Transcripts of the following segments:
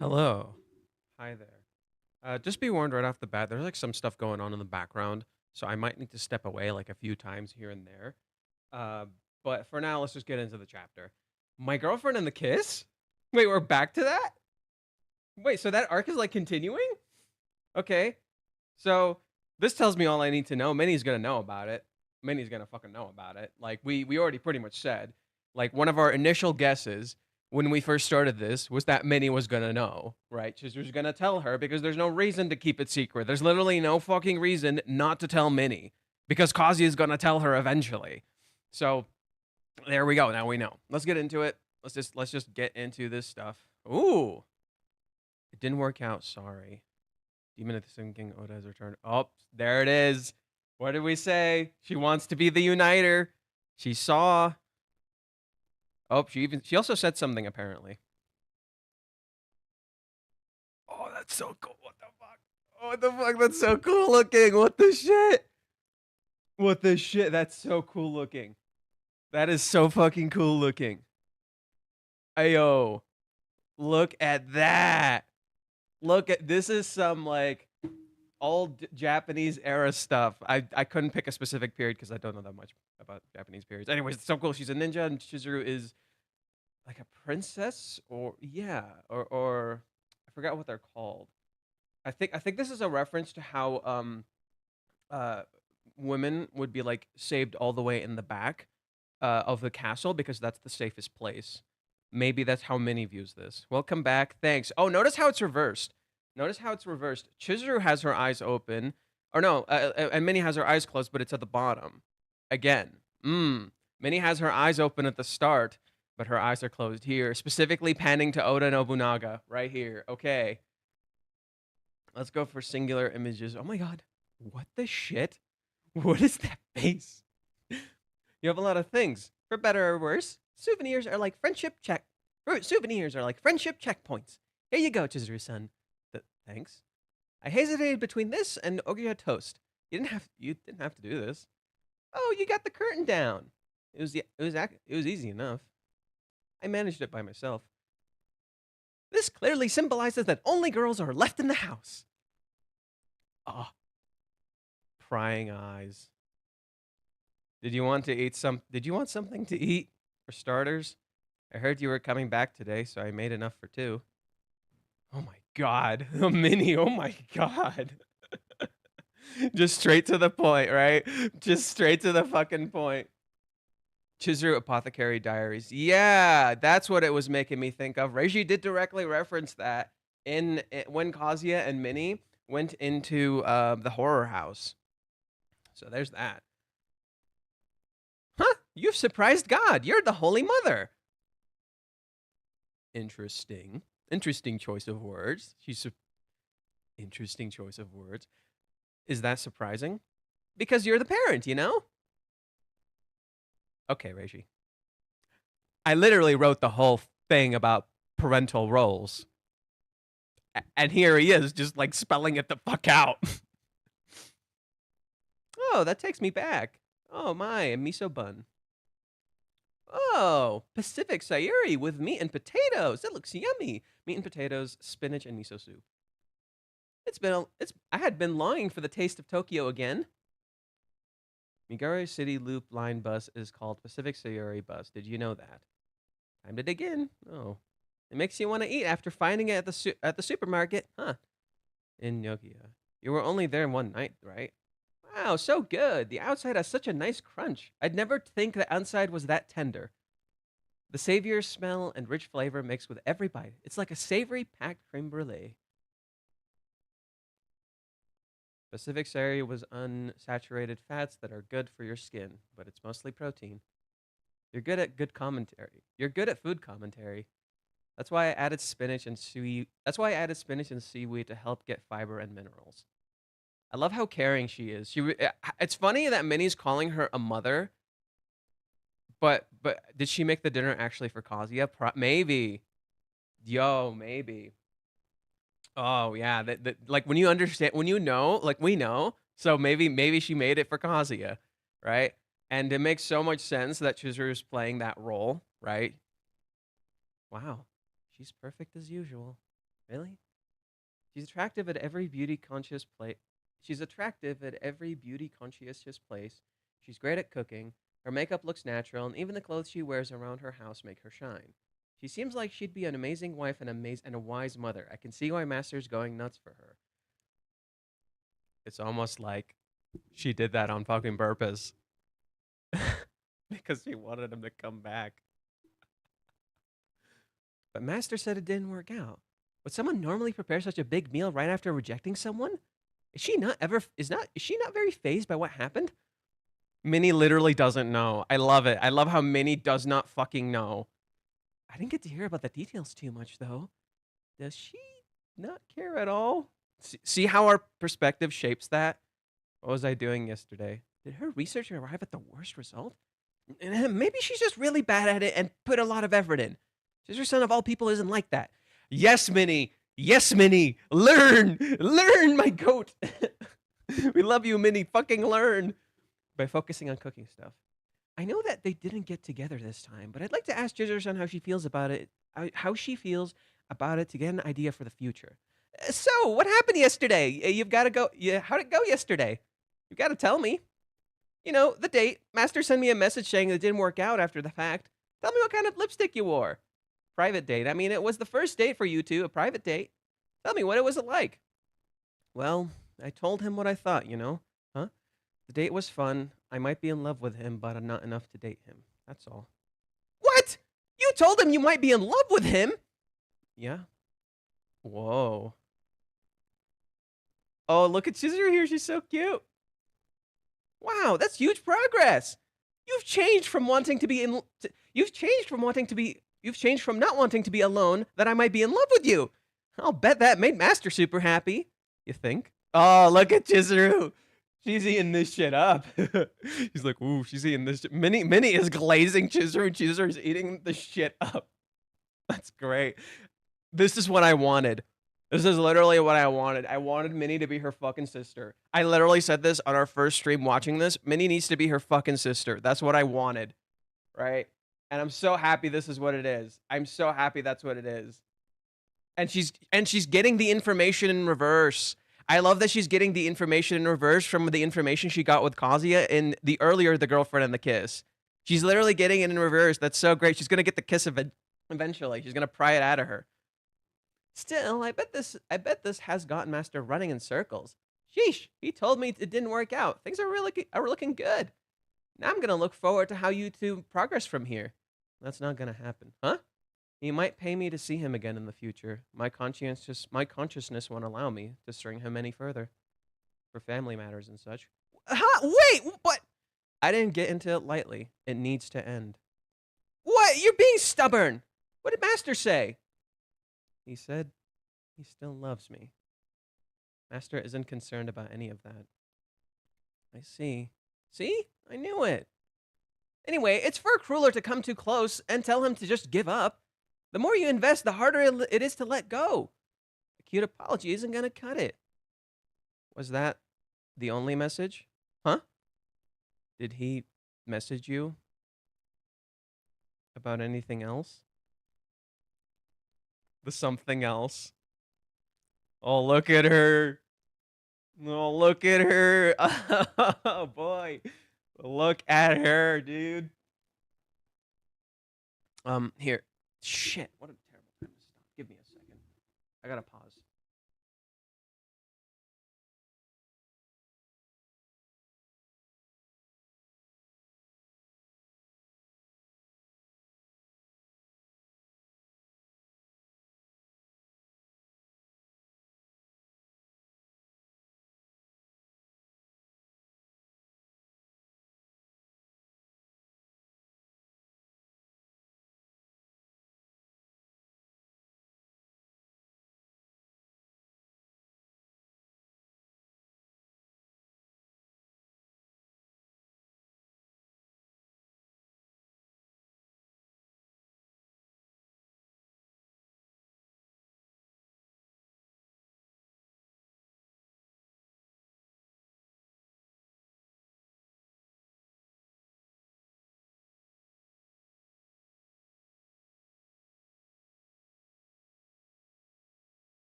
Hello. Hi there. Just be warned right off the bat, there's like some stuff going on in the background, so I might need to step away like a few times here and there. Uh, but for now, let's just get into the chapter. My girlfriend and the kiss? Wait, we're back to that? Wait, so that arc is like continuing? Okay. So this tells me all I need to know. Minnie's gonna know about it. Minnie's gonna fucking know about it. Like we already pretty much said. Like one of our initial guesses when we first started this was that Minnie was gonna know, right? She was gonna tell her because there's no reason to keep it secret. There's literally no fucking reason not to tell Minnie because Kazuya is gonna tell her eventually. So there we go. Now we know. Let's get into it. Let's just get into this stuff. Ooh, it didn't work out. Sorry. Demon of the Sinking Oda has returned. Oh, there it is. What did we say? She wants to be the uniter. She saw. Oh, she also said something apparently. Oh, that's so cool. What the fuck? Oh, what the fuck? That's so cool looking. What the shit? What the shit? That's so cool looking. That is so fucking cool looking. Ayo, look at that. Look at this is some like old Japanese era stuff. I couldn't pick a specific period because I don't know that much about Japanese periods. Anyways, it's so cool. She's a ninja and Chizuru is like a princess or yeah, or I forgot what they're called. I think this is a reference to how uh women would be like saved all the way in the back of the castle because that's the safest place. Maybe that's how Minnie views this. Welcome back. Thanks. Oh, notice how it's reversed. Notice how it's reversed. Chizuru has her eyes open, or no, and Minnie has her eyes closed, but it's at the bottom. Again. Minnie has her eyes open at the start, but her eyes are closed here. Specifically panning to Oda Nobunaga right here. Okay. Let's go for singular images. Oh my god. What the shit? What is that face? You have a lot of things. For better or worse, souvenirs are like Souvenirs are like friendship checkpoints. Here you go, Chizuru-san. Thanks. I hesitated between this and Ogiya toast. You didn't have to do this. Oh, you got the curtain down. It was easy enough. I managed it by myself. This clearly symbolizes that only girls are left in the house. Ah, prying eyes. Did you want something to eat? For starters? I heard you were coming back today, so I made enough for two. Oh my god. Minnie, oh my god. Just straight to the point, right? Just straight to the fucking point. Chizuru Apothecary Diaries. Yeah, that's what it was making me think of. Reiji did directly reference that in when Kazuya and Minnie went into the horror house. So there's that. Huh? You've surprised God. You're the Holy Mother. Interesting. Interesting choice of words. Interesting choice of words. Is that surprising? Because you're the parent, you know? Okay, Reiji. I literally wrote the whole thing about parental roles. And here he is, just like spelling it the fuck out. Oh, that takes me back. Oh my, a miso bun. Oh, Pacific Sayuri with meat and potatoes. That looks yummy. Meat and potatoes, spinach, and miso soup. I had been longing for the taste of Tokyo again. Migare City Loop Line bus is called Pacific Sayuri bus. Did you know that? Time to dig in. Oh, it makes you want to eat after finding it at the supermarket, huh? In Nokia. You were only there one night, right? Wow, so good. The outside has such a nice crunch. I'd never think the outside was that tender. The savior smell and rich flavor mixed with every bite. It's like a savory packed creme brulee. Pacific Sayuri was unsaturated fats that are good for your skin, but it's mostly protein. You're good at good commentary. You're good at food commentary. That's why I added spinach and seaweed. That's why I added spinach and seaweed to help get fiber and minerals. I love how caring she is. It's funny that Minnie's calling her a mother, but did she make the dinner actually for Kazuya? Maybe. Yo, maybe. Oh yeah, that like when you understand, when you know, like we know, so maybe she made it for Kazuya, right? And it makes so much sense that Chizuru's playing that role, right? Wow, she's perfect as usual. Really? She's attractive at every beauty conscious place. She's attractive at every beauty conscientious place. She's great at cooking. Her makeup looks natural, and even the clothes she wears around her house make her shine. She seems like she'd be an amazing wife and and a wise mother. I can see why Master's going nuts for her. It's almost like she did that on fucking purpose because she wanted him to come back. But Master said it didn't work out. Would someone normally prepare such a big meal right after rejecting someone? Is she not very fazed by what happened? Minnie literally doesn't know. I love it. I love how Minnie does not fucking know. I didn't get to hear about the details too much though. Does she not care at all? See how our perspective shapes that? What was I doing yesterday? Did her research arrive at the worst result? Maybe she's just really bad at it and put a lot of effort in. Sister Son of all people isn't like that. Yes, Minnie. Yes, Minnie. Learn. Learn, my goat. We love you, Minnie. Fucking learn. By focusing on cooking stuff. I know that they didn't get together this time, but I'd like to ask Sister Son how she feels about it. How she feels about it to get an idea for the future. So, what happened yesterday? You've got to go. Yeah, how'd it go yesterday? You've got to tell me. You know, the date. Master sent me a message saying it didn't work out after the fact. Tell me what kind of lipstick you wore. Private date. I mean, it was the first date for you two, a private date. Tell me, what it was it like? Well, I told him what I thought, you know? Huh? The date was fun. I might be in love with him, but I'm not enough to date him. That's all. What? You told him you might be in love with him? Yeah. Whoa. Oh, look at Chizuru here. She's so cute. Wow, that's huge progress. You've changed from wanting to be in. You've changed from wanting to be. You've changed from not wanting to be alone that I might be in love with you. I'll bet that made Master super happy. You think? Oh, look at Chizuru. She's eating this shit up. He's like, ooh, she's eating this shit. Minnie is glazing Chizuru. Chizuru's eating the shit up. That's great. This is what I wanted. This is literally what I wanted. I wanted Minnie to be her fucking sister. I literally said this on our first stream watching this. Minnie needs to be her fucking sister. That's what I wanted. Right? And I'm so happy this is what it is. I'm so happy that's what it is. And she's getting the information in reverse. I love that she's getting the information in reverse from the information she got with Kazuya in the girlfriend and the kiss. She's literally getting it in reverse. That's so great. She's gonna get the kiss of it eventually. She's gonna pry it out of her. Still, I bet this has gotten Master running in circles. Sheesh, he told me it didn't work out. Things are looking good. Now I'm gonna look forward to how you two progress from here. That's not gonna happen, huh? He might pay me to see him again in the future. My consciousness won't allow me to string him any further for family matters and such. Huh? Wait, what? I didn't get into it lightly. It needs to end. What? You're being stubborn. What did Master say? He said he still loves me. Master isn't concerned about any of that. I see. See? I knew it. Anyway, it's far crueler to come too close and tell him to just give up. The more you invest, the harder it is to let go. A cute apology isn't going to cut it. Was that the only message? Huh? Did he message you about anything else? The something else. Oh, look at her. Oh, look at her. Oh, boy. Look at her, dude. Here. Shit. What a terrible time to stop. Give me a second. I gotta pause.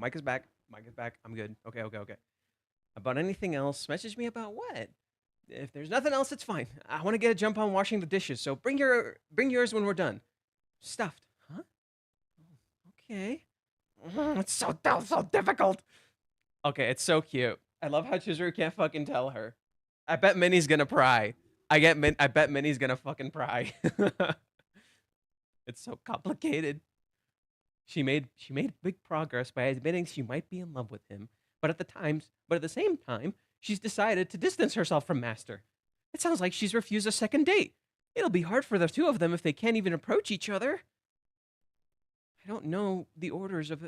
Mic is back. Mic is back. I'm good. Okay, okay, okay. About anything else, message me about what? If there's nothing else, it's fine. I want to get a jump on washing the dishes, so bring yours when we're done. Stuffed, huh? Okay. It's so difficult. Okay, it's so cute. I love how Chizuru can't fucking tell her. I bet Minnie's gonna pry. I bet Minnie's gonna fucking pry. It's so complicated. She made big progress by admitting she might be in love with him, but at the same time, she's decided to distance herself from Master. It sounds like she's refused a second date. It'll be hard for the two of them if they can't even approach each other. I don't know the order of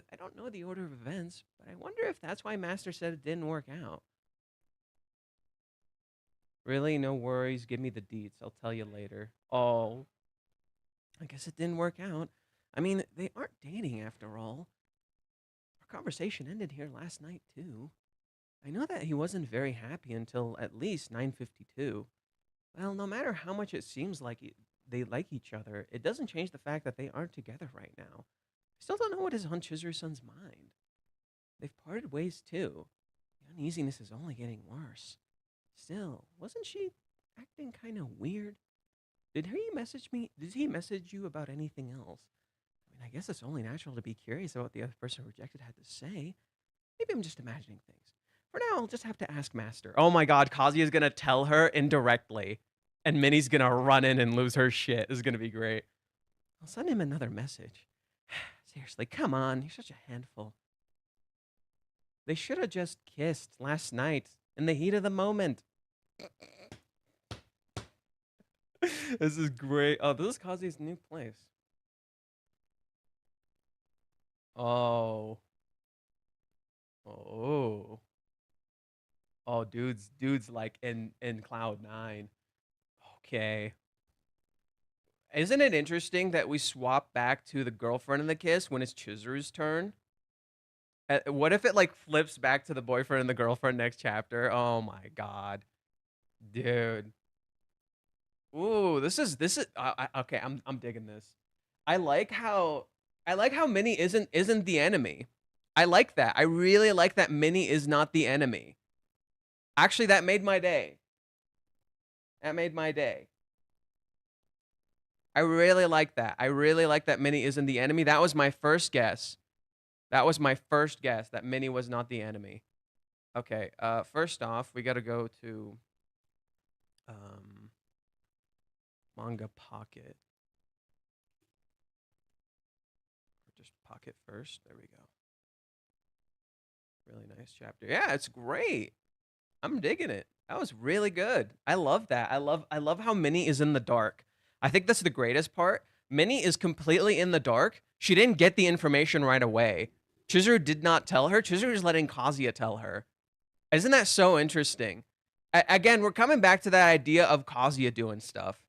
events, but I wonder if that's why Master said it didn't work out. Really, no worries. Give me the deets. I'll tell you later. Oh, I guess it didn't work out. I mean, they aren't dating after all. Our conversation ended here last night, too. I know that he wasn't very happy until at least 9:52. Well, no matter how much it seems like they like each other, it doesn't change the fact that they aren't together right now. I still don't know what is on Chizuru-san's mind. They've parted ways, too. The uneasiness is only getting worse. Still, wasn't she acting kind of weird? Did he message me? Did he message you about anything else? I mean, I guess it's only natural to be curious about what the other person rejected had to say. Maybe I'm just imagining things. For now, I'll just have to ask Master. Oh my god, Kazuya's gonna tell her indirectly. And Minnie's gonna run in and lose her shit. This is gonna be great. I'll send him another message. Seriously, come on. You're such a handful. They should have just kissed last night in the heat of the moment. This is great. Oh, this is Kazuya's new place. Oh. Oh. Oh, dude's like in cloud 9. Okay. Isn't it interesting that we swap back to the girlfriend and the kiss when it's Chizuru's turn? What if it like flips back to the boyfriend and the girlfriend next chapter? Oh my god. Dude. Ooh, this is okay, I'm digging this. I like how Minnie isn't the enemy. I like that. I really like that Minnie is not the enemy. Actually, that made my day. That made my day. I really like that. I really like that Minnie isn't the enemy. That was my first guess. That was my first guess, that Minnie was not the enemy. Okay, first off, we gotta go to manga pocket. Or just pocket first. There we go. Really nice chapter. Yeah, it's great. I'm digging it. That was really good. I love that. I love how Minnie is in the dark. I think that's the greatest part. Minnie is completely in the dark. She didn't get the information right away. Chizuru did not tell her. Chizuru is letting Kazuya tell her. Isn't that so interesting? Again, we're coming back to that idea of Kazuya doing stuff.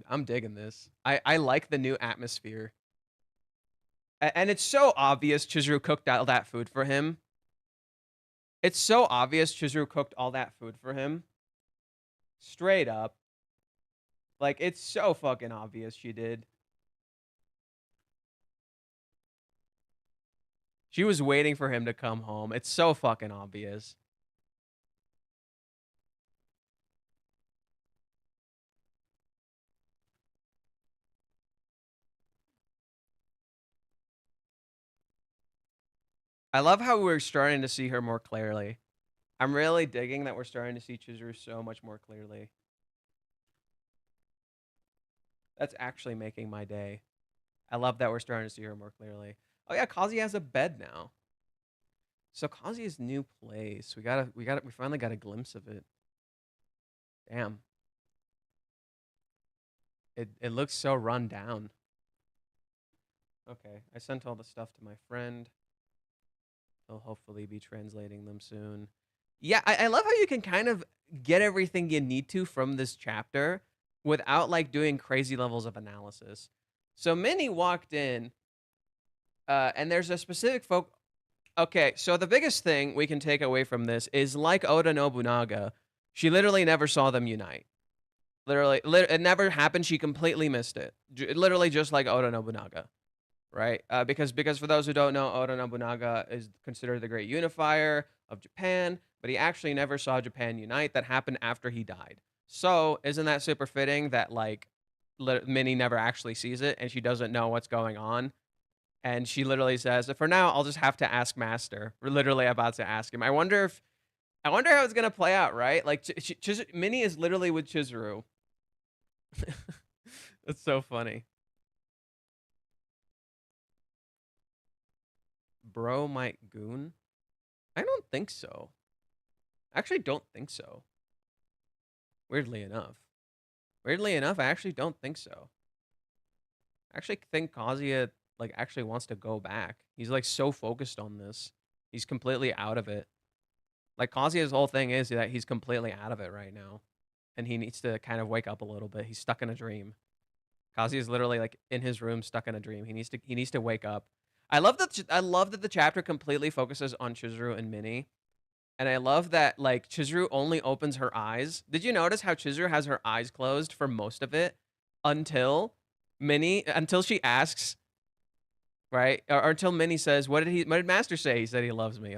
I'm digging this. I like the new atmosphere. And it's so obvious Chizuru cooked all that food for him. It's so obvious Chizuru cooked all that food for him. Straight up. Like, it's so fucking obvious she did. She was waiting for him to come home. It's so fucking obvious. I love how we're starting to see her more clearly. I'm really digging that we're starting to see Chizuru so much more clearly. That's actually making my day. I love that we're starting to see her more clearly. Oh yeah, Kazuya has a bed now. So Kazuya's new place. We finally got a glimpse of it. Damn. It looks so run down. Okay, I sent all the stuff to my friend. He'll hopefully be translating them soon. Yeah, I love how you can kind of get everything you need to from this chapter without like doing crazy levels of analysis. So Minnie walked in, and there's a specific Okay, so the biggest thing we can take away from this is like Oda Nobunaga, she literally never saw them unite. Literally, it never happened. She completely missed it. Literally just like Oda Nobunaga, right? Because for those who don't know, Oda Nobunaga is considered the great unifier of Japan, but he actually never saw Japan unite. That happened after he died. So isn't that super fitting that like Minnie never actually sees it and she doesn't know what's going on? And she literally says, "For now, I'll just have to ask Master." We're literally about to ask him. I wonder how it's gonna play out, right? Like Minnie is literally with Chizuru. That's so funny. Bro might goon? I don't think so. Actually, don't think so. Weirdly enough. I actually don't think so. I actually think Kazuya like actually wants to go back. He's like so focused on this. He's completely out of it. Like Kazuya's whole thing is that he's completely out of it right now. And he needs to kind of wake up a little bit. He's stuck in a dream. Kazuya's literally like in his room stuck in a dream. He needs to wake up. I love that the chapter completely focuses on Chizuru and Minnie. And I love that like Chizuru only opens her eyes. Did you notice how Chizuru has her eyes closed for most of it until she asks, right? Or until Minnie says, what did Master say? He said he loves me.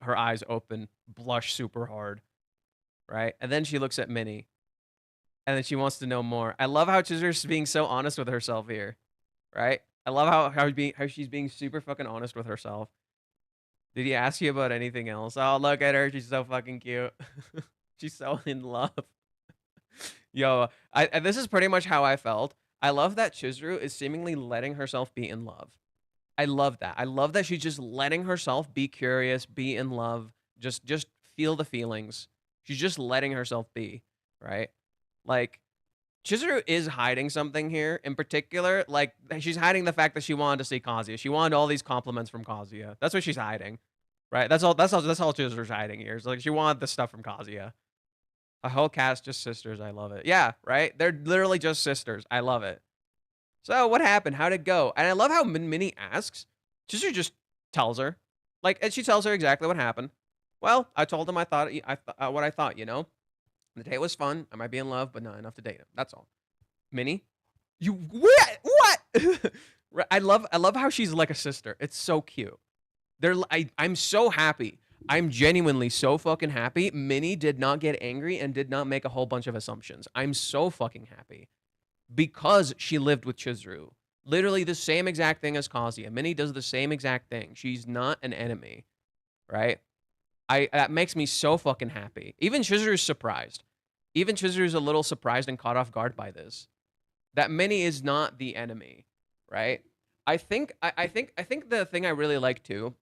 Her eyes open, blush super hard, right? And then she looks at Minnie. And then she wants to know more. I love how Chizuru's being so honest with herself here, right? I love how she's being super fucking honest with herself. Did he ask you about anything else? Oh, look at her. She's so fucking cute. She's so in love. Yo, this is pretty much how I felt. I love that Chizuru is seemingly letting herself be in love. I love that. I love that she's just letting herself be curious, be in love, just feel the feelings. She's just letting herself be, right? Like, Chizuru is hiding something here. In particular, like, she's hiding the fact that she wanted to see Kazuya. She wanted all these compliments from Kazuya. That's what she's hiding, right? That's all Chizuru's hiding here. It's like she wanted this stuff from Kazuya. A whole cast just sisters. I love it. Yeah, right? They're literally just sisters. I love it. So what happened? How'd it go? And I love how Minnie asks. Chizuru just tells her. Like, and she tells her exactly what happened. Well, I told him what I thought, you know? The date was fun. I might be in love, but not enough to date him. That's all. Minnie, you what? I love how she's like a sister. It's so cute. I'm so happy. I'm genuinely so fucking happy. Minnie did not get angry and did not make a whole bunch of assumptions. I'm so fucking happy because she lived with Chizuru. Literally the same exact thing as Kazuya. Minnie does the same exact thing. She's not an enemy, right? That makes me so fucking happy. Even Chizuru's surprised. Even Chizuru's a little surprised and caught off guard by this. That Minnie is not the enemy, right? I think the thing I really like too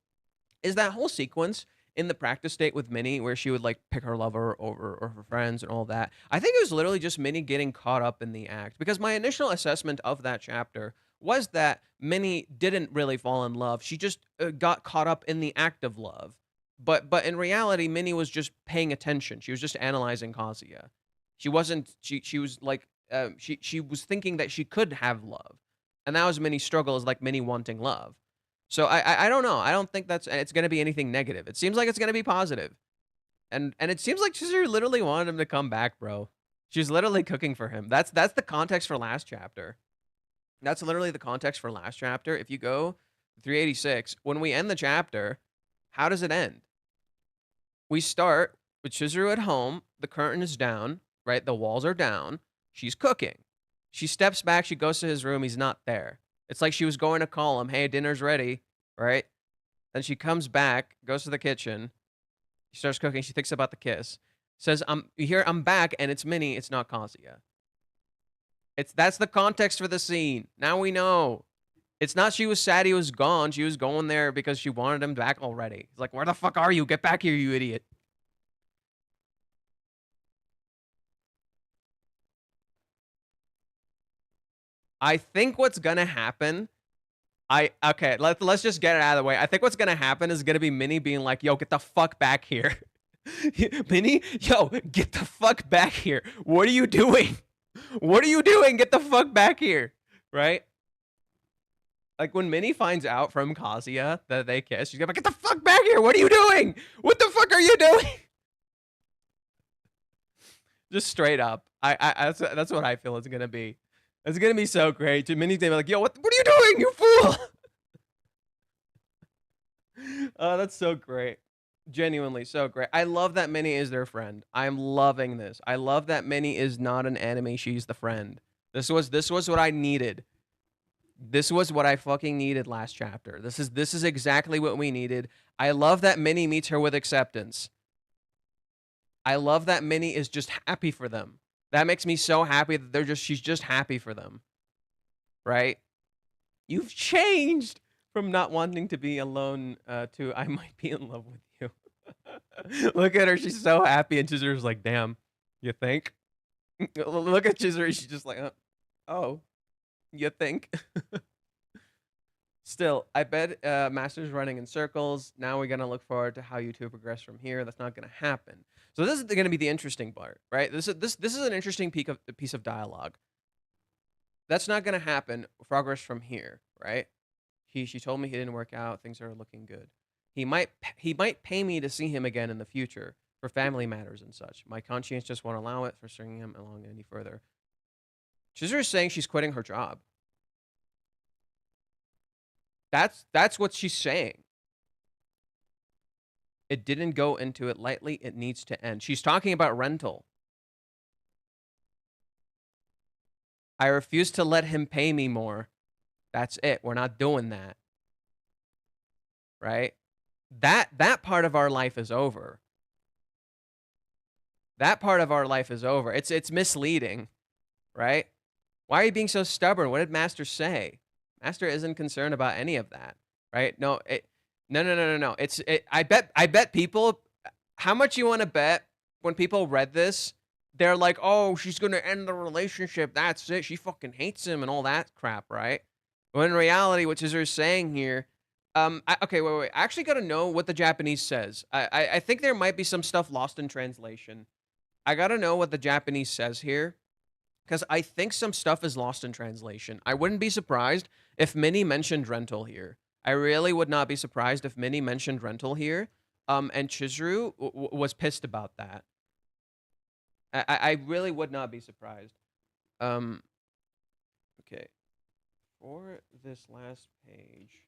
is that whole sequence in the practice state with Minnie where she would like pick her lover over or her friends and all that. I think it was literally just Minnie getting caught up in the act because my initial assessment of that chapter was that Minnie didn't really fall in love. She just got caught up in the act of love. But in reality, Minnie was just paying attention. She was just analyzing Kazuya. She wasn't. She was like. She was thinking that she could have love, and that was Minnie's struggle. Is like Minnie wanting love. So I don't know. I don't think it's gonna be anything negative. It seems like it's gonna be positive, and it seems like Chizuru literally wanted him to come back, bro. She's literally cooking for him. That's the context for last chapter. That's literally the context for last chapter. If you go 386, when we end the chapter, how does it end? We start with Chizuru at home. The curtain is down, right? The walls are down. She's cooking. She steps back. She goes to his room. He's not there. It's like she was going to call him. Hey, dinner's ready, right? Then she comes back, goes to the kitchen. She starts cooking. She thinks about the kiss. Says, I'm back, and it's Minnie. It's not Kazuya. That's the context for the scene. Now we know. It's not she was sad he was gone. She was going there because she wanted him back already. He's like, where the fuck are you? Get back here, you idiot. I think what's gonna happen. Okay, let's just get it out of the way. I think what's gonna happen is gonna be Minnie being like, yo, get the fuck back here. Minnie, yo, get the fuck back here. What are you doing? What are you doing? Get the fuck back here. Right? Like when Minnie finds out from Kazuya that they kiss, she's gonna be like, get the fuck back here. What are you doing? What the fuck are you doing? Just straight up. That's what I feel it's gonna be. It's gonna be so great. Minnie's gonna be like, yo, what are you doing, you fool? Oh, that's so great. Genuinely so great. I love that Minnie is their friend. I'm loving this. I love that Minnie is not an enemy. She's the friend. This was what I needed. This was what I fucking needed last chapter. This is exactly what we needed. I love that Minnie meets her with acceptance. I love that Minnie is just happy for them. That makes me so happy that she's just happy for them. Right? You've changed from not wanting to be alone to I might be in love with you. Look at her. She's so happy. And Chizuru's like, damn, you think? Look at Chizuru. She's just like, oh, you think? Still, I bet Master's running in circles. Now we're going to look forward to how you two progress from here. That's not going to happen. So this is going to be the interesting part, right? This is an interesting piece of dialogue. That's not going to happen. Progress from here, right? She told me he didn't work out. Things are looking good. He might pay me to see him again in the future for family matters and such. My conscience just won't allow it for stringing him along any further. Chizuru is saying she's quitting her job. That's what she's saying. It didn't go into it lightly. It needs to end. She's talking about rental. I refuse to let him pay me more. That's it. We're not doing that. Right? That part of our life is over. That part of our life is over. It's misleading, right? Why are you being so stubborn? What did Master say? Master isn't concerned about any of that, right? No. I bet people. How much you want to bet when people read this? They're like, oh, she's gonna end the relationship. That's it. She fucking hates him and all that crap, right? When in reality, what Chizuru's saying here, okay, wait. I actually gotta know what the Japanese says. I think there might be some stuff lost in translation. I gotta know what the Japanese says here, because I think some stuff is lost in translation. I wouldn't be surprised if Minnie mentioned rental here. I really would not be surprised if Minnie mentioned rental here. And Chizuru was pissed about that. I really would not be surprised. Okay. For this last page.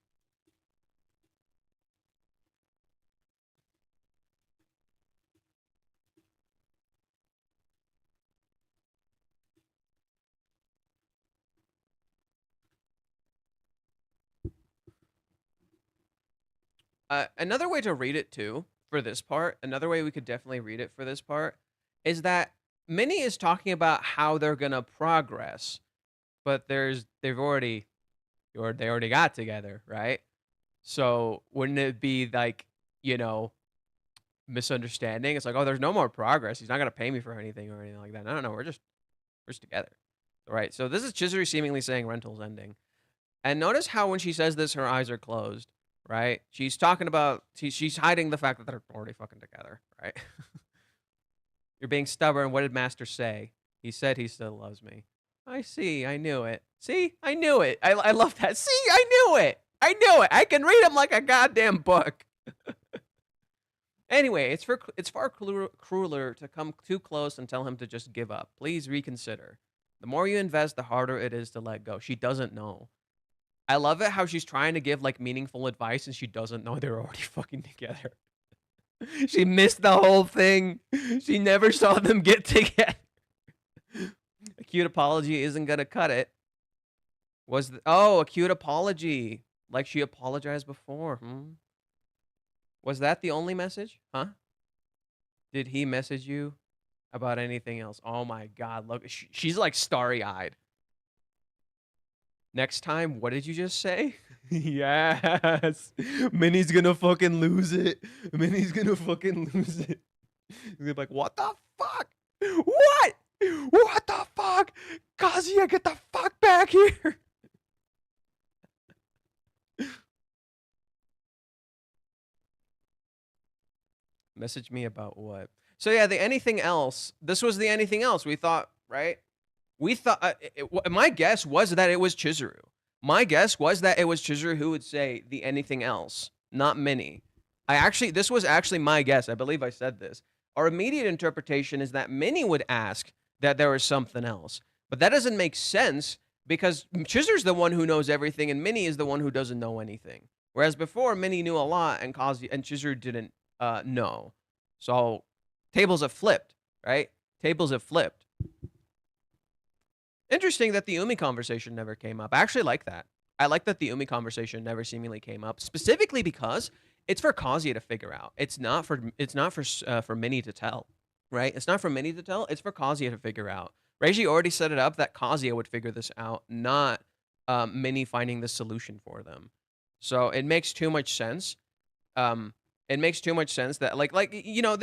Another way to read it too, for this part, another way we could definitely read it for this part, is that Minnie is talking about how they're gonna progress, but they already got together, right? So wouldn't it be like, misunderstanding? It's like, oh, there's no more progress. He's not gonna pay me for anything or anything like that. No, we're just together, right? So this is Chizuru seemingly saying rental's ending, and notice how when she says this, her eyes are closed. Right? She's talking about, she's hiding the fact that they're already fucking together, right? You're being stubborn. What did Master say? He said he still loves me. I see. I knew it. See? I knew it. I love that. See? I knew it. I knew it. I can read him like a goddamn book. Anyway, it's far crueler to come too close and tell him to just give up. Please reconsider. The more you invest, the harder it is to let go. She doesn't know. I love it how she's trying to give like meaningful advice and she doesn't know they're already fucking together. She missed the whole thing. She never saw them get together. A cute apology isn't gonna cut it. A cute apology. Like she apologized before. Was that the only message? Huh? Did he message you about anything else? Oh my god, look. She's like starry-eyed. Next time, what did you just say? Yes. Minnie's gonna fucking lose it. Minnie's gonna fucking lose it. He's gonna be like, what the fuck? What? What the fuck? Kazuya, get the fuck back here. Message me about what? So yeah, the anything else. This was the anything else. We thought, right? We thought, my guess was that it was Chizuru. My guess was that it was Chizuru who would say the anything else, not Minnie. This was actually my guess. I believe I said this. Our immediate interpretation is that Minnie would ask that there was something else. But that doesn't make sense because Chizuru's the one who knows everything and Minnie is the one who doesn't know anything. Whereas before, Minnie knew a lot and Chizuru didn't know. So tables have flipped, right? Tables have flipped. Interesting that the Umi conversation never came up. I actually like that. I like that the Umi conversation never seemingly came up, specifically because it's for Kazuya to figure out. It's not for Minnie to tell, right? It's not for Minnie to tell. It's for Kazuya to figure out. Reiji already set it up that Kazuya would figure this out, not Minnie finding the solution for them. So it makes too much sense. It makes too much sense that you know,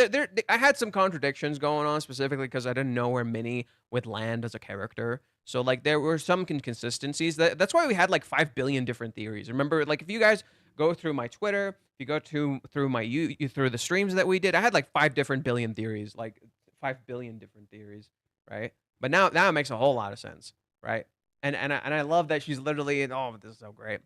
I had some contradictions going on specifically because I didn't know where Minnie would land as a character. So like there were some inconsistencies. That's why we had like 5 billion different theories. Remember, like if you guys go through my Twitter, if you go through my through the streams that we did, I had like 5 billion theories, like 5 billion different theories, right? But now it makes a whole lot of sense, right? And I love that she's literally oh, this is so great.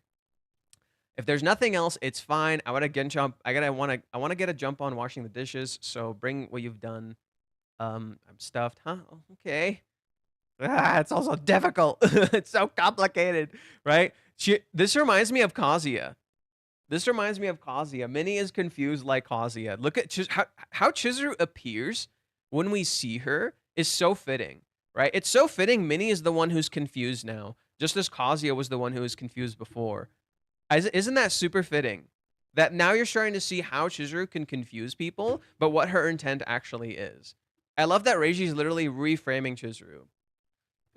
If there's nothing else, it's fine. I want to get a jump on washing the dishes. So bring what you've done. I'm stuffed, huh? Okay. It's also difficult. It's so complicated, right? This reminds me of Kazuya. Minnie is confused like Kazuya. Look at how Chizuru appears when we see her is so fitting, right? It's so fitting. Minnie is the one who's confused now, just as Kazuya was the one who was confused before. Isn't that super fitting? That now you're starting to see how Chizuru can confuse people, but what her intent actually is. I love that Reiji's literally reframing Chizuru.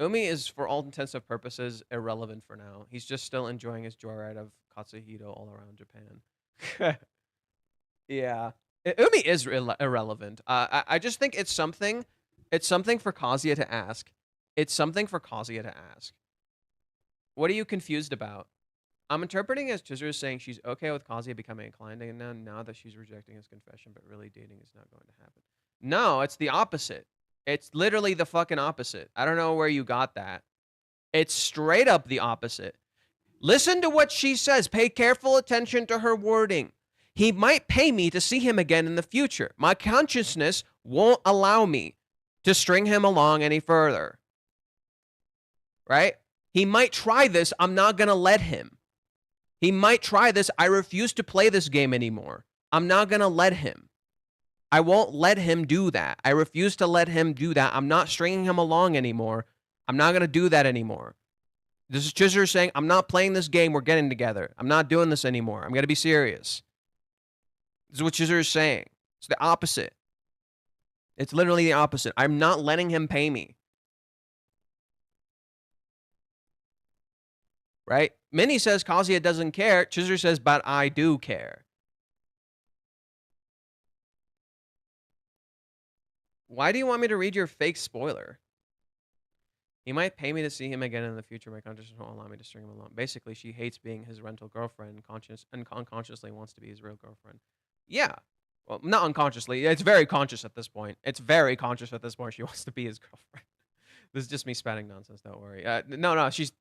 Umi is, for all intents and purposes, irrelevant for now. He's just still enjoying his joyride of Katsuhito all around Japan. Yeah. Umi is irrelevant. I just think it's something for Kazuya to ask. What are you confused about? I'm interpreting as Chizuru saying she's okay with Kazuya becoming inclined now that she's rejecting his confession, but really dating is not going to happen. No, it's the opposite. It's literally the fucking opposite. I don't know where you got that. It's straight up the opposite. Listen to what she says. Pay careful attention to her wording. He might pay me to see him again in the future. My consciousness won't allow me to string him along any further. Right? He might try this. I'm not going to let him. He might try this. I refuse to play this game anymore. I'm not going to let him. I won't let him do that. I refuse to let him do that. I'm not stringing him along anymore. I'm not going to do that anymore. This is Chizuru saying, I'm not playing this game. We're getting together. I'm not doing this anymore. I'm going to be serious. This is what Chizuru is saying. It's the opposite. It's literally the opposite. I'm not letting him pay me. Right? Minnie says Kazuya doesn't care. Chizuru says, but I do care. Why do you want me to read your fake spoiler? He might pay me to see him again in the future. My consciousness won't allow me to string him along. Basically, she hates being his rental girlfriend and unconsciously wants to be his real girlfriend. Yeah. Well, not unconsciously. It's very conscious at this point. She wants to be his girlfriend. This is just me spouting nonsense. Don't worry. No. She's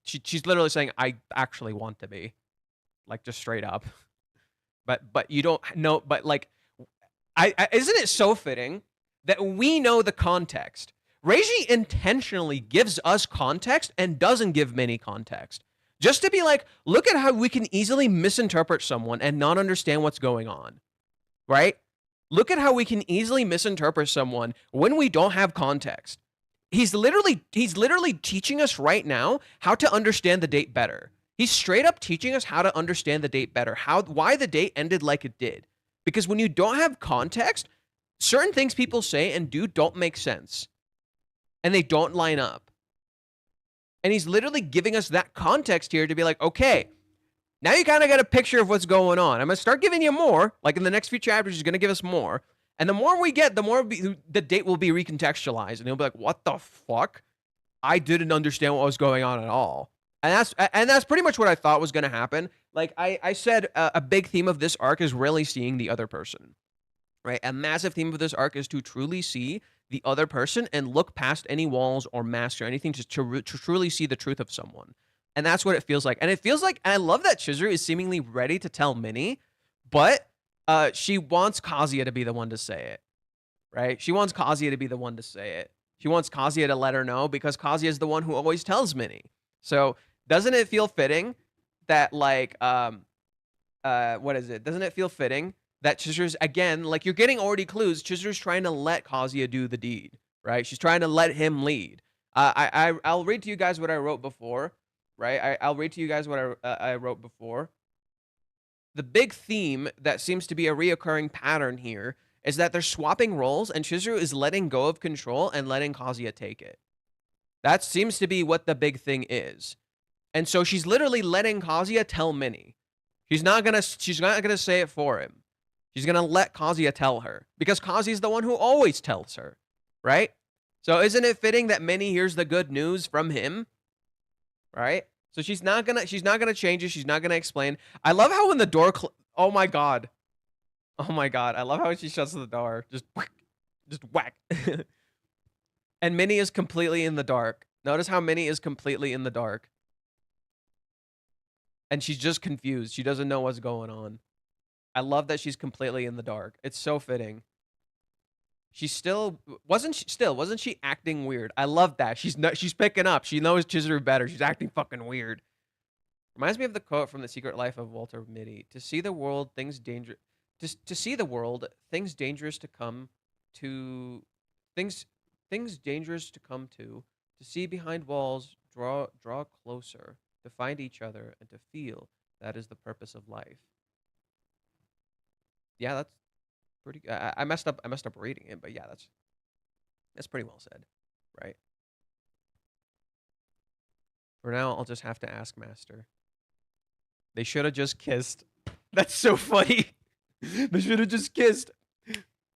literally saying I actually want to be, like, just straight up. But you don't know. But like, isn't it so fitting that we know the context? Reiji intentionally gives us context and doesn't give Minnie context, just to be like, look at how we can easily misinterpret someone and not understand what's going on, right? Look at how we can easily misinterpret someone when we don't have context. He's literally teaching us right now how to understand the date better. He's straight up teaching us how to understand the date better, why the date ended like it did. Because when you don't have context, certain things people say and do don't make sense. And they don't line up. And he's literally giving us that context here to be like, okay, now you kind of got a picture of what's going on. I'm going to start giving you more. Like in the next few chapters, he's going to give us more. And the more we get, the more the date will be recontextualized. And he'll be like, what the fuck? I didn't understand what was going on at all. And that's pretty much what I thought was going to happen. Like I said, a big theme of this arc is really seeing the other person. Right? A massive theme of this arc is to truly see the other person and look past any walls or masks or anything to truly see the truth of someone. And that's what it feels like. And it feels like, and I love that Chizuru is seemingly ready to tell Minnie, but she wants Kazuya to be the one to say it. right? She wants Kazuya to be the one to say it. She wants Kazuya to let her know because Kazuya is the one who always tells Minnie. So doesn't it feel fitting that like what is it? Doesn't it feel fitting that Chizuru's again, like you're getting already clues. Chizuru's trying to let Kazuya do the deed, right? She's trying to let him lead. I'll read to you guys what I wrote before, right? I'll read to you guys what I wrote before. The big theme that seems to be a reoccurring pattern here is that they're swapping roles and Chizuru is letting go of control and letting Kazuya take it. That seems to be what the big thing is. And so she's literally letting Kazuya tell Minnie. She's not gonna say it for him. She's gonna let Kazuya tell her because Kazuya's the one who always tells her, right? So isn't it fitting that Minnie hears the good news from him, right? So she's not gonna change it. She's not gonna explain. I love how when the door oh my god, I love how she shuts the door. Just whack. And Minnie is completely in the dark. Notice how Minnie is completely in the dark. And she's just confused. She doesn't know what's going on. I love that she's completely in the dark. It's so fitting. Wasn't she acting weird? I love that. She's picking up. She knows Chizuru better. She's acting fucking weird. Reminds me of the quote from The Secret Life of Walter Mitty. To see the world, things dangerous to come to things dangerous to come to see behind walls, draw closer, to find each other and to feel that is the purpose of life. Yeah, that's pretty good. I messed up reading it, but yeah, that's pretty well said, right? For now, I'll just have to ask Master. They should have just kissed. That's so funny. They should have just kissed.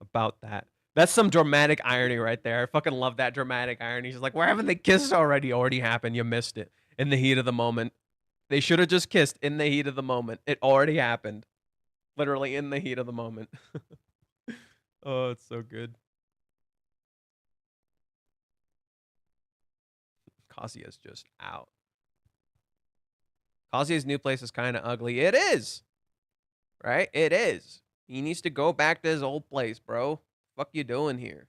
About that. That's some dramatic irony right there. I fucking love that dramatic irony. She's like, why haven't they kissed already? Already happened. You missed it. In the heat of the moment. They should have just kissed in the heat of the moment. It already happened. Literally in the heat of the moment. Oh, it's so good. Kazuya's just out. Kazuya's new place is kind of ugly. It is. Right? It is. He needs to go back to his old place, bro. Fuck you doing here?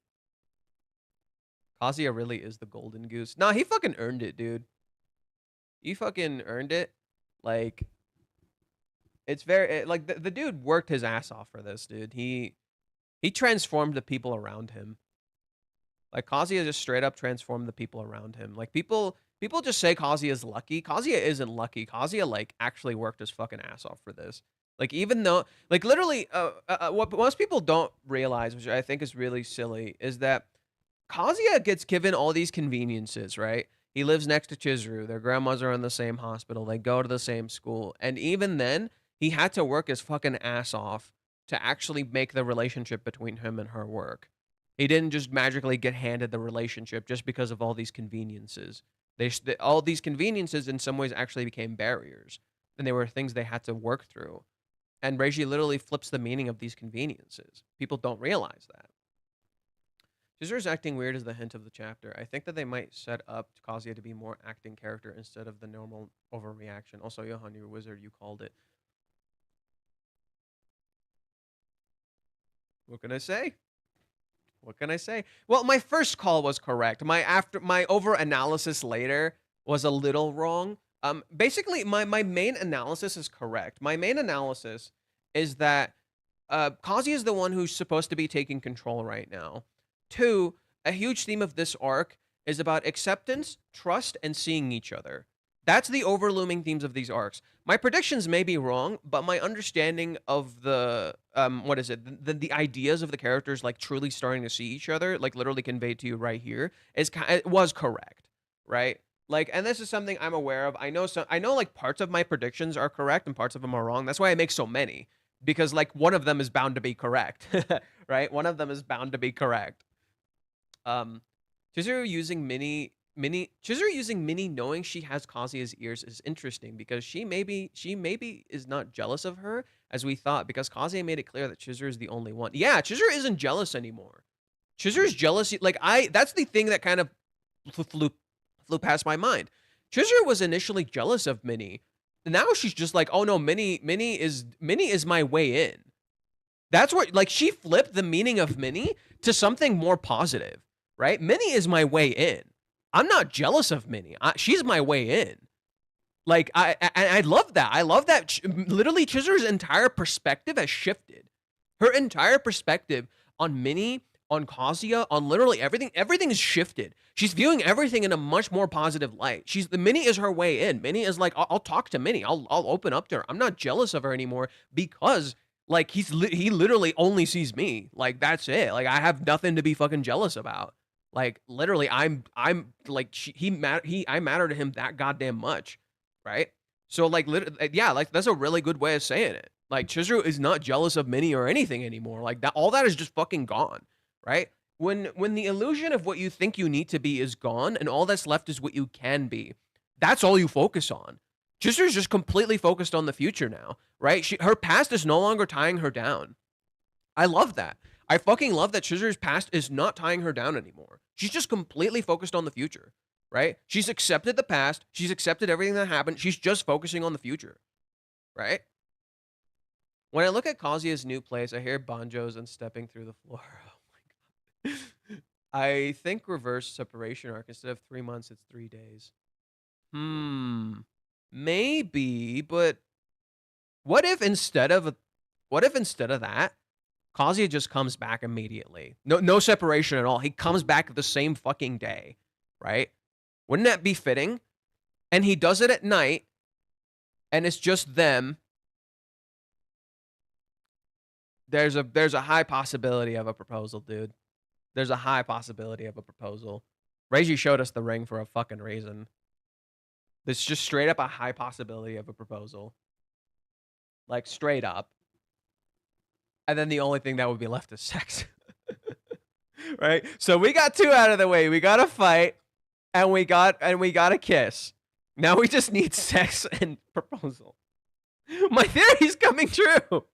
Kazuya really is the golden goose. Nah, he fucking earned it, dude. He fucking earned it. Like, it's very like the dude worked his ass off for this, dude. He transformed the people around him. Like Kazuya just straight up transformed the people around him. Like people just say Kazuya's lucky. Kazuya isn't lucky. Kazuya like actually worked his fucking ass off for this. Like even though like literally what most people don't realize, which I think is really silly, is that Kazuya gets given all these conveniences, right? He lives next to Chizuru. Their grandmas are in the same hospital. They go to the same school. And even then, he had to work his fucking ass off to actually make the relationship between him and her work. He didn't just magically get handed the relationship just because of all these conveniences. All these conveniences in some ways actually became barriers. And they were things they had to work through. And Reiji literally flips the meaning of these conveniences. People don't realize that. Chizuru's acting weird is the hint of the chapter. I think that they might set up Kazuya to be more acting character instead of the normal overreaction. Also, Johan, you're a wizard, you called it. What can I say? What can I say? Well, my first call was correct. My over analysis later was a little wrong. Basically, my main analysis is correct. My main analysis is that Kazuya is the one who's supposed to be taking control right now. 2, a huge theme of this arc is about acceptance, trust, and seeing each other. That's the overlooming themes of these arcs. My predictions may be wrong, but my understanding of the the ideas of the characters like truly starting to see each other, like literally conveyed to you right here, it was correct, right? Like, and this is something I'm aware of. I know like parts of my predictions are correct and parts of them are wrong. That's why I make so many, because like one of them is bound to be correct, right? One of them is bound to be correct. Chizuru using Minnie knowing she has Kazuya's ears is interesting because she maybe is not jealous of her as we thought, because Kazuya made it clear that Chizuru is the only one. Yeah, Chizuru isn't jealous anymore. Chizuru's jealousy, like that's the thing that kind of flew past my mind. Chizuru was initially jealous of Minnie. Now she's just like, oh no, Minnie is my way in. That's what, like, she flipped the meaning of Minnie to something more positive, right? Minnie is my way in. I'm not jealous of Minnie. She's my way in. Like, I love that. I love that. Literally, Chizuru's entire perspective has shifted. Her entire perspective on Minnie, on Kazuya, on literally everything. Everything is shifted. She's viewing everything in a much more positive light. Minnie is her way in. Minnie is like, I'll talk to Minnie. I'll open up to her. I'm not jealous of her anymore because like he literally only sees me. Like that's it. Like I have nothing to be fucking jealous about. Like literally, I'm like I matter to him that goddamn much, right? So like yeah, like that's a really good way of saying it. Like Chizuru is not jealous of Minnie or anything anymore. Like that, all that is just fucking gone, right? When the illusion of what you think you need to be is gone, and all that's left is what you can be, that's all you focus on. Chizuru's just completely focused on the future now, right? Her past is no longer tying her down. I love that. I fucking love that Chizuru's past is not tying her down anymore. She's just completely focused on the future, right? She's accepted the past. She's accepted everything that happened. She's just focusing on the future, right? When I look at Kazuya's new place, I hear banjos and stepping through the floor. Oh my god. I think reverse separation arc. Instead of 3 months, it's 3 days. Maybe, but what if instead of that, Kazuya just comes back immediately? No separation at all. He comes back the same fucking day, right? Wouldn't that be fitting? And he does it at night, and it's just them. There's a high possibility of a proposal, dude. There's a high possibility of a proposal. Reiji showed us the ring for a fucking reason. There's just straight up a high possibility of a proposal. Like, straight up. And then the only thing that would be left is sex. Right? So we got 2 out of the way. We got a fight, and we got a kiss. Now we just need sex and proposal. My theory's coming true.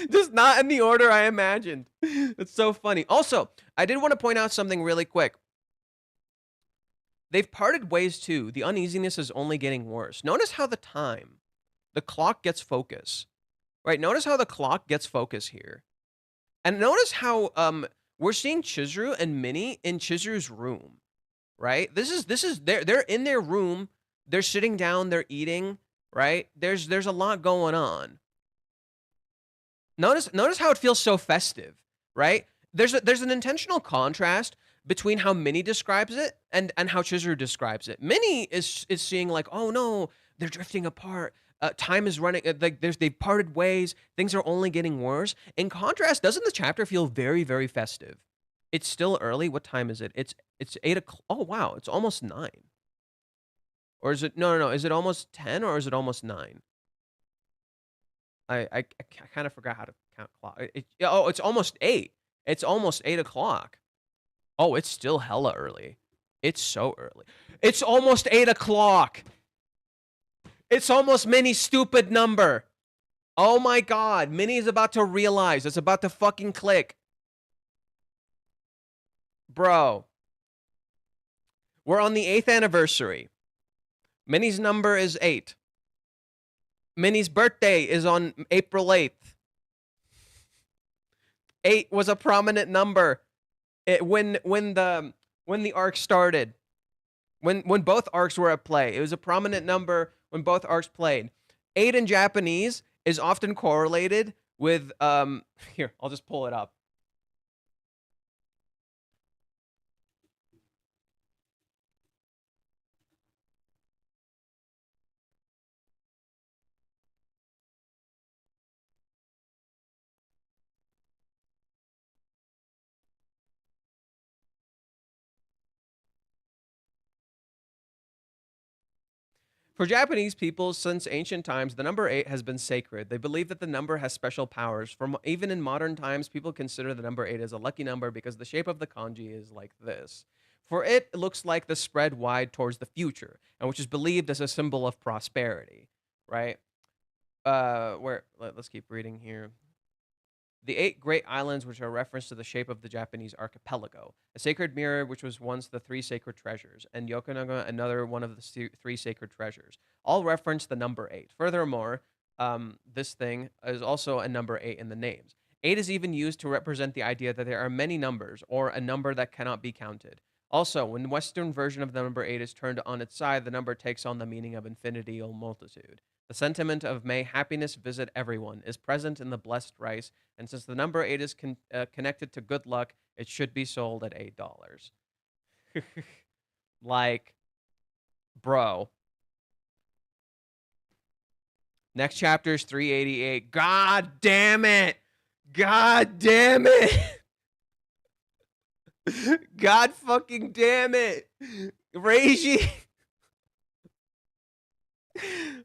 Just not in the order I imagined. It's so funny. Also, I did want to point out something really quick. They've parted ways too. The uneasiness is only getting worse. Notice how the clock gets focus. Right? Notice how the clock gets focus here. And notice how we're seeing Chizuru and Minnie in Chizuru's room. Right? This is they're in their room. They're sitting down, they're eating, right? There's a lot going on. Notice how it feels so festive, right? There's an intentional contrast between how Minnie describes it and how Chizuru describes it. Minnie is seeing like, oh no, they're drifting apart. Time is running. Like they've parted ways. Things are only getting worse. In contrast, doesn't the chapter feel very, very festive? It's still early. What time is it? It's 8 o'clock. Oh wow, it's almost 9. Or is it no? Is it almost 10 or is it almost 9? I kind of forgot how to count clock. It's almost 8. It's almost 8 o'clock. Oh, it's still hella early. It's so early. It's almost 8 o'clock. It's almost Minnie's stupid number. Oh my god. Minnie's about to realize. It's about to fucking click. Bro. We're on the 8th anniversary. Minnie's number is 8. Minnie's birthday is on April 8th. 8 was a prominent number when the arc started. When both arcs were at play. It was a prominent number when both arcs played. 8 in Japanese is often correlated with here, I'll just pull it up. For Japanese people, since ancient times, the number 8 has been sacred. They believe that the number has special powers. Even in modern times, people consider the number 8 as a lucky number because the shape of the kanji is like this. For it looks like the spread wide towards the future, and which is believed as a symbol of prosperity, right? Let's keep reading here. The 8 great islands, which are a reference to the shape of the Japanese archipelago. A sacred mirror, which was once the 3 sacred treasures. And Yokonaga, another one of the 3 sacred treasures. All reference the number 8. Furthermore, this thing is also a number 8 in the names. 8 is even used to represent the idea that there are many numbers, or a number that cannot be counted. Also, when the Western version of the number 8 is turned on its side, the number takes on the meaning of infinity or multitude. The sentiment of may happiness visit everyone is present in the blessed rice, and since the number 8 is connected to good luck, it should be sold at $8. Like, bro. Next chapter is 388. God damn it. God damn it. God fucking damn it. Reiji.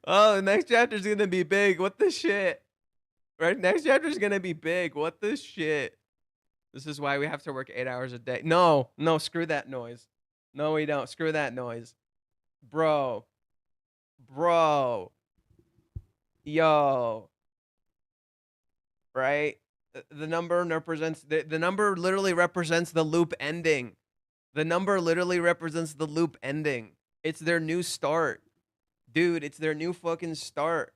Oh, the next chapter is going to be big. What the shit? Right? Next chapter is going to be big. What the shit? This is why we have to work 8 hours a day. No, screw that noise. No, we don't. Screw that noise. Bro. Yo. Right? The number represents the number literally represents the loop ending. The number literally represents the loop ending. It's their new start. Dude, it's their new fucking start.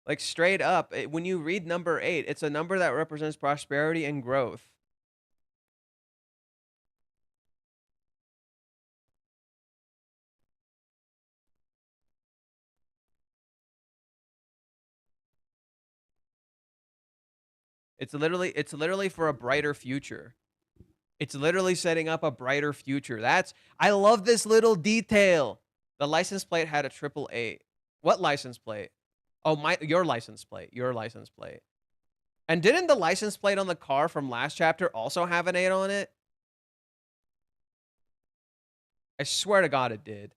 Like, straight up, when you read number 8, it's a number that represents prosperity and growth. It's literally for a brighter future. It's literally setting up a brighter future. I love this little detail. The license plate had a 888. What license plate? Oh, your license plate. Your license plate. And didn't the license plate on the car from last chapter also have an 8 on it? I swear to God it did.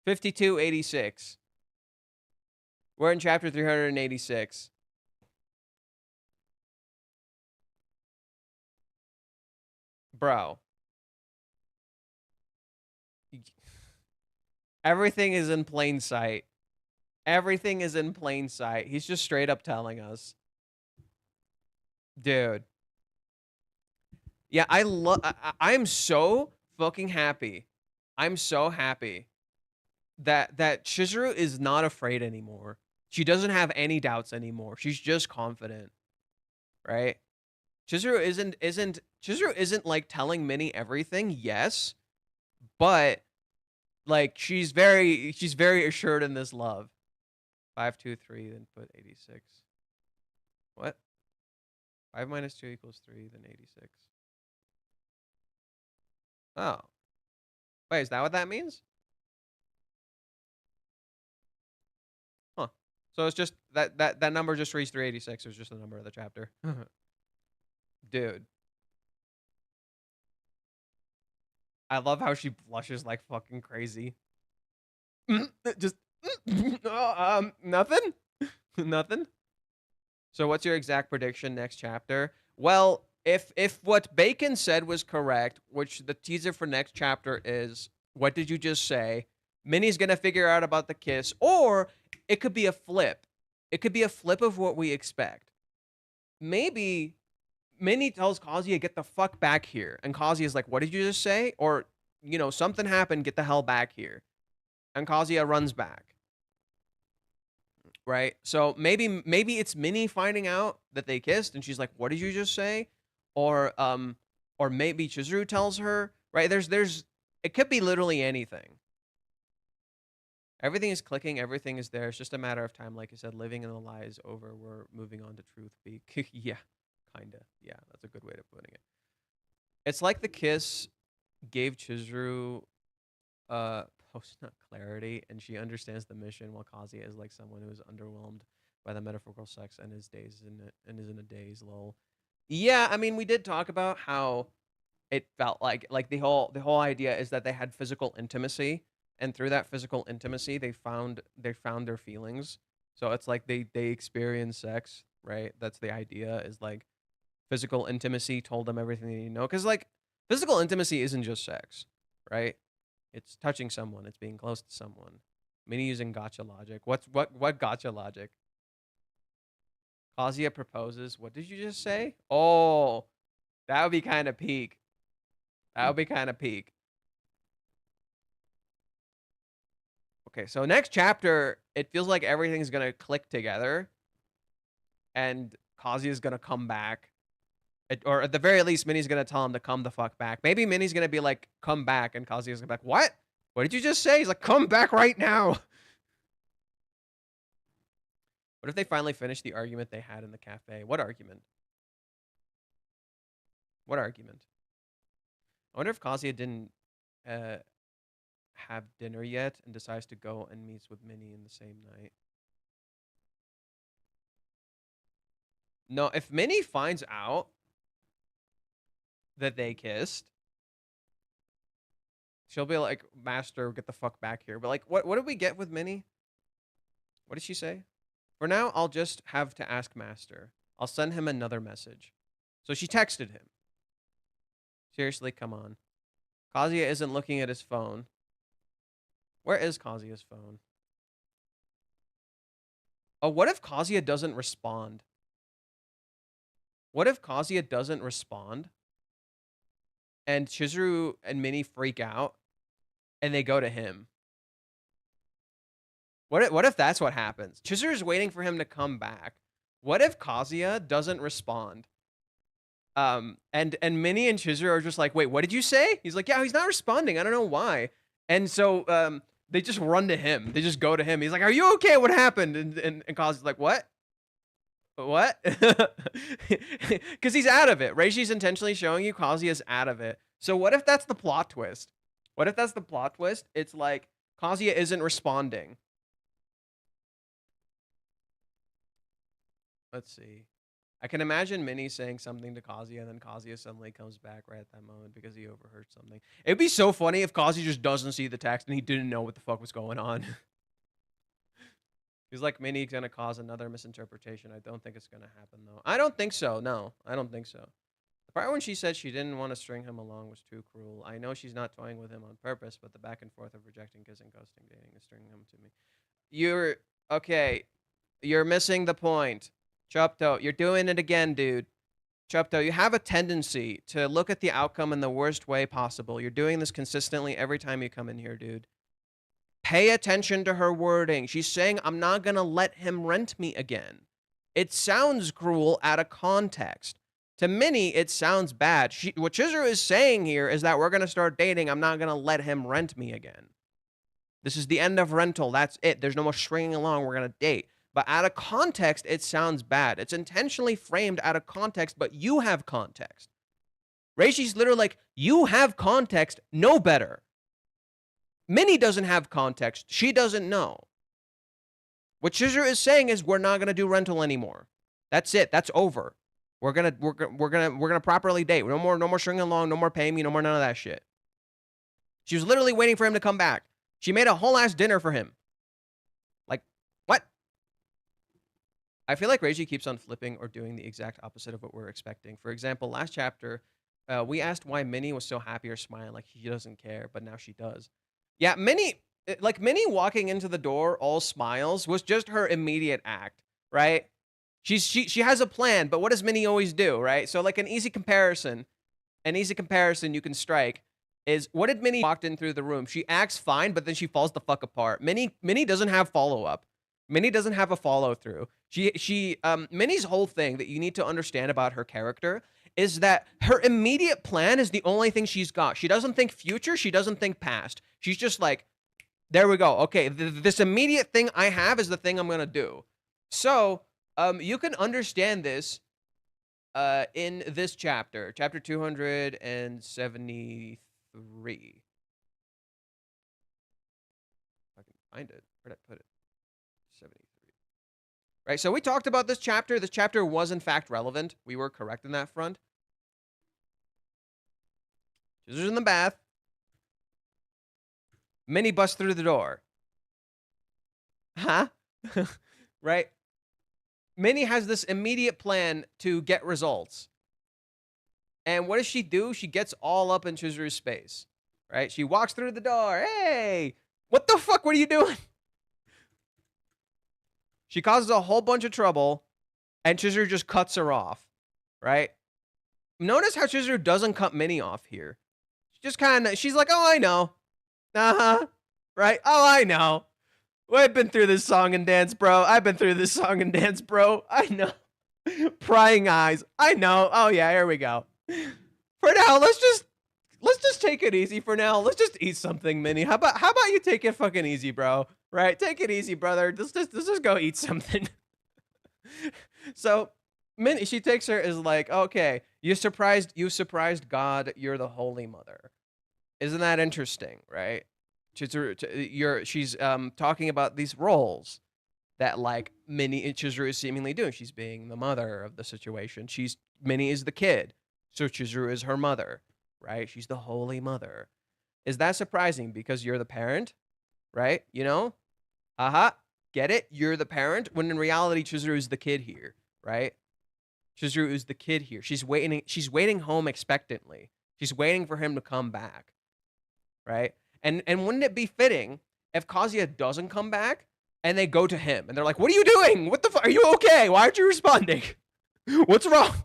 $52.86. We're in chapter 386. Bro. Everything is in plain sight. Everything is in plain sight. He's just straight up telling us. Dude. Yeah, I'm so fucking happy. I'm so happy that Chizuru is not afraid anymore. She doesn't have any doubts anymore. She's just confident. Right? Chizuru isn't like telling Minnie everything, yes, but like she's very assured in this love. 523, then put 86. What? 5 minus 2 equals 3, then 86. Oh. Wait, is that what that means? Huh. So it's just that number just reads 386. It was just the number of the chapter. Dude. I love how she blushes like fucking crazy. Just nothing? Nothing? So what's your exact prediction next chapter? Well, if what Bacon said was correct, which the teaser for next chapter is, what did you just say? Minnie's going to figure out about the kiss, or it could be a flip. It could be a flip of what we expect. Maybe Minnie tells Kazuya, get the fuck back here. And Kazuya's like, what did you just say? Or, you know, something happened, get the hell back here. And Kazuya runs back. Right? So maybe it's Minnie finding out that they kissed and she's like, what did you just say? Or maybe Chizuru tells her, right? It could be literally anything. Everything is clicking, everything is there. It's just a matter of time, like I said, living in the lie is over. We're moving on to truth speak. Yeah, kinda. Yeah, that's a good way of putting it. It's like the kiss gave Chizuru post-nut clarity, and she understands the mission, while Kazuya is like someone who is underwhelmed by the metaphorical sex and is in a daze lull. Yeah, I mean, we did talk about how it felt like the whole idea is that they had physical intimacy, and through that physical intimacy they found their feelings. So it's like they experience sex, right? That's the idea, is like physical intimacy told them everything they need to know, because like physical intimacy isn't just sex, right? It's touching someone, it's being close to someone. Minnie using gotcha logic. What gotcha logic? Kazuya proposes. What did you just say? Oh, that would be kind of peak. That would be kind of peak. Okay, so next chapter, it feels like everything's gonna click together, and Kazuya's gonna come back. Or at the very least, Minnie's gonna tell him to come the fuck back. Maybe Minnie's gonna be like, come back, and Kazuya's gonna be like, what? What did you just say? He's like, come back right now. What if they finally finish the argument they had in the cafe? What argument? What argument? I wonder if Kazuya didn't have dinner yet and decides to go and meets with Minnie in the same night. No, if Minnie finds out that they kissed, she'll be like, Master, get the fuck back here. But like, what did we get with Minnie? What did she say? For now, I'll just have to ask Master. I'll send him another message. So she texted him. Seriously, come on. Kazuya isn't looking at his phone. Where is Kazuya's phone? Oh, what if Kazuya doesn't respond? What if Kazuya doesn't respond? And Chizuru and Minnie freak out, and they go to him. What if that's what happens? Chizuru's waiting for him to come back. What if Kazuya doesn't respond? And Minnie and Chizuru are just like, wait, what did you say? He's like, yeah, he's not responding. I don't know why. And so they just run to him. They just go to him. He's like, are you okay? What happened? And Kazuya's like, what? What? Because he's out of it. Reishi's intentionally showing you Kazuya's out of it. So what if that's the plot twist? What if that's the plot twist? It's like Kazuya isn't responding. Let's see. I can imagine Minnie saying something to Kazuya, and then Kazuya suddenly comes back right at that moment because he overheard something. It'd be so funny if Kazuya just doesn't see the text and he didn't know what the fuck was going on. He's like, Minnie's gonna cause another misinterpretation. I don't think it's gonna happen, though. I don't think so. No, I don't think so. The part when she said she didn't want to string him along was too cruel. I know she's not toying with him on purpose, but the back and forth of rejecting, kissing, ghosting, dating, and stringing him to me. Okay. You're missing the point. Chopto, you're doing it again, dude. Chopto, you have a tendency to look at the outcome in the worst way possible. You're doing this consistently every time you come in here, dude. Pay attention to her wording. She's saying, I'm not going to let him rent me again. It sounds cruel out of context. To Minnie, it sounds bad. What Chizuru is saying here is that we're going to start dating. I'm not going to let him rent me again. This is the end of rental. That's it. There's no more stringing along. We're going to date. But out of context, it sounds bad. It's intentionally framed out of context, but you have context. Reishi's literally like, you have context, know better. Minnie doesn't have context. She doesn't know. What Chizuru is saying is we're not gonna do rental anymore. That's it. That's over. We're gonna properly date. No more stringing along. No more paying me. No more none of that shit. She was literally waiting for him to come back. She made a whole ass dinner for him. Like, what? I feel like Reishi keeps on flipping or doing the exact opposite of what we're expecting. For example, last chapter, we asked why Minnie was so happy or smiling like she doesn't care, but now she does. Yeah, Minnie walking into the door all smiles was just her immediate act, right? She has a plan, but what does Minnie always do, right? So like an easy comparison you can strike is, what did Minnie walked in through the room? She acts fine, but then she falls the fuck apart. Minnie doesn't have follow-up. Minnie doesn't have a follow-through. Minnie's whole thing that you need to understand about her character is that her immediate plan is the only thing she's got. She doesn't think future. She doesn't think past. She's just like, there we go. Okay, this immediate thing I have is the thing I'm going to do. So you can understand this in this chapter, chapter 273. If I can find it. Where'd I put it? 73. Right, so we talked about this chapter. This chapter was, in fact, relevant. We were correct in that front. Jizu's in the bath. Minnie busts through the door. Huh? Right? Minnie has this immediate plan to get results. And what does she do? She gets all up in Chizuru's space. Right? She walks through the door. Hey! What the fuck? What are you doing? She causes a whole bunch of trouble, and Chizuru just cuts her off, right? Notice how Chizuru doesn't cut Minnie off here. She just she's like, oh, I know. Uh-huh. Right? Oh, I know. I've been through this song and dance, bro. I've been through this song and dance, bro. I know. Prying eyes. I know. Oh yeah, here we go. For now, let's just take it easy for now. Let's just eat something, Minnie. How about you take it fucking easy, bro? Right? Take it easy, brother. Let's just go eat something. So Minnie, she takes her is like, okay, you surprised God, you're the Holy Mother. Isn't that interesting, right? She's talking about these roles that like Minnie and Chizuru is seemingly doing. She's being the mother of the situation. Minnie is the kid, so Chizuru is her mother, right? She's the Holy Mother. Is that surprising because you're the parent, right? You know, get it? You're the parent when in reality Chizuru is the kid here, right? Chizuru is the kid here. She's waiting. She's waiting home expectantly. She's waiting for him to come back, right? And wouldn't it be fitting if Kazuya doesn't come back and they go to him and they're like, "What are you doing? What the fuck? Are you okay? Why aren't you responding? What's wrong?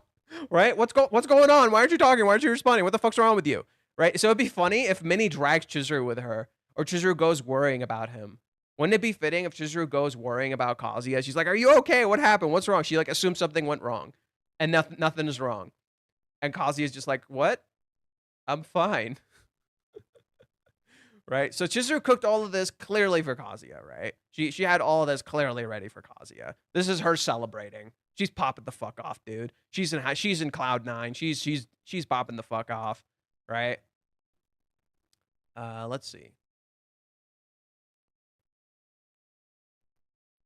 Right? What's going on? Why aren't you talking? Why aren't you responding? What the fuck's wrong with you?" Right? So it'd be funny if Minnie drags Chizuru with her or Chizuru goes worrying about him. Wouldn't it be fitting if Chizuru goes worrying about Kazuya? She's like, "Are you okay? What happened? What's wrong?" She like assumes something went wrong and nothing is wrong. And Kazuya's just like, "What? I'm fine." Right? So Chizuru cooked all of this clearly for Kazuya, right? She had all of this clearly ready for Kazuya. This is her celebrating. She's popping the fuck off, dude. She's in cloud nine. She's popping the fuck off, right? Let's see.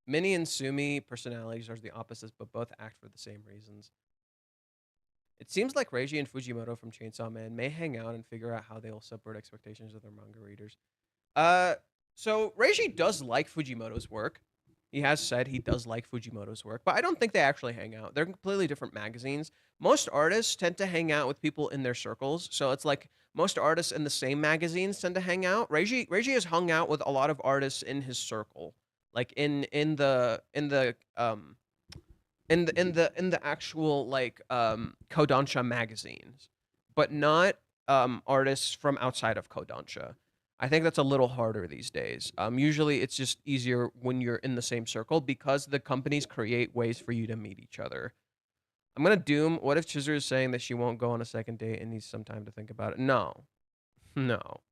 Minnie and Sumi personalities are the opposites, but both act for the same reasons. It seems like Reiji and Fujimoto from Chainsaw Man may hang out and figure out how they will subvert expectations of their manga readers. So Reiji does like Fujimoto's work. He has said he does like Fujimoto's work, but I don't think they actually hang out. They're completely different magazines. Most artists tend to hang out with people in their circles, so it's like most artists in the same magazines tend to hang out. Reiji has hung out with a lot of artists in his circle, like in the actual like Kodansha magazines, but not artists from outside of Kodansha. I think that's a little harder these days. Usually it's just easier when you're in the same circle because the companies create ways for you to meet each other. I'm gonna doom. What if Chizuru is saying that she won't go on a second date and needs some time to think about it? No, no,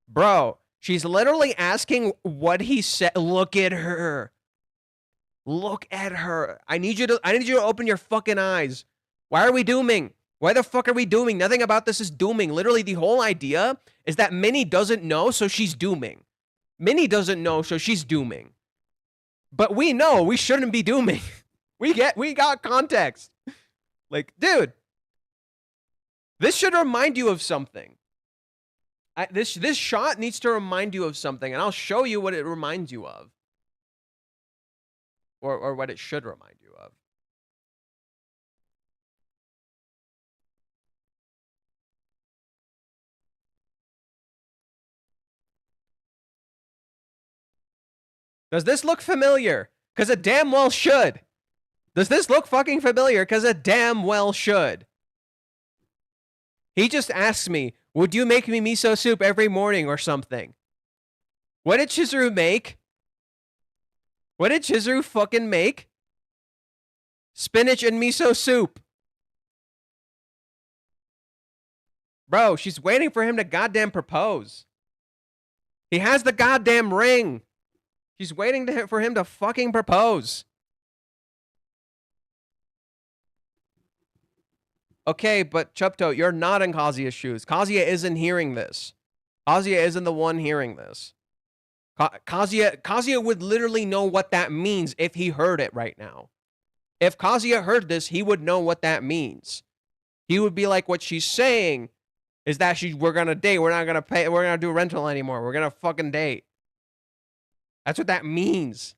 bro. She's literally asking what he said. Look at her. Look at her. I need you to open your fucking eyes. Why are we dooming? Why the fuck are we dooming? Nothing about this is dooming. Literally, the whole idea is that Minnie doesn't know, so she's dooming. Minnie doesn't know, so she's dooming. But we know we shouldn't be dooming. We got context. Like, dude, this should remind you of something. This shot needs to remind you of something, and I'll show you what it reminds you of. Or what it should remind you of. Does this look familiar? Because it damn well should. Does this look fucking familiar? Because it damn well should. He just asks me, would you make me miso soup every morning or something? What did Chizuru make? What did Chizuru fucking make? Spinach and miso soup. Bro, she's waiting for him to goddamn propose. He has the goddamn ring. She's waiting for him to fucking propose. Okay, but Chupto, you're not in Kazuya's shoes. Kazuya isn't hearing this. Kazuya isn't the one hearing this. Kazuya would literally know what that means if he heard it right now. If Kazuya heard this, he would know what that means. He would be like, what she's saying is that we're gonna date. We're not gonna pay. We're gonna do rental anymore. We're gonna fucking date. That's what that means.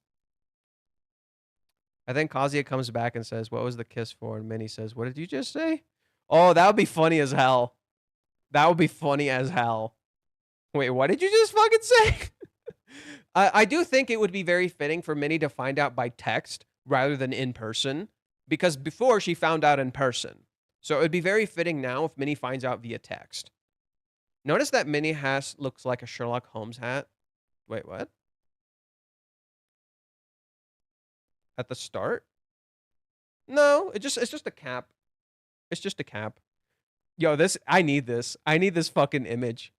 I think Kazuya comes back and says, what was the kiss for? And Minnie says, what did you just say? Oh, that would be funny as hell. That would be funny as hell. Wait, what did you just fucking say? I do think it would be very fitting for Minnie to find out by text rather than in person, because before she found out in person. So it would be very fitting now if Minnie finds out via text. Notice that Minnie looks like a Sherlock Holmes hat. Wait, what? At the start? No, it's just a cap. It's just a cap. Yo, I need this. I need this fucking image.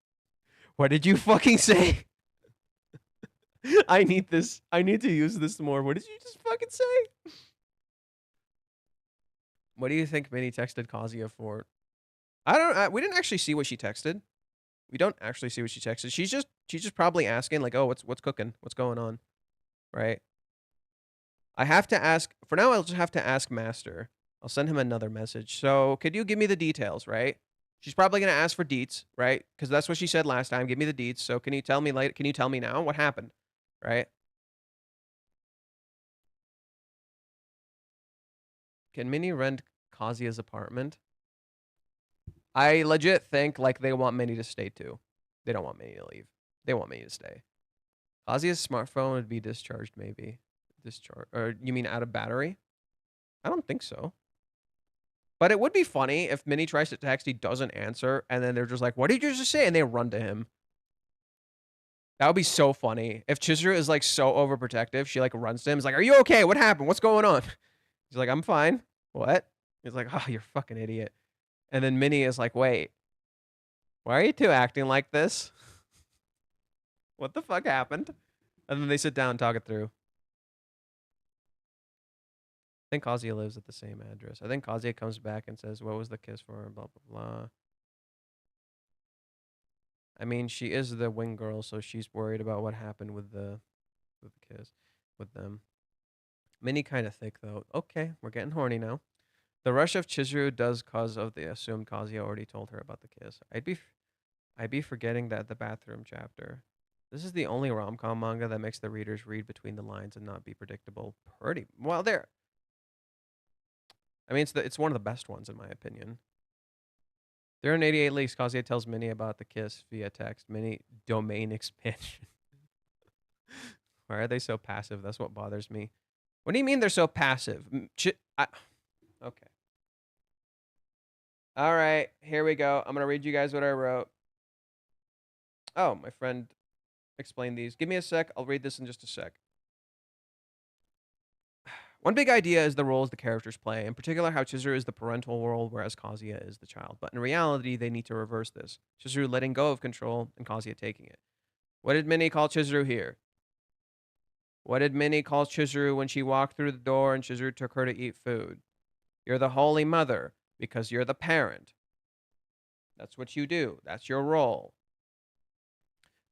What did you fucking say? I need this. I need to use this more. What did you just fucking say? What do you think Minnie texted Kazuya for? I don't. We didn't actually see what she texted. We don't actually see what she texted. She's just probably asking like, oh, what's cooking? What's going on? Right. I have to ask. For now, I'll just have to ask Master. I'll send him another message. So, could you give me the details? Right. She's probably gonna ask for deets, right? Because that's what she said last time. Give me the deets. So, can you tell me later? Can you tell me now what happened? Right. Can Minnie rent Kazuya's apartment? I legit think like they want Minnie to stay too. They don't want Minnie to leave. They want Minnie to stay. Kazuya's smartphone would be discharged, maybe. Discharge, or you mean out of battery? I don't think so. But it would be funny if Minnie tries to text, he doesn't answer, and then they're just like, "What did you just say?" And they run to him. That would be so funny. If Chizuru is like so overprotective, she like runs to him. Is like, "Are you okay? What happened? What's going on?" He's like, "I'm fine." What? He's like, "Oh, you're a fucking idiot." And then Minnie is like, "Wait, why are you two acting like this? What the fuck happened?" And then they sit down and talk it through. I think Kazuya lives at the same address. I think Kazuya comes back and says, "What was the kiss for?" Blah blah blah. I mean, she is the wing girl, so she's worried about what happened with the kiss with them. Minnie kind of thick though. Okay, we're getting horny now. The rush of Chizuru does cause of the assumed Kazuya already told her about the kiss. I'd be forgetting that the bathroom chapter. This is the only rom-com manga that makes the readers read between the lines and not be predictable. Pretty well there. I mean, it's one of the best ones in my opinion. There are 88 leaks. Kazuya tells Minnie about the kiss via text. Minnie domain expansion. Why are they so passive? That's what bothers me. What do you mean they're so passive? Okay. All right, here we go. I'm going to read you guys what I wrote. Oh, my friend explained these. Give me a sec. I'll read this in just a sec. One big idea is the roles the characters play, in particular how Chizuru is the parental role, whereas Kazuya is the child. But in reality, they need to reverse this. Chizuru letting go of control and Kazuya taking it. What did Minnie call Chizuru here? What did Minnie call Chizuru when she walked through the door and Chizuru took her to eat food? You're the Holy Mother, because you're the parent. That's what you do. That's your role.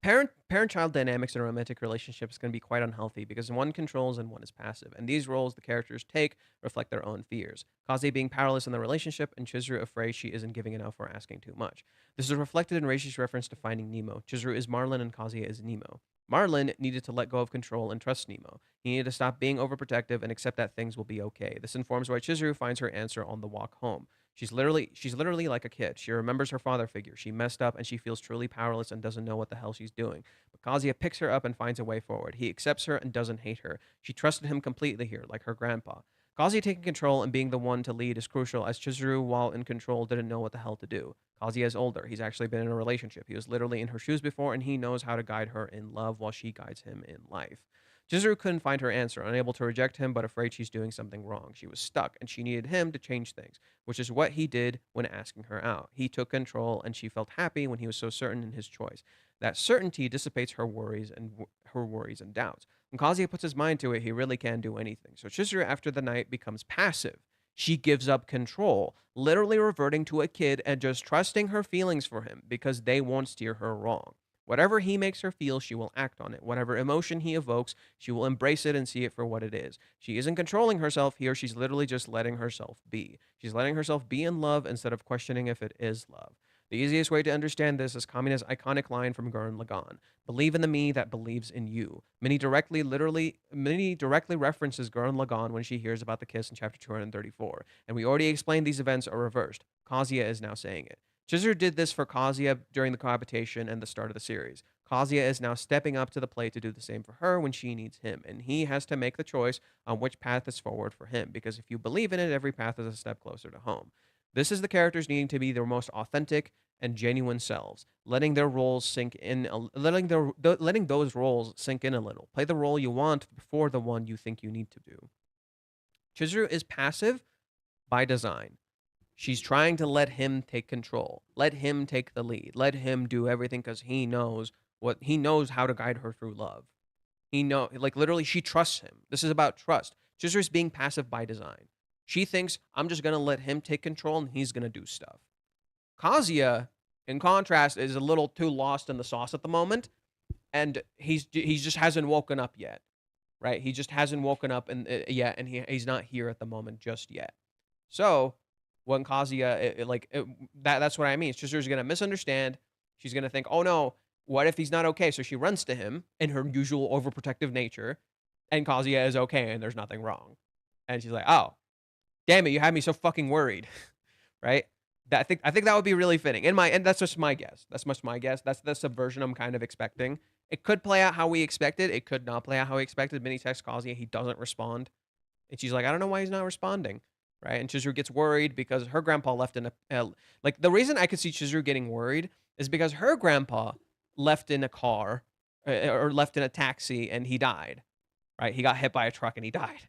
Parent-child dynamics in a romantic relationship is going to be quite unhealthy because one controls and one is passive, and these roles the characters take reflect their own fears. Kaze being powerless in the relationship, and Chizuru afraid she isn't giving enough or asking too much. This is reflected in Reishi's reference to finding Nemo. Chizuru is Marlin and Kazuya is Nemo. Marlin needed to let go of control and trust Nemo. He needed to stop being overprotective and accept that things will be okay. This informs why Chizuru finds her answer on the walk home. She's literally like a kid. She remembers her father figure. She messed up and she feels truly powerless and doesn't know what the hell she's doing. But Kazuya picks her up and finds a way forward. He accepts her and doesn't hate her. She trusted him completely here, like her grandpa. Kazuya taking control and being the one to lead is crucial, as Chizuru, while in control, didn't know what the hell to do. Kazuya is older. He's actually been in a relationship. He was literally in her shoes before, and he knows how to guide her in love while she guides him in life. Chizuru couldn't find her answer, unable to reject him, but afraid she's doing something wrong. She was stuck, and she needed him to change things, which is what he did when asking her out. He took control, and she felt happy when he was so certain in his choice. That certainty dissipates her worries and doubts. When Kazuya puts his mind to it, he really can do anything. So Chizuru, after the night, becomes passive. She gives up control, literally reverting to a kid and just trusting her feelings for him because they won't steer her wrong. Whatever he makes her feel, she will act on it. Whatever emotion he evokes, she will embrace it and see it for what it is. She isn't controlling herself here. She's literally just letting herself be. She's letting herself be in love instead of questioning if it is love. The easiest way to understand this is Kamina's iconic line from Gurren Lagann. Believe in the me that believes in you. Minnie directly references Gurren Lagann when she hears about the kiss in chapter 234. And we already explained these events are reversed. Kazuya is now saying it. Chizuru did this for Kazuya during the cohabitation and the start of the series. Kazuya is now stepping up to the plate to do the same for her when she needs him, and he has to make the choice on which path is forward for him, because if you believe in it, every path is a step closer to home. This is the characters needing to be their most authentic and genuine selves, letting their roles sink in, letting those roles sink in a little. Play the role you want before the one you think you need to do. Chizuru is passive by design. She's trying to let him take control, let him take the lead, let him do everything because he knows how to guide her through love. Like literally, she trusts him. This is about trust. Chizuru's being passive by design. She thinks, I'm just gonna let him take control and he's gonna do stuff. Kazuya, in contrast, is a little too lost in the sauce at the moment, and he just hasn't woken up yet, right? He just hasn't woken up yet, and he's not here at the moment just yet. So when Kazuya, that's what I mean. Chizuru's gonna misunderstand. She's gonna think, oh no, what if he's not okay? So she runs to him in her usual overprotective nature, and Kazuya is okay, and there's nothing wrong. And she's like, oh, damn it, you had me so fucking worried, right? I think that would be really fitting. And that's just my guess. That's just my guess. That's the subversion I'm kind of expecting. It could play out how we expected. It could not play out how we expected. Minnie texts Kazuya, he doesn't respond, and she's like, I don't know why he's not responding. Right, and Chizuru gets worried because her grandpa left in like the reason I could see Chizuru getting worried is because her grandpa left in a car or left in a taxi and he died. Right, he got hit by a truck and he died.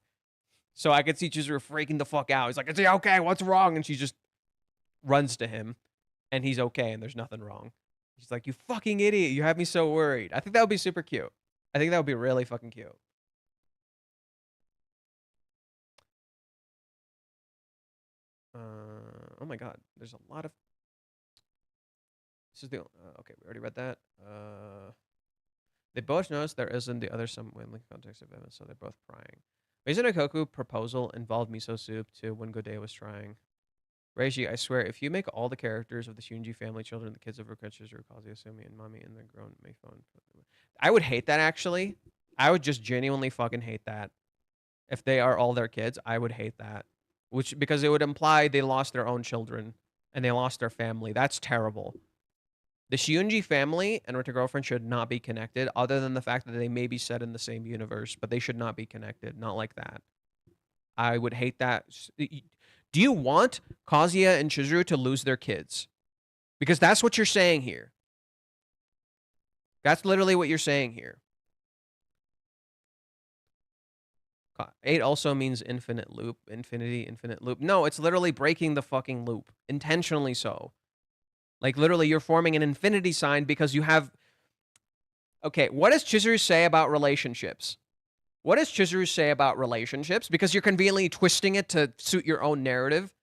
So I could see Chizuru freaking the fuck out. He's like, "Is he okay? What's wrong?" And she just runs to him, and he's okay, and there's nothing wrong. She's like, "You fucking idiot! You have me so worried." I think that would be super cute. I think that would be really fucking cute. Oh my god, there's a lot of. This is the okay. We already read that. They both notice there isn't the other some in context of events, so they're both prying. Mizuno proposal involved miso soup too when Godei was trying. Reiji, I swear, if you make all the characters of the Shunji family children, the kids of Recontextualizing, Kazuya, Sumi, and Mami, and the grown Mayphone. I would hate that, actually. I would just genuinely fucking hate that. If they are all their kids, I would hate that. Because it would imply they lost their own children and they lost their family. That's terrible. The Shunji family and Rita Girlfriend should not be connected, other than the fact that they may be set in the same universe, but they should not be connected. Not like that. I would hate that. Do you want Kazuya and Chizuru to lose their kids? Because that's what you're saying here. That's literally what you're saying here. 8 also means infinite loop, infinity, infinite loop. No, it's literally breaking the fucking loop. Intentionally so. Like, literally, you're forming an infinity sign because you have... Okay, what does Chizuru say about relationships? What does Chizuru say about relationships? Because you're conveniently twisting it to suit your own narrative.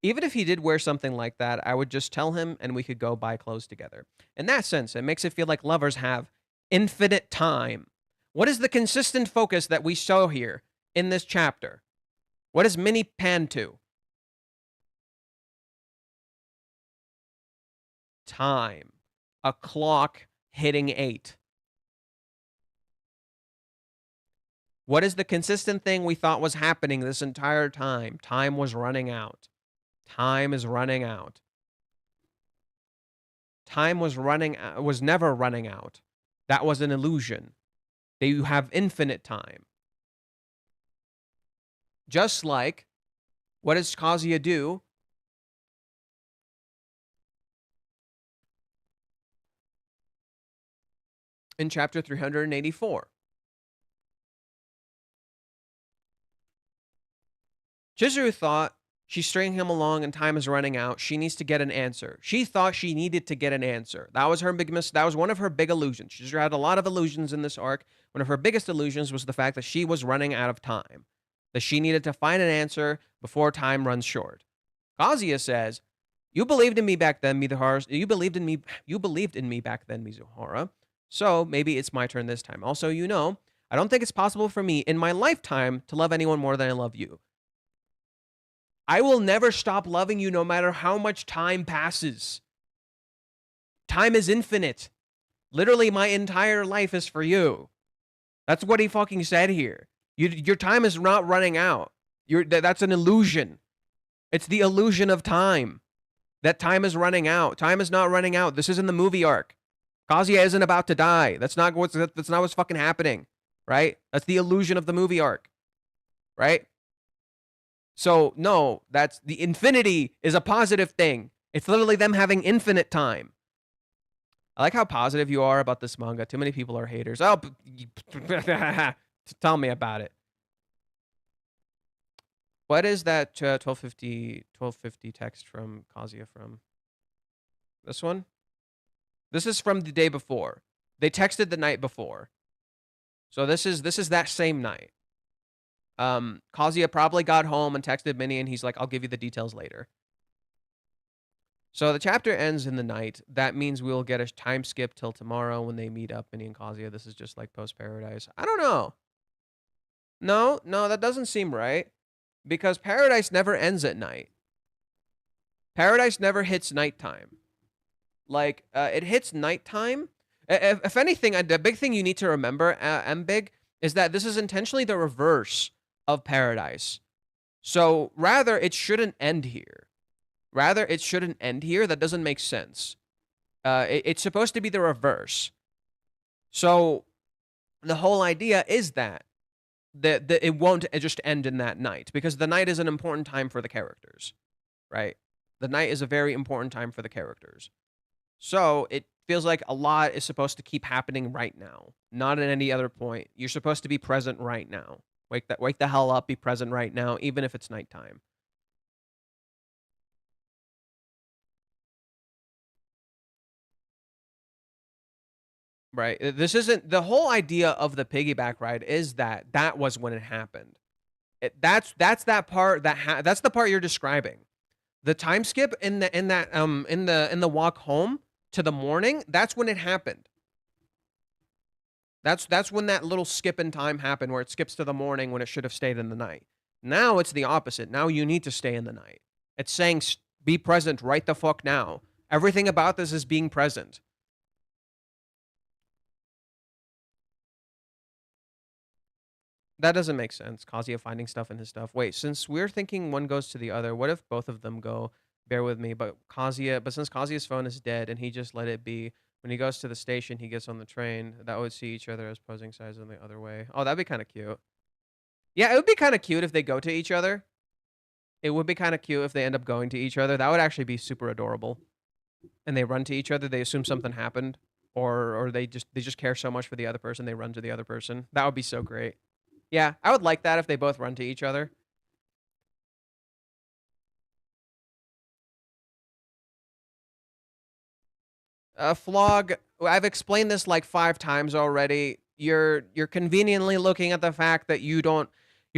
Even if he did wear something like that, I would just tell him and we could go buy clothes together. In that sense, it makes it feel like lovers have infinite time. What is the consistent focus that we show here in this chapter? What does Minnie pan to? Time. A clock hitting 8. What is the consistent thing we thought was happening this entire time? Time was running out. Time is running out. Time was never running out. That was an illusion. You have infinite time. Just like, what does Kazuya do? In chapter 384. Chizuru thought she's stringing him along and time is running out. She needs to get an answer. She thought she needed to get an answer. That was her that was one of her big illusions. Chizuru had a lot of illusions in this arc. One of her biggest illusions was the fact that she was running out of time. That she needed to find an answer before time runs short. Kazuya says, "You believed in me back then, Mizuhara. You believed in me back then, Mizuhara. So maybe it's my turn this time. Also, you know, I don't think it's possible for me in my lifetime to love anyone more than I love you. I will never stop loving you no matter how much time passes. Time is infinite. Literally, my entire life is for you." That's what he fucking said here. Your time is not running out. That's an illusion. It's the illusion of time. That time is running out. Time is not running out. This is in the movie arc. Kazuya isn't about to die. That's not what's fucking happening, right? That's the illusion of the movie arc, right? So no, that's the infinity is a positive thing. It's literally them having infinite time. I like how positive you are about this manga. Too many people are haters. Oh, tell me about it. What is that 1250 text from Kazuya from? This one? This is from the day before. They texted the night before. So this is that same night. Kazuya probably got home and texted Minnie, and he's like, I'll give you the details later. So the chapter ends in the night. That means we'll get a time skip till tomorrow when they meet up, Minnie and Kazuya. This is just like post-Paradise. I don't know. No, that doesn't seem right. Because Paradise never ends at night. Paradise never hits nighttime. Like, it hits nighttime. If anything, the big thing you need to remember, M-Big, is that this is intentionally the reverse of Paradise. So, rather, it shouldn't end here. That doesn't make sense. It's supposed to be the reverse. So, the whole idea is that it won't just end in that night, because the night is an important time for the characters, right? The night is a very important time for the characters. So it feels like a lot is supposed to keep happening right now, not at any other point. You're supposed to be present right now. Wake the hell up, be present right now, even if it's nighttime. Right. This isn't the whole idea of the piggyback ride is that was when it happened. That's that part that's the part you're describing. The time skip in the walk home to the morning, that's when it happened. That's when that little skip in time happened, where it skips to the morning when it should have stayed in the night. Now it's the opposite. Now you need to stay in the night. It's saying be present right the fuck now. Everything about this is being present. That doesn't make sense. Kazuya finding stuff in his stuff. Wait, since we're thinking one goes to the other, what if both of them go? Bear with me, but since Kazuya's phone is dead and he just let it be, when he goes to the station, he gets on the train. That would see each other as posing sides in the other way. Oh, that'd be kind of cute. Yeah, it would be kind of cute if they go to each other. It would be kind of cute if they end up going to each other. That would actually be super adorable. And they run to each other. They assume something happened, or they just care so much for the other person they run to the other person. That would be so great. Yeah, I would like that if they both run to each other. Flog, I've explained this like 5 times already. You're conveniently looking at the fact that you're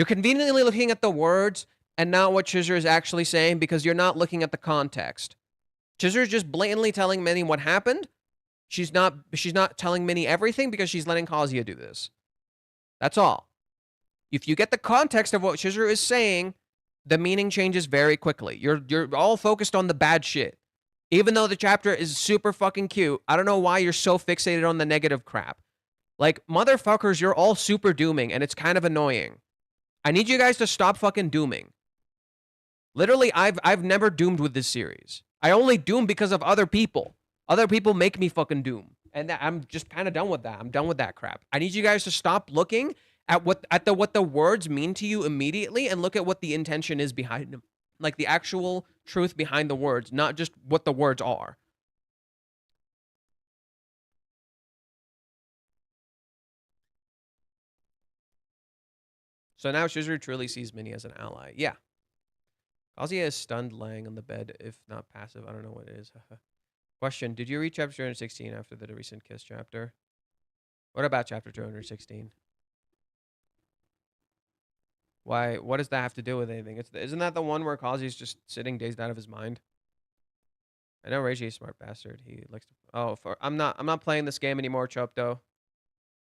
conveniently looking at the words and not what Chizuru is actually saying, because you're not looking at the context. Chizuru is just blatantly telling Minnie what happened. She's not telling Minnie everything because she's letting Kazuya do this. That's all. If you get the context of what Chizuru is saying, the meaning changes very quickly. You're all focused on the bad shit. Even though the chapter is super fucking cute, I don't know why you're so fixated on the negative crap. Like, motherfuckers, you're all super dooming, and it's kind of annoying. I need you guys to stop fucking dooming. Literally, I've never doomed with this series. I only doom because of other people. Other people make me fucking doom. And I'm just kind of done with that. I'm done with that crap. I need you guys to stop looking at what the words mean to you immediately, and look at what the intention is behind them. Like the actual truth behind the words, not just what the words are. So now Chizuru truly sees Minnie as an ally. Yeah. Kazuya is stunned, laying on the bed, if not passive. I don't know what it is. Question, did you read chapter 216 after the recent kiss chapter? What about chapter 216? Why? What does that have to do with anything? Isn't that the one where Kazuya's just sitting dazed out of his mind? I know Reiji is a smart bastard. He likes to. Oh, I'm not playing this game anymore, Chopto.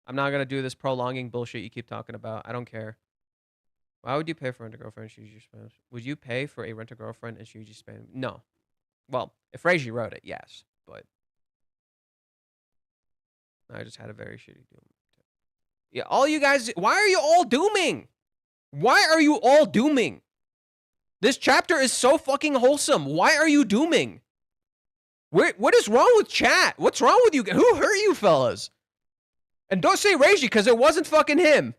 I'm not gonna do this prolonging bullshit you keep talking about. I don't care. Why would you pay for rent-a-girlfriend and Shuji Spam? Would you pay for a rent-a-girlfriend and Shuji Spam? No. Well, if Reiji wrote it, yes, but I just had a very shitty doom. Yeah, all you guys. Why are you all dooming? Why are you all dooming? This chapter is so fucking wholesome. Why are you dooming? What is wrong with chat? What's wrong with you? Who hurt you fellas? And don't say Reiji, because it wasn't fucking him.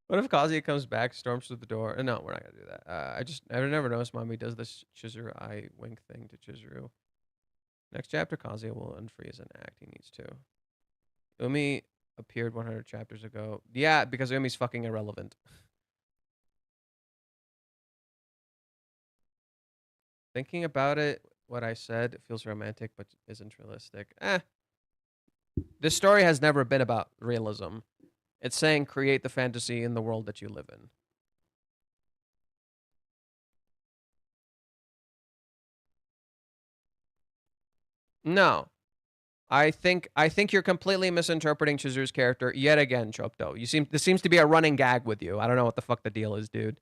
What if Kazuya comes back, storms through the door? No, we're not gonna do that. I've never noticed Mommy does this Chizuru eye wink thing to Chizuru. Next chapter, Kazuya will unfreeze and act. He needs to. Umi appeared 100 chapters ago. Yeah, because Umi's fucking irrelevant. Thinking about it, what I said, it feels romantic, but isn't realistic. This story has never been about realism. It's saying create the fantasy in the world that you live in. No. I think you're completely misinterpreting Chizuru's character yet again, Chopto. This seems to be a running gag with you. I don't know what the fuck the deal is, dude.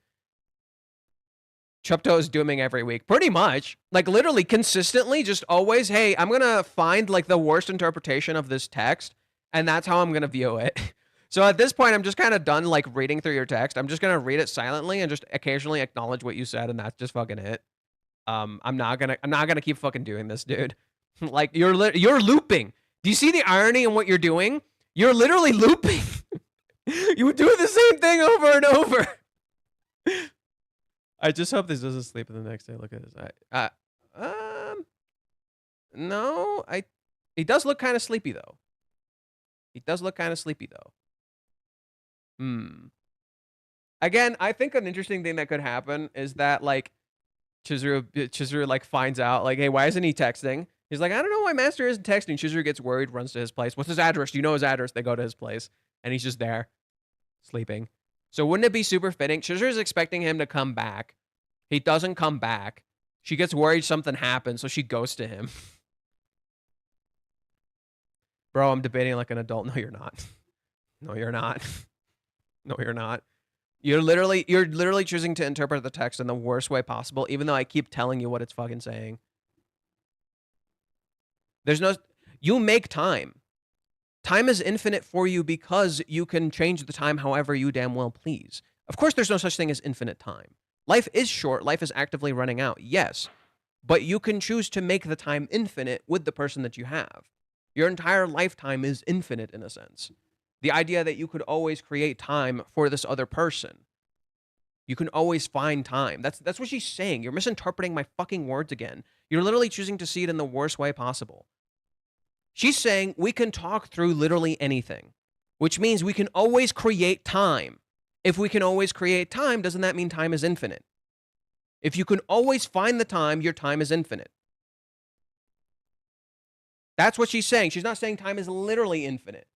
Chopto is dooming every week. Pretty much. Like, literally, consistently, just always, hey, I'm gonna find, like, the worst interpretation of this text, and that's how I'm gonna view it. So at this point, I'm just kind of done, like, reading through your text. I'm just gonna read it silently and just occasionally acknowledge what you said, and that's just fucking it. I'm not gonna keep fucking doing this, dude. Like, you're looping. Do you see the irony in what you're doing? You're literally looping. You do the same thing over and over. I just hope this doesn't sleep in the next day. Look at his eye. No, he does look kind of sleepy though. Again, I think an interesting thing that could happen is that, like, Chizuru like finds out, like, hey, why isn't he texting? He's like, I don't know why Master isn't texting. Chizuru gets worried, runs to his place. What's his address? Do you know his address? They go to his place, and he's just there, sleeping. So wouldn't it be super fitting? Chizuru's expecting him to come back. He doesn't come back. She gets worried something happens, so she goes to him. Bro, I'm debating like an adult. No, you're not. No, you're not. No, you're not. You're literally choosing to interpret the text in the worst way possible, even though I keep telling you what it's fucking saying. You make time. Time is infinite for you because you can change the time however you damn well please. Of course, there's no such thing as infinite time. Life is short. Life is actively running out. Yes. But you can choose to make the time infinite with the person that you have. Your entire lifetime is infinite in a sense. The idea that you could always create time for this other person. You can always find time. That's what she's saying. You're misinterpreting my fucking words again. You're literally choosing to see it in the worst way possible. She's saying we can talk through literally anything, which means we can always create time. If we can always create time, doesn't that mean time is infinite? If you can always find the time, your time is infinite. That's what she's saying. She's not saying time is literally infinite.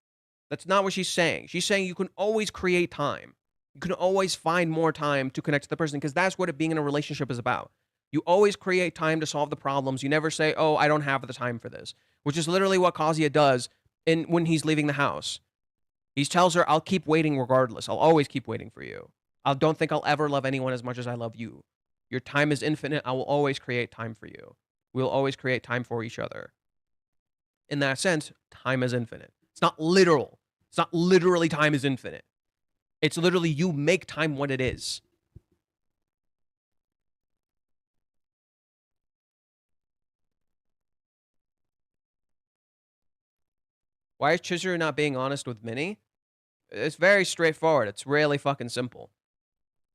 That's not what she's saying. She's saying you can always create time. You can always find more time to connect to the person, because that's what being in a relationship is about. You always create time to solve the problems. You never say, oh, I don't have the time for this, which is literally what Kazuya does when he's leaving the house. He tells her, I'll keep waiting regardless. I'll always keep waiting for you. I don't think I'll ever love anyone as much as I love you. Your time is infinite. I will always create time for you. We'll always create time for each other. In that sense, time is infinite. It's not literal. It's not literally time is infinite. It's literally you make time what it is. Why is Chizuru not being honest with Minnie? It's very straightforward. It's really fucking simple.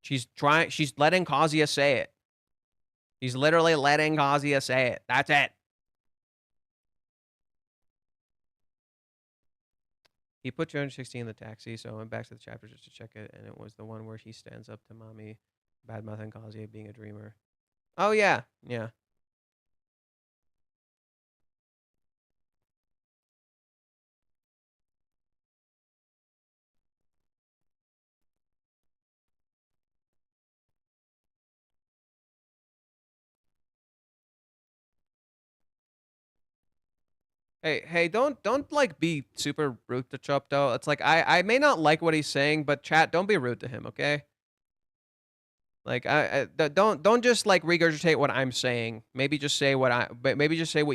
She's letting Kazuya say it. She's literally letting Kazuya say it. That's it. He put 260 in the taxi, so I went back to the chapter just to check it, and it was the one where he stands up to Mommy, badmouthing Kazuya being a dreamer. Oh, yeah. Yeah. Hey, don't like be super rude to Chop though. It's like I may not like what he's saying, but chat, don't be rude to him, okay? Like don't just like regurgitate what I'm saying. Maybe just say what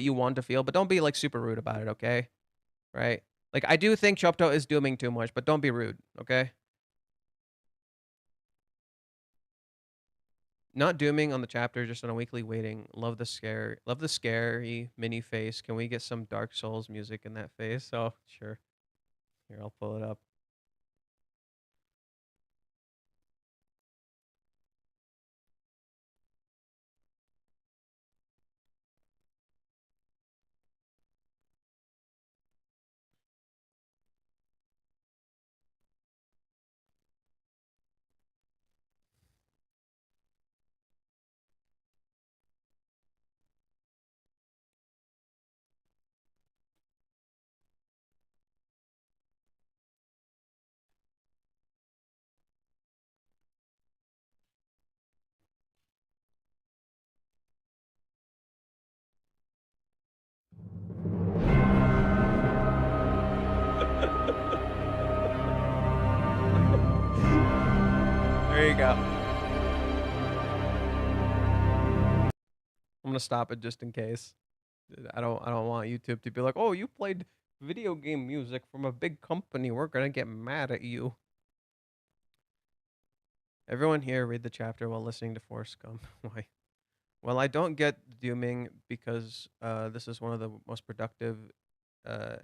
you want to feel, but don't be like super rude about it, okay? Right? Like I do think Chopto is dooming too much, but don't be rude, okay? Not dooming on the chapter, just on a weekly waiting. Love the scary Minnie face. Can we get some Dark Souls music in that face? Oh, sure. Here, I'll pull it up. There you go. I'm gonna stop it just in case. I don't want YouTube to be like, oh, you played video game music from a big company. We're gonna get mad at you. Everyone here read the chapter while listening to Force Gump. Why? Well, I don't get dooming because this is one of the most productive a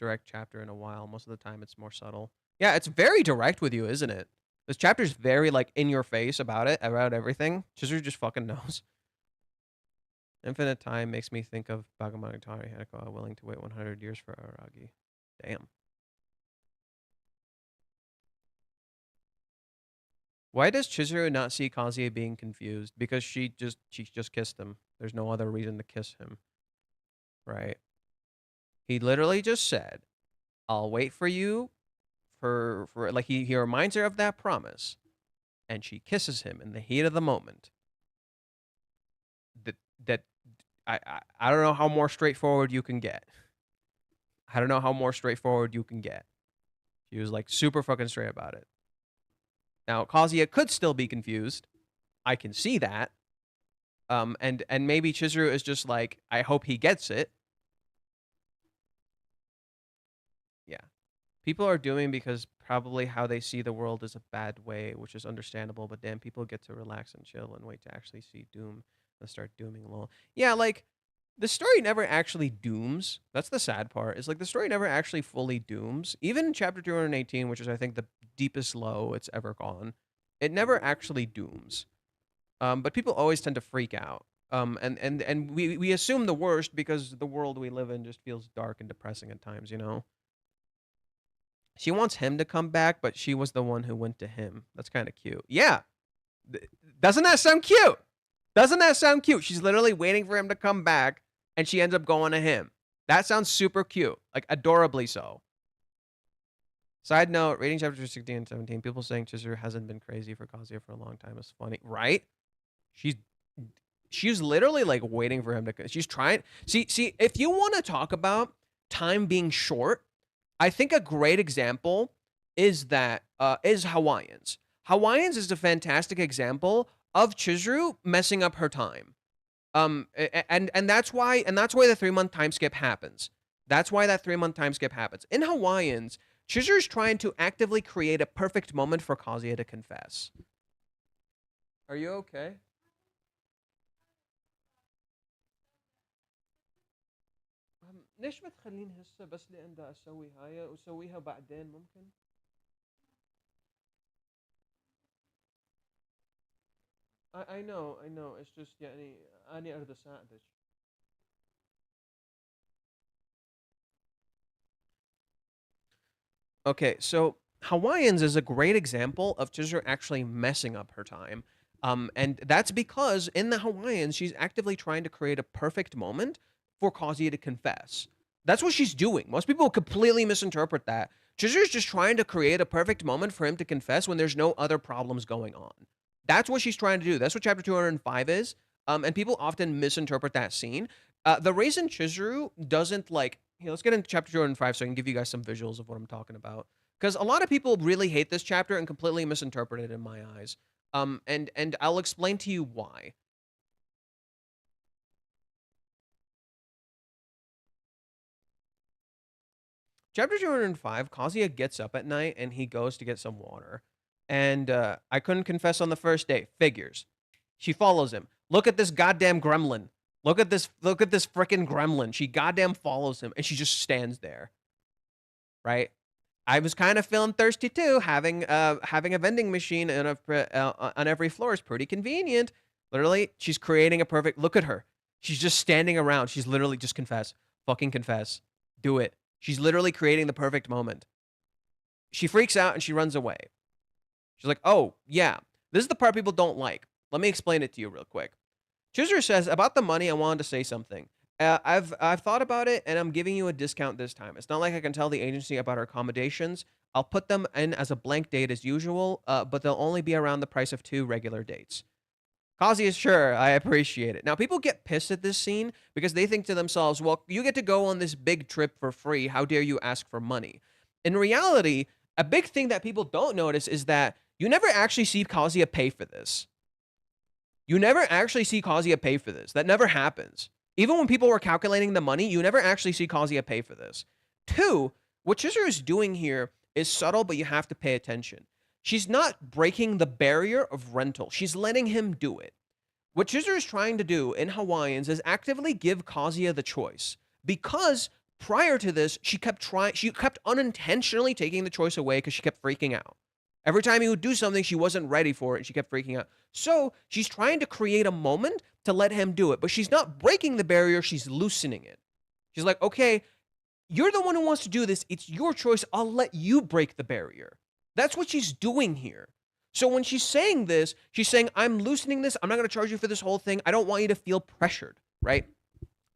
direct chapter in a while. Most of the time, it's more subtle. Yeah, it's very direct with you, isn't it? This chapter's very like in your face about it, about everything. Chizuru just fucking knows. Infinite time makes me think of Bagamonogatari Hanako willing to wait 100 years for Aragi. Damn. Why does Chizuru not see Kazuya being confused? Because she just kissed him. There's no other reason to kiss him. Right? He literally just said, "I'll wait for you for like he reminds her of that promise." And she kisses him in the heat of the moment. That I don't know how more straightforward you can get. I don't know how more straightforward you can get. She was like super fucking straight about it. Now, Kazuya could still be confused. I can see that. And maybe Chizuru is just like, I hope he gets it. Yeah. People are dooming because probably how they see the world is a bad way, which is understandable, but damn, people get to relax and chill and wait to actually see doom and start dooming lol. Yeah, like the story never actually dooms. That's the sad part. Is like the story never actually fully dooms. Even in chapter 218, which is I think the deepest low it's ever gone, it never actually dooms. But people always tend to freak out. And we assume the worst because the world we live in just feels dark and depressing at times, you know? She wants him to come back, but she was the one who went to him. That's kind of cute. Yeah. Doesn't that sound cute? Doesn't that sound cute? She's literally waiting for him to come back, and she ends up going to him. That sounds super cute. Like, adorably so. Side note, reading chapters 16 and 17, people saying Chizuru hasn't been crazy for Kazuya for a long time is funny. Right? She's literally, like, waiting for him to... She's trying... See, if you want to talk about time being short, I think a great example is that is Hawaiians. Hawaiians is a fantastic example of Chizuru messing up her time. And that's why the 3-month time skip happens. That's why that 3-month time skip happens. In Hawaiians, Chizuru's trying to actively create a perfect moment for Kazuya to confess. Are you okay? ليش ما تخلين هسه بس لأن أسوي هاي وأسويها بعدين ممكن؟ I know. It's just يعني أنا أريد أساعدك. Okay, so Hawaiians is a great example of Chizuru actually messing up her time. And that's because in the Hawaiians, she's actively trying to create a perfect moment for Kazuya to confess. That's what she's doing. Most people completely misinterpret that. Chizuru's just trying to create a perfect moment for him to confess when there's no other problems going on. That's what she's trying to do. That's what chapter 205 is. And people often misinterpret that scene. The reason Chizuru doesn't like... Here, let's get into chapter 205 so I can give you guys some visuals of what I'm talking about. Because a lot of people really hate this chapter and completely misinterpret it in my eyes. And I'll explain to you why. Chapter 205, Kazuya gets up at night and he goes to get some water. And I couldn't confess on the first day. Figures. She follows him. Look at this goddamn gremlin. Look at this freaking gremlin. She goddamn follows him and she just stands there. Right? I was kind of feeling thirsty too. Having a vending machine on every floor is pretty convenient. Literally, she's creating a perfect. Look at her. She's just standing around. She's literally just confess. Fucking confess. Do it. She's literally creating the perfect moment. She freaks out and she runs away. She's like, oh, yeah. This is the part people don't like. Let me explain it to you real quick. Chizuru says, about the money, I wanted to say something. I've thought about it, and I'm giving you a discount this time. It's not like I can tell the agency about our accommodations. I'll put them in as a blank date as usual, but they'll only be around the price of 2 regular dates. Kazuya is sure, I appreciate it. Now, people get pissed at this scene because they think to themselves, well, you get to go on this big trip for free. How dare you ask for money? In reality, a big thing that people don't notice is that you never actually see Kazuya pay for this. You never actually see Kazuya pay for this. That never happens. Even when people were calculating the money, you never actually see Kazuya pay for this. 2, what Chizuru is doing here is subtle, but you have to pay attention. She's not breaking the barrier of rental. She's letting him do it. What Chizuru is trying to do in Hawaiians is actively give Kazuya the choice. Because prior to this, she kept unintentionally taking the choice away because she kept freaking out. Every time he would do something, she wasn't ready for it and she kept freaking out. So she's trying to create a moment to let him do it, but she's not breaking the barrier, she's loosening it. She's like, okay, you're the one who wants to do this. It's your choice. I'll let you break the barrier. That's what she's doing here. So when she's saying this, she's saying, I'm loosening this. I'm not going to charge you for this whole thing. I don't want you to feel pressured, right?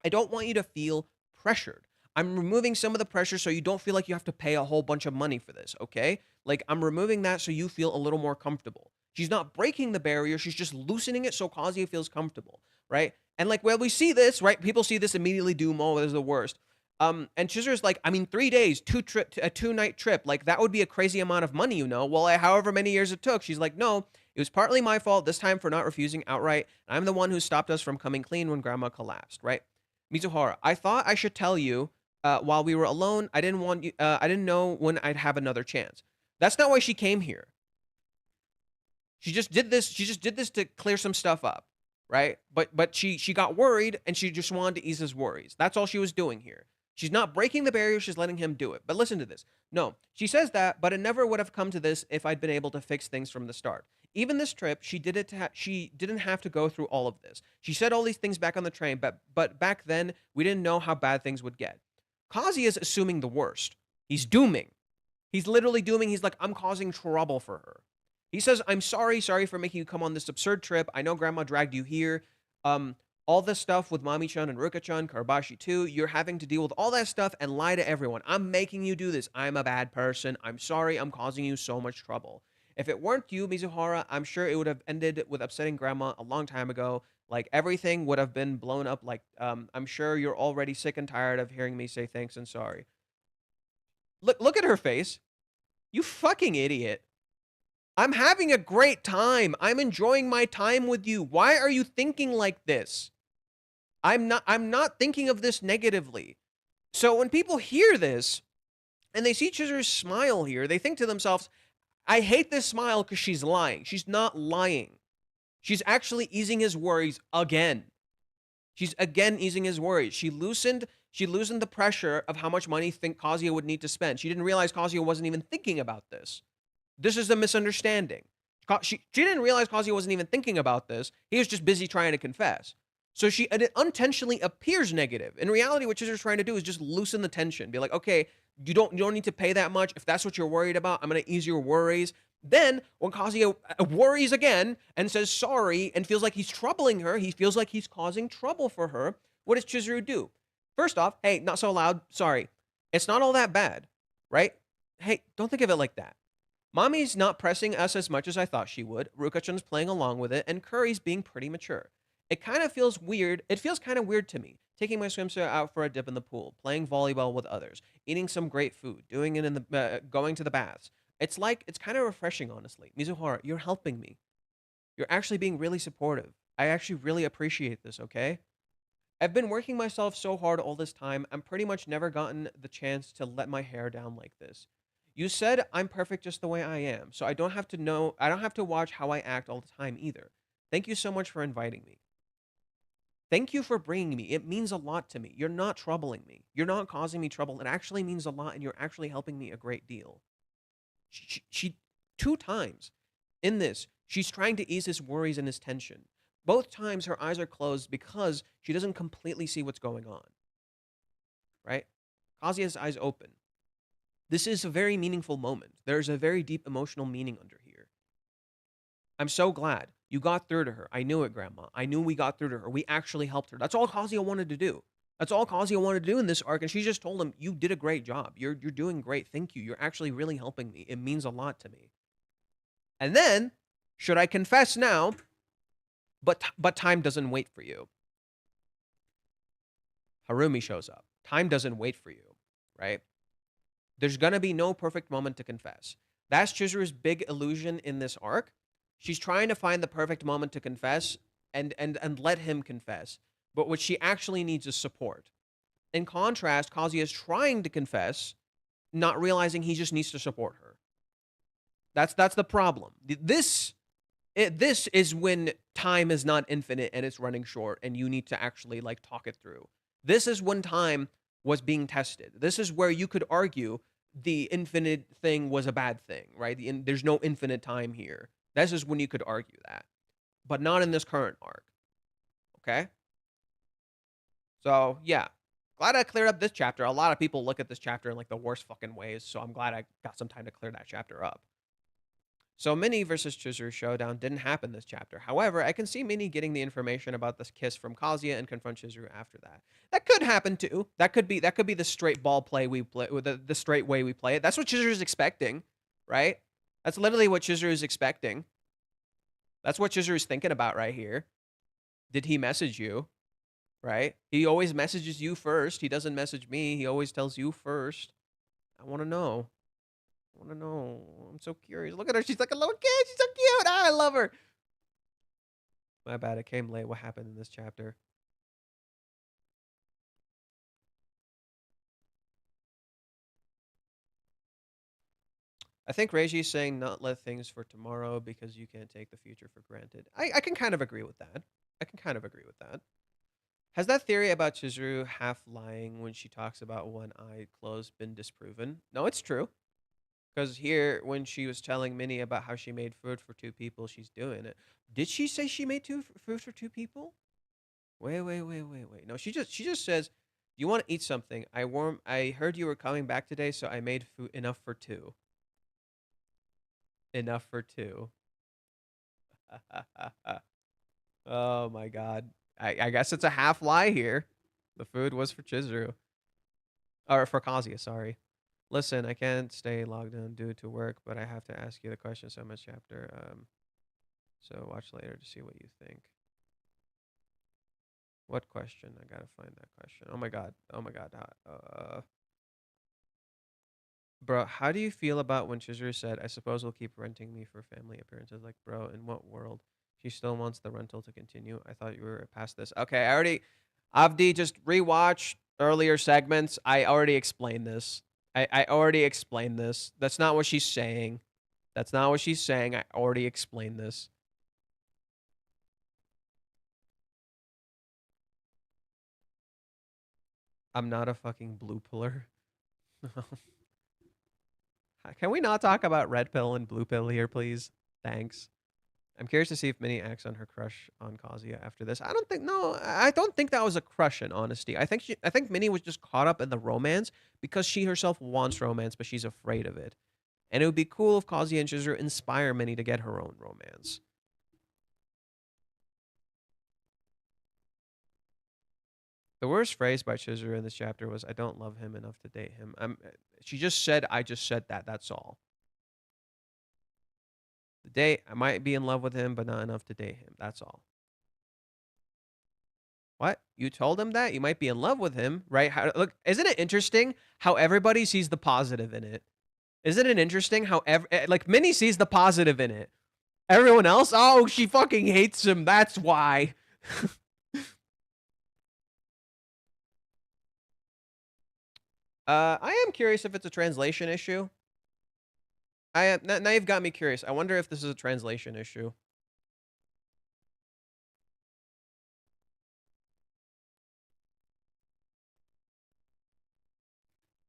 I don't want you to feel pressured. I'm removing some of the pressure so you don't feel like you have to pay a whole bunch of money for this, okay? Like, I'm removing that so you feel a little more comfortable. She's not breaking the barrier. She's just loosening it so Kazuya feels comfortable, right? And, like, well, we see this, right? People see this immediately doom, oh, this is the worst. And Chizuru's like, I mean, 3 days, a 2-night trip. Like, that would be a crazy amount of money, you know? Well, however many years it took. She's like, no, it was partly my fault this time for not refusing outright. I'm the one who stopped us from coming clean when Grandma collapsed, right? Mizuhara, I thought I should tell you while we were alone. I didn't know when I'd have another chance. That's not why she came here. She just did this to clear some stuff up, right? But she got worried and she just wanted to ease his worries. That's all she was doing here. She's not breaking the barrier, she's letting him do it. But listen to this. No, she says that, but it never would have come to this if I'd been able to fix things from the start. Even this trip, she didn't have to go through all of this. She said all these things back on the train, but back then, we didn't know how bad things would get. Kazuya's assuming the worst. He's dooming. He's literally dooming. He's like, I'm causing trouble for her. He says, I'm sorry for making you come on this absurd trip. I know Grandma dragged you here. All this stuff with Mami-chan and Ruka-chan, Karabashi too, you're having to deal with all that stuff and lie to everyone. I'm making you do this. I'm a bad person. I'm sorry. I'm causing you so much trouble. If it weren't you, Mizuhara, I'm sure it would have ended with upsetting Grandma a long time ago. Like, everything would have been blown up. Like, I'm sure you're already sick and tired of hearing me say thanks and sorry. Look at her face. You fucking idiot. I'm having a great time. I'm enjoying my time with you. Why are you thinking like this? I'm not thinking of this negatively. So when people hear this and they see Chizuru's smile here, they think to themselves, I hate this smile because she's lying. She's not lying. She's actually easing his worries again. She's again easing his worries. She loosened the pressure of how much money Kazuya would need to spend. She didn't realize Kazuya wasn't even thinking about this. This is a misunderstanding. She didn't realize Kazuya wasn't even thinking about this. He was just busy trying to confess. So it unintentionally appears negative. In reality, what Chizuru's trying to do is just loosen the tension. Be like, okay, you don't need to pay that much. If that's what you're worried about, I'm going to ease your worries. Then, when Kazuya worries again and says sorry and feels like he's troubling her, he feels like he's causing trouble for her, what does Chizuru do? First off, hey, not so loud, sorry. It's not all that bad, right? Hey, don't think of it like that. Mommy's not pressing us as much as I thought she would. Ruka-chan's playing along with it, and Curry's being pretty mature. It kind of feels weird. It feels kind of weird to me. Taking my swimsuit out for a dip in the pool, playing volleyball with others, eating some great food, doing it in the going to the baths. It's kind of refreshing, honestly. Mizuhara, you're helping me. You're actually being really supportive. I actually really appreciate this, okay? I've been working myself so hard all this time, I'm pretty much never gotten the chance to let my hair down like this. You said I'm perfect just the way I am, so I don't have to watch how I act all the time either. Thank you so much for inviting me. Thank you for bringing me. It means a lot to me. You're not troubling me. You're not causing me trouble. It actually means a lot, and you're actually helping me a great deal. She 2 times in this, she's trying to ease his worries and his tension. Both times her eyes are closed because she doesn't completely see what's going on. Right? Kazuya's eyes open. This is a very meaningful moment. There's a very deep emotional meaning under here. I'm so glad you got through to her. I knew it, Grandma. I knew we got through to her. We actually helped her. That's all Kazuya wanted to do. That's all Kazuya wanted to do in this arc, and she just told him, "You did a great job. You're doing great. Thank you. You're actually really helping me. It means a lot to me." And then, should I confess now? But time doesn't wait for you. Harumi shows up. Time doesn't wait for you, right? There's gonna be no perfect moment to confess. That's Chizuru's big illusion in this arc. She's trying to find the perfect moment to confess and let him confess. But what she actually needs is support. In contrast, Kazuya is trying to confess, not realizing he just needs to support her. That's the problem. This is when time is not infinite and it's running short, and you need to actually like talk it through. This is when time was being tested. This is where you could argue the infinite thing was a bad thing, right? There's no infinite time here. This is when you could argue that, but not in this current arc. Okay? So, yeah. Glad I cleared up this chapter. A lot of people look at this chapter in like the worst fucking ways, so I'm glad I got some time to clear that chapter up. So Minnie versus Chizuru showdown didn't happen this chapter. However, I can see Minnie getting the information about this kiss from Kazuya and confront Chizuru after that. That could happen too. That could be the straight ball play we play, the straight way we play it. That's what Chizuru's expecting, right? That's literally what Chizuru's expecting. That's what Chizuru's thinking about right here. Did he message you? Right? He always messages you first. He doesn't message me. He always tells you first. I want to know. I want to know. I'm so curious. Look at her. She's like a little kid. She's so cute. I love her. My bad. I came late. What happened in this chapter? I think Reiji's saying not let things for tomorrow because you can't take the future for granted. I can kind of agree with that. I can kind of agree with that. Has that theory about Chizuru half lying when she talks about one eye closed been disproven? No, it's true. Because here, when she was telling Minnie about how she made food for 2 people, she's doing it. Did she say she made food for 2 people? Wait. No, she just says, "You want to eat something? I heard you were coming back today, so I made food enough for 2. Enough for 2." Oh my god. I guess it's a half lie here. The food was for Chizuru. Or for Kazuya, sorry. Listen, I can't stay logged in due to work, but I have to ask you the question so much chapter. So watch later to see what you think. What question? I gotta find that question. Oh my god. Bro, how do you feel about when Chizuru said, "I suppose we'll keep renting me for family appearances"? Like, bro, in what world? She still wants the rental to continue. I thought you were past this. Okay, Avdi, just rewatch earlier segments. I already explained this. I already explained this. That's not what she's saying. That's not what she's saying. I already explained this. I'm not a fucking blue pillar. Can we not talk about red pill and blue pill here, please? Thanks. I'm curious to see if Minnie acts on her crush on Kazuya after this. I don't think that was a crush in honesty. I think Minnie was just caught up in the romance because she herself wants romance, but she's afraid of it. And it would be cool if Kazuya and Chizuru inspire Minnie to get her own romance. The worst phrase by Chizuru in this chapter was, "I don't love him enough to date him." She just said, "I just said that. That's all." The date, I might be in love with him, but not enough to date him. That's all. What? You told him that? You might be in love with him, right? Look, isn't it interesting how everybody sees the positive in it? Isn't it interesting how like Minnie sees the positive in it? Everyone else, oh, she fucking hates him. That's why. I am curious if it's a translation issue. Now you've got me curious. I wonder if this is a translation issue.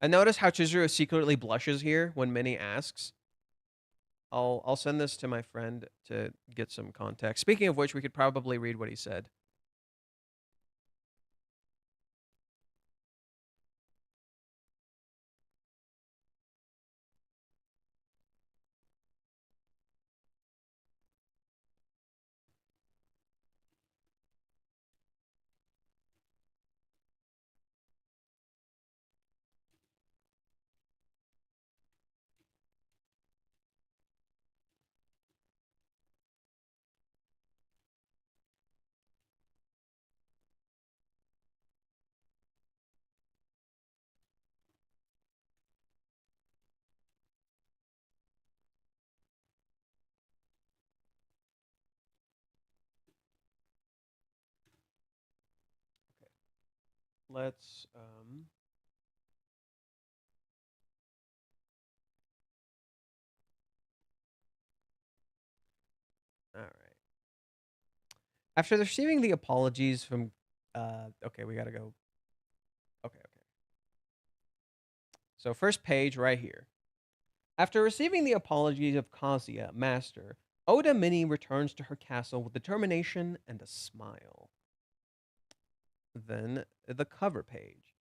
And notice how Chizuru secretly blushes here when Minnie asks. I'll send this to my friend to get some context. Speaking of which, we could probably read what he said. Let's all right. After receiving the apologies from okay, we got to go. Okay. So first page right here. After receiving the apologies of Kazuya, master, Oda Minnie returns to her castle with determination and a smile. Then the cover page.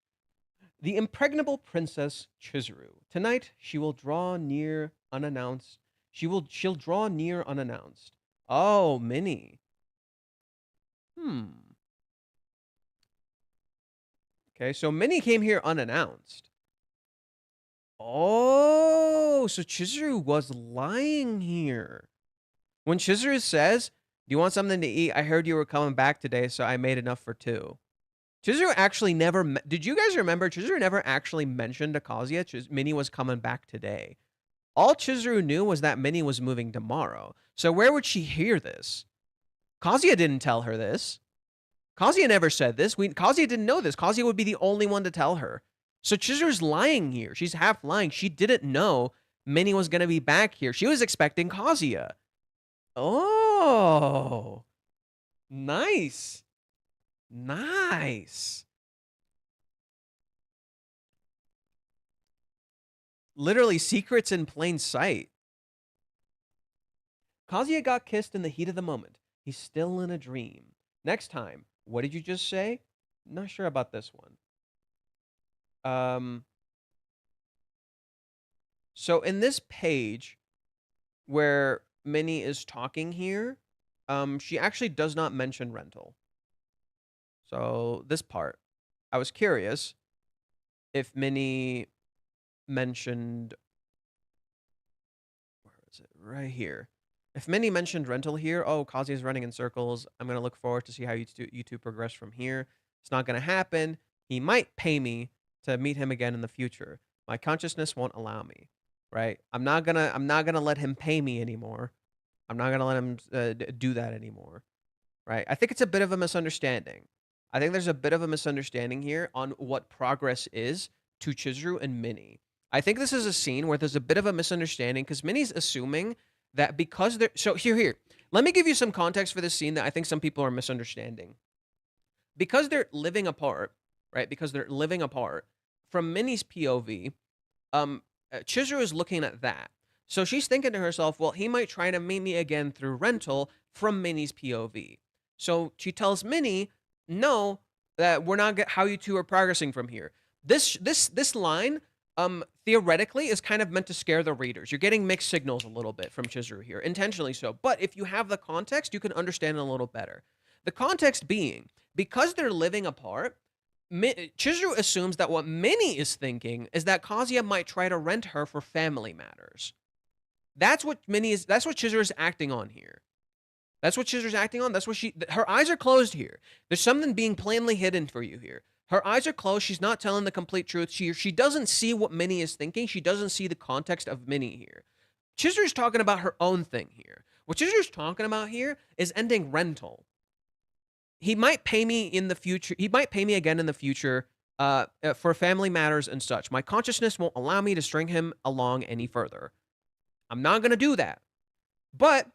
The impregnable princess Chizuru. Tonight she will draw near unannounced. She'll draw near unannounced. Oh, Minnie. Okay, so Minnie came here unannounced. Oh, so Chizuru was lying here. When Chizuru says, "Do you want something to eat? I heard you were coming back today, so I made enough for two." Chizuru actually never... Did you guys remember? Chizuru never actually mentioned to Kazuya Minnie was coming back today. All Chizuru knew was that Minnie was moving tomorrow. So where would she hear this? Kazuya didn't tell her this. Kazuya never said this. Kazuya didn't know this. Kazuya would be the only one to tell her. So Chizuru's lying here. She's half lying. She didn't know Minnie was going to be back here. She was expecting Kazuya. Oh. Nice. Nice. Literally secrets in plain sight. Kazuya got kissed in the heat of the moment. He's still in a dream. Next time, what did you just say? Not sure about this one. So in this page where Minnie is talking here, she actually does not mention rental. So this part, I was curious if Minnie mentioned, where is it? Right here. If Minnie mentioned rental here, oh, Kazuya's running in circles. I'm going to look forward to see how you two progress from here. It's not going to happen. He might pay me to meet him again in the future. My consciousness won't allow me, right? I'm not gonna let him pay me anymore. I'm not gonna let him do that anymore, right? I think it's a bit of a misunderstanding. I think there's a bit of a misunderstanding here on what progress is to Chizuru and Minnie. I think this is a scene where there's a bit of a misunderstanding because Minnie's assuming that because they're... So here. Let me give you some context for this scene that I think some people are misunderstanding. Because they're living apart, right? Because they're living apart, from Minnie's POV, Chizuru is looking at that. So she's thinking to herself, well, he might try to meet me again through rental from Minnie's POV. So she tells Minnie, no, that we're not how you two are progressing from here. This line, theoretically, is kind of meant to scare the readers. You're getting mixed signals a little bit from Chizuru here, intentionally so. But if you have the context, you can understand it a little better. The context being, because they're living apart, Chizuru assumes that what Minnie is thinking is that Kazuya might try to rent her for family matters. That's what Chizuru is acting on here. That's what Chizuru's acting on. That's what her eyes are closed here. There's something being plainly hidden for you here. Her eyes are closed. She's not telling the complete truth. She doesn't see what Minnie is thinking. She doesn't see the context of Minnie here. Chizuru's talking about her own thing here. What Chizuru's talking about here is ending rental. He might pay me in the future. He might pay me again in the future for family matters and such. My consciousness won't allow me to string him along any further. I'm not going to do that. But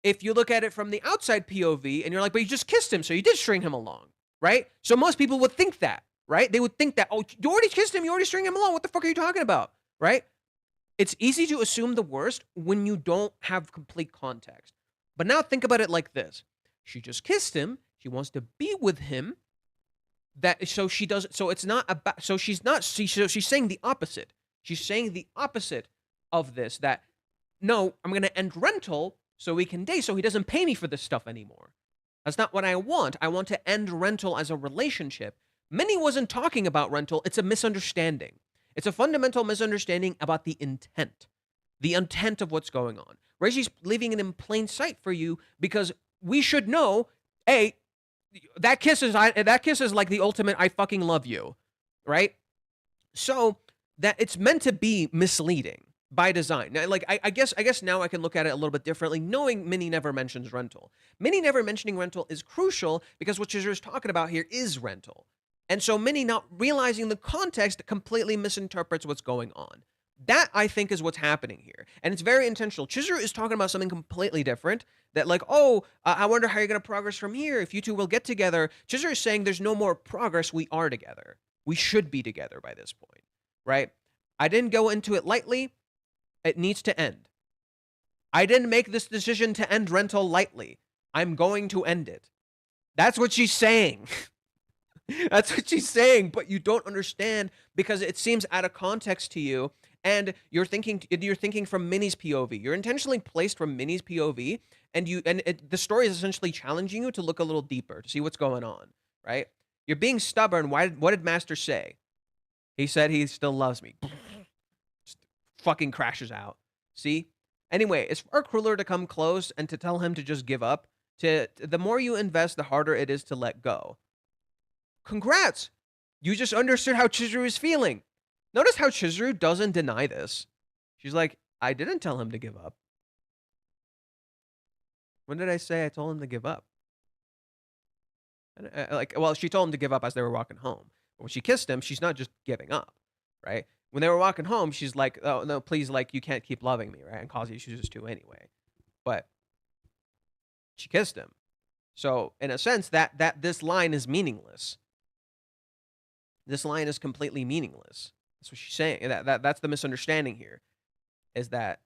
if you look at it from the outside POV and you're like, but you just kissed him, so you did string him along, right? So most people would think that, right? They would think that, oh, you already kissed him, you already string him along. What the fuck are you talking about, right? It's easy to assume the worst when you don't have complete context. But now think about it like this. She just kissed him. She wants to be with him. That so she doesn't. So it's not about. So she's not. She's saying the opposite. She's saying the opposite of this. That no, I'm gonna end rental so we can date. So he doesn't pay me for this stuff anymore. That's not what I want. I want to end rental as a relationship. Minnie wasn't talking about rental. It's a misunderstanding. It's a fundamental misunderstanding about the intent of what's going on. Reggie's leaving it in plain sight for you because we should know, A, that kiss is like the ultimate I fucking love you, right? So that it's meant to be misleading by design. Now, like I guess now I can look at it a little bit differently, knowing Minnie never mentions rental. Minnie never mentioning rental is crucial because what Chizuru's talking about here is rental. And so Minnie not realizing the context completely misinterprets what's going on. That, I think, is what's happening here. And it's very intentional. Chizuru is talking about something completely different. That like, oh, I wonder how you're going to progress from here. If you two will get together. Chizuru is saying there's no more progress. We are together. We should be together by this point, right? I didn't go into it lightly. It needs to end. I didn't make this decision to end rental lightly. I'm going to end it. That's what she's saying. That's what she's saying, but you don't understand because it seems out of context to you, and you're thinking from Minnie's POV. You're intentionally placed from Minnie's POV, and the story is essentially challenging you to look a little deeper to see what's going on, right? You're being stubborn. What did Master say? He said he still loves me. Just fucking crashes out. See? Anyway, it's far crueler to come close and to tell him to just give up. The more you invest, the harder it is to let go. Congrats! You just understood how Chizuru is feeling. Notice how Chizuru doesn't deny this. She's like, I didn't tell him to give up. When did I say I told him to give up? Well, she told him to give up as they were walking home. But when she kissed him, she's not just giving up, right? When they were walking home, she's like, oh, no, please, like, you can't keep loving me, right? And Kazuya chooses to anyway. But she kissed him. So, in a sense, that this line is meaningless. This line is completely meaningless. That's what she's saying. That's the misunderstanding here, is that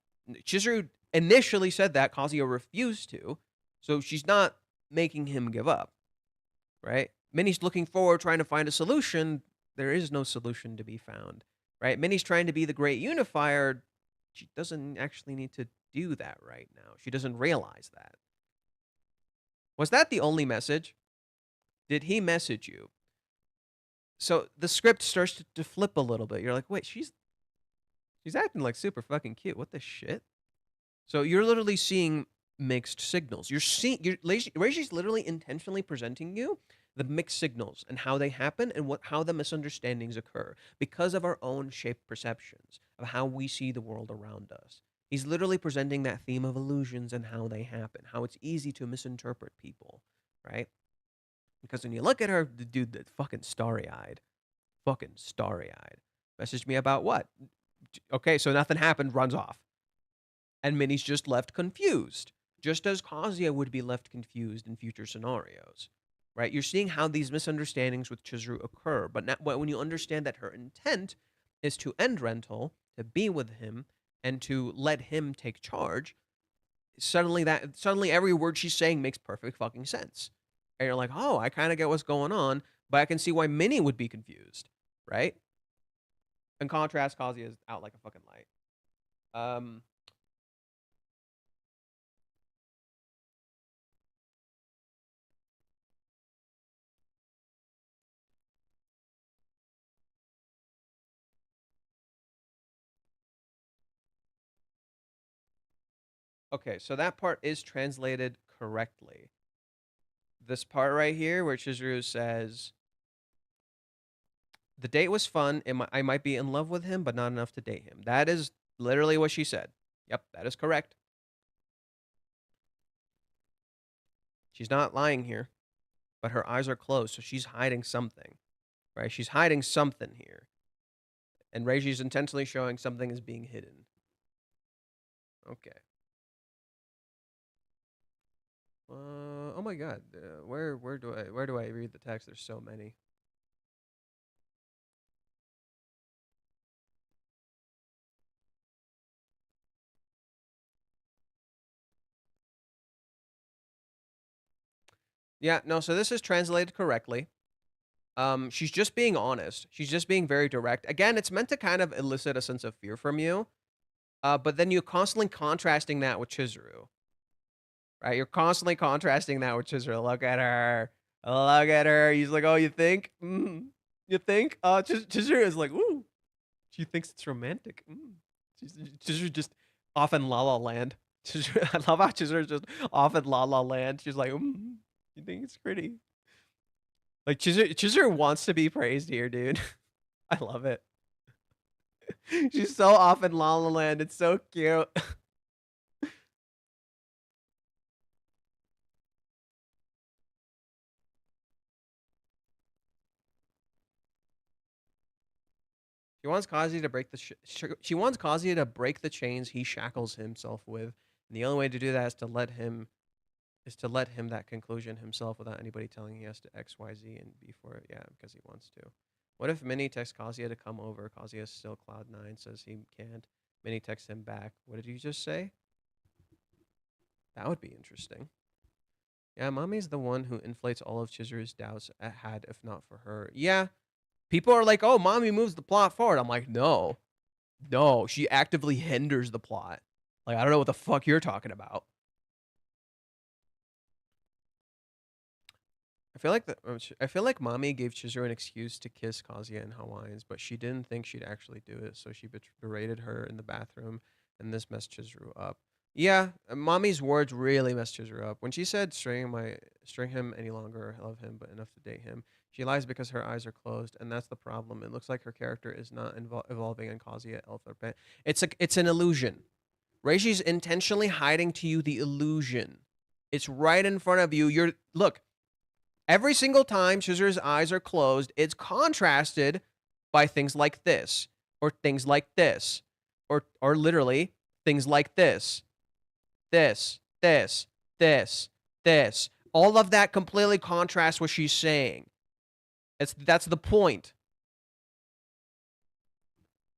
Chizuru initially said that Kazuya refused to, so she's not making him give up, right? Minnie's looking forward, trying to find a solution. There is no solution to be found, right? Minnie's trying to be the great unifier. She doesn't actually need to do that right now. She doesn't realize that. Was that the only message? Did he message you? So the script starts to flip a little bit. You're like, wait, she's acting like super fucking cute. What the shit? So you're literally seeing mixed signals. Reishi's literally intentionally presenting you the mixed signals and how they happen and how the misunderstandings occur because of our own shaped perceptions of how we see the world around us. He's literally presenting that theme of illusions and how they happen, how it's easy to misinterpret people, right? Because when you look at her, the dude that's fucking starry-eyed. Fucking starry-eyed. Messaged me about what? Okay, so nothing happened, runs off. And Minnie's just left confused. Just as Kazuya would be left confused in future scenarios. Right? You're seeing how these misunderstandings with Chizuru occur. But when you understand that her intent is to end rental, to be with him, and to let him take charge, suddenly every word she's saying makes perfect fucking sense. And you're like, oh, I kind of get what's going on, but I can see why Minnie would be confused, right? In contrast, Kazuya is out like a fucking light. Okay, so that part is translated correctly. This part right here where Chizuru says, the date was fun. I might be in love with him, but not enough to date him. That is literally what she said. Yep, that is correct. She's not lying here, but her eyes are closed, so she's hiding something, right? She's hiding something here. And Reiji's intentionally showing something is being hidden. Okay. Oh my god. Where do I read the text? There's so many. Yeah, no, so this is translated correctly. She's just being honest. She's just being very direct. Again, it's meant to kind of elicit a sense of fear from you. But then you're constantly contrasting that with Chizuru, right? You're constantly contrasting that with Chizuru. Look at her. Look at her. He's like, oh, you think? You think? Chizuru is like, ooh. She thinks it's romantic. Chizuru just off in La La Land. Chizuru, I love how Chizuru's just off in La La Land. She's like, you think it's pretty? Like Chizuru wants to be praised here, dude. I love it. She's so off in La La Land. It's so cute. She wants Kazuya to break the she wants Kazuya to break the chains he shackles himself with, and the only way to do that is to let him that conclusion himself without anybody telling he has to X, Y, Z and B for it. Yeah, because he wants to. What if Minnie texts Kazuya to come over? Kazuya still Cloud9, says he can't. Minnie texts him back. What did you just say? That would be interesting. Yeah, Mommy's the one who inflates all of Chizuru's doubts had if not for her. Yeah, people are like, oh, Mommy moves the plot forward. I'm like, no. No, she actively hinders the plot. Like, I don't know what the fuck you're talking about. I feel like Mommy gave Chizuru an excuse to kiss Kazuya in Hawaiians, but she didn't think she'd actually do it, so she berated her in the bathroom, and this messed Chizuru up. Yeah, Mommy's words really messed Chizuru up. When she said string him any longer, I love him, but enough to date him, she lies because her eyes are closed, and that's the problem. It looks like her character is not evolving, and Kazuya it's an illusion. Reishi's intentionally hiding to you the illusion. It's right in front of you. Look, every single time Chizuru's eyes are closed, it's contrasted by things like this, or things like this, or literally things like this, this, this, this, this. All of that completely contrasts what she's saying. That's the point.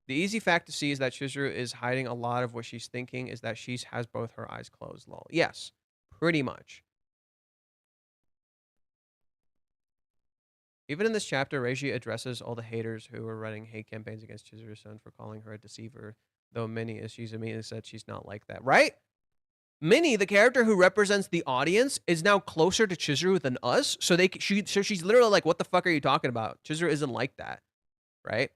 The easy fact to see is that Chizuru is hiding a lot of what she's thinking, is that she has both her eyes closed, lol. Yes, pretty much. Even in this chapter, Reiji addresses all the haters who were running hate campaigns against Chizuru-san for calling her a deceiver, though Minnie, as she's immediately said, she's not like that, right? Minnie, the character who represents the audience, is now closer to Chizuru than us, so she's literally like, what the fuck are you talking about? Chizuru isn't like that, right?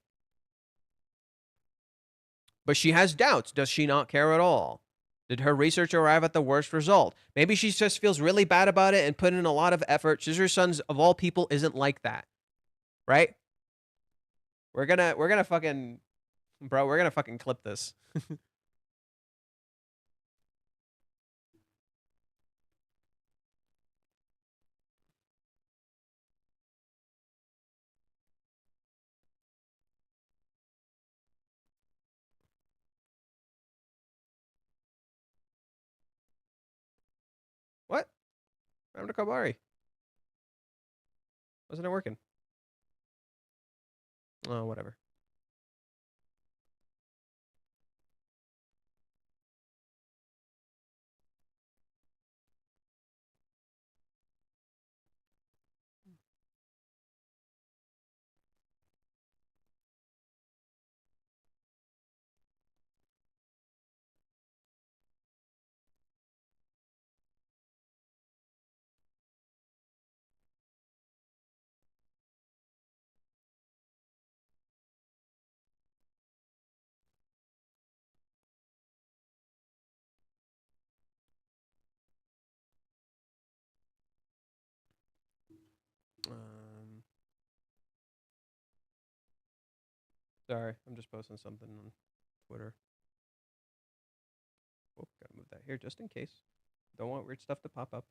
But she has doubts. Does she not care at all? Did her research arrive at the worst result? Maybe she just feels really bad about it and put in a lot of effort. Chizuru-san, of all people, isn't like that, right? We're gonna fucking, bro, we're gonna fucking clip this. What? I'm to Kabari. Wasn't it working? Oh, whatever. Um, Sorry, I'm just posting something on Twitter. Oh, gotta move that here just in case. Don't want weird stuff to pop up.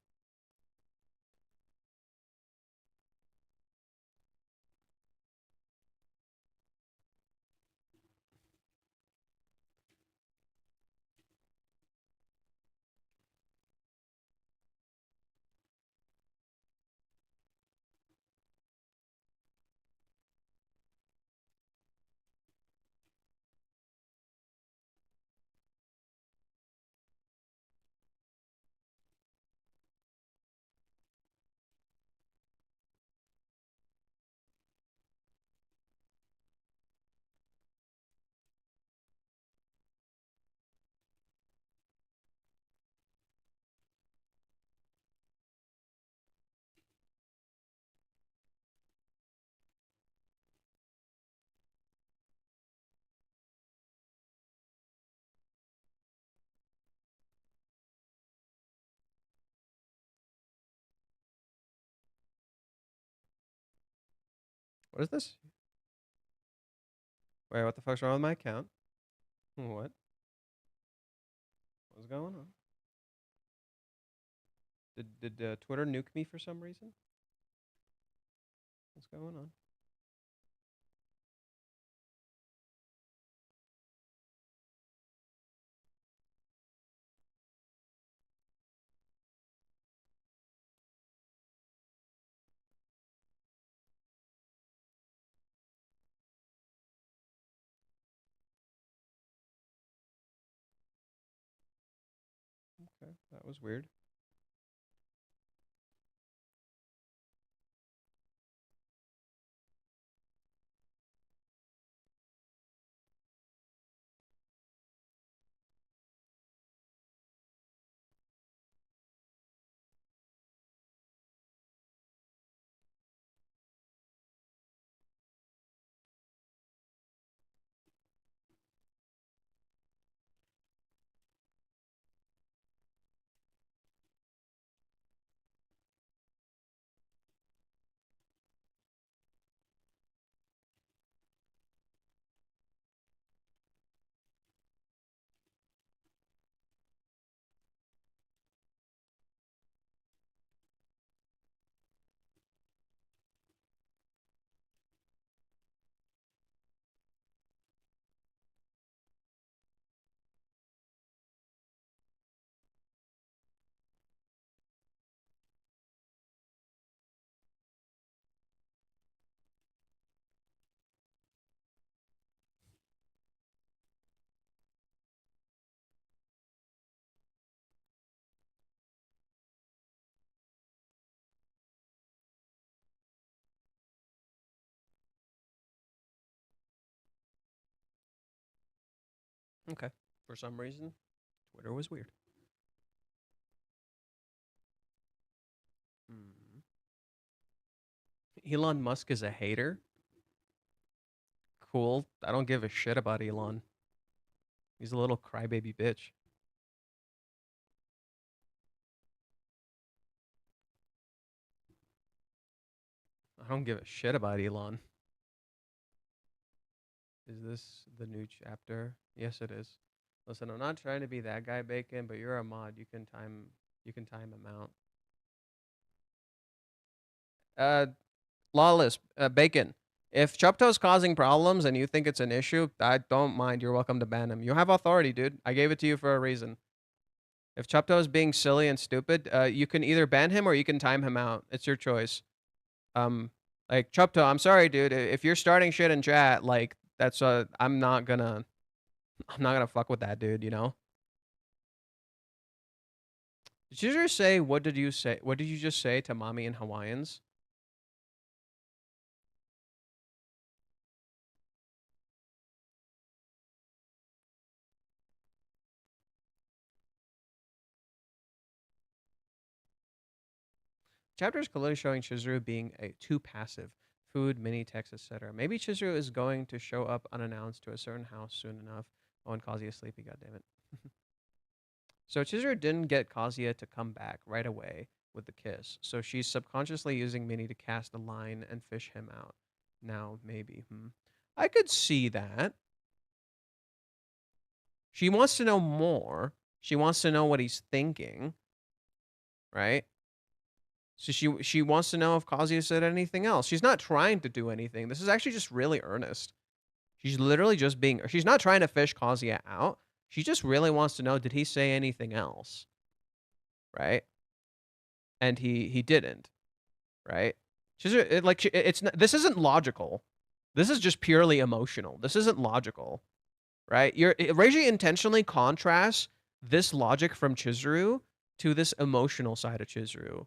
What is this? Wait, what the fuck's wrong with my account? What? What's going on? Did Twitter nuke me for some reason? What's going on? Okay, that was weird. Okay. For some reason, Twitter was weird. Hmm. Elon Musk is a hater? Cool. I don't give a shit about Elon. He's a little crybaby bitch. I don't give a shit about Elon. Is this the new chapter? Yes, it is. Listen, I'm not trying to be that guy, Bacon, but you're a mod. You can time him out. Lawless, Bacon. If Chupto's causing problems and you think it's an issue, I don't mind. You're welcome to ban him. You have authority, dude. I gave it to you for a reason. If Chupto is being silly and stupid, you can either ban him or you can time him out. It's your choice. Like Chupto, I'm sorry, dude. If you're starting shit in chat, like that's I'm not gonna fuck with that, dude. You know. Did you just say? What did you say? What did you just say to mommy in Hawaiians? Chapter is clearly showing Chizuru being too passive. Food, mini text, etc. Maybe Chizuru is going to show up unannounced to a certain house soon enough. Oh, and Kazuya sleepy, goddammit. So Chizuru didn't get Kazuya to come back right away with the kiss. So she's subconsciously using Minnie to cast a line and fish him out. Now, maybe. I could see that. She wants to know more. She wants to know what he's thinking, right? So she wants to know if Kazuya said anything else. She's not trying to do anything. This is actually just really earnest. She's literally just being. She's not trying to fish Kazuya out. She just really wants to know, did he say anything else, right? And he didn't, right? This isn't logical. This is just purely emotional. This isn't logical, right? Reiji intentionally contrasts this logic from Chizuru to this emotional side of Chizuru.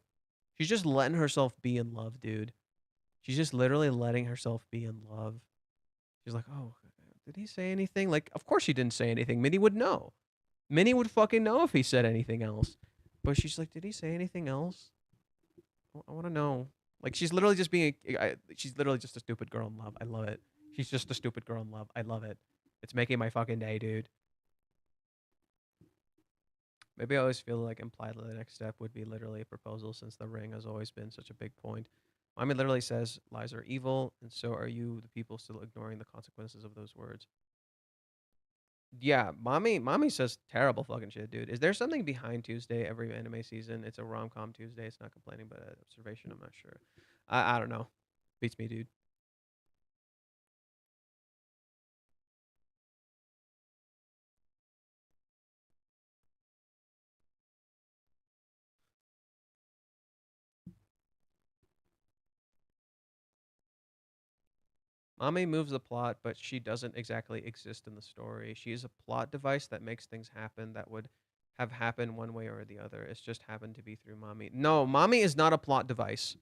She's just letting herself be in love, dude. She's just literally letting herself be in love. She's like, oh, did he say anything? Like, of course he didn't say anything. Minnie would know. Minnie would fucking know if he said anything else. But she's like, did he say anything else? I want to know. Like, she's literally just being, she's literally just a stupid girl in love. I love it. She's just a stupid girl in love. I love it. It's making my fucking day, dude. Maybe I always feel like implied that the next step would be literally a proposal since the ring has always been such a big point. Mommy literally says lies are evil, and so are you, the people, still ignoring the consequences of those words. Yeah, mommy says terrible fucking shit, dude. Is there something behind Tuesday every anime season? It's a rom-com Tuesday. It's not complaining, but observation. I'm not sure. I don't know. Beats me, dude. Mommy moves the plot, but she doesn't exactly exist in the story. She is a plot device that makes things happen that would have happened one way or the other. It's just happened to be through mommy. No, mommy is not a plot device.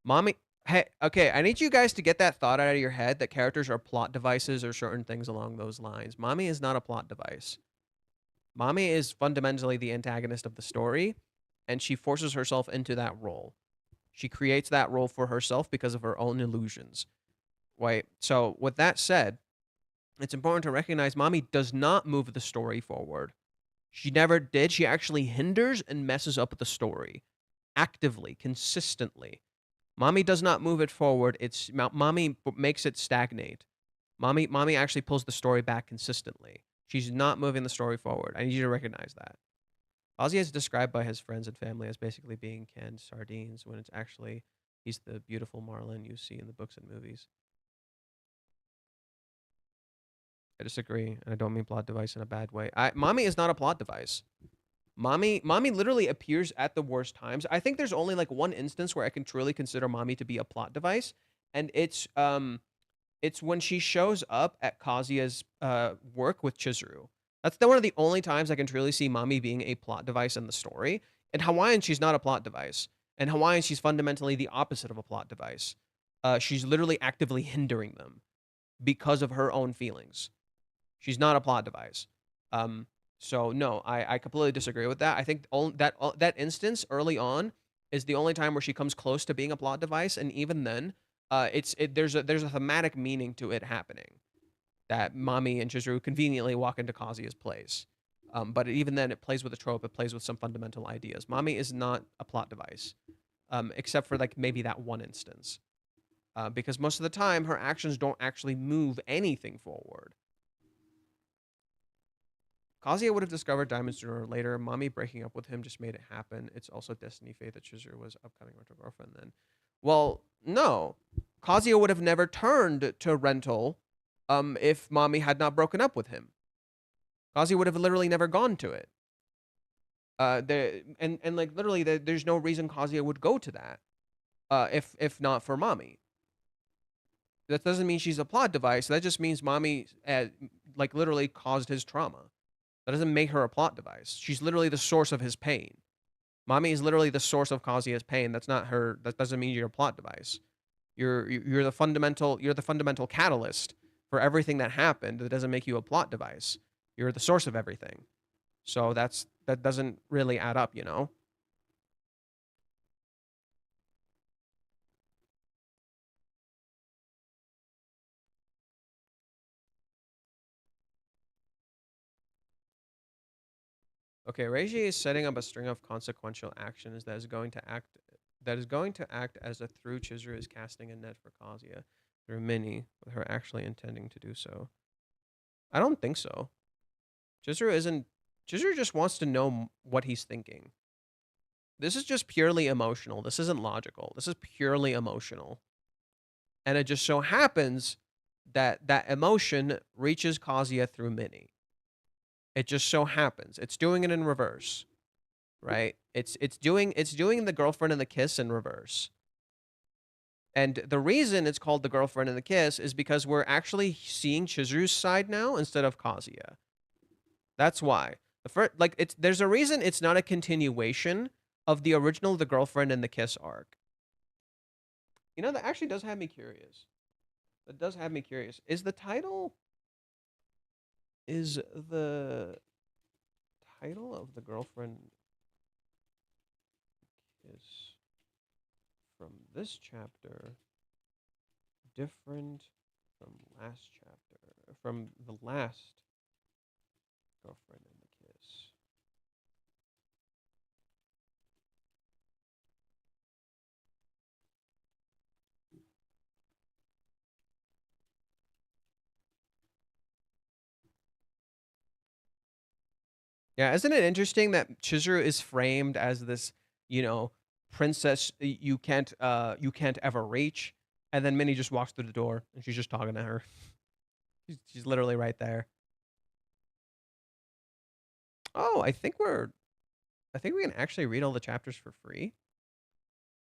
Mommy, hey, okay, I need you guys to get that thought out of your head that characters are plot devices or certain things along those lines. Mommy is not a plot device. Mommy is fundamentally the antagonist of the story, and she forces herself into that role. She creates that role for herself because of her own illusions. Right? So, with that said, it's important to recognize mommy does not move the story forward. She never did. She actually hinders and messes up the story actively, consistently. Mommy does not move it forward. It's mommy makes it stagnate. Mommy actually pulls the story back consistently. She's not moving the story forward. I need you to recognize that. Ozzy is described by his friends and family as basically being canned sardines when it's actually he's the beautiful Marlin you see in the books and movies. I disagree, and I don't mean plot device in a bad way. Mommy is not a plot device. Mommy literally appears at the worst times. I think there's only like one instance where I can truly consider mommy to be a plot device, and it's when she shows up at Kazuya's work with Chizuru. That's one of the only times I can truly see mommy being a plot device in the story. In Hawaiian, she's not a plot device. In Hawaiian, she's fundamentally the opposite of a plot device. She's literally actively hindering them because of her own feelings. She's not a plot device. So no, I completely disagree with that. I think that instance early on is the only time where she comes close to being a plot device, and even then, there's a thematic meaning to it happening. That Mami and Chizuru conveniently walk into Kazuya's place. But even then, it plays with a trope. It plays with some fundamental ideas. Mami is not a plot device, except for like maybe that one instance, because most of the time her actions don't actually move anything forward. Kazuya would have discovered diamonds sooner or later. Mommy breaking up with him just made it happen. It's also destiny fate that Chizuru was upcoming rental girlfriend then. Well, no. Kazuya would have never turned to rental if Mommy had not broken up with him. Kazuya would have literally never gone to it. Like literally there's no reason Kazuya would go to that if not for Mommy. That doesn't mean she's a plot device. That just means Mommy like literally caused his trauma. That doesn't make her a plot device. She's literally the source of his pain. Mommy is literally the source of Kazuya's pain. That's not her. That doesn't mean you're a plot device. You're the fundamental catalyst for everything that happened. That doesn't make you a plot device. You're the source of everything. So that doesn't really add up, you know? Okay, Reiji is setting up a string of consequential actions that is going to act as a through Chizuru is casting a net for Kazuya through Minnie, with her actually intending to do so. I don't think so. Chizuru isn't. Chizuru just wants to know what he's thinking. This is just purely emotional. This isn't logical. This is purely emotional. And it just so happens that that emotion reaches Kazuya through Minnie. It just so happens. It's doing it in reverse, right? It's doing the girlfriend and the kiss in reverse. And the reason it's called the girlfriend and the kiss is because we're actually seeing Chizuru's side now instead of Kazuya. That's why. There's a reason it's not a continuation of the original The Girlfriend and the Kiss arc. You know, that actually does have me curious. That does have me curious. Is the title of The Girlfriend Kiss from this chapter different from last chapter? From the last Girlfriend and the Kiss? Yeah, isn't it interesting that Chizuru is framed as this, you know, princess you can't ever reach, and then Minnie just walks through the door and she's just talking to her. She's literally right there. Oh, I think we can actually read all the chapters for free.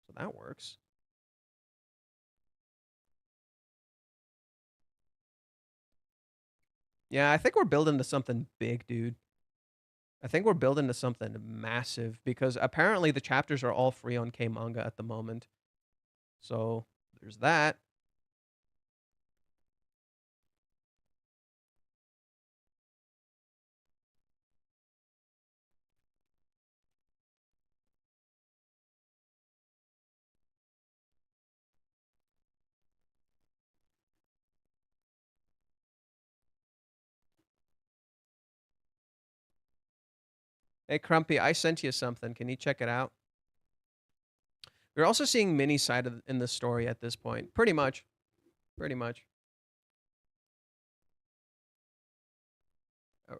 So that works. Yeah, I think we're building to something big, dude. I think we're building to something massive because apparently the chapters are all free on K manga at the moment. So there's that. Hey, Crumpy, I sent you something. Can you check it out? We're also seeing Minnie's side in the story at this point. Pretty much. Pretty much. Uh,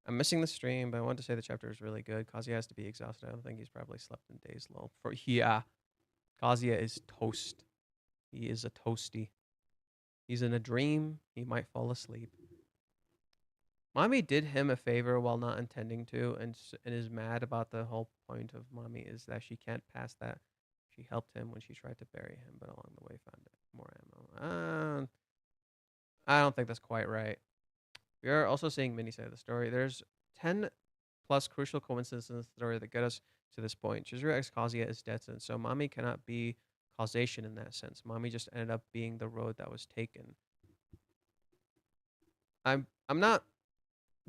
I'm missing the stream, but I wanted to say the chapter is really good. Kazuya has to be exhausted. I don't think he's probably slept in days. Lol. Yeah, Kazuya is toast. He is a toasty. He's in a dream. He might fall asleep. Mommy did him a favor while not intending to, and is mad about the whole point of Mommy is that she can't pass that. She helped him when she tried to bury him, but along the way found more ammo. I don't think that's quite right. We are also seeing Minnie side of the story. There's 10 plus crucial coincidences in the story that get us to this point. Chizuru X Kazuya is dead, so Mommy cannot be causation in that sense. Mommy just ended up being the road that was taken. I'm not.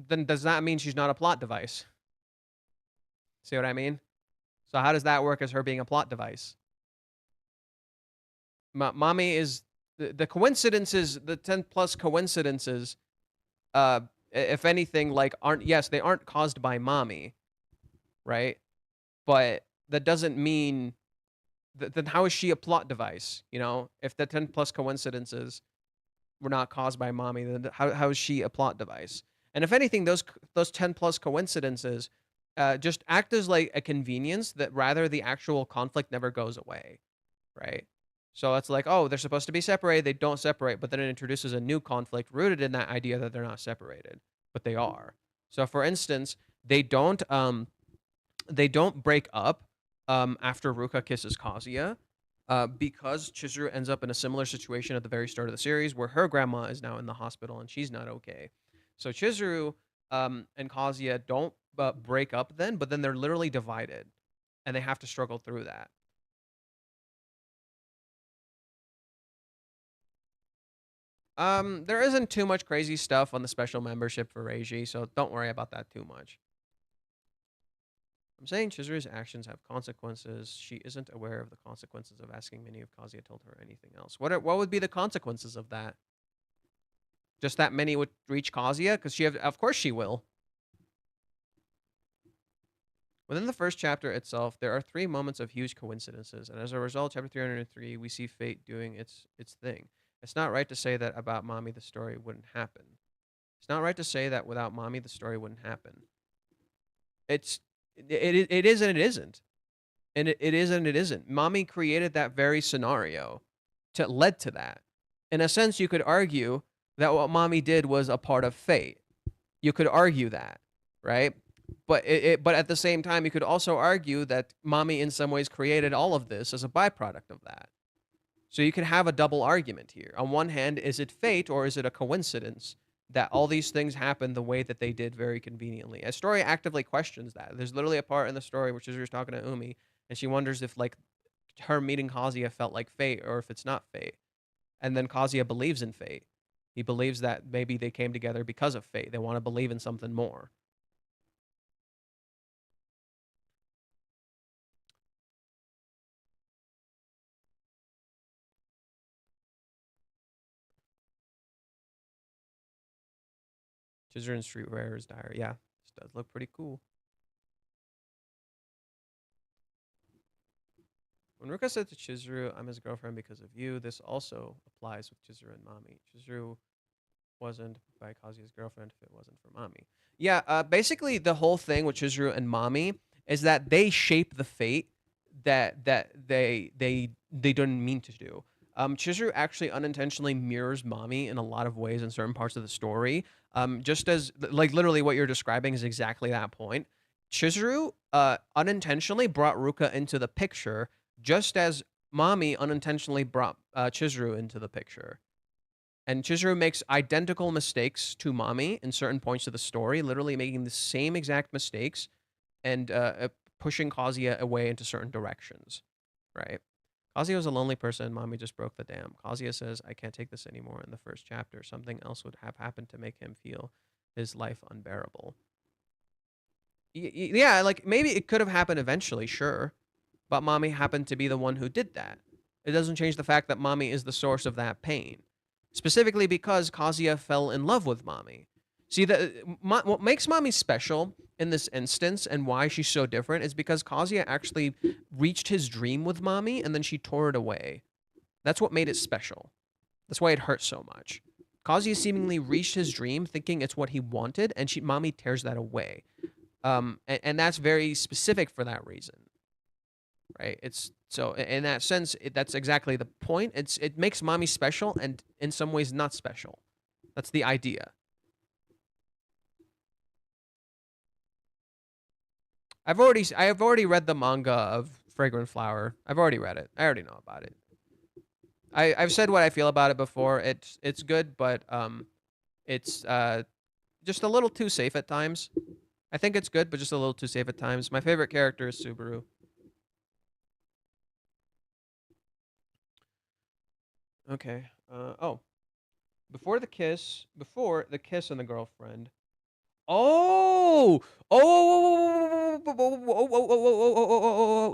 Then does that mean she's not a plot device? See what I mean? So how does that work as her being a plot device? Mommy is the coincidences, the 10 plus coincidences. If anything, like they aren't caused by Mommy, right? But that doesn't mean then how is she a plot device? You know, if the 10 plus coincidences were not caused by Mommy, then how is she a plot device? And if anything, those 10 plus coincidences just act as like a convenience that rather the actual conflict never goes away, right? So it's like, oh, they're supposed to be separated, they don't separate, but then it introduces a new conflict rooted in that idea that they're not separated, but they are. So for instance, they don't break up after Ruka kisses Kazuya. Because Chizuru ends up in a similar situation at the very start of the series where her grandma is now in the hospital and she's not okay. So Chizuru and Kazuya don't break up then, but then they're literally divided and they have to struggle through that. There isn't too much crazy stuff on the special membership for Reiji, so don't worry about that too much. I'm saying Chizuru's actions have consequences. She isn't aware of the consequences of asking Minnie if Kazuya told her anything else. What would be the consequences of that? Just that Minnie would reach Kazuya? Because of course she will. Within the first chapter itself, there are 3 moments of huge coincidences, and as a result, chapter 303, we see fate doing its thing. It's not right to say that about Mommy the story wouldn't happen. It's not right to say that without Mommy the story wouldn't happen. It is and it isn't. And it is and it isn't. Mommy created that very scenario to led to that. In a sense, you could argue that what Mommy did was a part of fate. You could argue that, right? But but at the same time, you could also argue that Mommy in some ways created all of this as a byproduct of that. So you can have a double argument here. On one hand, is it fate or is it a coincidence that all these things happen the way that they did very conveniently? A story actively questions that. There's literally a part in the story where Chizuru's talking to Umi, and she wonders if like her meeting Kazuya felt like fate or if it's not fate. And then Kazuya believes in fate. He believes that maybe they came together because of fate. They want to believe in something more. Chizuru and Streetwearer's diary. Yeah, this does look pretty cool. When Ruka said to Chizuru, I'm his girlfriend because of you, this also applies with Chizuru and Mami. Chizuru wasn't by Kazuya's girlfriend if it wasn't for Mami. Yeah, basically the whole thing with Chizuru and Mami is that they shape the fate that they didn't mean to do. Chizuru actually unintentionally mirrors Mami in a lot of ways in certain parts of the story. Just as like literally what you're describing is exactly that point. Chizuru unintentionally brought Ruka into the picture, just as Mami unintentionally brought Chizuru into the picture. And Chizuru makes identical mistakes to Mami in certain points of the story, literally making the same exact mistakes and pushing Kazuya away into certain directions, right? Kazuya was a lonely person. Mami just broke the dam. Kazuya says, I can't take this anymore in the first chapter. Something else would have happened to make him feel his life unbearable. Yeah, like maybe it could have happened eventually, sure. But Mami happened to be the one who did that. It doesn't change the fact that Mami is the source of that pain. Specifically because Kazuya fell in love with Mami. See, what makes Mami special in this instance and why she's so different is because Kazuya actually reached his dream with Mami and then she tore it away. That's what made it special. That's why it hurts so much. Kazuya seemingly reached his dream thinking it's what he wanted, and Mami tears that away. And that's very specific for that reason. Right? It's so in that sense, that's exactly the point. It makes Mami special and in some ways not special. That's the idea. I have already read the manga of Fragrant Flower. I've already read it. I already know about it. I've said what I feel about it before. It's good, but it's just a little too safe at times. I think it's good, but just a little too safe at times. My favorite character is Subaru. Okay. Oh, before the kiss and the girlfriend. Oh, oh,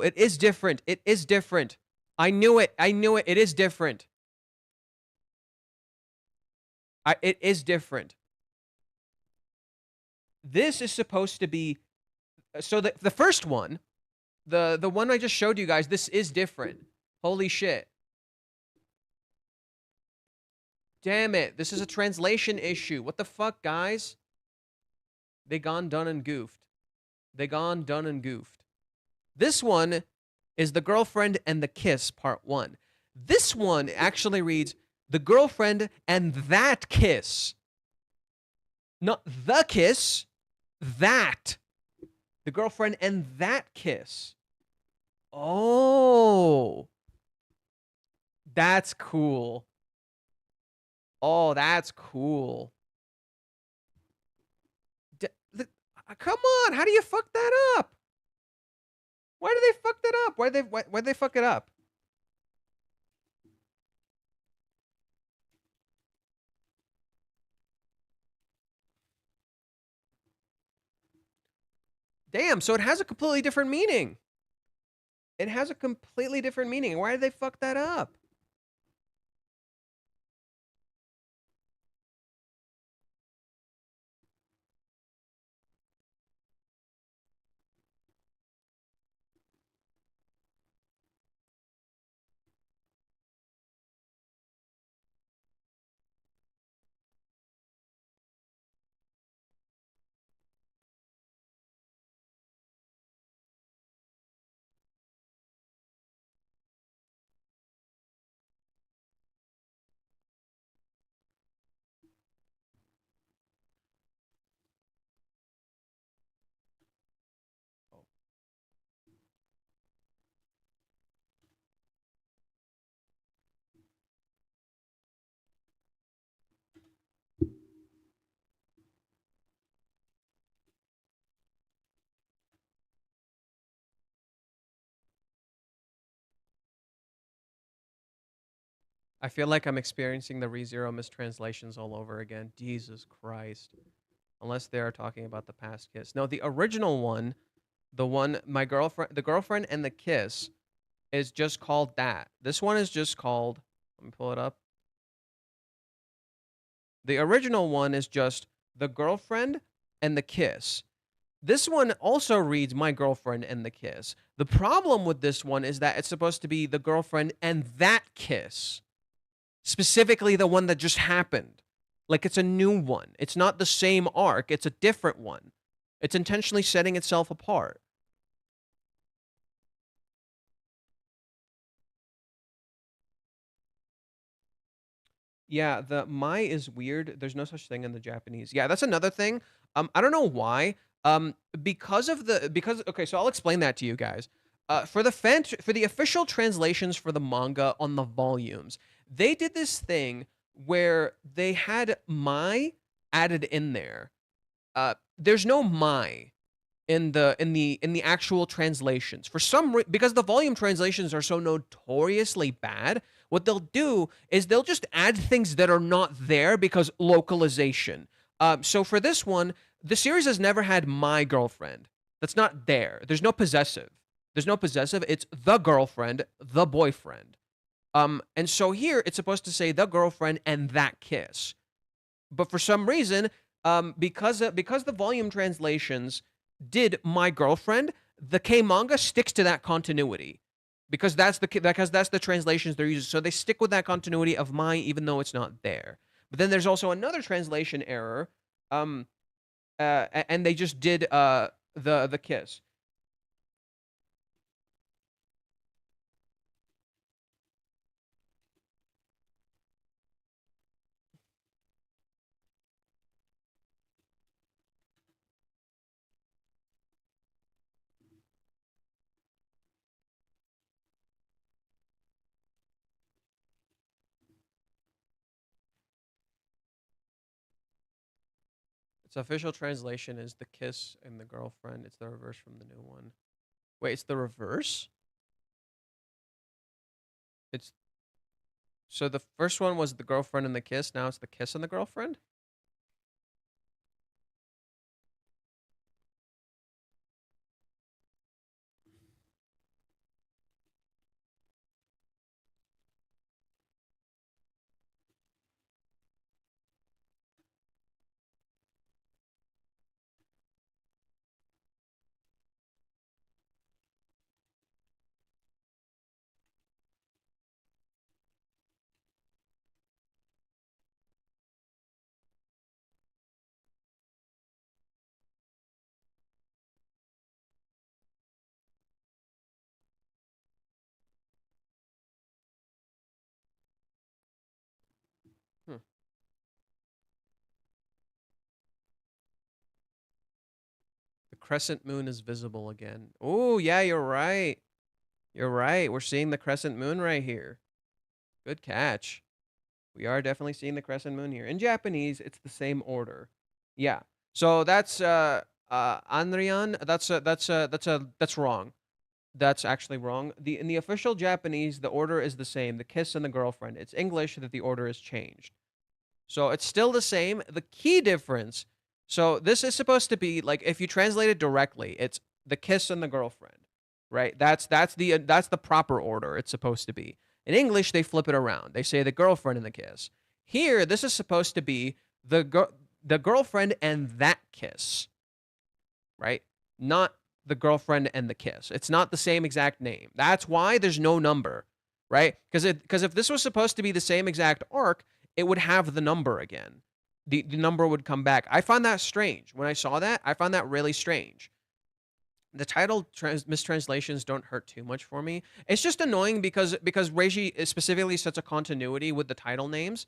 it is different. It is different. I knew it. I knew it. It is different. It is different. This is supposed to be. So the first one, the one I just showed you guys, this is different. Holy shit. Damn it. This is a translation issue. What the fuck, guys? They gone done and goofed. They gone done and goofed. This one is the girlfriend and the kiss, part 1. This one actually reads the girlfriend and that kiss. Not the kiss, that. The girlfriend and that kiss. Oh. That's cool. Oh, that's cool. Come on, how do you fuck that up? Why do they fuck that up? Why'd they fuck it up? Damn, so it has a completely different meaning. It has a completely different meaning. Why did they fuck that up? I feel like I'm experiencing the ReZero mistranslations all over again. Jesus Christ. Unless they are talking about the past kiss. No, the original one, the one the girlfriend and the kiss is just called that. This one is just called, let me pull it up. The original one is just the girlfriend and the kiss. This one also reads my girlfriend and the kiss. The problem with this one is that it's supposed to be the girlfriend and that kiss. Specifically the one that just happened. Like it's a new one. It's not the same arc, it's a different one. It's intentionally setting itself apart. Yeah, the "my" is weird. There's no such thing in the Japanese. Yeah, that's another thing. I don't know why. Because okay, so I'll explain that to you guys. For the official translations for the manga on the volumes, they did this thing where they had "my" added in there. There's no "my" in the actual translations. For because the volume translations are so notoriously bad, what they'll do is they'll just add things that are not there because localization. So for this one, the series has never had "my girlfriend." That's not there. There's no possessive. There's no possessive. It's the girlfriend, the boyfriend. And so here it's supposed to say the girlfriend and that kiss. But for some reason, because the volume translations did "my girlfriend," the K manga sticks to that continuity because that's the translations they're using. So they stick with that continuity of "my" even though it's not there. But then there's also another translation error, and they just did the kiss. Its official translation is the kiss and the girlfriend. It's the reverse from the new one. Wait, it's the reverse? It's So the first one was the girlfriend and the kiss. Now it's the kiss and the girlfriend. Hmm. The crescent moon is visible again. Oh, yeah, you're right. You're right. We're seeing the crescent moon right here. Good catch. We are definitely seeing the crescent moon here. In Japanese, it's the same order. Yeah. So that's Anrian. That's wrong. That's actually wrong. In the official Japanese, the order is the same. The kiss and the girlfriend. It's English that the order is changed. So it's still the same. The key difference. So this is supposed to be like if you translate it directly, it's the kiss and the girlfriend, right? That's the proper order it's supposed to be. In English, they flip it around. They say the girlfriend and the kiss. Here, this is supposed to be the girlfriend and that kiss, right? Not the girlfriend and the kiss. It's not the same exact name. That's why there's no number, right? Because if this was supposed to be the same exact arc, it would have the number again. The number would come back. I found that strange. When I saw that, I found that really strange. The title mistranslations don't hurt too much for me. It's just annoying because Reiji specifically sets a continuity with the title names.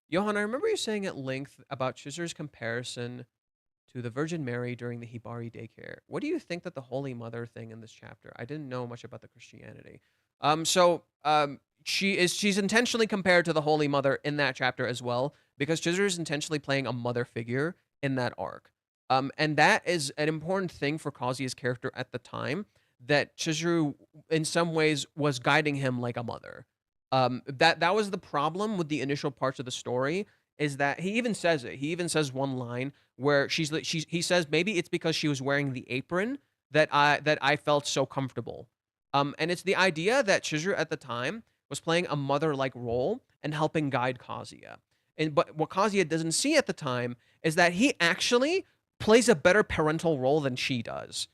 Johan, I remember you saying at length about Chizuru's comparison to the Virgin Mary during the Hibari daycare. What do you think that the Holy Mother thing in this chapter? I didn't know much about the Christianity. She's intentionally compared to the Holy Mother in that chapter as well because Chizuru is intentionally playing a mother figure in that arc. And that is an important thing for Kazuya's character at the time, that Chizuru in some ways was guiding him like a mother. That was the problem with the initial parts of the story, is that he even says it. He even says one line where he says maybe it's because she was wearing the apron that I felt so comfortable. And it's the idea that Chizuru at the time was playing a mother-like role and helping guide Kazuya. But what Kazuya doesn't see at the time is that he actually plays a better parental role than she does.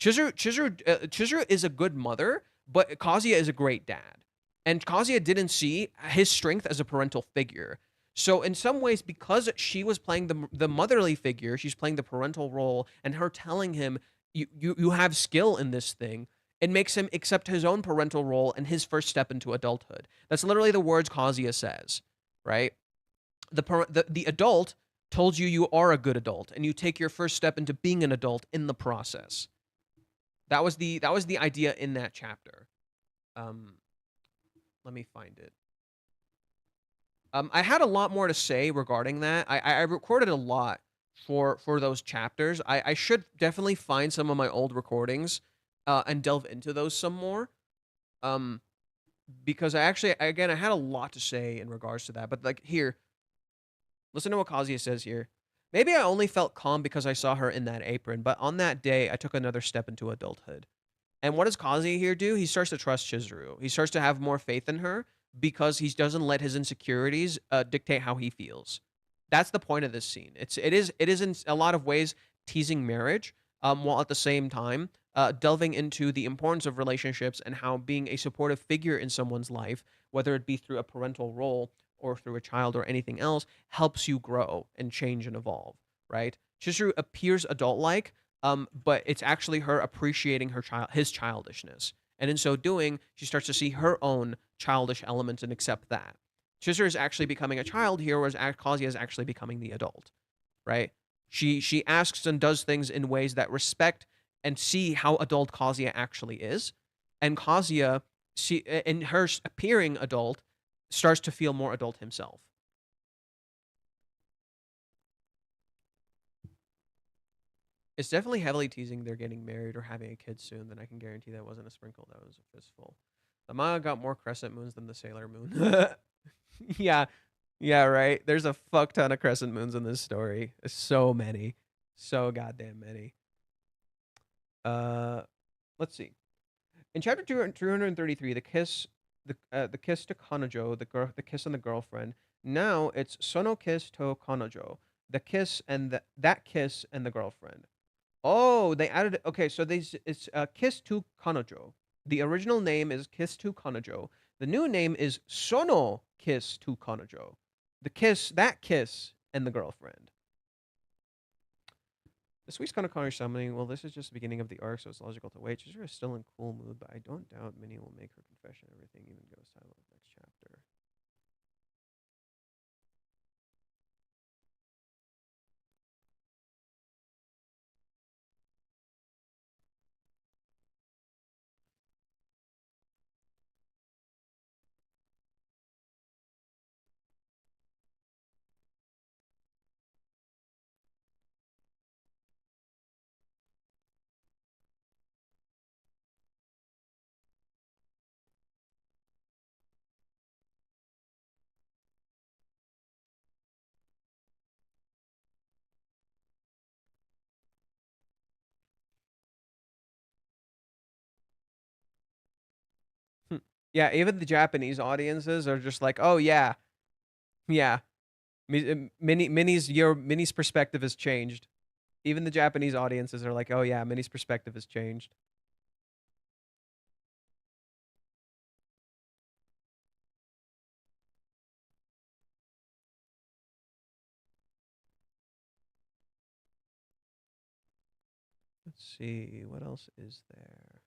Chizuru is a good mother, but Kazuya is a great dad. And Kazuya didn't see his strength as a parental figure. So in some ways, because she was playing the motherly figure, she's playing the parental role, and her telling him you have skill in this thing, it makes him accept his own parental role and his first step into adulthood. That's literally the words Kazuya says, right? The adult told you you are a good adult, and you take your first step into being an adult in the process. That was the idea in that chapter. Um, Let me find it. I had a lot more to say regarding that. I recorded a lot for those chapters. I should definitely find some of my old recordings and delve into those some more. Um, because I had a lot to say in regards to that. But like here, listen to what Kazuya says here. Maybe I only felt calm because I saw her in that apron, but on that day I took another step into adulthood. And what does Kazuya here do? He starts to trust Chizuru. He starts to have more faith in her because he doesn't let his insecurities dictate how he feels. That's the point of this scene. It is in a lot of ways teasing marriage, while at the same time delving into the importance of relationships and how being a supportive figure in someone's life, whether it be through a parental role or through a child or anything else, helps you grow and change and evolve. Right? Chizuru appears adult-like, but it's actually her appreciating his childishness, and in so doing, she starts to see her own childish elements and accept that. Chizuru is actually becoming a child here, whereas Kazuya is actually becoming the adult. Right? She asks and does things in ways that respect and see how adult Kazuya actually is, and Kazuya, she in her appearing adult, starts to feel more adult himself. It's definitely heavily teasing they're getting married or having a kid soon. Then I can guarantee that wasn't a sprinkle. That was a fistful. The manga got more crescent moons than the Sailor Moon. Yeah, yeah, right. There's a fuck ton of crescent moons in this story. So many, so goddamn many. Uh, let's see. In chapter 233, the kiss to Kanojo, the kiss and the girlfriend. Now it's Sono kiss to Kanojo, the kiss and that kiss and the girlfriend. Oh, they added. Okay, so it's Kiss to Kanojo. The original name is Kiss to Kanojo. The new name is Sono Kiss to Kanojo. The kiss, that kiss, and the girlfriend. This week's Kanokari summoning. Well, this is just the beginning of the arc, so it's logical to wait. Chizuru is still in cool mood, but I don't doubt Minnie will make her confession. Everything even goes title of next chapter. Yeah, even the Japanese audiences are just like, oh yeah, yeah. Minnie's perspective has changed. Even the Japanese audiences are like, oh yeah, Minnie's perspective has changed. Let's see, what else is there?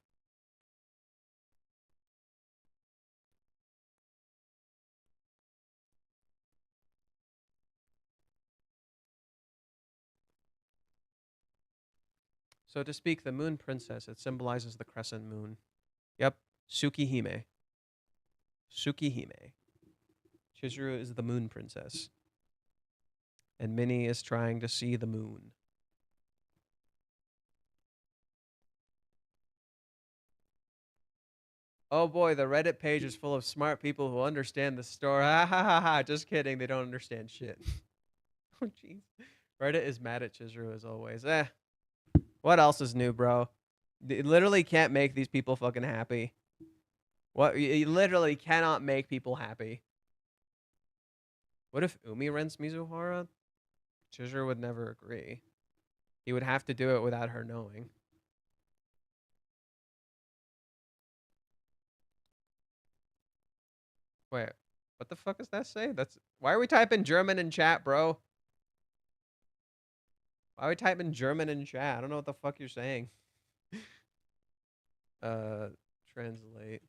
So to speak, the moon princess, it symbolizes the crescent moon. Yep, Tsukihime. Tsukihime. Chizuru is the moon princess. And Minnie is trying to see the moon. Oh boy, the Reddit page is full of smart people who understand the story. Ha ha ha ha. Just kidding, they don't understand shit. Oh jeez. Reddit is mad at Chizuru as always. What else is new, bro? You literally can't make these people fucking happy. What? You literally cannot make people happy. What if Umi rents Mizuhara? Chizuru would never agree. He would have to do it without her knowing. Wait, what the fuck does that say? Why are we typing German in chat, bro? Why are we typing German in chat? I don't know what the fuck you're saying. Translate.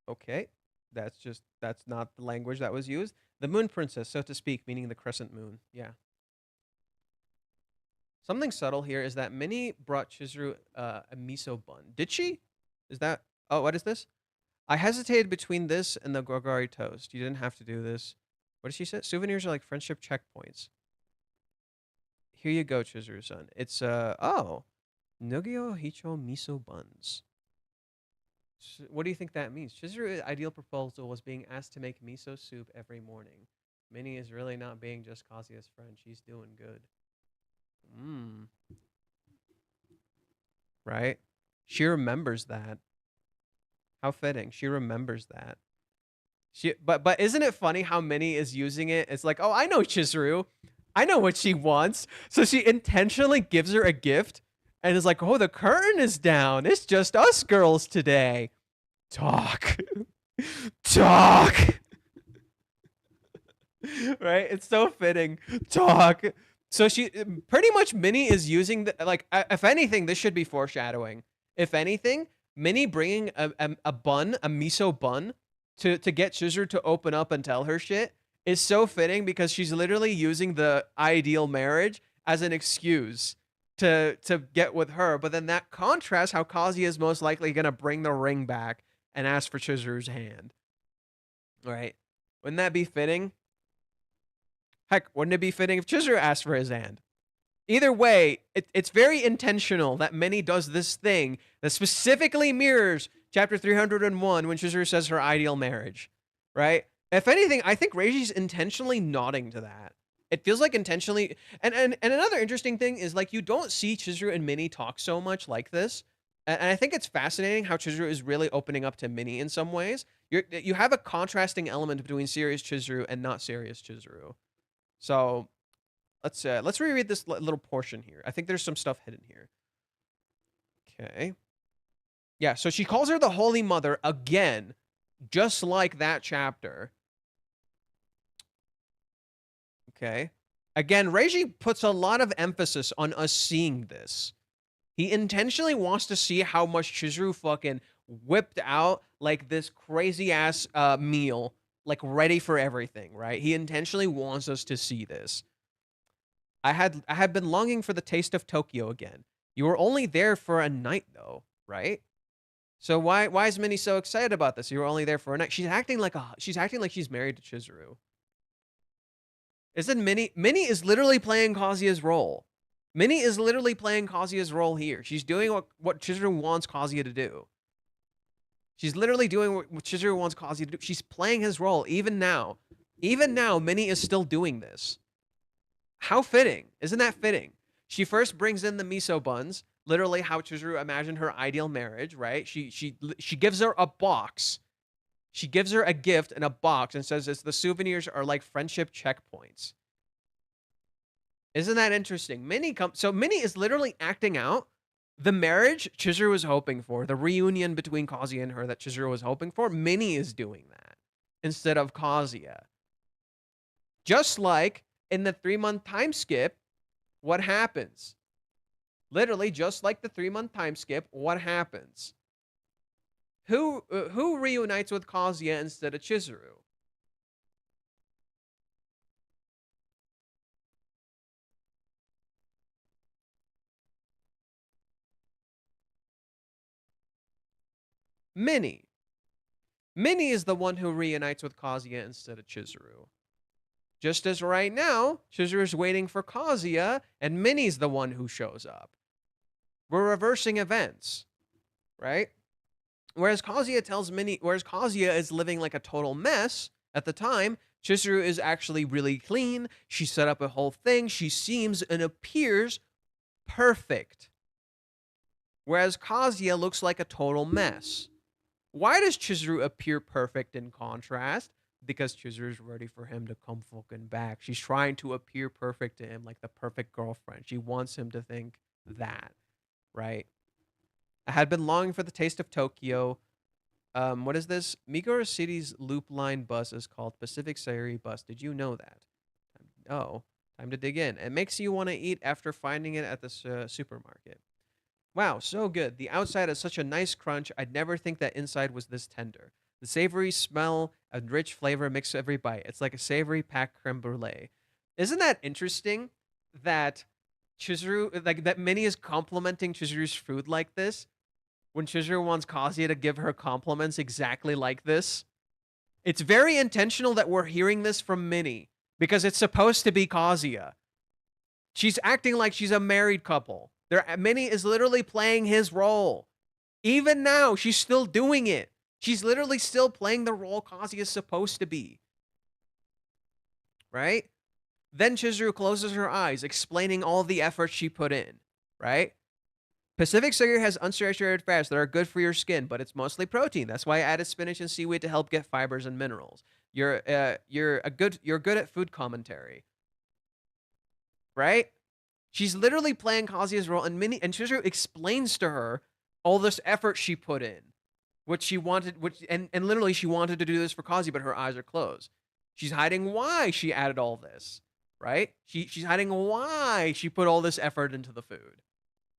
Okay. That's not the language that was used. The moon princess, so to speak, meaning the crescent moon. Yeah. Something subtle here is that Minnie brought Chizuru a miso bun. Did she? Is that... Oh, what is this? I hesitated between this and the Gogari toast. You didn't have to do this. What did she say? Souvenirs are like friendship checkpoints. Here you go, Chizuru-san. It's, oh. Nogyo Hicho miso buns. What do you think that means? Chizuru's ideal proposal was being asked to make miso soup every morning. Minnie is really not being just Kazuya's friend. She's doing good. Mmm. Right? She remembers that. How fitting. She remembers that. But isn't it funny how Minnie is using it? It's like, oh, I know Chizuru. I know what she wants. So she intentionally gives her a gift and is like, oh, the curtain is down. It's just us girls today. Talk. Talk. Right? It's so fitting. Talk. So she pretty much Minnie is using like if anything, this should be foreshadowing. If anything, Minnie bringing a bun, a miso bun, to get Chizuru to open up and tell her shit is so fitting because she's literally using the ideal marriage as an excuse to get with her. But then that contrasts how Kazuya is most likely gonna bring the ring back and ask for Chizuru's hand. All right, wouldn't that be fitting? Heck, wouldn't it be fitting if Chizuru asked for his hand? Either way, it's very intentional that Minnie does this thing that specifically mirrors chapter 301 when Chizuru says her ideal marriage, right? If anything, I think Reiji's intentionally nodding to that. It feels like intentionally... And another interesting thing is, like, you don't see Chizuru and Minnie talk so much like this. And I think it's fascinating how Chizuru is really opening up to Minnie in some ways. You have a contrasting element between serious Chizuru and not serious Chizuru. So... Let's reread this little portion here. I think there's some stuff hidden here. Okay. Yeah, so she calls her the Holy Mother again, just like that chapter. Okay. Again, Reiji puts a lot of emphasis on us seeing this. He intentionally wants to see how much Chizuru fucking whipped out like this crazy ass meal, like ready for everything, right? He intentionally wants us to see this. I had been longing for the taste of Tokyo again. You were only there for a night though, right? So why is Minnie so excited about this? You were only there for a night. She's acting like she's married to Chizuru. Isn't Minnie is literally playing Kazuya's role. Minnie is literally playing Kazuya's role here. She's doing what Chizuru wants Kazuya to do. She's literally doing what Chizuru wants Kazuya to do. She's playing his role even now. Even now, Minnie is still doing this. How fitting. Isn't that fitting? She first brings in the miso buns, literally how Chizuru imagined her ideal marriage, right? She gives her a box. She gives her a gift in a box and says the souvenirs are like friendship checkpoints. Isn't that interesting? Minnie is literally acting out the marriage Chizuru was hoping for, the reunion between Kazuya and her that Chizuru was hoping for. Minnie is doing that instead of Kazuya. Just like in the 3-month time skip, what happens? Literally, just like the 3-month time skip, what happens? Who reunites with Kazuya instead of Chizuru? Minnie. Minnie is the one who reunites with Kazuya instead of Chizuru. Just as right now, Chizuru's waiting for Kazuya, and Minnie's the one who shows up. We're reversing events, right? Whereas Kazuya is living like a total mess at the time, Chizuru is actually really clean. She set up a whole thing. She seems and appears perfect. Whereas Kazuya looks like a total mess. Why does Chizuru appear perfect in contrast? Because Chizuru's ready for him to come fucking back. She's trying to appear perfect to him, like the perfect girlfriend. She wants him to think that, right? I had been longing for the taste of Tokyo. What is this? Meguro City's loop line bus is called Pacific Sayuri Bus. Did you know that? Oh, time to dig in. It makes you want to eat after finding it at the supermarket. Wow, so good. The outside is such a nice crunch. I'd never think that inside was this tender. The savory smell and rich flavor mix every bite. It's like a savory packed creme brulee. Isn't that interesting that Chizuru, like that Minnie is complimenting Chizuru's food like this when Chizuru wants Kazuya to give her compliments exactly like this? It's very intentional that we're hearing this from Minnie because it's supposed to be Kazuya. She's acting like she's a married couple. Minnie is literally playing his role. Even now, she's still doing it. She's literally still playing the role Kazuya is supposed to be. Right? Then Chizuru closes her eyes, explaining all the effort she put in. Right? Pacific Sayuri has unsaturated fats that are good for your skin, but it's mostly protein. That's why I added spinach and seaweed to help get fibers and minerals. You're good at food commentary. Right? She's literally playing Kazuya's role, and Chizuru explains to her all this effort she put in, which she wanted, and literally she wanted to do this for Kazuya, but her eyes are closed. She's hiding why she added all this, right? She's hiding why she put all this effort into the food.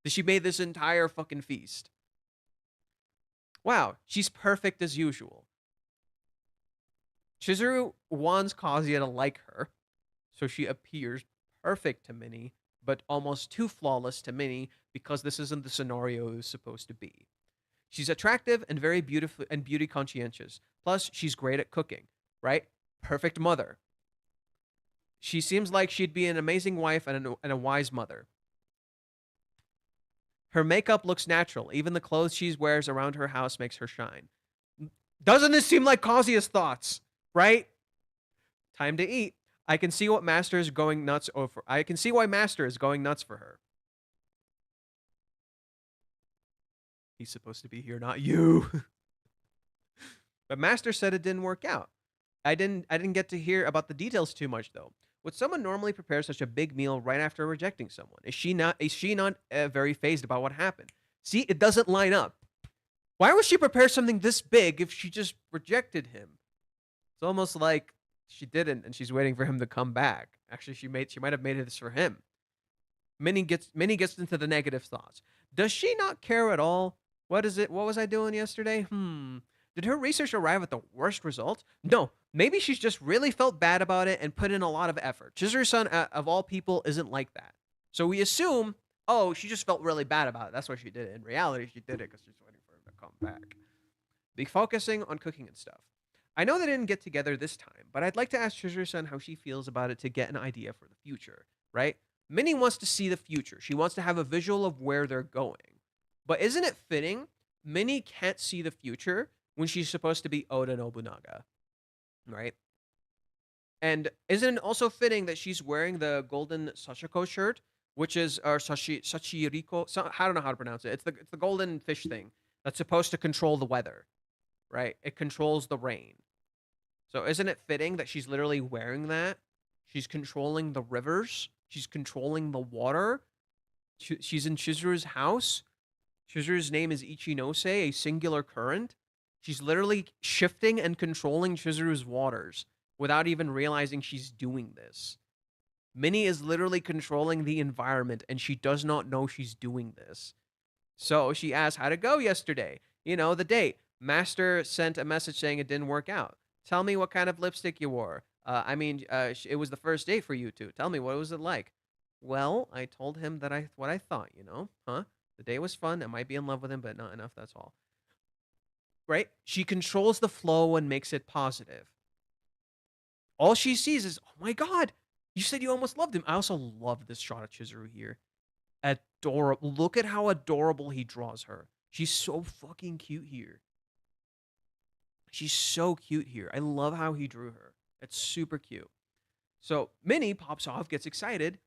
That she made this entire fucking feast. Wow, she's perfect as usual. Chizuru wants Kazuya to like her, so she appears perfect to Minnie, but almost too flawless to Minnie because this isn't the scenario it was supposed to be. She's attractive and very beautiful and beauty conscientious. Plus, she's great at cooking, right? Perfect mother. She seems like she'd be an amazing wife and a wise mother. Her makeup looks natural. Even the clothes she wears around her house makes her shine. Doesn't this seem like Kazuya's thoughts, right? Time to eat. I can see what Master is going nuts over. I can see why Master is going nuts for her. He's supposed to be here, not you. But Master said it didn't work out. I didn't get to hear about the details too much though. Would someone normally prepare such a big meal right after rejecting someone? Is she not very phased about what happened? See, it doesn't line up. Why would she prepare something this big if she just rejected him? It's almost like she didn't and she's waiting for him to come back. Actually, she might have made this for him. Minnie gets into the negative thoughts. Does she not care at all? What was I doing yesterday? Did her research arrive at the worst result? No, maybe she's just really felt bad about it and put in a lot of effort. Chizuru-san, of all people, isn't like that. So we assume, oh, she just felt really bad about it. That's why she did it. In reality, she did it because she's waiting for him to come back. Be focusing on cooking and stuff. I know they didn't get together this time, but I'd like to ask Chizuru-san how she feels about it to get an idea for the future, right? Minnie wants to see the future. She wants to have a visual of where they're going. But isn't it fitting? Minnie can't see the future when she's supposed to be Oda Nobunaga, right? And isn't it also fitting that she's wearing the golden Sachiko shirt, which is or Sachiriko? I don't know how to pronounce it. It's the golden fish thing that's supposed to control the weather, right? It controls the rain. So isn't it fitting that she's literally wearing that? She's controlling the rivers. She's controlling the water. She's in Chizuru's house. Chizuru's name is Ichinose, a singular current. She's literally shifting and controlling Chizuru's waters without even realizing she's doing this. Minnie is literally controlling the environment and she does not know she's doing this. So she asks, how'd it go yesterday? You know, the date. Master sent a message saying it didn't work out. Tell me what kind of lipstick you wore. It was the first date for you two. Tell me, what was it like? Well, I told him that what I thought, you know? Huh? The day was fun. I might be in love with him, but not enough, that's all. Right? She controls the flow and makes it positive. All she sees is, oh my god, you said you almost loved him. I also love this shot of Chizuru here. Adorable. Look at how adorable he draws her. She's so fucking cute here. She's so cute here. I love how he drew her. It's super cute. So Minnie pops off, gets excited.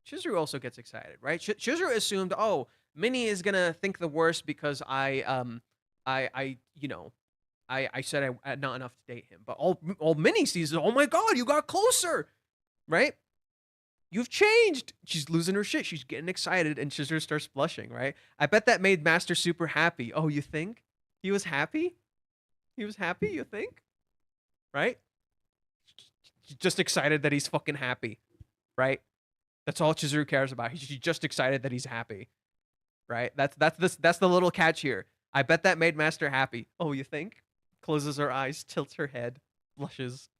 Chizuru also gets excited, right? Chizuru assumed, oh, Minnie is gonna think the worst because I said I had not enough to date him. But all Minnie sees is, oh my god, you got closer, right? You've changed. She's losing her shit. She's getting excited, and Chizuru starts blushing, right? I bet that made Master super happy. Oh, you think? He was happy? He was happy, you think? Right? Just excited that he's fucking happy, right? That's all Chizuru cares about. He's just excited that he's happy, right? That's the little catch here. I bet that made Master happy. Oh, you think? Closes her eyes, tilts her head, blushes.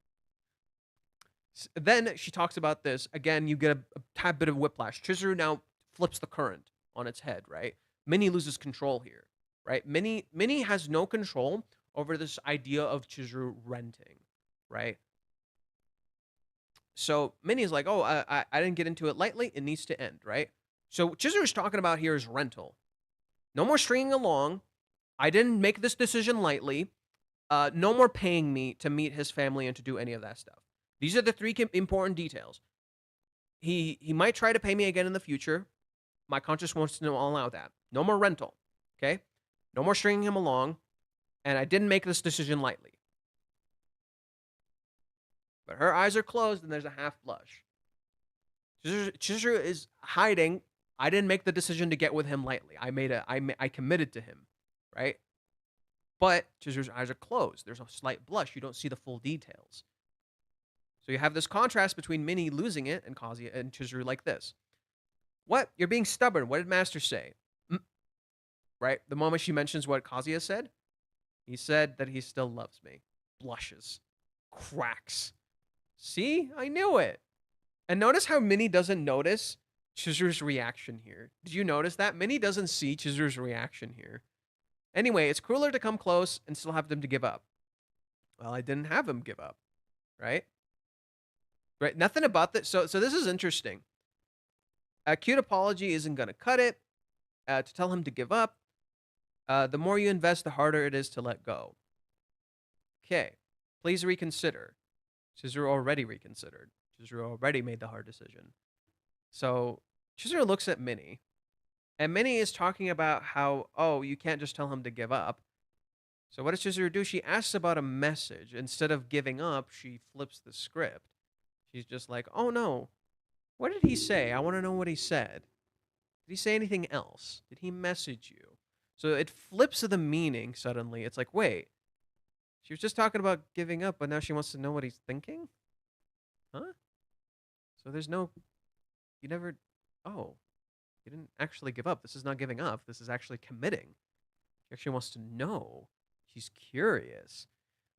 Then she talks about this again. You get a tad bit of whiplash. Chizuru now flips the current on its head, right? Minnie loses control here, right? Minnie has no control over this idea of Chizuru renting, right? So Minnie's like, oh, I didn't get into it lightly. It needs to end, right? So Chizuru's talking about here is rental. No more stringing along. I didn't make this decision lightly. No more paying me to meet his family and to do any of that stuff. These are the three important details. He might try to pay me again in the future. My conscience wants to allow that. No more rental, okay? No more stringing him along, and I didn't make this decision lightly. But her eyes are closed, and there's a half blush. Chizuru is hiding. I didn't make the decision to get with him lightly. I committed to him, right? But Chizuru's eyes are closed. There's a slight blush. You don't see the full details. So you have this contrast between Minnie losing it and Kazuya and Chizuru like this. What? You're being stubborn. What did Master say? Right? The moment she mentions what Kazuya said, he said that he still loves me. Blushes. Cracks. See? I knew it. And notice how Minnie doesn't notice Chizuru's reaction here. Did you notice that? Minnie doesn't see Chizuru's reaction here. Anyway, it's crueler to come close and still have them to give up. Well, I didn't have him give up. Right? Right? Nothing about this. So this is interesting. A cute apology isn't going to cut it. To tell him to give up. The more you invest, the harder it is to let go. Okay. Please reconsider. Chizuru already reconsidered. Chizuru already made the hard decision. So Chizuru looks at Minnie. And Minnie is talking about how, oh, you can't just tell him to give up. So what does Chizuru do? She asks about a message. Instead of giving up, she flips the script. She's just like, oh no, what did he say? I want to know what he said. Did he say anything else? Did he message you? So it flips the meaning suddenly. It's like, wait, she was just talking about giving up, but now she wants to know what he's thinking? Huh? So there's no, you never, oh, you didn't actually give up. This is not giving up. This is actually committing. She actually wants to know. She's curious.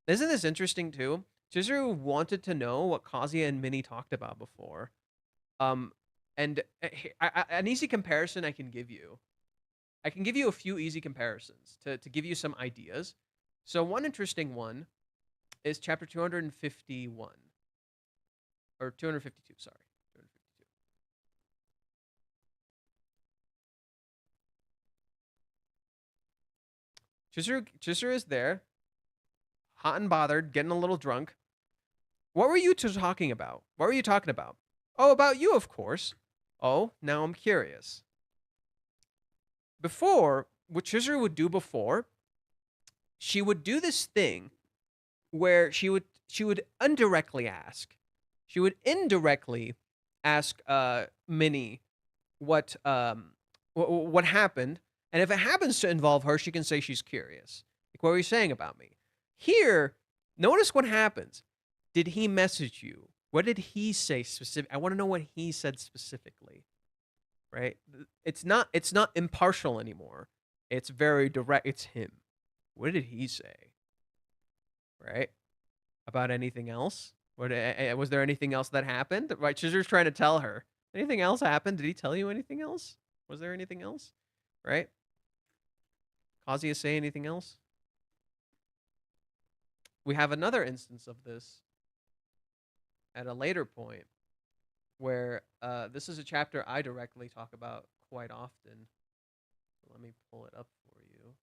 Isn't this interesting too? Chizuru wanted to know what Kazuya and Minnie talked about before. And an easy comparison I can give you. I can give you a few easy comparisons to give you some ideas. So one interesting one is chapter 251. Or 252, sorry. 252. Chizuru is there, hot and bothered, getting a little drunk. What were you two talking about? What were you talking about? Oh, about you, of course. Oh, now I'm curious. Before, what Chizuru would do before, she would do this thing where she would indirectly ask. She would indirectly ask Minnie what happened, and if it happens to involve her, she can say she's curious. Like, what were you saying about me? Here, notice what happens. Did he message you? What did he say specific? I want to know what he said specifically. Right? It's not impartial anymore. It's very direct. It's him. What did he say? Right? About anything else? Was there anything else that happened? Right? Chizuru's trying to tell her. Anything else happened? Did he tell you anything else? Was there anything else? Right? Kazuya say anything else? We have another instance of this at a later point where this is a chapter I directly talk about quite often. Let me pull it up for you.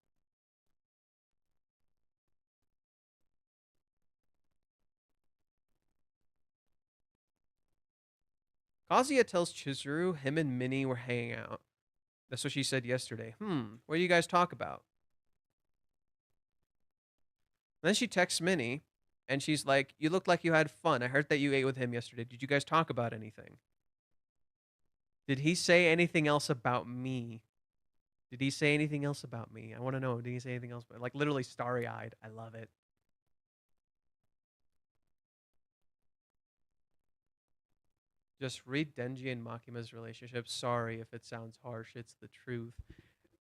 Kazuya tells Chizuru him and Minnie were hanging out. That's what she said yesterday. What do you guys talk about? And then she texts Minnie, and she's like, you look like you had fun. I heard that you ate with him yesterday. Did you guys talk about anything? Did he say anything else about me? Did he say anything else about me? I want to know. Did he say anything else? Like literally starry-eyed. I love it. Just read Denji and Makima's relationship. Sorry if it sounds harsh. It's the truth.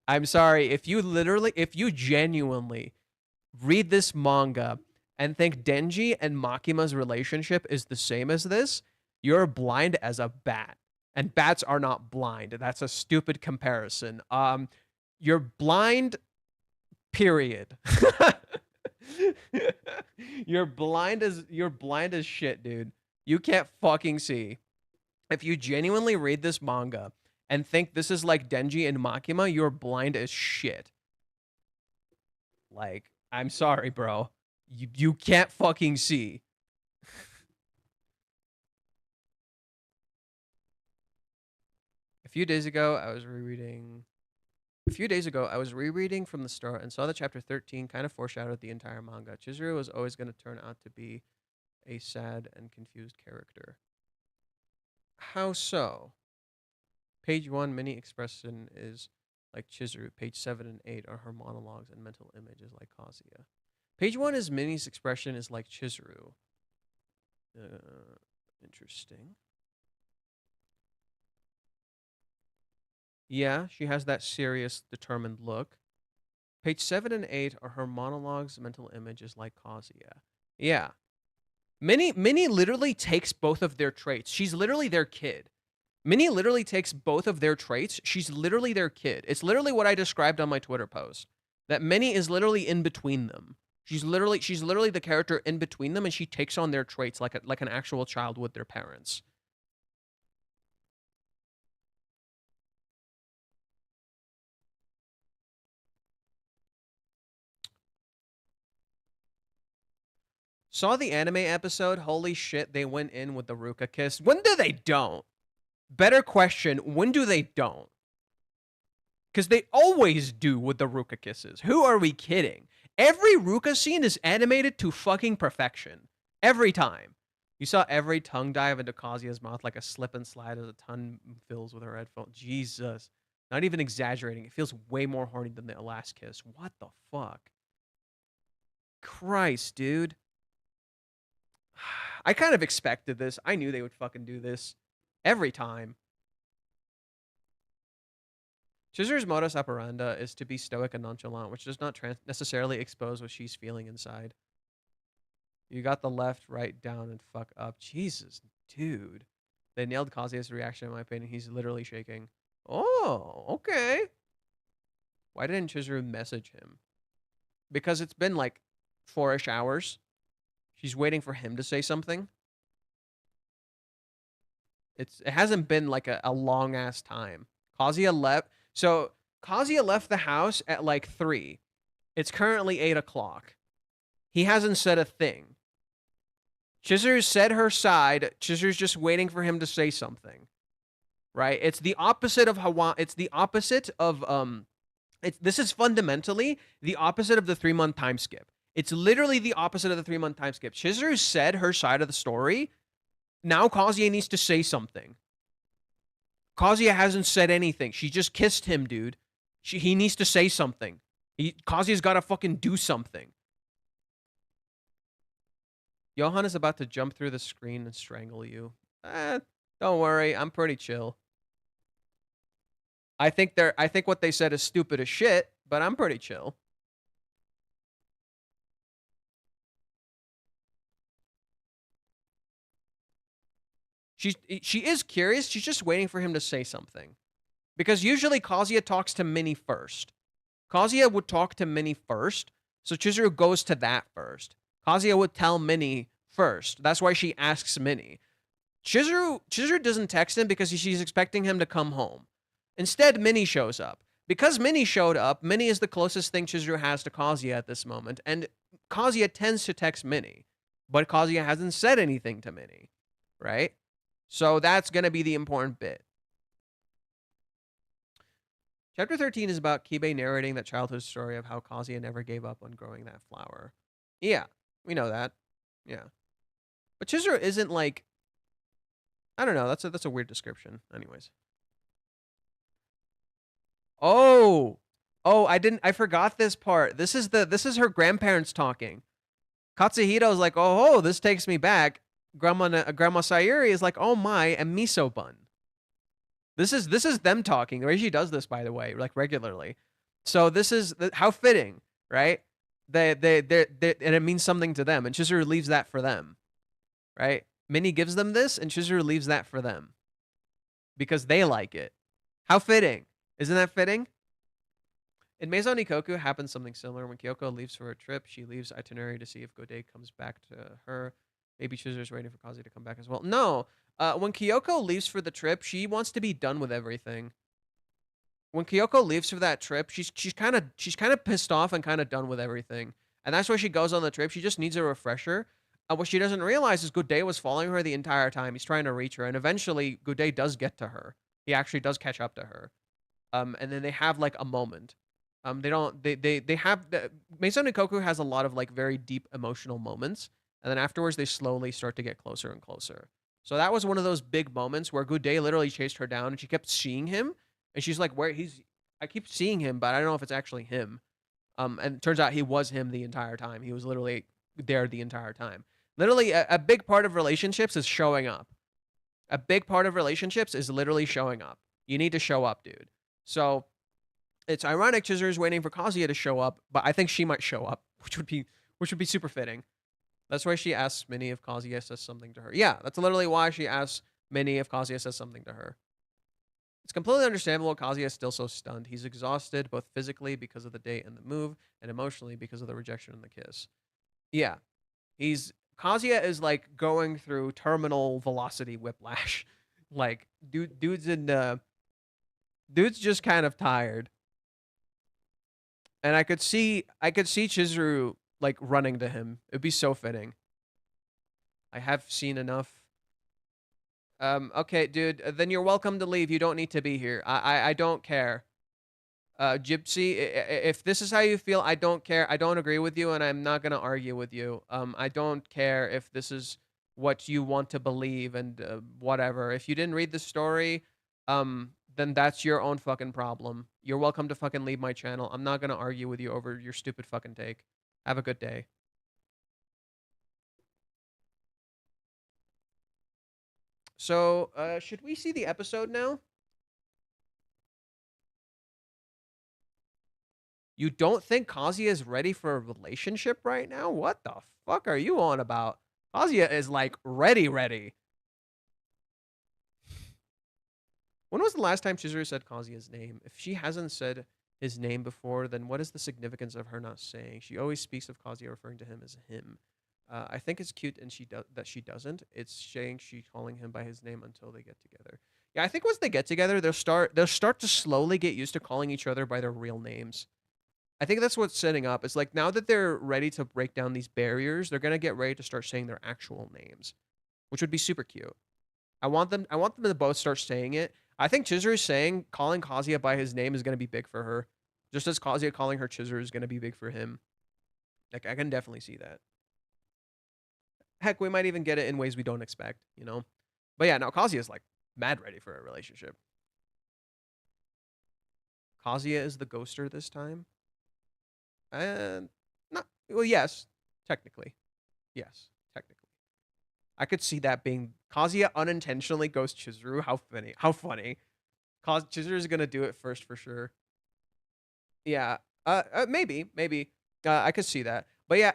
I'm sorry if you genuinely read this manga and think Denji and Makima's relationship is the same as this, you're blind as a bat. And bats are not blind. That's a stupid comparison. You're blind, period. You're blind as shit, dude. You can't fucking see. If you genuinely read this manga and think this is like Denji and Makima, you're blind as shit. Like, I'm sorry, bro. You can't fucking see. A few days ago, I was rereading from the start and saw that chapter 13 kind of foreshadowed the entire manga. Chizuru was always going to turn out to be a sad and confused character. How so? Page 1, Minnie expression is like Chizuru. Page 7 and 8 are her monologues and mental images like Kazuya. Page 1 is Minnie's expression is like Chizuru. Interesting. Yeah, she has that serious, determined look. Page 7 and 8 are her monologues, mental images like Kazuya. Yeah. Minnie literally takes both of their traits. She's literally their kid. Minnie literally takes both of their traits. She's literally their kid. It's literally what I described on my Twitter post. That Minnie is literally in between them. She's literally the character in between them, and she takes on their traits like an actual child would their parents. Saw the anime episode. Holy shit, they went in with the Ruka kiss. When do they don't? Better question, when do they don't? Because they always do with the Ruka kisses. Who are we kidding? Every Ruka scene is animated to fucking perfection. Every time. You saw every tongue dive into Kazuya's mouth like a slip and slide as a tongue fills with her headphone. Jesus. Not even exaggerating. It feels way more horny than the last kiss. What the fuck? Christ, dude. I kind of expected this. I knew they would fucking do this. Every time. Chizuru's modus operandi is to be stoic and nonchalant, which does not necessarily expose what she's feeling inside. You got the left, right, down, and fuck up. Jesus, dude. They nailed Kazuya's reaction, in my opinion. He's literally shaking. Oh, okay. Why didn't Chizuru message him? Because it's been like 4-ish hours. She's waiting for him to say something. It hasn't been like a long ass time. Kazuya left. So Kazuya left the house at like 3. It's currently 8 o'clock. He hasn't said a thing. Chizuru said her side. Chizuru's just waiting for him to say something. Right? It's the opposite of Hawaii. It's the opposite of this is fundamentally the opposite of the 3-month time skip. It's literally the opposite of the 3-month time skip. Chizuru said her side of the story. Now Kazuya needs to say something. Kazuya hasn't said anything. She just kissed him, dude. He needs to say something. Kazuya's got to fucking do something. Johan is about to jump through the screen and strangle you. Don't worry. I'm pretty chill. I think what they said is stupid as shit, but I'm pretty chill. She is curious. She's just waiting for him to say something. Because usually Kazuya talks to Minnie first. Kazuya would talk to Minnie first, so Chizuru goes to that first. Kazuya would tell Minnie first. That's why she asks Minnie. Chizuru doesn't text him because she's expecting him to come home. Instead, Minnie shows up. Because Minnie showed up, Minnie is the closest thing Chizuru has to Kazuya at this moment, and Kazuya tends to text Minnie. But Kazuya hasn't said anything to Minnie, right? So that's going to be the important bit. Chapter 13 is about Kibe narrating that childhood story of how Kazuya never gave up on growing that flower. Yeah, we know that. Yeah. But Chizuru isn't like... I don't know, that's a weird description. Anyways. Oh, oh, I forgot this part. This is her grandparents talking. Katsuhiro's like, oh, this takes me back. Grandma Sayuri is like, oh my, a miso bun. This is them talking. Reishi does this, by the way, like regularly. So this is how fitting, right? And it means something to them, and Chizuru leaves that for them, right? Minnie gives them this, and Chizuru leaves that for them because they like it. How fitting, isn't that fitting? In Maison Ikoku happens something similar. When Kyoko leaves for a trip, she leaves itinerary to see if Godei comes back to her. Maybe Chizuru's waiting for Kazuya to come back as well. No, when Kyoko leaves for the trip, she wants to be done with everything. When Kyoko leaves for that trip, she's kind of pissed off and kind of done with everything, and that's why she goes on the trip. She just needs a refresher. What she doesn't realize is Godei was following her the entire time. He's trying to reach her, and eventually Godei does get to her. He actually does catch up to her. And then they have like a moment. They don't. They have. Maison Ikoku has a lot of like very deep emotional moments, and then afterwards they slowly start to get closer and closer. So that was one of those big moments where Goudet literally chased her down, and she kept seeing him, and she's like, "Where he's? I keep seeing him, but I don't know if it's actually him." And it turns out he was him the entire time. He was literally there the entire time. Literally, a big part of relationships is showing up. A big part of relationships is literally showing up. You need to show up, dude. So it's ironic Chizuru's waiting for Kazuya to show up, but I think she might show up, which would be super fitting. That's why she asks Minnie if Kazuya says something to her. Yeah, that's literally why she asks Minnie if Kazuya says something to her. It's completely understandable Kazuya is still so stunned. He's exhausted both physically because of the date and the move, and emotionally because of the rejection and the kiss. Yeah, Kazuya is like going through terminal velocity whiplash. Like dude's just kind of tired. And I could see Chizuru like running to him. It'd be so fitting. I have seen enough. Okay, dude, then you're welcome to leave. You don't need to be here. I don't care. Gypsy, if this is how you feel, I don't care. I don't agree with you, and I'm not gonna argue with you. I don't care if this is what you want to believe and whatever. If you didn't read the story, then that's your own fucking problem. You're welcome to fucking leave my channel. I'm not gonna argue with you over your stupid fucking take. Have a good day. So, should we see the episode now? You don't think Kazuya is ready for a relationship right now? What the fuck are you on about? Kazuya is like ready. When was the last time Chizuru said Kazuya's name? If she hasn't said his name before, then what is the significance of her not saying? She always speaks of Kazuya referring to him as him. I think it's cute and that she doesn't. It's saying she calling him by his name until they get together. Yeah, I think once they get together, they'll start to slowly get used to calling each other by their real names. I think that's what's setting up. It's like now that they're ready to break down these barriers, they're gonna get ready to start saying their actual names, which would be super cute. I want them to both start saying it. I think Chizuru saying calling Kazuya by his name is gonna be big for her, just as Kazuya calling her Chizuru is gonna be big for him. Like I can definitely see that. Heck, we might even get it in ways we don't expect, you know. But yeah, now Kazuya is like mad ready for a relationship. Kazuya is the ghoster this time. And not well, yes, technically. Yes, technically. I could see that being Kazuya unintentionally ghosts Chizuru. How funny. How funny. Chizuru is gonna do it first for sure. Yeah. Maybe. I could see that. But yeah,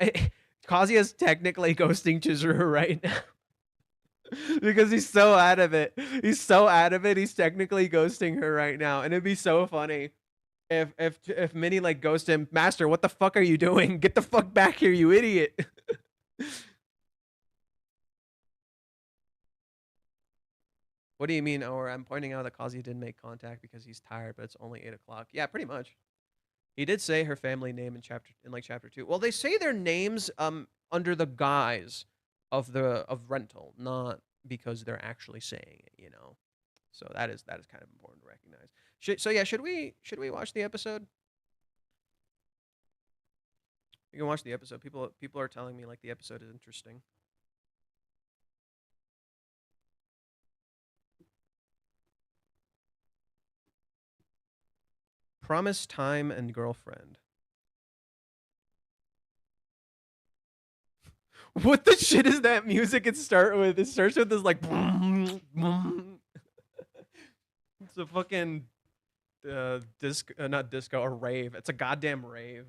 Kazuya is technically ghosting Chizuru right now. Because he's so out of it. He's so out of it. He's technically ghosting her right now. And it'd be so funny if Minnie like goes to him, Master, what the fuck are you doing? Get the fuck back here, you idiot. What do you mean? Or I'm pointing out that Kazuya didn't make contact because he's tired, but it's only 8 o'clock. Yeah, pretty much. He did say her family name in chapter 2. Well, they say their names under the guise of rental, not because they're actually saying it, you know. So that is kind of important to recognize. Should we watch the episode? You can watch the episode. People are telling me like the episode is interesting. Promise, Time, and Girlfriend. What the shit is that music it start with? It starts with this like boom, boom. It's a fucking disco, not disco, a rave. It's a goddamn rave.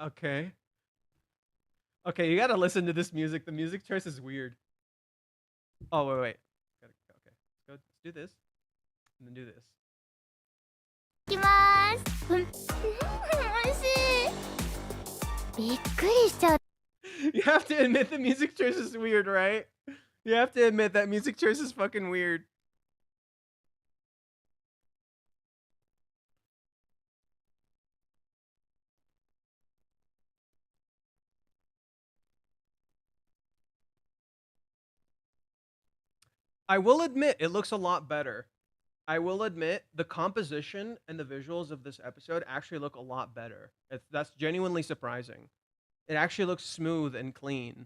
Okay. Okay, you gotta listen to this music. The music choice is weird. Oh, wait. Okay. Let's do this. And then do this. いきます。美味しい。びっくりしちゃう。 You have to admit the music choice is weird, right? You have to admit that music choice is fucking weird. I will admit it looks a lot better. I will admit the composition and the visuals of this episode actually look a lot better. That's genuinely surprising. It actually looks smooth and clean.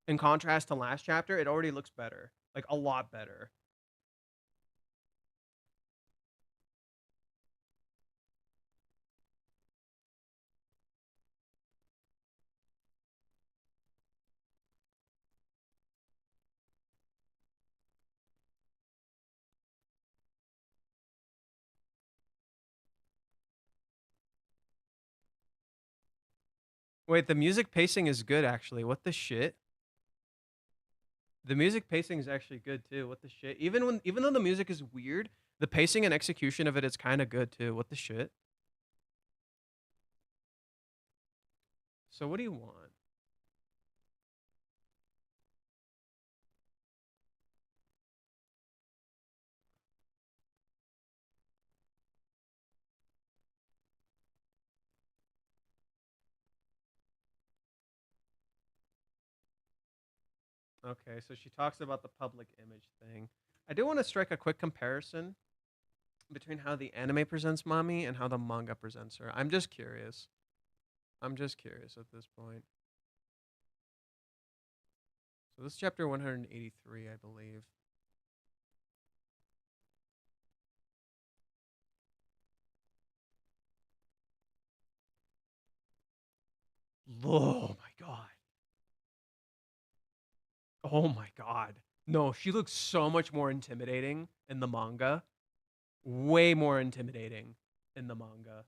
In contrast to last chapter, it already looks better. Like a lot better. Wait, the music pacing is good actually. What the shit? The music pacing is actually good too. What the shit? Even though the music is weird, the pacing and execution of it is kind of good too. What the shit? So what do you want? Okay, so she talks about the public image thing. I do want to strike a quick comparison between how the anime presents Mommy and how the manga presents her. I'm just curious. I'm just curious at this point. So this is chapter 183, I believe. Oh my god. Oh my god. No, she looks so much more intimidating in the manga. Way more intimidating in the manga.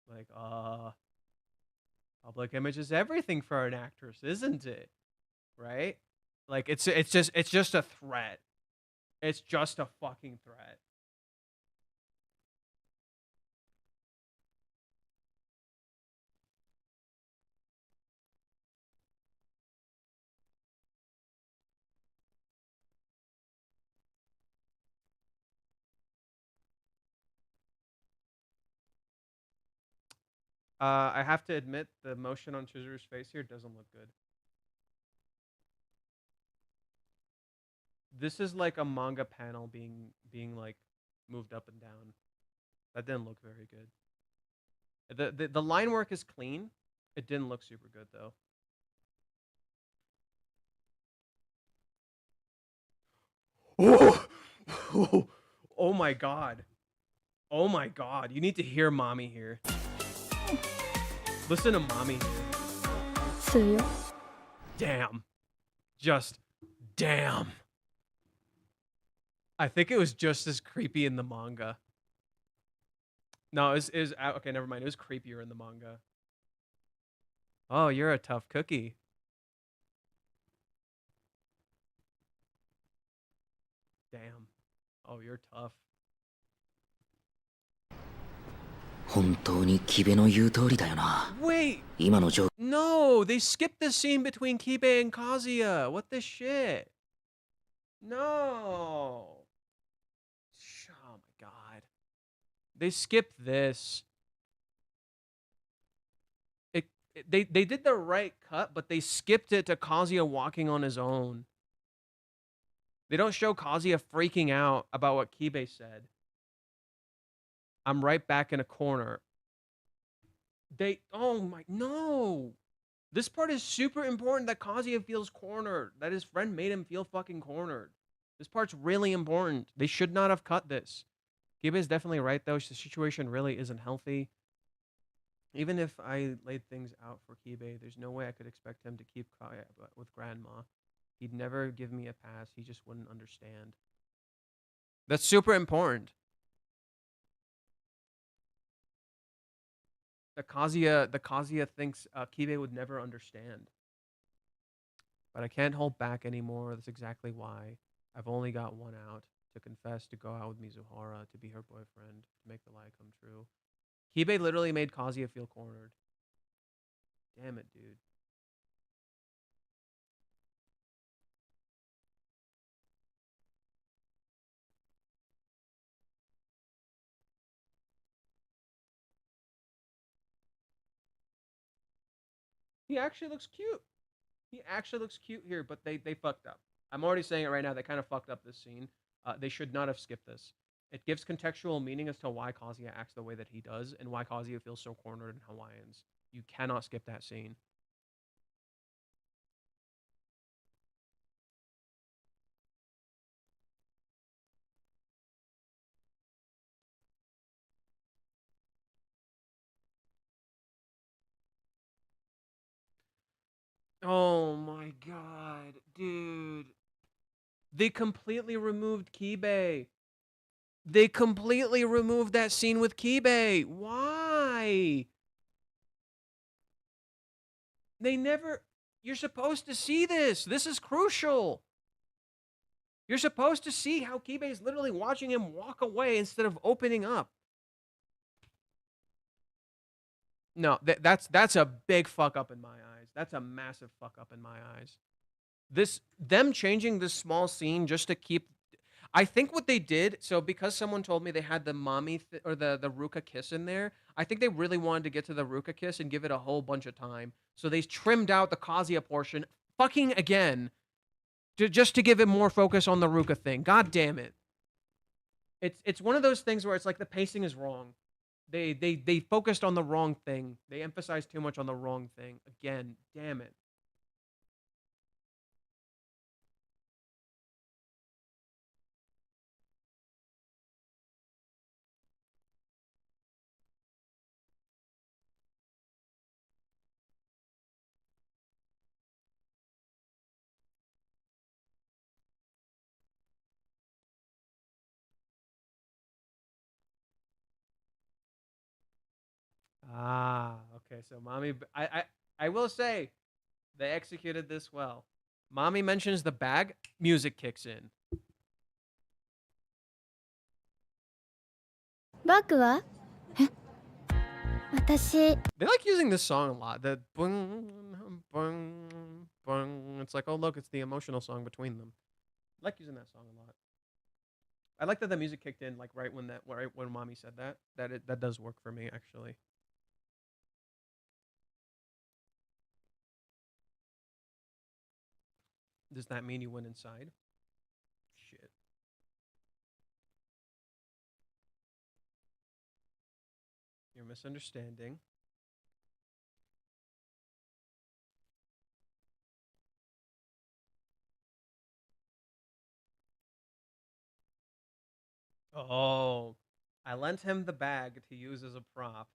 Like, public image is everything for an actress, isn't it? Right? Like it's just a threat. It's just a fucking threat. I have to admit the motion on Chizuru's face here doesn't look good. This is like a manga panel being like moved up and down. That didn't look very good. The line work is clean. It didn't look super good though. Oh, oh my god. Oh my god. You need to hear Mommy here. Listen to Mommy here. Damn. Just damn. I think it was just as creepy in the manga. No, it was okay, never mind. It was creepier in the manga. Oh, you're a tough cookie. Damn. Oh, you're tough. Wait! No, they skipped the scene between Kibe and Kazuya. What the shit? No. Oh my god. They skipped this. They did the right cut, but they skipped it to Kazuya walking on his own. They don't show Kazuya freaking out about what Kibe said. I'm right back in a corner. Oh my, no. This part is super important that Kazuya feels cornered. That his friend made him feel fucking cornered. This part's really important. They should not have cut this. Kiba is definitely right, though. The situation really isn't healthy. Even if I laid things out for Kibe, there's no way I could expect him to keep quiet with Grandma. He'd never give me a pass. He just wouldn't understand. That's super important. The Kazuya thinks Kibe would never understand. But I can't hold back anymore. That's exactly why. I've only got one out. To confess, to go out with Mizuhara, to be her boyfriend, to make the lie come true. Kibe literally made Kazuya feel cornered. Damn it, dude. He actually looks cute. He actually looks cute here, but they fucked up. I'm already saying it right now. They kind of fucked up this scene. They should not have skipped this. It gives contextual meaning as to why Kazuya acts the way that he does and why Kazuya feels so cornered in Hawaiians. You cannot skip that scene. Oh my god, dude. They completely removed Kibe. They completely removed that scene with Kibe. Why? They never... You're supposed to see this. This is crucial. You're supposed to see how Kibe is literally watching him walk away instead of opening up. No, that's a big fuck up in my eyes. That's a massive fuck up in my eyes. Them changing this small scene just to keep... I think what they did, so because someone told me they had the mommy or the Ruka kiss in there, I think they really wanted to get to the Ruka kiss and give it a whole bunch of time. So they trimmed out the Kazuya portion fucking again just to give it more focus on the Ruka thing. God damn it. It's one of those things where it's like the pacing is wrong. They focused on the wrong thing. They emphasized too much on the wrong thing. Again, damn it. Ah, okay. So mommy, I will say they executed this well. Mommy mentions the bag, music kicks in. バッグは私 They like using this song a lot. The bung, bung, bung. It's like, oh look, it's the emotional song between them. I like using that song a lot. I like that the music kicked in like right when mommy said that. That does work for me actually. Does that mean you went inside? Shit. You're misunderstanding. Oh, I lent him the bag to use as a prop,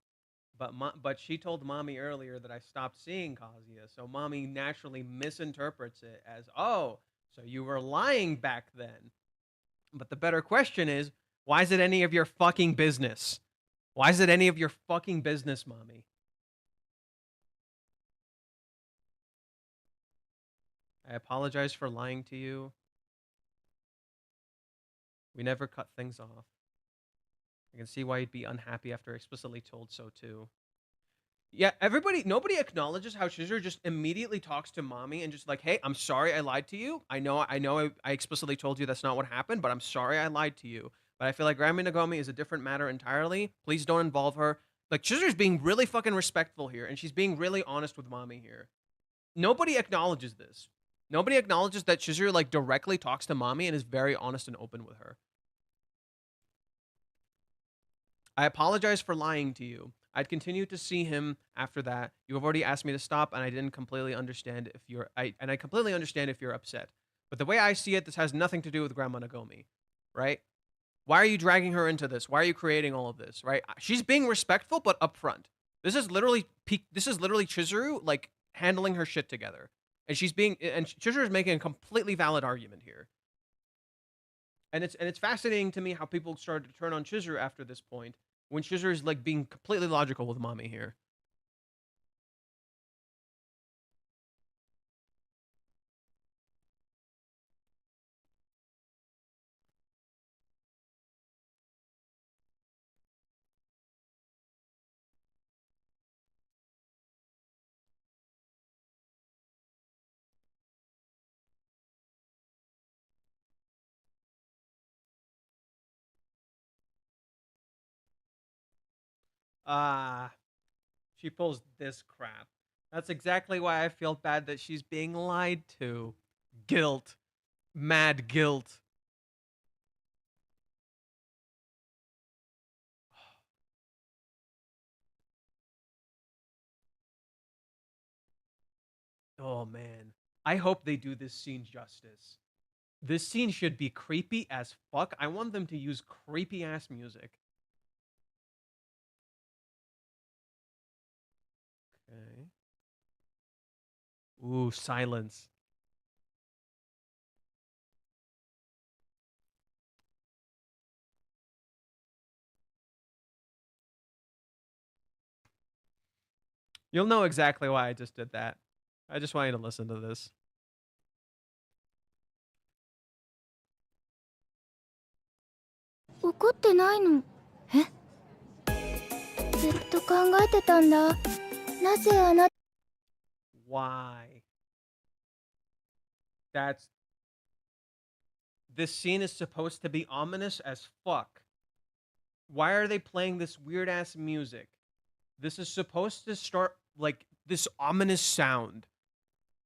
but she told mommy earlier that I stopped seeing Kazuya, so mommy naturally misinterprets it as, oh, so you were lying back then. But the better question is, why is it any of your fucking business? Why is it any of your fucking business, mommy? I apologize for lying to you. We never cut things off. I can see why you'd be unhappy after explicitly told so too. Yeah, nobody acknowledges how Chizuru just immediately talks to mommy and just like, hey, I'm sorry I lied to you. I know I explicitly told you that's not what happened, but I'm sorry I lied to you. But I feel like Grandma Nagomi is a different matter entirely. Please don't involve her. Like, Chizuru's being really fucking respectful here, and she's being really honest with mommy here. Nobody acknowledges this. Nobody acknowledges that Chizuru, like, directly talks to mommy and is very honest and open with her. I apologize for lying to you. I'd continue to see him after that. You have already asked me to stop, and I didn't completely understand if you're I completely understand if you're upset. But the way I see it, this has nothing to do with Grandma Nagomi, right? Why are you dragging her into this? Why are you creating all of this, right? She's being respectful but upfront. This is literally Chizuru like handling her shit together. And Chizuru is making a completely valid argument here. And it's fascinating to me how people started to turn on Chizuru after this point when Chizuru is like being completely logical with Mami here. Ah, she pulls this crap. That's exactly why I feel bad that she's being lied to. Guilt. Mad guilt. Oh man. I hope they do this scene justice. This scene should be creepy as fuck. I want them to use creepy ass music. Okay. Ooh, silence. You'll know exactly why I just did that. I just want you to listen to this. 怒ってないの？え？ずっと考えてたんだ。なぜあなた Why? This scene is supposed to be ominous as fuck. Why are they playing this weird ass music? This is supposed to start like this ominous sound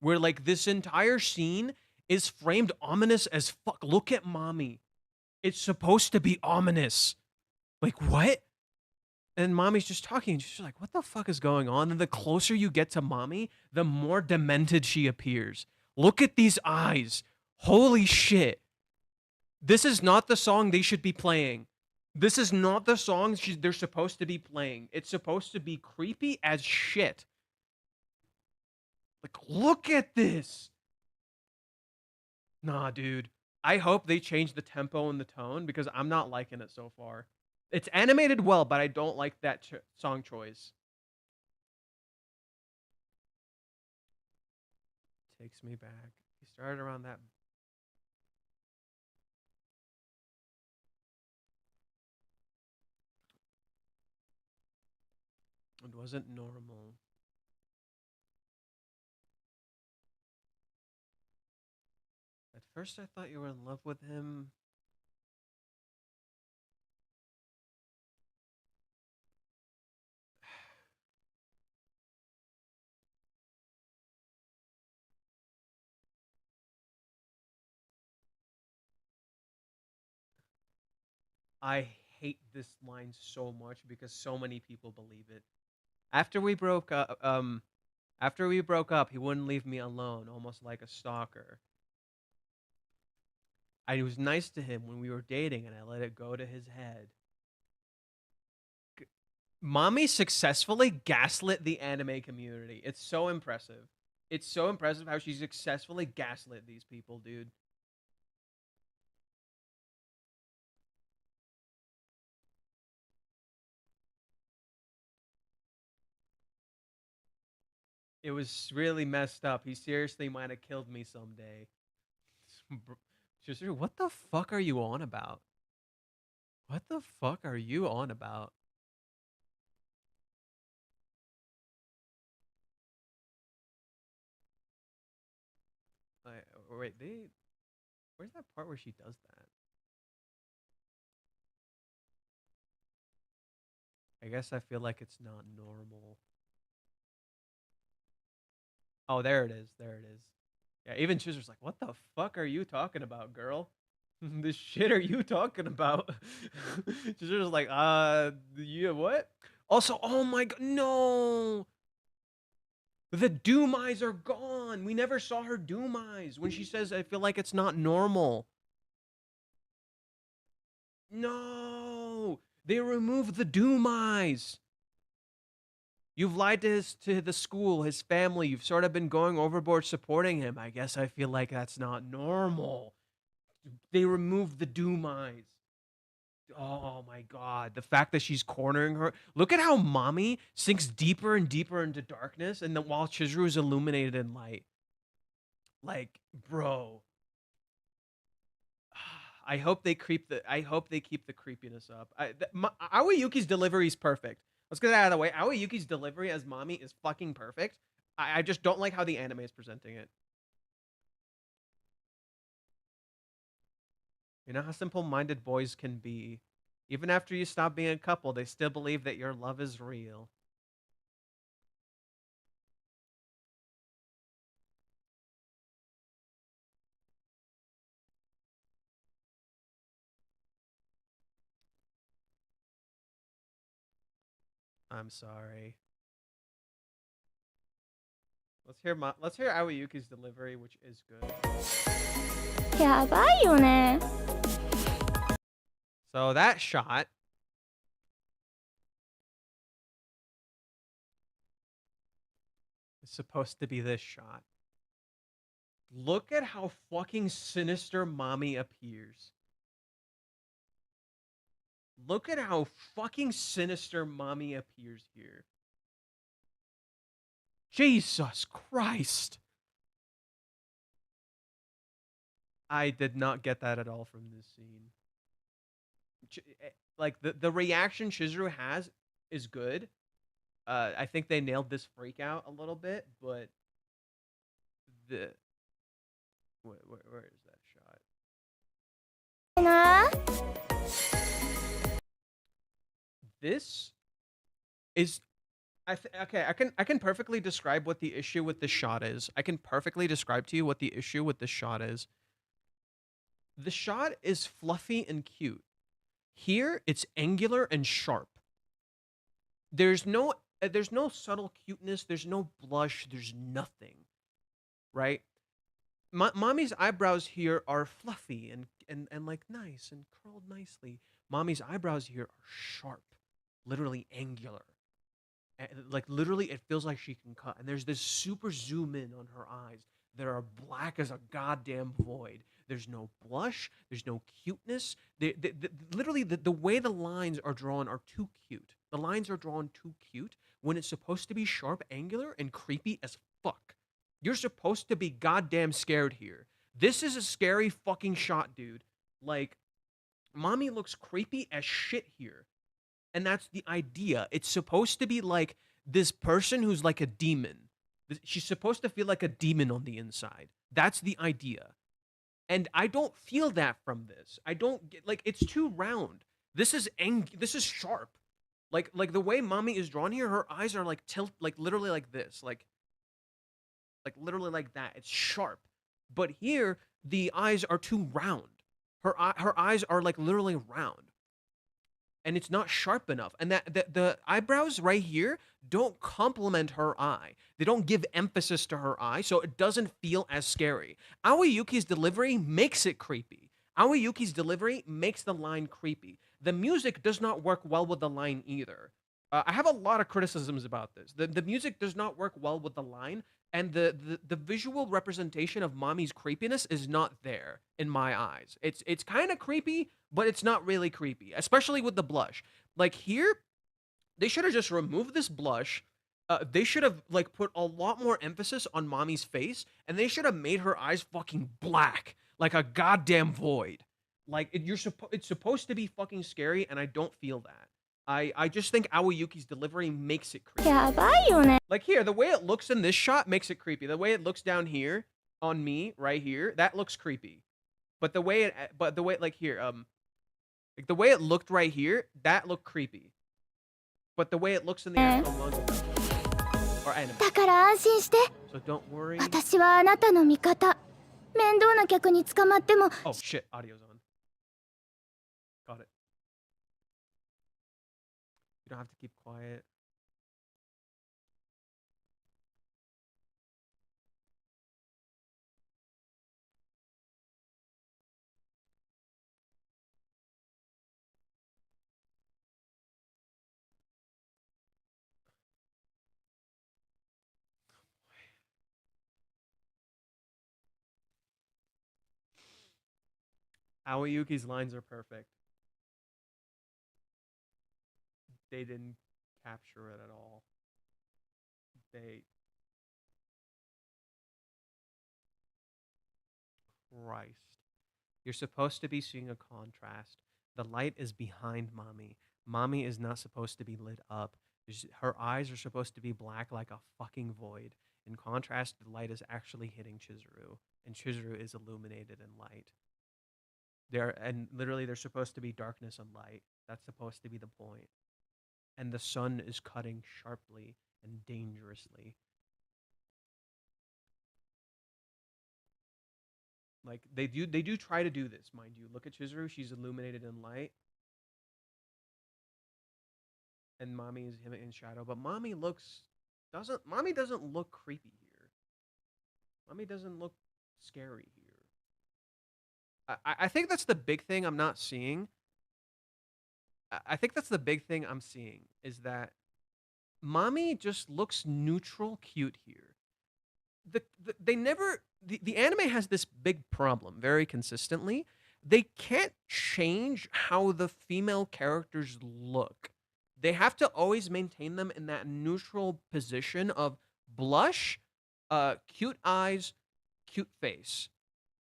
where like this entire scene is framed ominous as fuck. Look at Mommy. It's supposed to be ominous. Like what? And Mommy's just talking. She's like, what the fuck is going on? And the closer you get to Mommy, the more demented she appears. Look at these eyes. Holy shit. This is not the song they should be playing. This is not the song they're supposed to be playing. It's supposed to be creepy as shit. Like, look at this. Nah, dude. I hope they change the tempo and the tone because I'm not liking it so far. It's animated well, but I don't like that song choice. Takes me back. He started around that. It wasn't normal. At first, I thought you were in love with him. I hate this line so much because so many people believe it. After we broke up, he wouldn't leave me alone, almost like a stalker. I was nice to him when we were dating, and I let it go to his head. Mommy successfully gaslit the anime community. It's so impressive. It's so impressive how she successfully gaslit these people, dude. It was really messed up. He seriously might have killed me someday. What the fuck are you on about? What the fuck are you on about? Wait, where's that part where she does that? I guess I feel like it's not normal. Oh, there it is. There it is. Yeah, even Chizuru's like, what the fuck are you talking about, girl? This shit are you talking about? Chizuru's like, yeah, what? Also, oh my god, no! The doom eyes are gone. We never saw her doom eyes when she says, I feel like it's not normal. No! They removed the doom eyes. You've lied to the school, his family. You've sort of been going overboard supporting him. I guess I feel like that's not normal. They removed the doom eyes. Oh my god. The fact that she's cornering her. Look at how mommy sinks deeper and deeper into darkness, and then while Chizuru is illuminated in light. Like, bro. I hope they keep the creepiness up. Aoi Yuki's delivery is perfect. Let's get that out of the way. Aoi Yuki's delivery as mommy is fucking perfect. I just don't like how the anime is presenting it. You know how simple-minded boys can be. Even after you stop being a couple, they still believe that your love is real. I'm sorry. Let's hear Aoi Yuki's delivery, which is good. やばいよね。 So that shot is supposed to be this shot. Look at how fucking sinister mommy appears. Look at how fucking sinister mommy appears here. Jesus Christ. I did not get that at all from this scene. Like, the reaction Chizuru has is good. I think they nailed this freak out a little bit, but the... Where is that shot? This is... okay, I can perfectly describe what the issue with this shot is. I can perfectly describe to you what the issue with this shot is. The shot is fluffy and cute. Here, it's angular and sharp. There's no subtle cuteness. There's no blush. There's nothing, right? Mommy's eyebrows here are fluffy and like nice and curled nicely. Mommy's eyebrows here are sharp, literally angular. Like literally, it feels like she can cut. And there's this super zoom in on her eyes that are black as a goddamn void. There's no blush. There's no cuteness. Literally, the way the lines are drawn are too cute. The lines are drawn too cute when it's supposed to be sharp, angular, and creepy as fuck. You're supposed to be goddamn scared here. This is a scary fucking shot, dude. Like, mommy looks creepy as shit here. And that's the idea. It's supposed to be like this person who's like a demon. She's supposed to feel like a demon on the inside. That's the idea. And I don't feel that from this. I don't get, like, it's too round. This is sharp. Like the way mommy is drawn here, her eyes are like like literally like this. Like literally like that. It's sharp. But here, the eyes are too round. Her eyes are like literally round. And it's not sharp enough. And the eyebrows right here don't complement her eye. They don't give emphasis to her eye, so it doesn't feel as scary. Aoi Yuki's delivery makes it creepy. Aoi Yuki's delivery makes the line creepy. The music does not work well with the line either. I have a lot of criticisms about this. The music does not work well with the line, and the visual representation of mommy's creepiness is not there in my eyes. It's kind of creepy, but it's not really creepy, especially with the blush. Like here, they should have just removed this blush. They should have like put a lot more emphasis on mommy's face, and they should have made her eyes fucking black, like a goddamn void. Like it's supposed to be fucking scary, and I don't feel that. I just think Aoi Yuki's delivery makes it creepy. Like here, the way it looks in this shot makes it creepy. The way it looks down here on me, right here, that looks creepy. But the way like here, like the way it looked right here, that looked creepy. But the way it looks in the actual manga or anime. So don't worry. Oh shit, audio's on. Got it. You don't have to keep quiet. Aoyuki's lines are perfect. They didn't capture it at all. They Christ. You're supposed to be seeing a contrast. The light is behind Mommy. Mommy is not supposed to be lit up. Her eyes are supposed to be black like a fucking void. In contrast, the light is actually hitting Chizuru, and Chizuru is illuminated in light. Literally there's supposed to be darkness and light. That's supposed to be the point. And the sun is cutting sharply and dangerously. Like they do try to do this, mind you. Look at Chizuru, she's illuminated in light. And Mommy is him in shadow, but Mommy doesn't look creepy here. Mommy doesn't look scary here. I think that's the big thing I'm not seeing. I think that's the big thing I'm seeing is that Mommy just looks neutral cute here. The anime has this big problem very consistently. They can't change how the female characters look. They have to always maintain them in that neutral position of blush, cute eyes, cute face.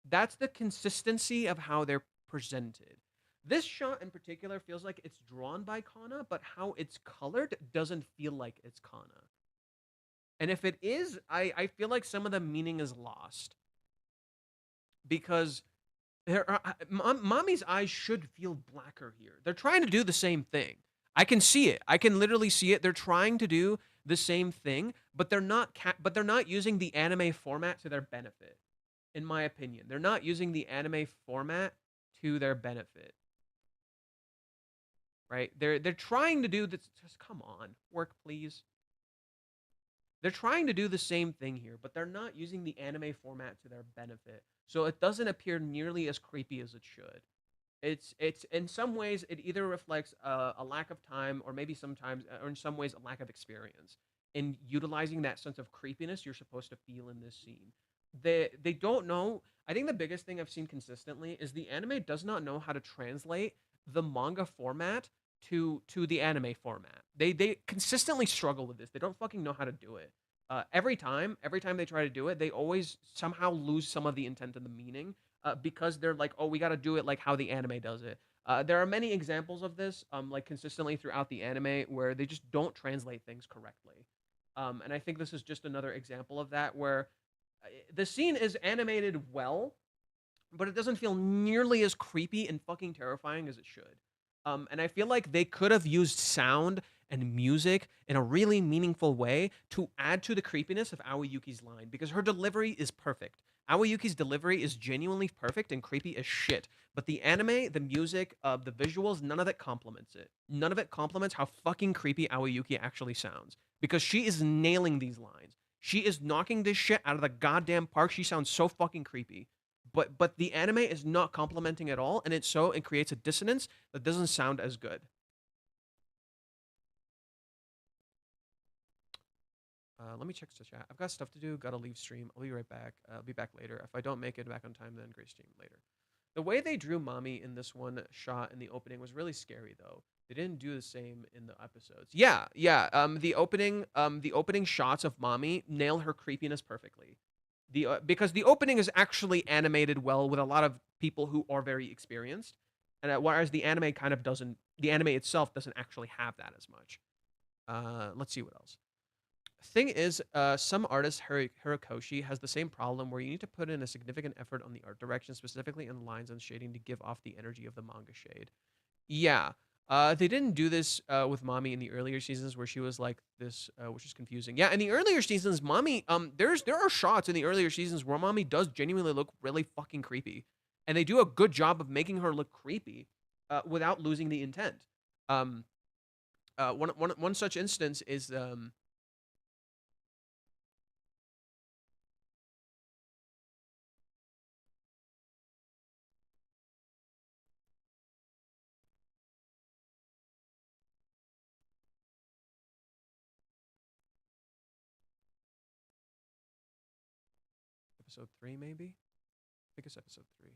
That's the consistency of how they're presented. This shot in particular feels like it's drawn by Kana, but how it's colored doesn't feel like it's Kana. And if it is, I feel like some of the meaning is lost. Because Mommy's eyes should feel blacker here. They're trying to do the same thing. I can see it. I can literally see it. They're trying to do the same thing, but they're not using the anime format to their benefit. In my opinion, they're not using the anime format to their benefit. Right? They're trying to do this. Just come on, work please. They're trying to do the same thing here, but they're not using the anime format to their benefit. So it doesn't appear nearly as creepy as it should. It's in some ways it either reflects a lack of time, or maybe sometimes, or in some ways, a lack of experience in utilizing that sense of creepiness you're supposed to feel in this scene. They don't know. I think the biggest thing I've seen consistently is the anime does not know how to translate the manga format to the anime format. They consistently struggle with this. They don't fucking know how to do it. Every time they try to do it, they always somehow lose some of the intent and the meaning, because they're like, oh, we got to do it like how the anime does it. There are many examples of this, like consistently throughout the anime, where they just don't translate things correctly. And I think this is just another example of that, where the scene is animated well, but it doesn't feel nearly as creepy and fucking terrifying as it should. And I feel like they could have used sound and music in a really meaningful way to add to the creepiness of Aoyuki's line, because her delivery is perfect. Aoyuki's delivery is genuinely perfect and creepy as shit. But the anime, the music, the visuals, none of it complements it. None of it complements how fucking creepy Aoyuki actually sounds. Because she is nailing these lines. She is knocking this shit out of the goddamn park. She sounds so fucking creepy. But the anime is not complimenting at all, and it creates a dissonance that doesn't sound as good. Let me check the chat. I've got stuff to do. Gotta leave stream. I'll be right back. I'll be back later. If I don't make it back on time, then great stream later. The way they drew Mommy in this one shot in the opening was really scary, though. They didn't do the same in the episodes. Yeah. The opening shots of Mommy nail her creepiness perfectly. Because the opening is actually animated well with a lot of people who are very experienced, and whereas the anime kind of doesn't. The anime itself doesn't actually have that as much. Let's see what else. Thing is, some artist Hirikoshi has the same problem where you need to put in a significant effort on the art direction, specifically in lines and shading, to give off the energy of the manga shade. Yeah. They didn't do this with Mommy in the earlier seasons, where she was like this, which is confusing. Yeah, in the earlier seasons, Mommy, there are shots in the earlier seasons where Mommy does genuinely look really fucking creepy, and they do a good job of making her look creepy, without losing the intent. One such instance is episode 3, maybe. I think it's episode 3.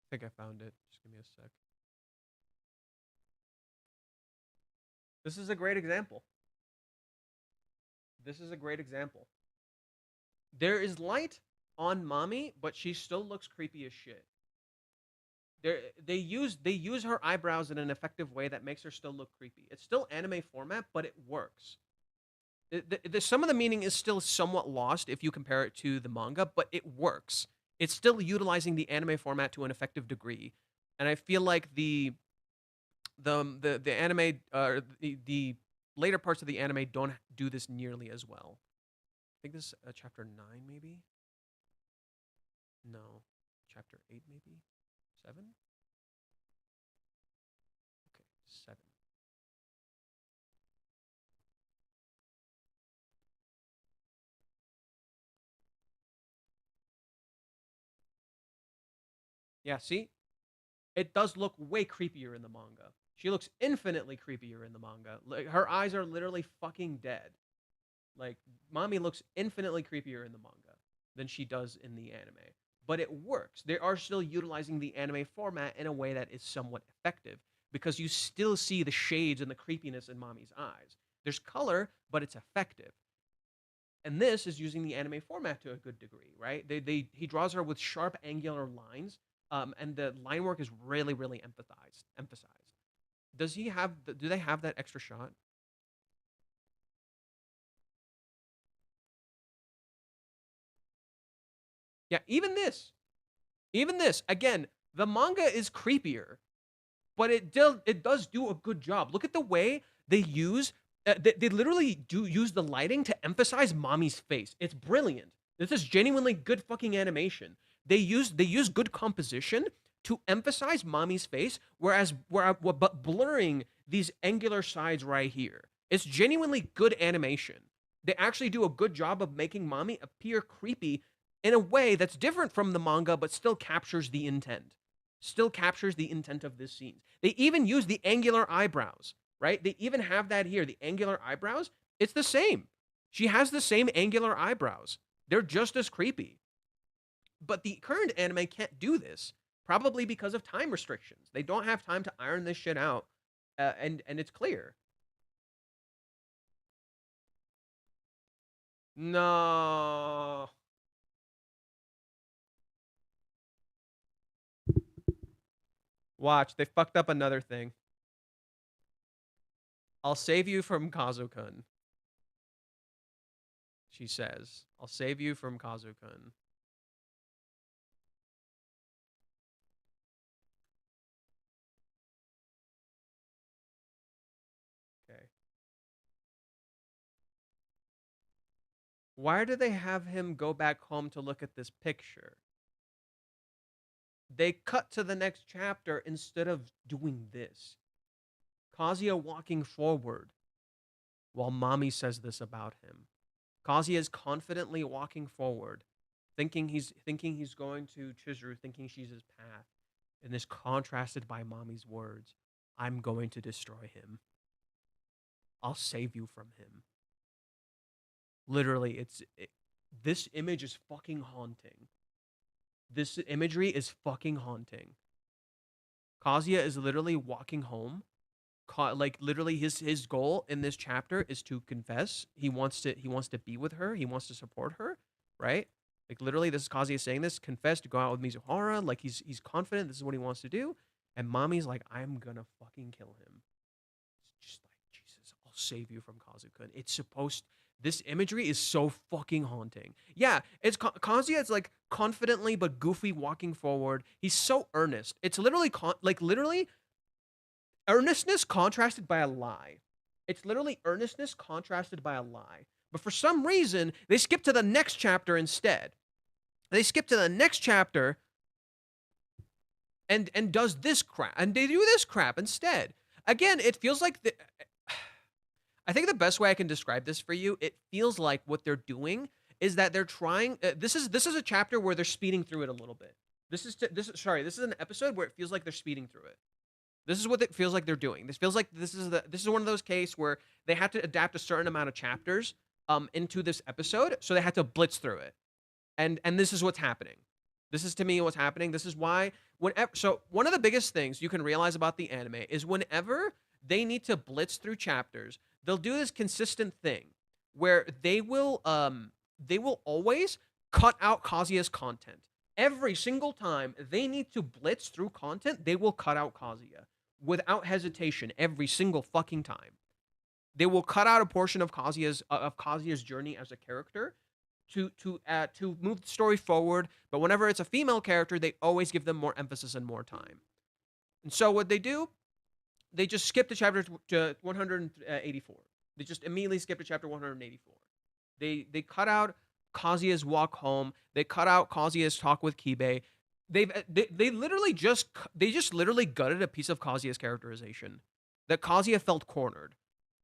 I think I found it. Just give me a sec. This is a great example. This is a great example. There is light on mommy, but she still looks creepy as shit. They use her eyebrows in an effective way that makes her still look creepy. It's still anime format, but it works. Some of the meaning is still somewhat lost if you compare it to the manga, but it works. It's still utilizing the anime format to an effective degree, and I feel like the anime the later parts of the anime don't do this nearly as well. I think this is chapter 9, maybe. No, chapter 8, maybe 7. Okay, 7. Yeah, see? It does look way creepier in the manga. She looks infinitely creepier in the manga. Like, her eyes are literally fucking dead. Like, mommy looks infinitely creepier in the manga than she does in the anime. But it works. They are still utilizing the anime format in a way that is somewhat effective because you still see the shades and the creepiness in mommy's eyes. There's color, but it's effective. And this is using the anime format to a good degree, right? He draws her with sharp angular lines, and the line work is really, really emphasized. Does he have? Do they have that extra shot? Yeah, even this. Again, the manga is creepier, but it does do a good job. Look at the way they use. They literally do use the lighting to emphasize mommy's face. It's brilliant. This is genuinely good fucking animation. They use good composition to emphasize mommy's face, but blurring these angular sides right here. It's genuinely good animation. They actually do a good job of making mommy appear creepy in a way that's different from the manga, but still captures the intent. Still captures the intent of this scene. They even use the angular eyebrows, right? They even have that here. The angular eyebrows, it's the same. She has the same angular eyebrows. They're just as creepy. But the current anime can't do this, probably because of time restrictions. They don't have time to iron this shit out, and it's clear. No. Watch, they fucked up another thing. I'll save you from Kazu-kun. She says, I'll save you from Kazu-kun. Okay. Why do they have him go back home to look at this picture? They cut to the next chapter instead of doing this. Kazuya walking forward while mommy says this about him. Kazuya is confidently walking forward, thinking he's going to Chizuru, thinking she's his path, and is contrasted by mommy's words. I'm going to destroy him. I'll save you from him. Literally, this image is fucking haunting. This imagery is fucking haunting. Kazuya is literally walking home. Like literally, his goal in this chapter is to confess. He wants to be with her. He wants to support her, right? Like literally, this is Kazuya saying this. Confess to go out with Mizuhara. Like he's confident. This is what he wants to do. And mommy's like, I'm gonna fucking kill him. It's just like Jesus. I'll save you from Kazu-kun. It's supposed. This imagery is so fucking haunting. Yeah, it's Kazuya. It's like confidently but goofy walking forward. He's so earnest. It's literally literally earnestness contrasted by a lie. It's literally earnestness contrasted by a lie. But for some reason, they skip to the next chapter instead. They skip to the next chapter and does this crap, and they do this crap instead. Again, it feels like I think the best way I can describe this for you, it feels like what they're doing is that they're trying. This is a chapter where they're speeding through it a little bit. This is an episode where it feels like they're speeding through it. This is what it feels like they're doing. This feels like this is one of those cases where they had to adapt a certain amount of chapters into this episode, so they had to blitz through it. And this is what's happening. This is to me what's happening. This is why so one of the biggest things you can realize about the anime is whenever they need to blitz through chapters, they'll do this consistent thing where they will always cut out Kazuya's content. Every single time they need to blitz through content, they will cut out Kazuya without hesitation every single fucking time. They will cut out a portion of Kazuya's journey as a character to move the story forward, but whenever it's a female character, they always give them more emphasis and more time. And so what they do, they just skip to chapter to 184. They just immediately skip to chapter 184. They cut out Kazuya's walk home. They cut out Kazuya's talk with Kibe. They just literally gutted a piece of Kazuya's characterization. That Kazuya felt cornered.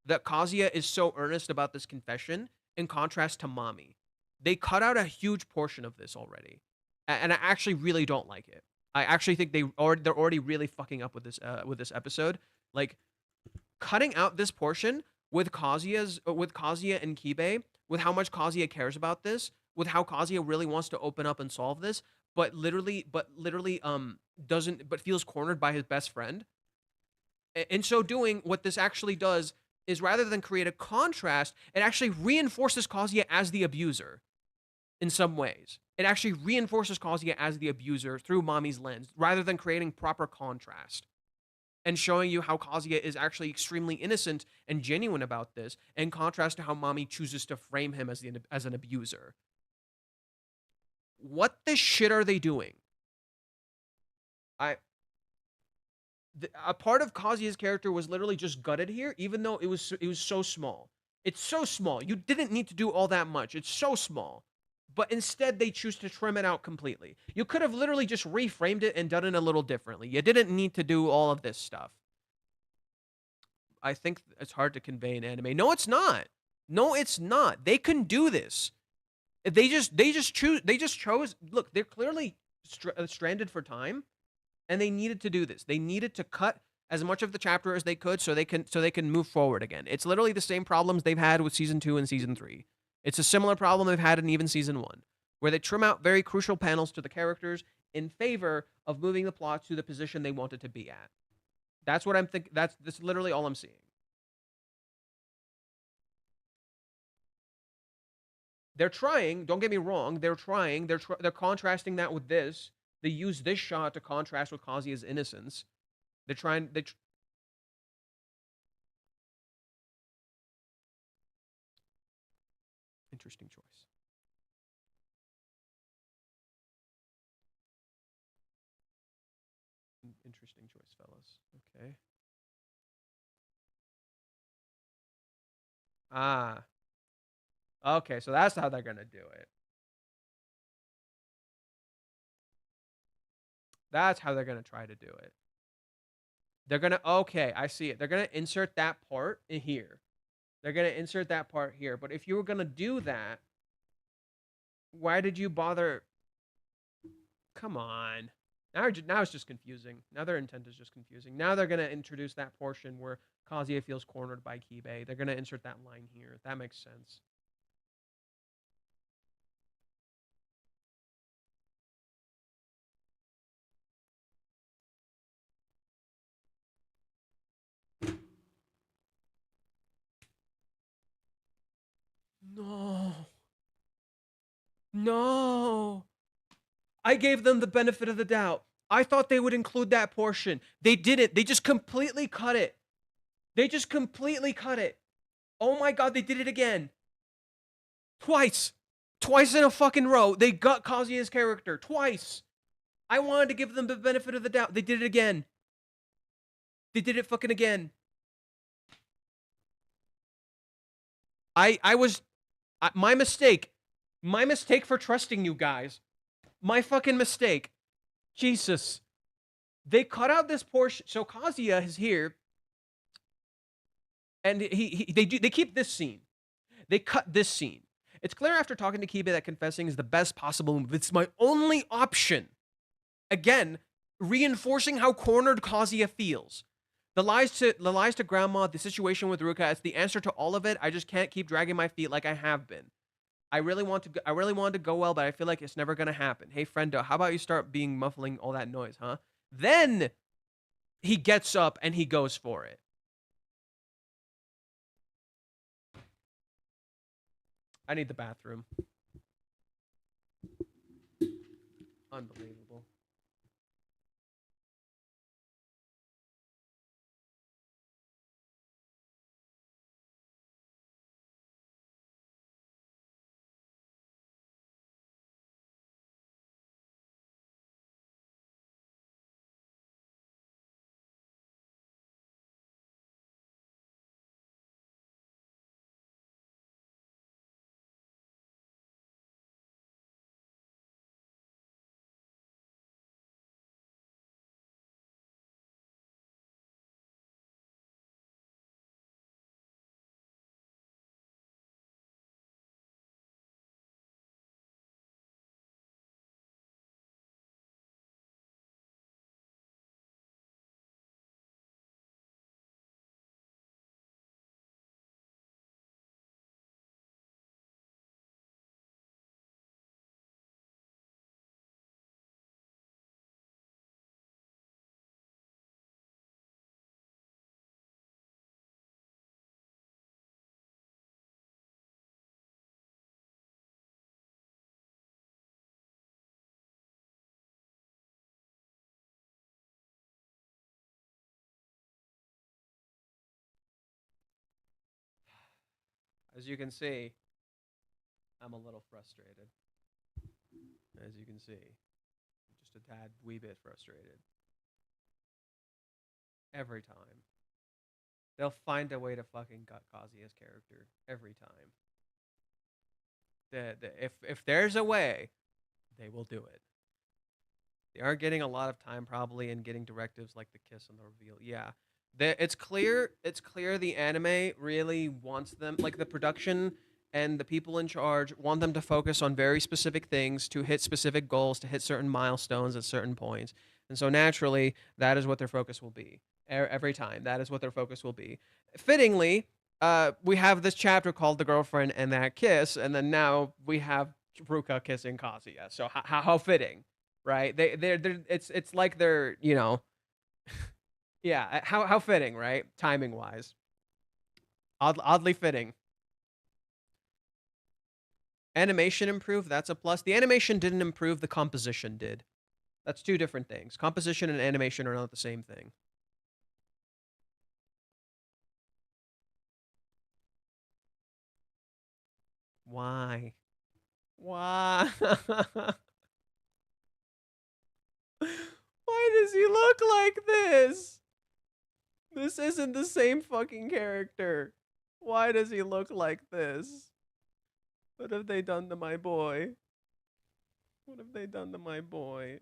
That Kazuya is so earnest about this confession in contrast to Mami. They cut out a huge portion of this already, and I actually really don't like it. I actually think they're already really fucking up with this episode. Like, cutting out this portion with Kazuya and Kibe, with how much Kazuya cares about this, with how Kazuya really wants to open up and solve this, but literally feels cornered by his best friend. In so doing, what this actually does is rather than create a contrast, it actually reinforces Kazuya as the abuser. In some ways, it actually reinforces Kazuya as the abuser through Mami's lens, rather than creating proper contrast and showing you how Kazuya is actually extremely innocent and genuine about this, in contrast to how Mami chooses to frame him as an abuser. What the shit are they doing? A part of Kazuya's character was literally just gutted here, even though it was so small. It's so small. You didn't need to do all that much. It's so small. But instead, they choose to trim it out completely. You could have literally just reframed it and done it a little differently. You didn't need to do all of this stuff. I think it's hard to convey in anime. No, it's not. No, it's not. They can do this. They just chose. Look, they're clearly stranded for time, and they needed to do this. They needed to cut as much of the chapter as they could so they can move forward again. It's literally the same problems they've had with season 2 and season 3. It's a similar problem they've had in even season 1, where they trim out very crucial panels to the characters in favor of moving the plot to the position they want it to be at. That's what I'm thinking. That's literally all I'm seeing. They're trying. Don't get me wrong. They're trying. They're contrasting that with this. They use this shot to contrast with Kazuya's innocence. They're trying. Interesting choice. Interesting choice, fellas. Okay. Ah. Okay, so that's how they're gonna do it. That's how they're gonna try to do it. They're gonna, okay, I see it. They're gonna insert that part in here. They're gonna insert that part here. But if you were gonna do that, why did you bother? Come on. Now it's just confusing. Now their intent is just confusing. Now they're gonna introduce that portion where Kazuya feels cornered by Kibe. They're gonna insert that line here. That makes sense. No. No. I gave them the benefit of the doubt. I thought they would include that portion. They didn't. They just completely cut it. They just completely cut it. Oh my god, they did it again. Twice. Twice in a fucking row. They got Kazuya's character. Twice. I wanted to give them the benefit of the doubt. They did it again. They did it fucking again. My mistake. My mistake for trusting you guys. My fucking mistake. Jesus. They cut out this portion. So Kazuya is here. And they keep this scene. They cut this scene. It's clear after talking to Kibe that confessing is the best possible move. It's my only option. Again, reinforcing how cornered Kazuya feels. The lies to grandma, the situation with Ruka, it's the answer to all of it. I just can't keep dragging my feet like I have been. I really want to go well, but I feel like it's never gonna happen. Hey, friendo, how about you start muffling all that noise, huh? Then he gets up and he goes for it. I need the bathroom. Unbelievable. As you can see, I'm a little frustrated. As you can see, just a tad wee bit frustrated. Every time. They'll find a way to fucking gut Kazuya's character. Every time. If there's a way, they will do it. They are getting a lot of time probably in getting directives like the kiss and the reveal. Yeah. It's clear the anime really wants them, like the production and the people in charge want them to focus on very specific things to hit specific goals, to hit certain milestones at certain points. And so naturally, that is what their focus will be. Every time, that is what their focus will be. Fittingly, we have this chapter called The Girlfriend and That Kiss, and then now we have Ruka kissing Kazuya. So how fitting, right? It's like they're, you know, yeah, how fitting, right? Timing wise, oddly fitting. Animation improved. That's a plus. The animation didn't improve. The composition did. That's two different things. Composition and animation are not the same thing. Why? Why? Why does he look like this? This isn't the same fucking character. Why does he look like this? What have they done to my boy? What have they done to my boy?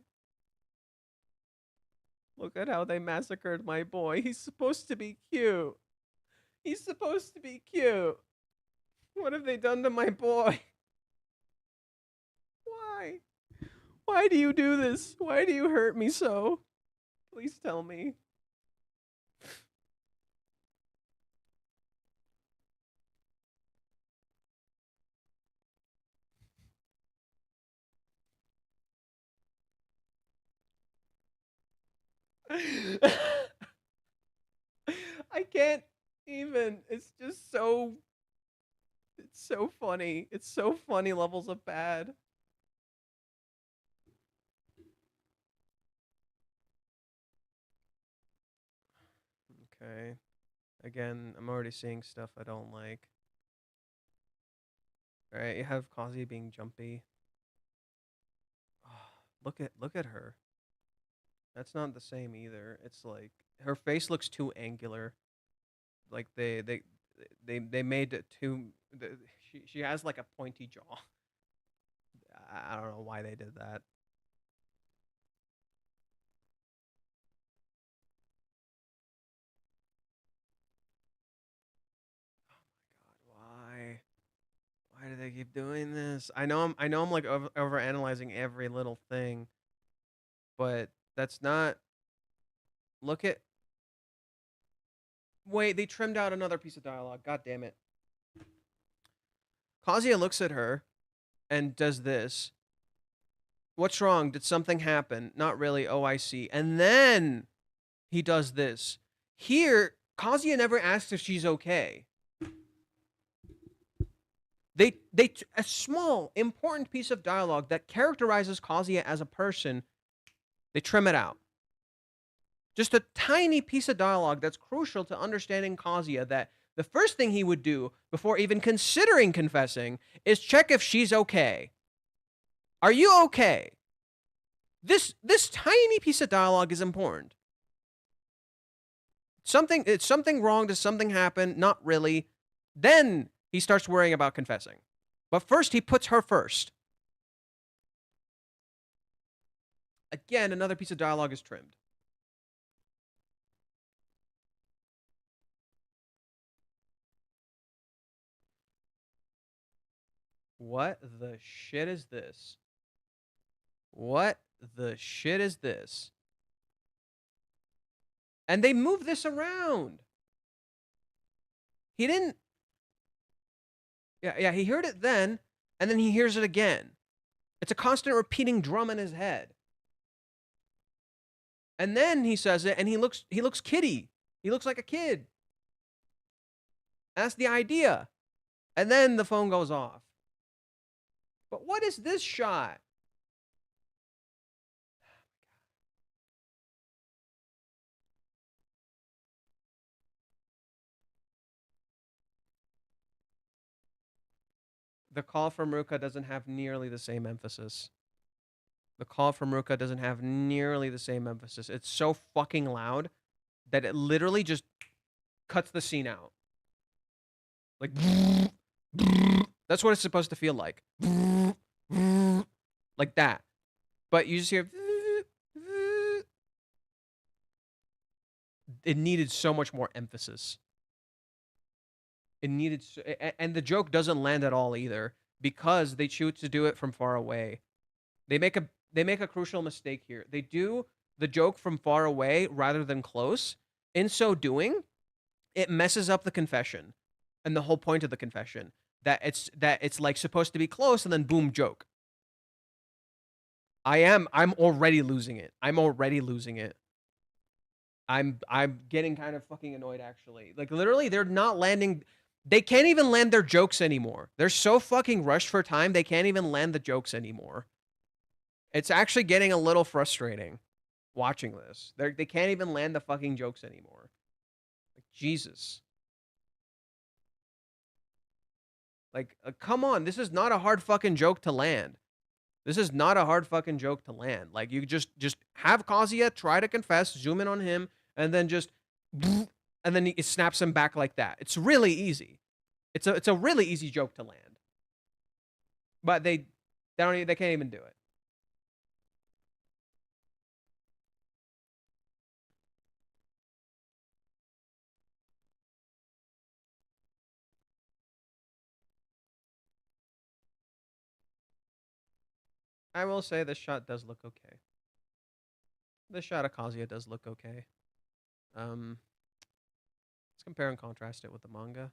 Look at how they massacred my boy. He's supposed to be cute. He's supposed to be cute. What have they done to my boy? Why? Why do you do this? Why do you hurt me so? Please tell me. I can't even. It's just so. It's so funny. It's so funny levels of bad. Okay. Again, I'm already seeing stuff I don't like. Right? You have Kazuya being jumpy. Oh, look at her. That's not the same either. It's like her face looks too angular. Like they made it too. She has like a pointy jaw. I don't know why they did that. God, why? Why do they keep doing this? I know I'm like over analyzing every little thing, but that's not. Look at. Wait, they trimmed out another piece of dialogue. God damn it. Kazuya looks at her and does this. What's wrong? Did something happen? Not really. Oh, I see. And then he does this. Here, Kazuya never asks if she's okay. A small important piece of dialogue that characterizes Kazuya as a person, they trim it out. Just a tiny piece of dialogue that's crucial to understanding Kazuya, that the first thing he would do before even considering confessing is check if she's okay. Are you okay? This tiny piece of dialogue is important. It's something wrong. Does something happen? Not really. Then he starts worrying about confessing. But first, he puts her first. Again, another piece of dialogue is trimmed. What the shit is this? What the shit is this? And they move this around. He didn't. Yeah, he heard it then, and then he hears it again. It's a constant repeating drum in his head. And then he says it, and he looks kiddie. He looks like a kid. That's the idea. And then the phone goes off. But what is this shot? The call from Ruka doesn't have nearly the same emphasis. The call from Ruka doesn't have nearly the same emphasis. It's so fucking loud that it literally just cuts the scene out. Like, that's what it's supposed to feel like. Like that. But you just hear. It needed so much more emphasis. It needed, and the joke doesn't land at all either because they choose to do it from far away. They make a crucial mistake here. They do the joke from far away rather than close. In so doing, it messes up the confession and the whole point of the confession, that it's like supposed to be close and then boom, joke. I'm already losing it. I'm getting kind of fucking annoyed actually. Like literally they're not landing. They can't even land their jokes anymore. They're so fucking rushed for time, they can't even land the jokes anymore. It's actually getting a little frustrating watching this. They can't even land the fucking jokes anymore. Like, Jesus. Like, come on. This is not a hard fucking joke to land. This is not a hard fucking joke to land. Like, you just have Kazuya try to confess, zoom in on him, and then just, and then it snaps him back like that. It's really easy. It's a really easy joke to land. But they can't even do it. I will say this shot does look okay. This shot of Kazuya does look okay. Let's compare and contrast it with the manga.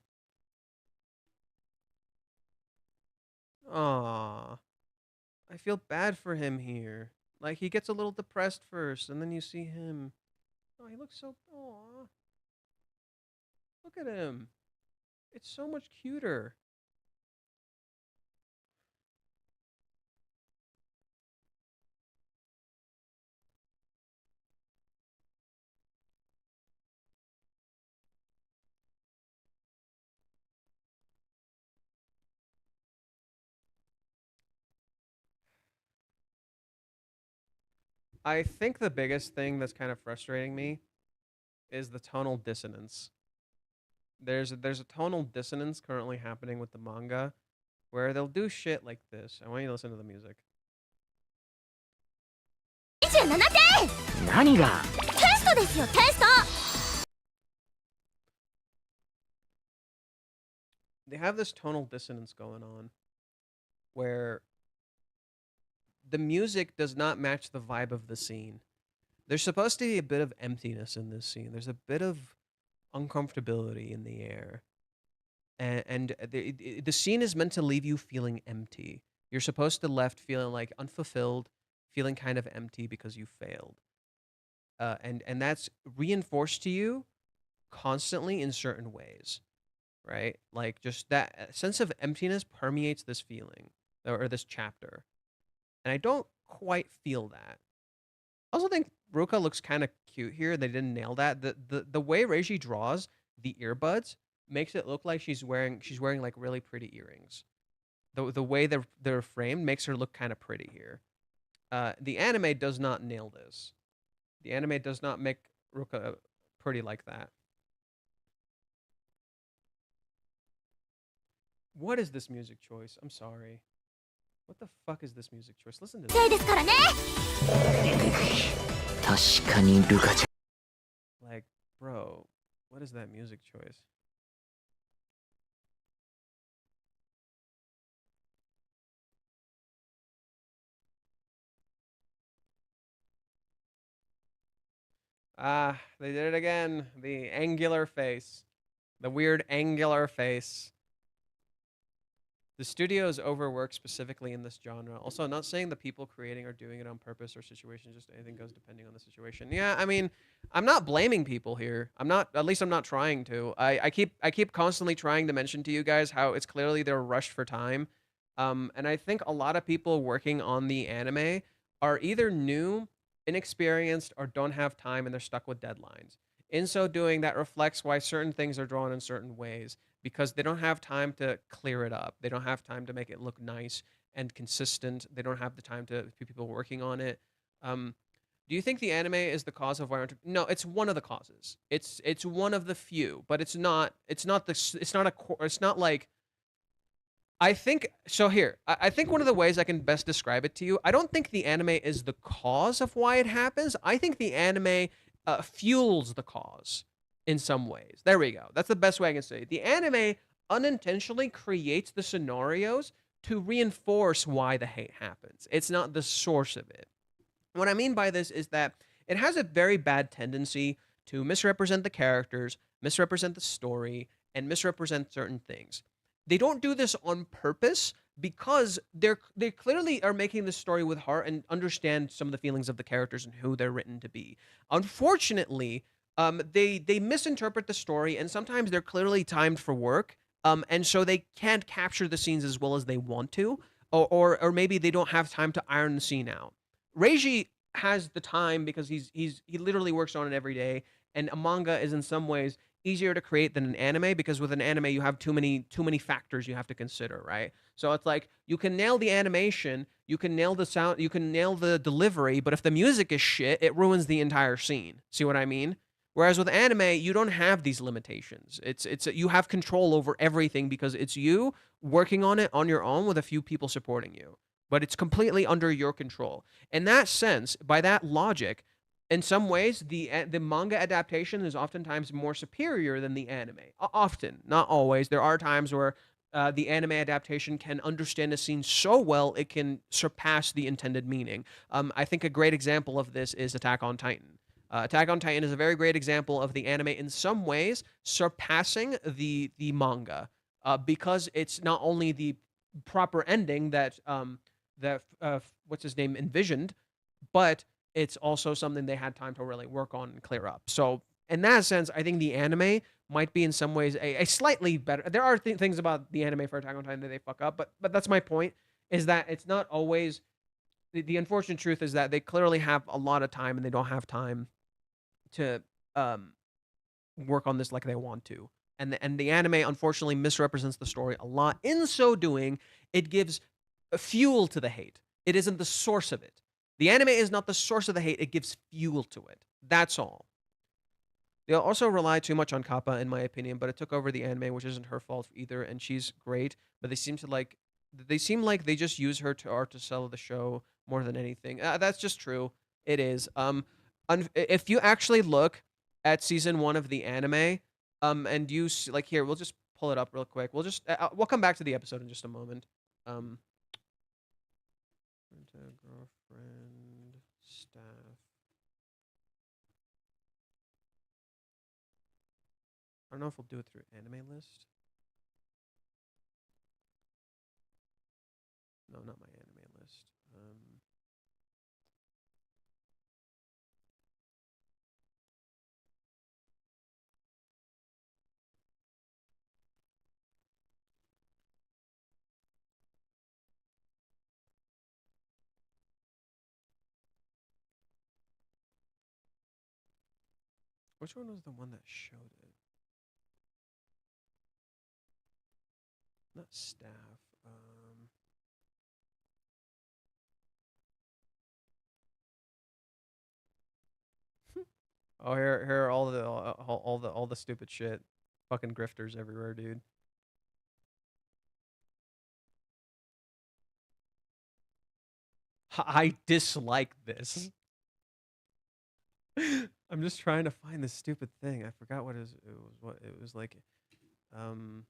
Aww. I feel bad for him here. Like, he gets a little depressed first, and then you see him. Oh, he looks so... Aww. Look at him. It's so much cuter. I think the biggest thing that's kind of frustrating me is the tonal dissonance. There's a tonal dissonance currently happening with the manga where they'll do shit like this. I want you to listen to the music. 27点何がテストですよテスト They have this tonal dissonance going on where the music does not match the vibe of the scene. There's supposed to be a bit of emptiness in this scene. There's a bit of uncomfortability in the air. And the scene is meant to leave you feeling empty. You're supposed to left feeling like unfulfilled, feeling kind of empty because you failed. And that's reinforced to you constantly in certain ways, right? Like just that sense of emptiness permeates this feeling or this chapter. And I don't quite feel that. I also think Ruka looks kind of cute here. They didn't nail that. The way Reiji draws the earbuds makes it look like she's wearing like really pretty earrings. The way they're framed makes her look kind of pretty here. The anime does not nail this. The anime does not make Ruka pretty like that. What is this music choice? I'm sorry. What the fuck is this music choice? Listen to せい this. ですからね 確かにルカち Like, bro, what is that music choice? Ah, they did it again. The angular face. The weird angular face. The studio is overworked specifically in this genre. Also, not saying the people creating are doing it on purpose or situation, just anything goes depending on the situation. Yeah, I mean, I'm not blaming people here. I'm not, at least I'm not trying to. I keep constantly trying to mention to you guys how it's clearly they're rushed for time. And I think a lot of people working on the anime are either new, inexperienced, or don't have time and they're stuck with deadlines. In so doing, that reflects why certain things are drawn in certain ways because they don't have time to clear it up. They don't have time to make it look nice and consistent. They don't have the time to people working on it. Do you think the anime is the cause of why? No, it's one of the causes. It's one of the few, but it's not like. I think so. Here, I think one of the ways I can best describe it to you. I don't think the anime is the cause of why it happens. I think the anime fuels the cause in some ways. There we go. That's the best way I can say it. The anime unintentionally creates the scenarios to reinforce why the hate happens. It's not the source of it. What I mean by this is that it has a very bad tendency to misrepresent the characters, misrepresent the story, and misrepresent certain things. They don't do this on purpose because they clearly are making this story with heart and understand some of the feelings of the characters and who they're written to be. Unfortunately, they misinterpret the story and sometimes they're clearly timed for work, and so they can't capture the scenes as well as they want to, or maybe they don't have time to iron the scene out. Reiji has the time because he literally works on it every day, and a manga is in some ways easier to create than an anime because with an anime you have too many factors you have to consider, right? So it's like you can nail the animation, you can nail the sound, you can nail the delivery, but if the music is shit, it ruins the entire scene. See what I mean? Whereas with anime, you don't have these limitations. It's you have control over everything because it's you working on it on your own with a few people supporting you. But it's completely under your control. In that sense, by that logic, in some ways, the manga adaptation is oftentimes more superior than the anime. Often, not always. There are times where the anime adaptation can understand a scene so well it can surpass the intended meaning. I think a great example of this is Attack on Titan. Attack on Titan is a very great example of the anime in some ways surpassing the manga because it's not only the proper ending that what's his name envisioned, but it's also something they had time to really work on and clear up. So in that sense, I think the anime might be in some ways a slightly better. There are things about the anime for Attack on Titan that they fuck up, but that's my point. Is that it's not always. The unfortunate truth is that they clearly have a lot of time and they don't have time to work on this like they want to. And the anime unfortunately misrepresents the story a lot. In so doing, it gives fuel to the hate. It isn't the source of it. The anime is not the source of the hate, it gives fuel to it. That's all. They also rely too much on Kappa, in my opinion, but it took over the anime, which isn't her fault either, and she's great. But they seem like they just use her to art to sell the show more than anything. That's just true. It is. If you actually look at season 1 of the anime, and you see, like here, we'll just pull it up real quick. We'll come back to the episode in just a moment. Girlfriend staff. I don't know if we'll do it through anime list. No, not my anime list. Which one was the one that showed it? Not staff. Oh, here are all the stupid shit. Fucking grifters everywhere, dude. I dislike this. I'm just trying to find this stupid thing. I forgot what it was like. Anime.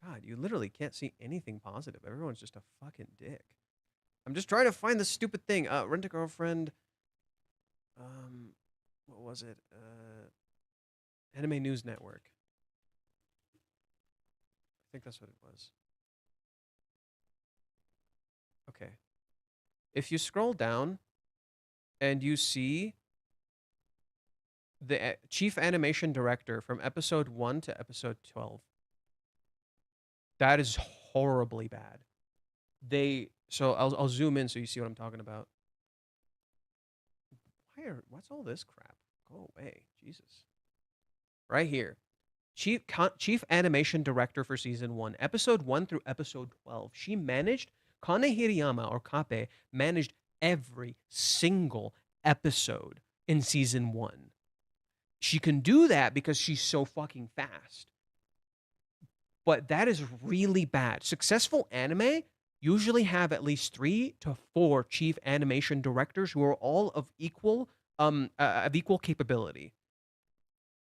God, you literally can't see anything positive. Everyone's just a fucking dick. I'm just trying to find this stupid thing. Rent a Girlfriend. What was it? Anime News Network. I think that's what it was. Okay. If you scroll down and you see the chief animation director from episode 1 to episode 12, that is horribly bad. So I'll zoom in so you see what I'm talking about. What's all this crap? Go away, Jesus. Right here. Chief animation director for season 1, episode 1 through episode 12. She managed, Kane Hirayama, or Kape, managed every single episode in season 1. She can do that because she's so fucking fast. But that is really bad. Successful anime usually have at least 3 to 4 chief animation directors who are all of equal capability.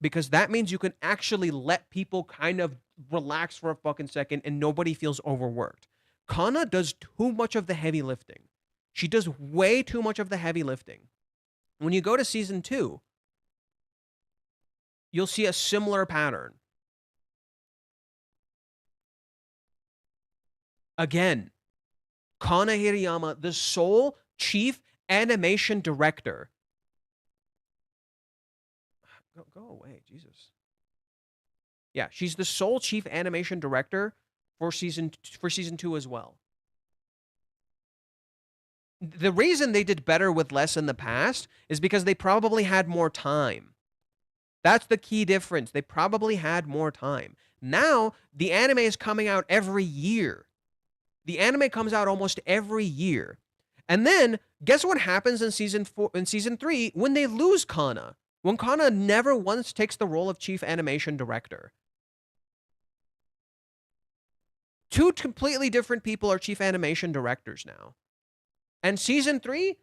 Because that means you can actually let people kind of relax for a fucking second and nobody feels overworked. Kana does too much of the heavy lifting. She does way too much of the heavy lifting. When you go to season 2, you'll see a similar pattern. Again, Kana Hirayama, the sole chief animation director. Go away, Jesus. Yeah, she's the sole chief animation director for season 2 as well. The reason they did better with less in the past is because they probably had more time. That's the key difference. They probably had more time. Now, the anime is coming out every year. The anime comes out almost every year. And then, guess what happens in season 3 when they lose Kana? When Kana never once takes the role of chief animation director. 2 completely different people are chief animation directors now. And season 3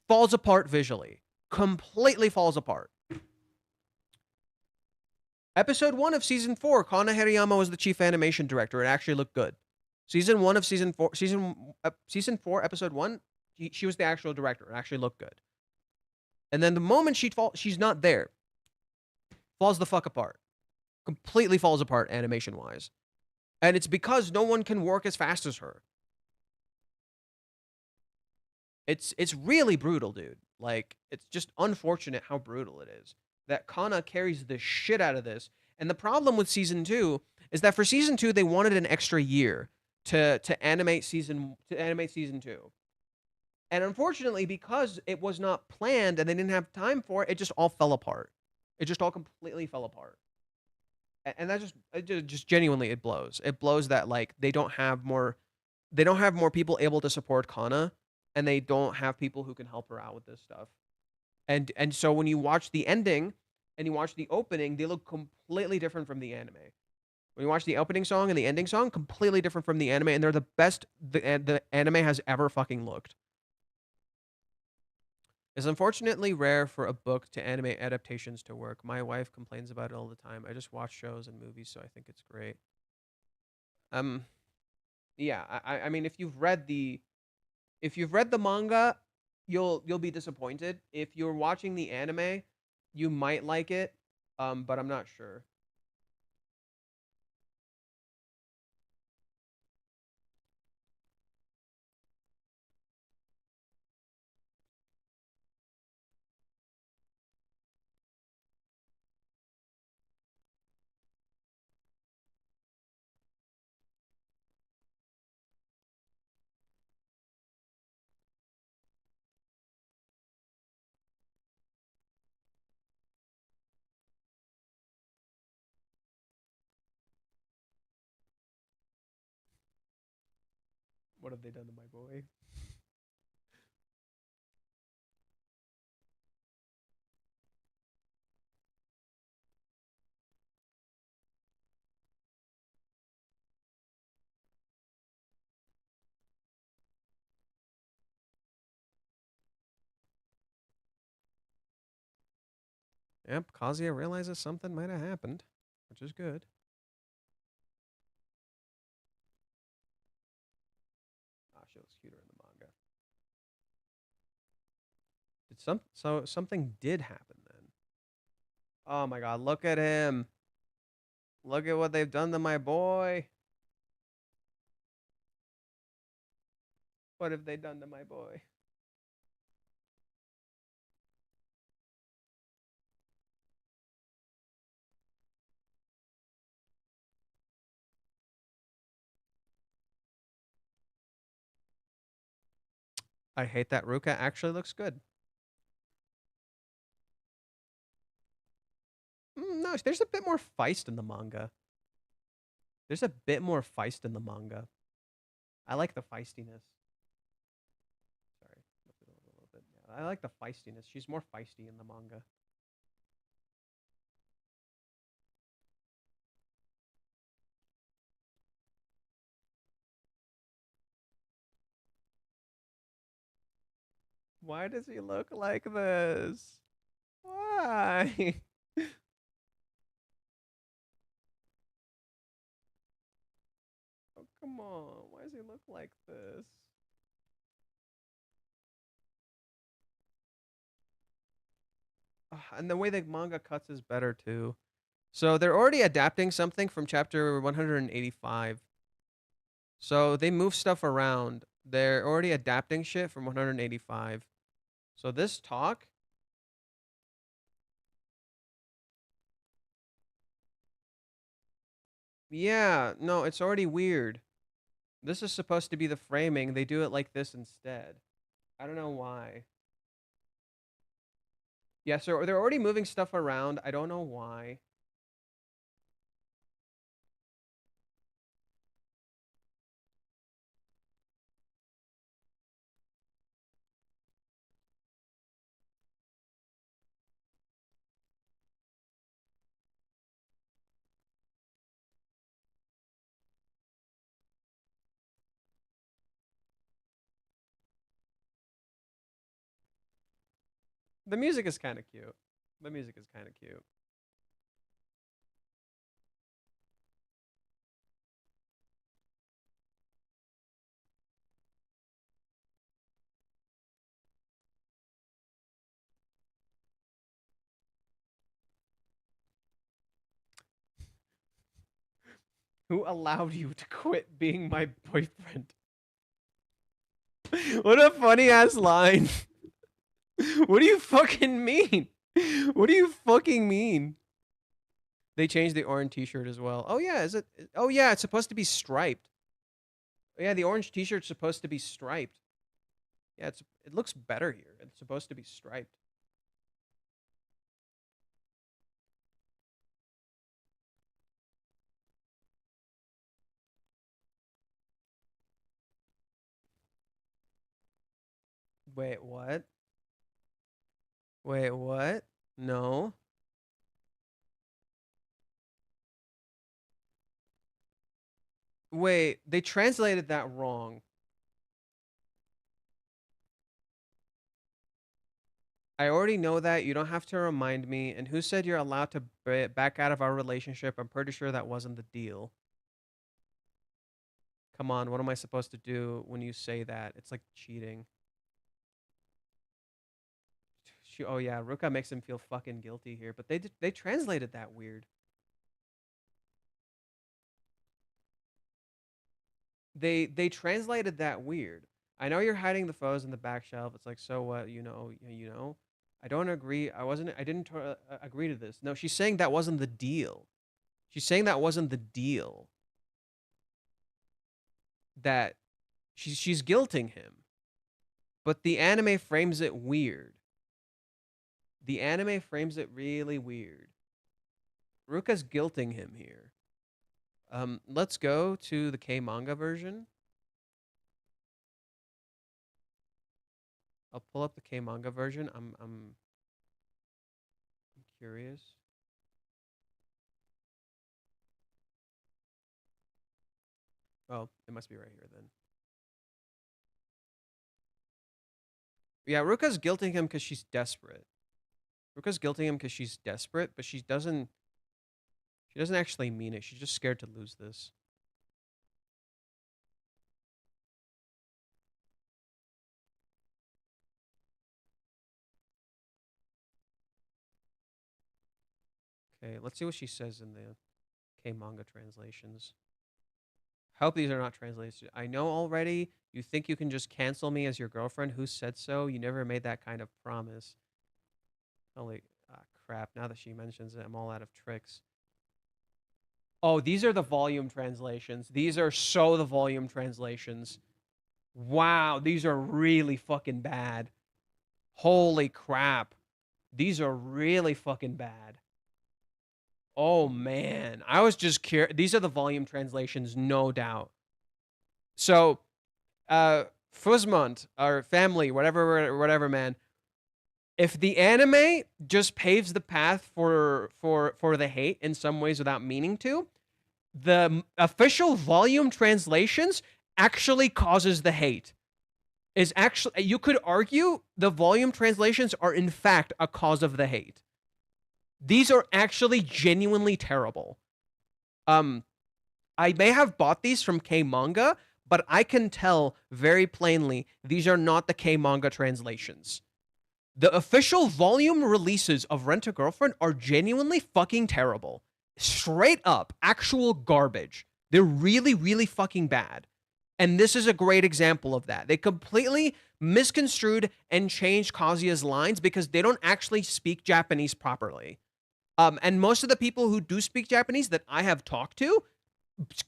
falls apart visually. Completely falls apart. Episode 1 of season 4, Kana Hirayama was the chief animation director. It actually looked good. Season 4, episode 1, she was the actual director. It actually looked good. And then the moment she's not there, falls the fuck apart. Completely falls apart animation-wise. And it's because no one can work as fast as her. It's really brutal, dude. Like, it's just unfortunate how brutal it is. That Kana carries the shit out of this. And the problem with season 2 is that for season 2, they wanted an extra year to animate season 2. And unfortunately, because it was not planned and they didn't have time for it, it just all fell apart. It just all completely fell apart. And that just genuinely it blows. It blows that like they don't have more people able to support Kana, and they don't have people who can help her out with this stuff. And so when you watch the ending and you watch the opening, they look completely different from the anime. When you watch the opening song and the ending song, completely different from the anime, and they're the best the anime has ever fucking looked. It's unfortunately rare for a book to anime adaptations to work. My wife complains about it all the time. I just watch shows and movies, so I think it's great. Um, yeah, I mean, if you've read the manga, you'll be disappointed. If you're watching the anime, you might like it, but I'm not sure. What have they done to my boy? Yep, Kazuya realizes something might have happened, which is good. Ah, she looks cuter in the manga. Something did happen then. Oh my god, look at him. Look at what they've done to my boy. What have they done to my boy? I hate that Ruka actually looks good. No, there's a bit more feist in the manga. There's a bit more feist in the manga. I like the feistiness. Sorry, lift it over a little bit. Yeah, I like the feistiness. She's more feisty in the manga. Why does he look like this? Why? Oh, come on. Why does he look like this? And the way the manga cuts is better too. So they're already adapting something from chapter 185. So they move stuff around. They're already adapting shit from 185. So this talk. Yeah, no, it's already weird. This is supposed to be the framing. They do it like this instead. I don't know why. Yeah, so they're already moving stuff around. I don't know why. The music is kind of cute. The music is kind of cute. Who allowed you to quit being my boyfriend? What a funny ass line. What do you fucking mean? What do you fucking mean? They changed the orange t-shirt as well. Oh yeah, is it? Oh yeah, it's supposed to be striped. Oh, yeah, the orange t-shirt's supposed to be striped. Yeah, it looks better here. It's supposed to be striped. Wait, what? Wait, what? No. Wait, they translated that wrong. I already know that. You don't have to remind me. And who said you're allowed to back out of our relationship? I'm pretty sure that wasn't the deal. Come on, what am I supposed to do when you say that? It's like cheating. Oh yeah, Ruka makes him feel fucking guilty here, but they translated that weird. They translated that weird. I know you're hiding the photos in the back shelf. It's like, so what? You know. I don't agree. I didn't agree to this. No, she's saying that wasn't the deal. She's saying that wasn't the deal. That she's guilting him. But the anime frames it weird. The anime frames it really weird. Ruka's guilting him here. Let's go to the K manga version. I'll pull up the K manga version. I'm curious. Oh, it must be right here then. Yeah, Ruka's guilting him because she's desperate. Ruka's guilting him because she's desperate, but she doesn't actually mean it. She's just scared to lose this. Okay, let's see what she says in the K manga translations. I hope these are not translated. I know already. You think you can just cancel me as your girlfriend? Who said so? You never made that kind of promise. Holy crap. Now that she mentions it, I'm all out of tricks. Oh, these are the volume translations. These are so the volume translations. Wow, these are really fucking bad. Holy crap. These are really fucking bad. Oh, man. I was just curious. These are the volume translations, no doubt. So, Fusmont, our family, whatever, man. If the anime just paves the path for the hate in some ways without meaning to, the official volume translations actually causes the hate. Is actually, you could argue the volume translations are in fact a cause of the hate. These are actually genuinely terrible. I may have bought these from K manga, but I can tell very plainly these are not the K manga translations. The official volume releases of Rent a Girlfriend are genuinely fucking terrible. Straight up, actual garbage. They're really, really fucking bad. And this is a great example of that. They completely misconstrued and changed Kazuya's lines because they don't actually speak Japanese properly. And most of the people who do speak Japanese that I have talked to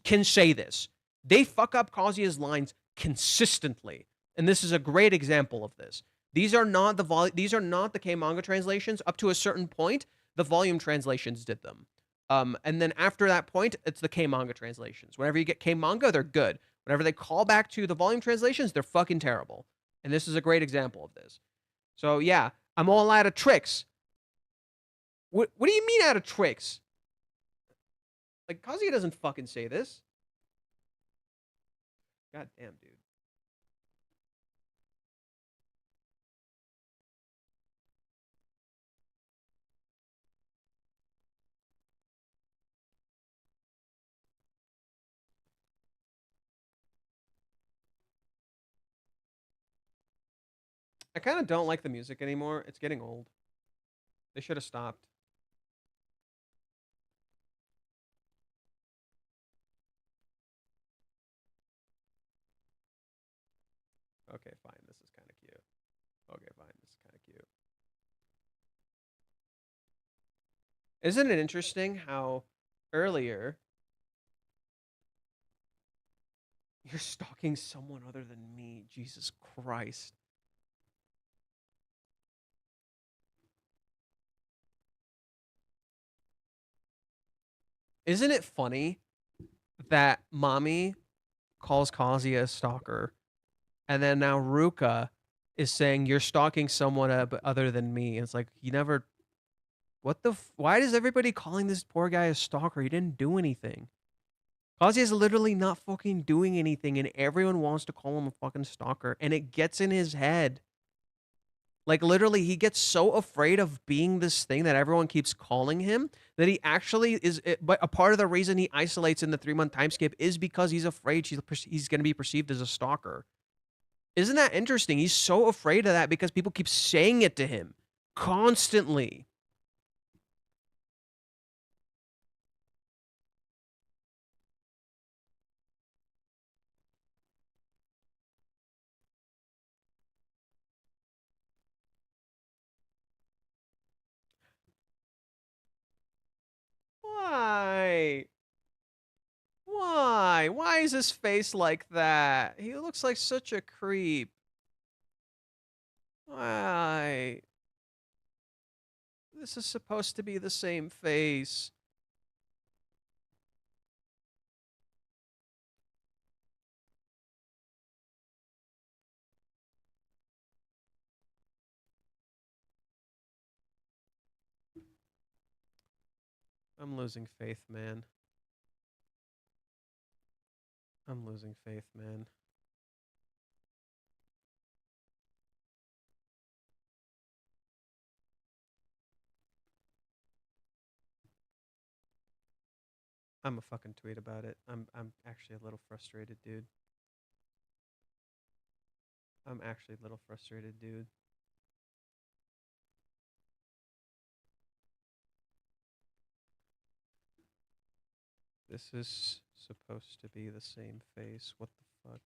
can say this. They fuck up Kazuya's lines consistently. And this is a great example of this. These are not the K manga translations. Up to a certain point, the volume translations did them. And then after that point, it's the K manga translations. Whenever you get K manga, they're good. Whenever they call back to the volume translations, they're fucking terrible. And this is a great example of this. So yeah, I'm all out of tricks. What do you mean out of tricks? Like, Kazuya doesn't fucking say this. God damn, dude. I kind of don't like the music anymore. It's getting old. They should have stopped. Okay, fine. This is kind of cute. Okay, fine. This is kind of cute. Isn't it interesting how earlier you're stalking someone other than me? Jesus Christ. Isn't it funny that Mommy calls Kazuya a stalker, and then now Ruka is saying you're stalking someone other than me. And it's like, he never. What the? Why is everybody calling this poor guy a stalker? He didn't do anything. Kazuya is literally not fucking doing anything, and everyone wants to call him a fucking stalker, and it gets in his head. Like, literally, he gets so afraid of being this thing that everyone keeps calling him that he actually is. But a part of the reason he isolates in the 3-month time skip is because he's afraid he's going to be perceived as a stalker. Isn't that interesting? He's so afraid of that because people keep saying it to him constantly. Why? Why? Why is his face like that? He looks like such a creep. Why? This is supposed to be the same face. I'm losing faith, man. I'm losing faith, man. I'm a fucking tweet about it. I'm actually a little frustrated, dude. I'm actually a little frustrated, dude. This is supposed to be the same face. What the fuck?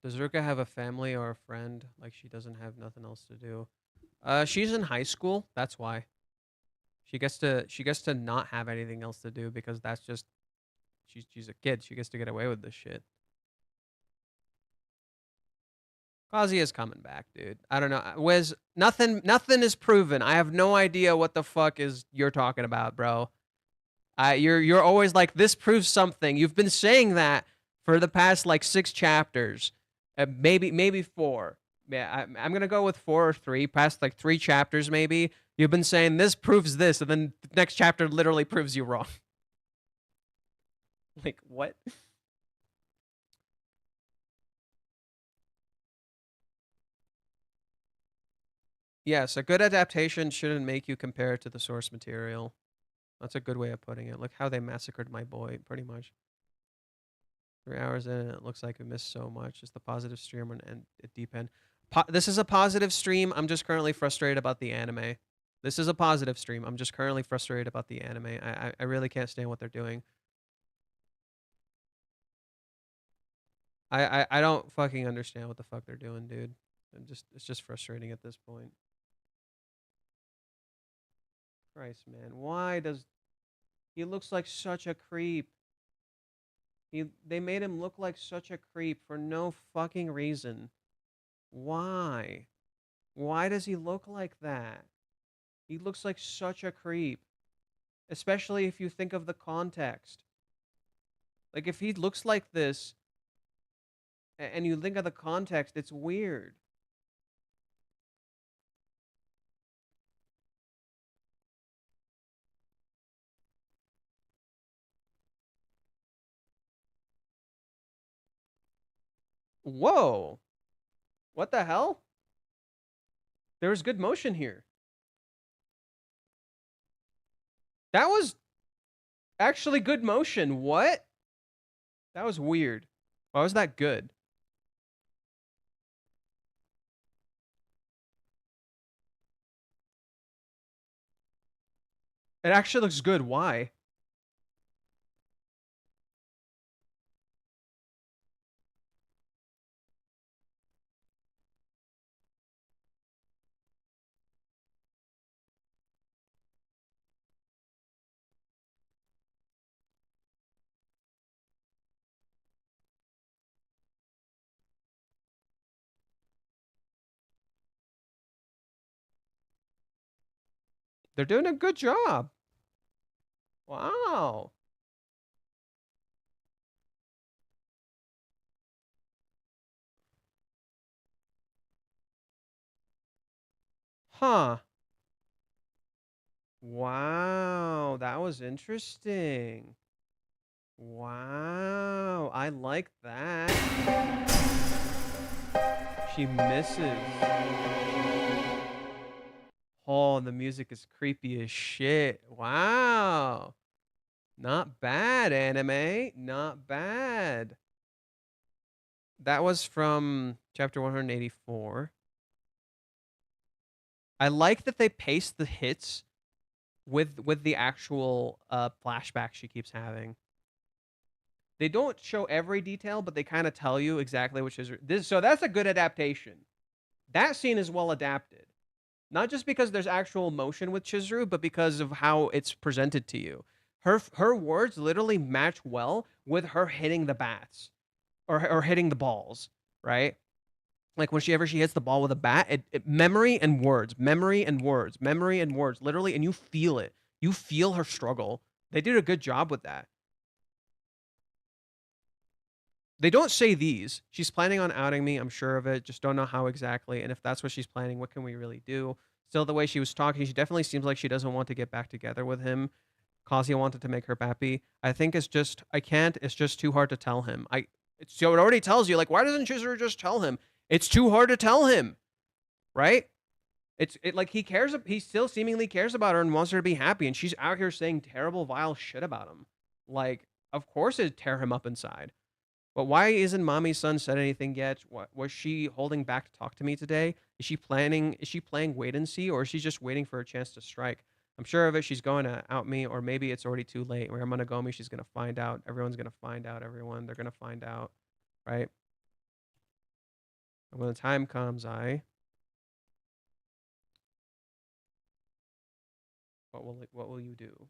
Does Ruka have a family or a friend? Like she doesn't have nothing else to do. She's in high school. That's why. She gets to not have anything else to do because that's just she's a kid. She gets to get away with this shit. Kazuya's coming back, dude. I don't know. Wiz, nothing is proven. I have no idea what the fuck is you're talking about, bro. You're always like this proves something. You've been saying that for the past like 6 chapters, maybe 4. Yeah, I'm gonna go with 4 or 3. Past like 3 chapters, maybe. You've been saying this proves this, and then the next chapter literally proves you wrong. Like what? Yes, a good adaptation shouldn't make you compare it to the source material. That's a good way of putting it. Look how they massacred my boy, pretty much. 3 hours in, and it looks like we missed so much. It's the positive stream and it deep end. This is a positive stream. I'm just currently frustrated about the anime. This is a positive stream. I'm just currently frustrated about the anime. I really can't stand what they're doing. I don't fucking understand what the fuck they're doing, dude. It's just frustrating at this point. Christ, man. Why does he looks like such a creep? They made him look like such a creep for no fucking reason. Why? Why does he look like that? He looks like such a creep. Especially if you think of the context. Like, if he looks like this, and you think of the context, it's weird. Whoa! What the hell? There's good motion here. That was actually good motion. What? That was weird. Why was that good? It actually looks good. Why? They're doing a good job. Wow. Huh. Wow. That was interesting. Wow. I like that. She misses. Oh, the music is creepy as shit. Wow. Not bad, anime. Not bad. That was from chapter 184. I like that they pace the hits with the actual flashback she keeps having. They don't show every detail, but they kind of tell you exactly which is this. So that's a good adaptation. That scene is well adapted. Not just because there's actual emotion with Chizuru, but because of how it's presented to you. Her words literally match well with her hitting the bats or hitting the balls, right? Like whenever she hits the ball with a bat, memory and words, memory and words, memory and words, literally, and you feel it. You feel her struggle. They did a good job with that. They don't say these. She's planning on outing me. I'm sure of it. Just don't know how exactly. And if that's what she's planning, what can we really do? Still, the way she was talking, she definitely seems like she doesn't want to get back together with him. Kazuya wanted to make her happy. I think it's just, I can't. It's just too hard to tell him. So it already tells you, like, why doesn't Chizuru just tell him? It's too hard to tell him, right? Like he cares. He still seemingly cares about her and wants her to be happy, and she's out here saying terrible, vile shit about him. Like, of course it'd tear him up inside. But why isn't Mommy's son said anything yet? What was she holding back to talk to me today? Is she playing wait and see, or is she just waiting for a chance to strike? I'm sure of it. She's going to out me, or maybe it's already too late. Where I'm gonna go me, she's gonna find out. Everyone's gonna find out. Everyone, they're gonna find out, right? And when the time comes, what will you do?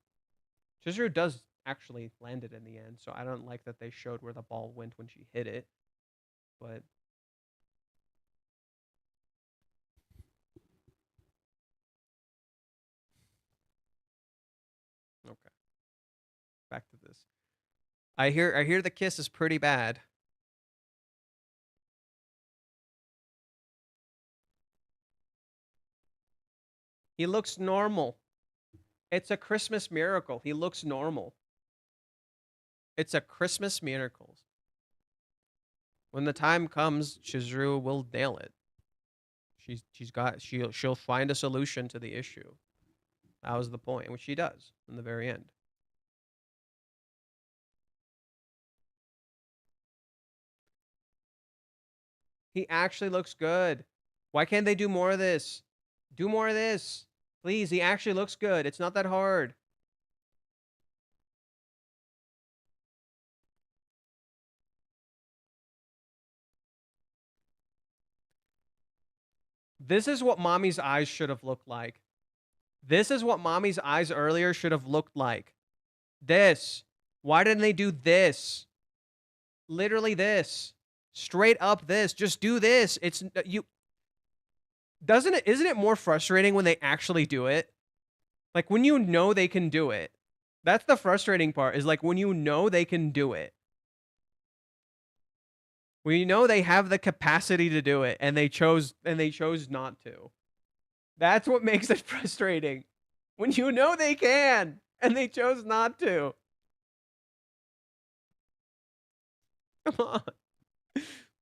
Chizuru does actually land it in the end, so I don't like that they showed where the ball went when she hit it. But okay, back to this. I hear the kiss is pretty bad. He looks normal. It's a Christmas miracle. He looks normal. It's a Christmas miracle. When the time comes, Chizuru will nail it. She'll find a solution to the issue. That was the point, which she does in the very end. He actually looks good. Why can't they do more of this? Do more of this. Please, he actually looks good. It's not that hard. This is what Mommy's eyes should have looked like. This is what Mommy's eyes earlier should have looked like. This. Why didn't they do this? Literally this. Straight up this. Just do this. It's you. Doesn't it? Isn't it more frustrating when they actually do it? Like when you know they can do it. That's the frustrating part. Is like when you know they can do it. When you know they have the capacity to do it, and they chose not to. That's what makes it frustrating. When you know they can, and they chose not to. Come on.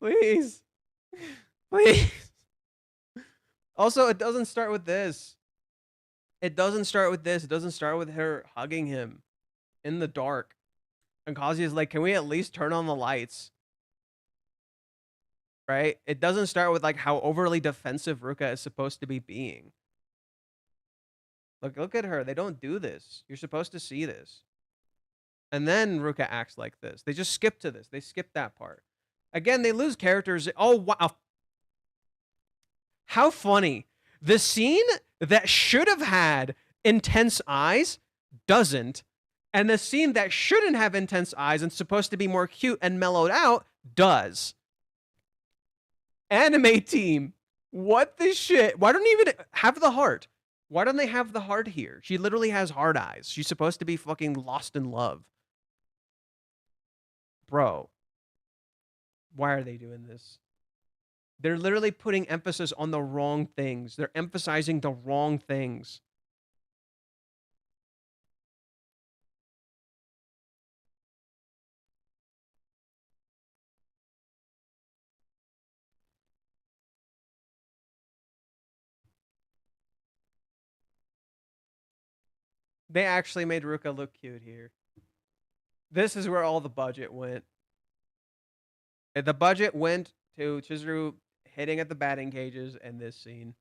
Please. Please. Also, it doesn't start with this. It doesn't start with this. It doesn't start with her hugging him in the dark. And Kazuya's like, can we at least turn on the lights? Right? It doesn't start with like how overly defensive Ruka is supposed to be being. Look at her. They don't do this. You're supposed to see this. And then Ruka acts like this. They just skip to this. They skip that part. Again, they lose characters. Oh, wow. How funny. The scene that should have had intense eyes doesn't. And the scene that shouldn't have intense eyes and supposed to be more cute and mellowed out does. Anime team. What the shit? Why don't they even have the heart? Why don't they have the heart here? She literally has hard eyes. She's supposed to be fucking lost in love. Bro. Why are they doing this? They're literally putting emphasis on the wrong things. They're emphasizing the wrong things. They actually made Ruka look cute here. This is where all the budget went. The budget went to Chizuru hitting at the batting cages and this scene.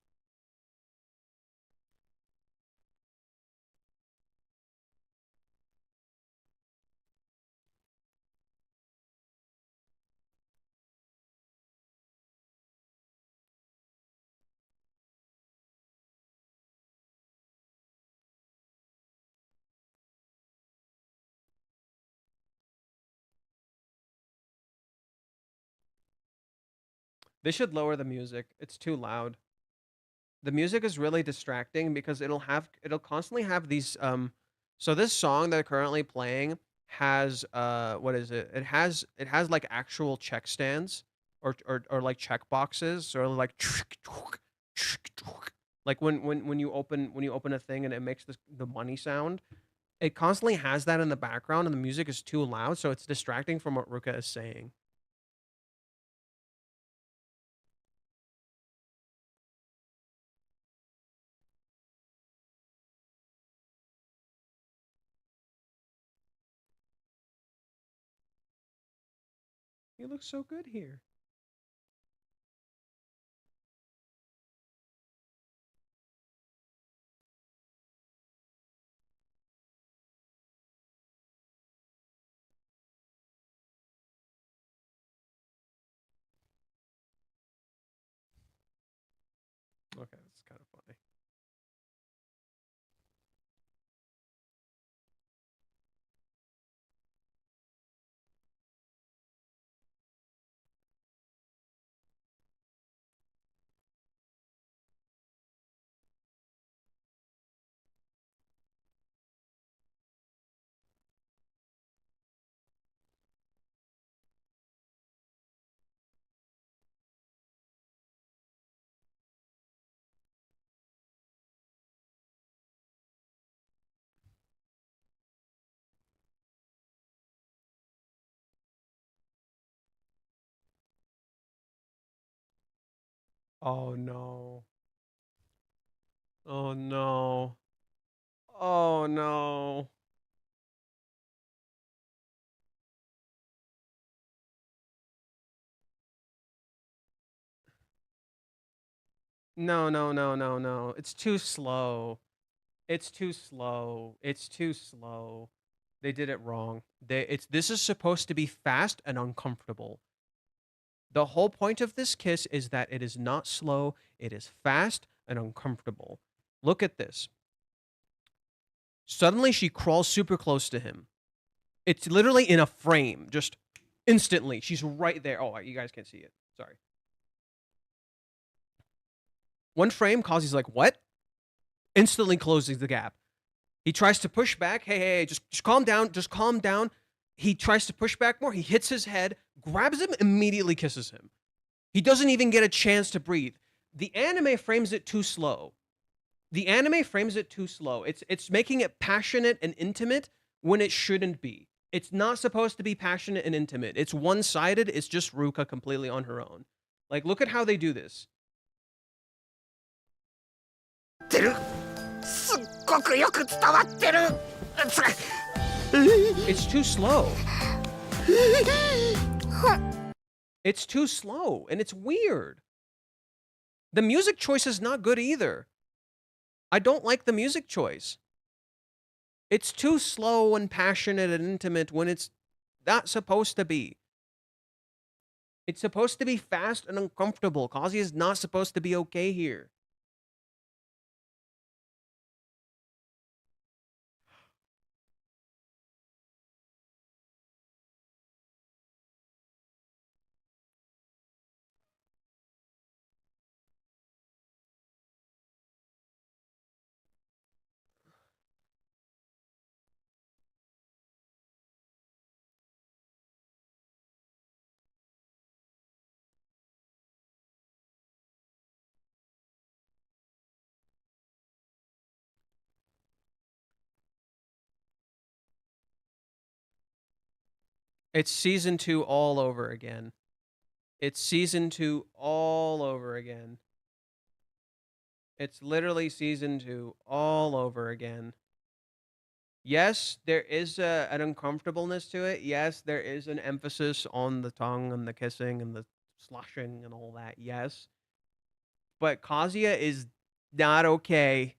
They should lower the music. It's too loud. The music is really distracting because it'll constantly have these so this song that they're currently playing has what is it? It has like actual check stands or like check boxes or like like when you open a thing and it makes the money sound. It constantly has that in the background and the music is too loud, so it's distracting from what Ruka is saying. He looks so good here. Okay, that's kind of funny. Oh no. Oh no. Oh no. No, no, no, no, no. It's too slow. It's too slow. It's too slow. They did it wrong. This is supposed to be fast and uncomfortable. The whole point of this kiss is that it is not slow, it is fast and uncomfortable. Look at this. Suddenly she crawls super close to him. It's literally in a frame, just Instantly. She's right there. Oh, you guys can't see it. Sorry. One frame, Kazuya's like, what? Instantly closes the gap. He tries to push back. Hey, just calm down. Just calm down. He tries to push back more. He hits his head, grabs him, immediately kisses him. He doesn't even get a chance to breathe. The anime frames it too slow. It's making it passionate and intimate when it shouldn't be. It's not supposed to be passionate and intimate. It's one-sided. It's just Ruka completely on her own. Like, look at how they do this. It's too slow. It's too slow, and it's weird. The music choice is not good either. I don't like the music choice. It's too slow and passionate and intimate when it's not supposed to be. It's supposed to be fast and uncomfortable. Kazuya is not supposed to be okay here. It's season 2 all over again. It's season 2 all over again. It's literally season 2 all over again. Yes, there is an uncomfortableness to it. Yes, there is an emphasis on the tongue and the kissing and the slushing and all that. Yes. But Kazuya is not okay.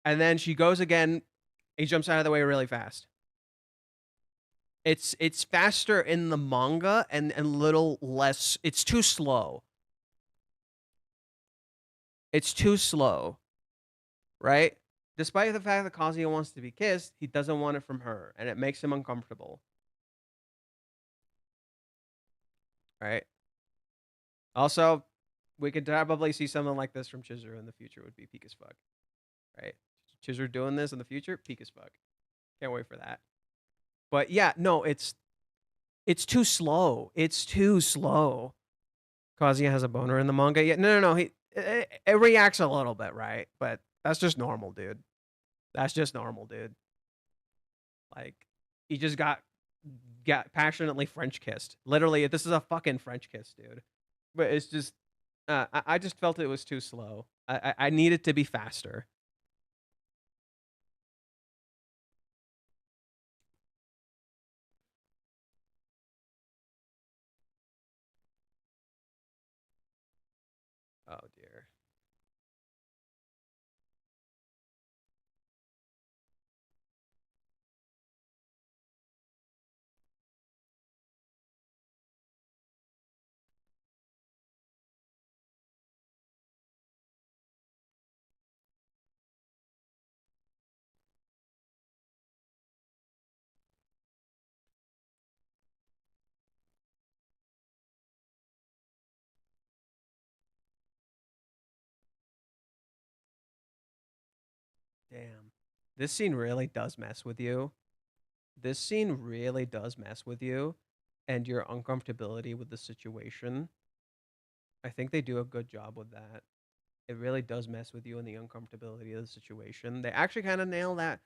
And then she goes again. He jumps out of the way really fast. It's faster in the manga and little less. It's too slow. It's too slow. Right? Despite the fact that Kazuya wants to be kissed, he doesn't want it from her, and it makes him uncomfortable. Right? Also, we could probably see something like this from Chizuru in the future. Would be peak as fuck. Right? Chizuru doing this in the future, peak as fuck. Can't wait for that. But yeah, no, it's too slow. It's too slow. Kazuya has a boner in the manga. Yeah, no. It reacts a little bit, right? But that's just normal, dude. That's just normal, dude. Like, he just got passionately French kissed. Literally, this is a fucking French kiss, dude. But it's just, I just felt it was too slow. I need it to be faster. Oh dear. Damn. This scene really does mess with you. This scene really does mess with you and your uncomfortability with the situation. I think they do a good job with that. It really does mess with you and the uncomfortability of the situation. They actually kind of nail that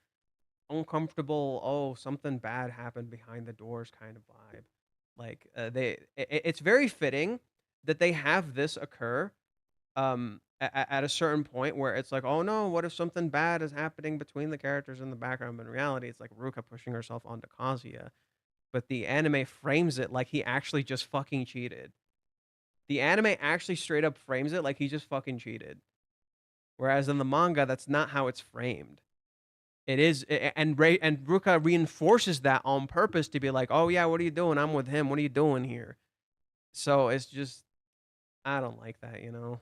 uncomfortable, oh, something bad happened behind the doors kind of vibe. Like, it's very fitting that they have this occur at a certain point where it's like, oh no, what if something bad is happening between the characters in the background? But in reality, it's like Ruka pushing herself onto Kazuya. But the anime frames it like he actually just fucking cheated. The anime actually straight up frames it like he just fucking cheated. Whereas in the manga, that's not how it's framed. It is, and Ruka reinforces that on purpose to be like, oh yeah, what are you doing? I'm with him. What are you doing here? So it's just, I don't like that, you know?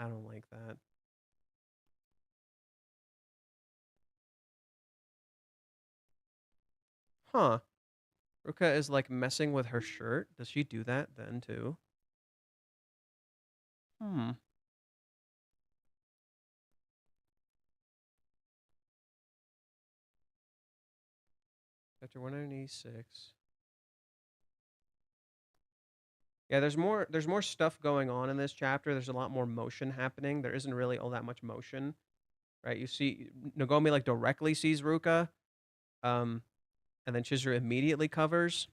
I don't like that. Huh. Ruka is like messing with her shirt. Does she do that then too? Hmm. Chapter 186. Yeah, there's more stuff going on in this chapter. There's a lot more motion happening. There isn't really all that much motion, right? You see Nagomi like directly sees Ruka, um, and then Chizuru immediately covers.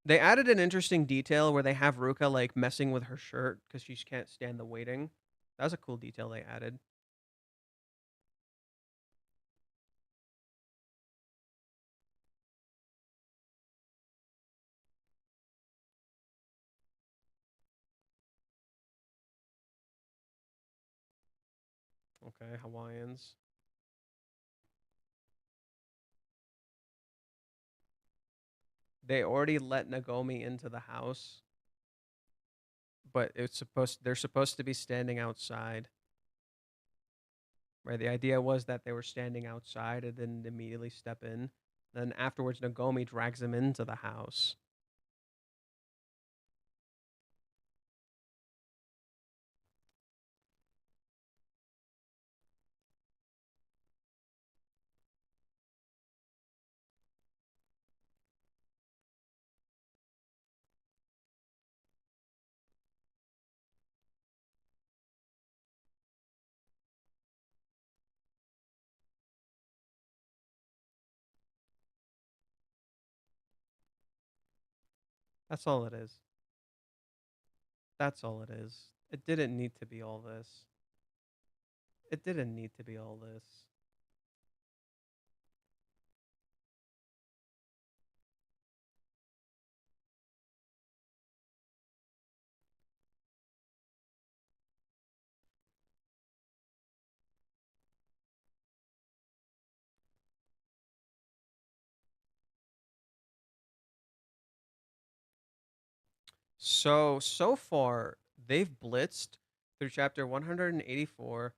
They added an interesting detail where they have Ruka like messing with her shirt because she can't stand the waiting. That was a cool detail they added. Okay, Hawaiians. They already let Nagomi into the house, but they're supposed to be standing outside. Right, the idea was that they were standing outside and then immediately step in. Then afterwards Nagomi drags them into the house. That's all it is. That's all it is. It didn't need to be all this. It didn't need to be all this. So far they've blitzed through chapter 184,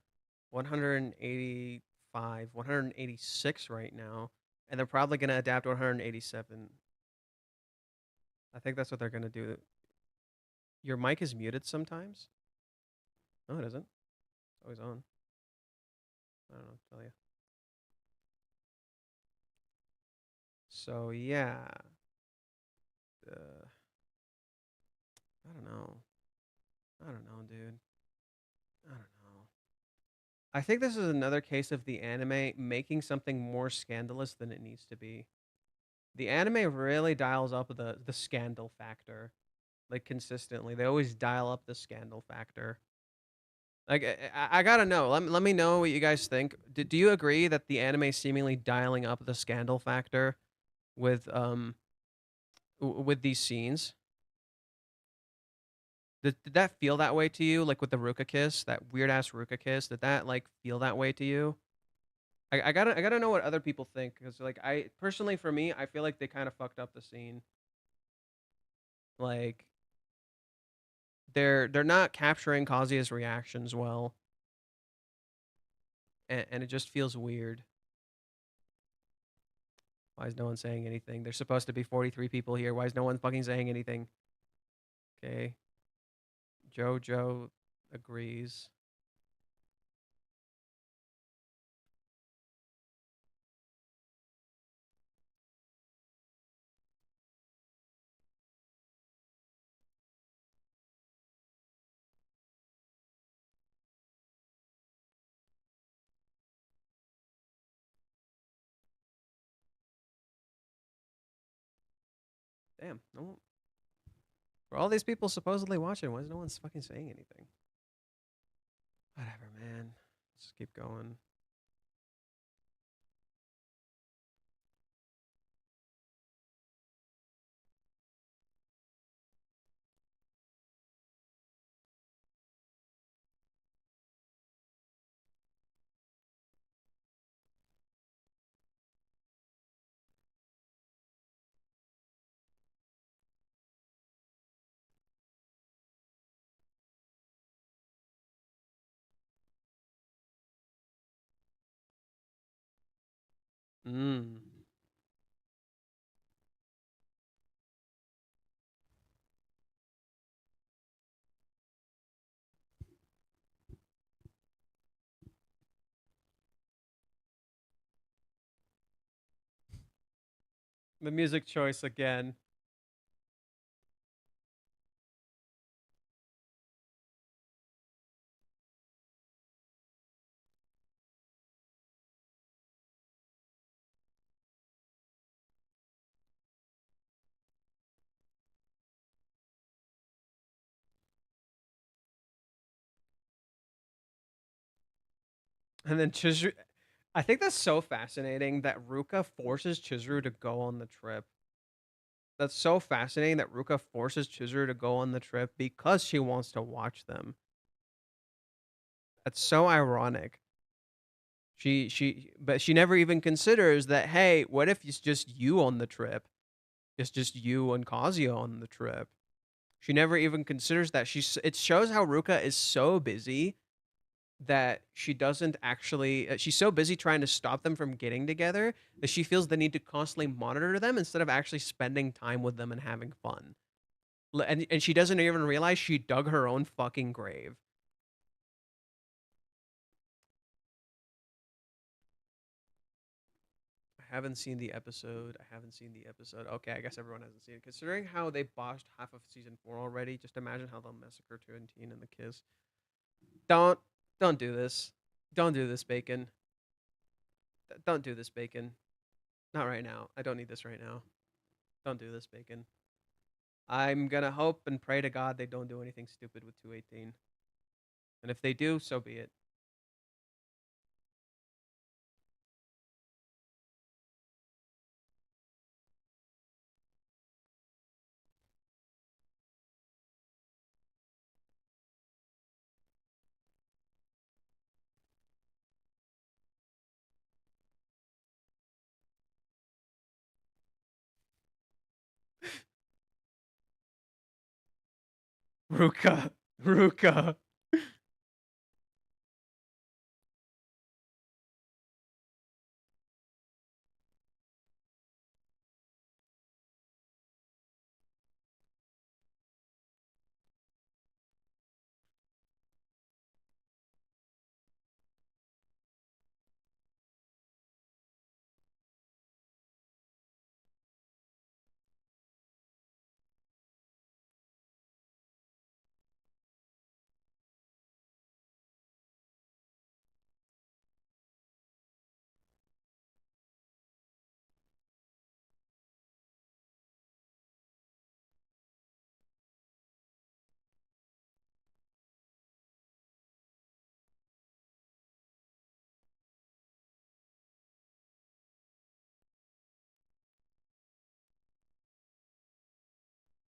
185, 186 right now, and they're probably going to adapt 187. I think that's what they're going to do. Your mic is muted sometimes? No, it isn't. It's always on. I don't know, tell you. So yeah, I don't know. I don't know, dude. I don't know. I think this is another case of the anime making something more scandalous than it needs to be. The anime really dials up the scandal factor, like consistently. They always dial up the scandal factor. Like I gotta know. Let me know what you guys think. Do you agree that the anime is seemingly dialing up the scandal factor with with these scenes? Did that feel that way to you? Like with the Ruka kiss, that weird ass Ruka kiss. Did that like feel that way to you? I gotta know what other people think because like I personally for me I feel like they kind of fucked up the scene. Like they're not capturing Kazuya's reactions well, and it just feels weird. Why is no one saying anything? There's supposed to be 43 people here. Why is no one fucking saying anything? Okay, Jojo agrees. Damn, no one, for all these people supposedly watching, why is no one fucking saying anything? Whatever, man. Let's keep going. Mm. The music choice again. And then Chizuru. I think that's so fascinating that Ruka forces Chizuru to go on the trip. That's so fascinating that Ruka forces Chizuru to go on the trip because she wants to watch them. That's so ironic. But she never even considers that, hey, what if it's just you on the trip? It's just you and Kazuya on the trip. She never even considers that. It shows how Ruka is so busy that she doesn't actually she's so busy trying to stop them from getting together that she feels the need to constantly monitor them instead of actually spending time with them and having fun. And she doesn't even realize she dug her own fucking grave. I haven't seen the episode. I haven't seen the episode. Okay, I guess everyone hasn't seen it. Considering how they botched half of season 4 already, just imagine how they'll massacre Turrentine and the Kiss. Don't don't do this. Don't do this, Bacon. Don't do this, Bacon. Not right now. I don't need this right now. Don't do this, Bacon. I'm gonna hope and pray to God they don't do anything stupid with 218. And if they do, so be it. Ruka. Ruka.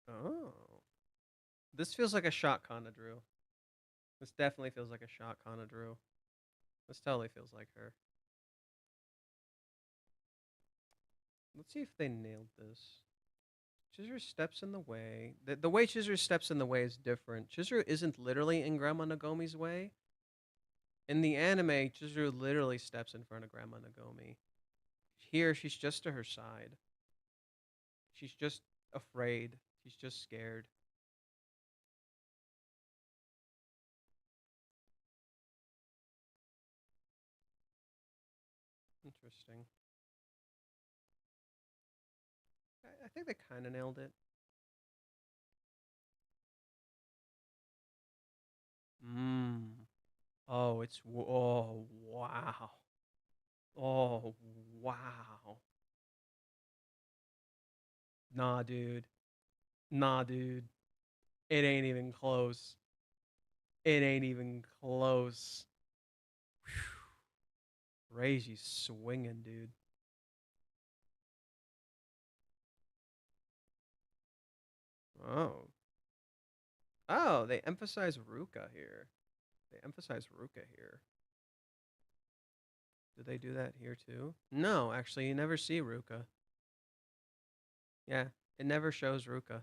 Oh. This feels like a shot Kana drew. This definitely feels like a shot Kana drew. This totally feels like her. Let's see if they nailed this. Chizuru steps in the way. The way Chizuru steps in the way is different. Chizuru isn't literally in Grandma Nagomi's way. In the anime, Chizuru literally steps in front of Grandma Nagomi. Here, she's just to her side. She's just afraid. She's just scared. Interesting. I think they kind of nailed it. Mmm. Oh, oh, wow. Oh, wow. Nah, dude. Nah, dude. It ain't even close. It ain't even close. Reiji swinging, dude. Oh. Oh, they emphasize Ruka here. They emphasize Ruka here. Did they do that here too? No, actually, you never see Ruka. Yeah, it never shows Ruka.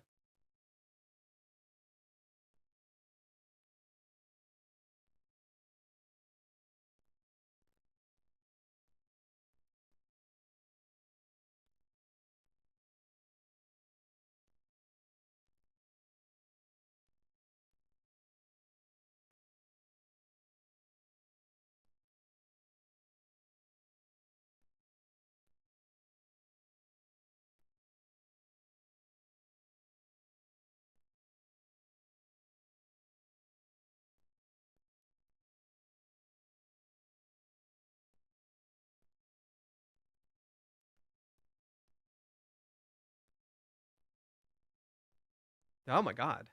Oh my god.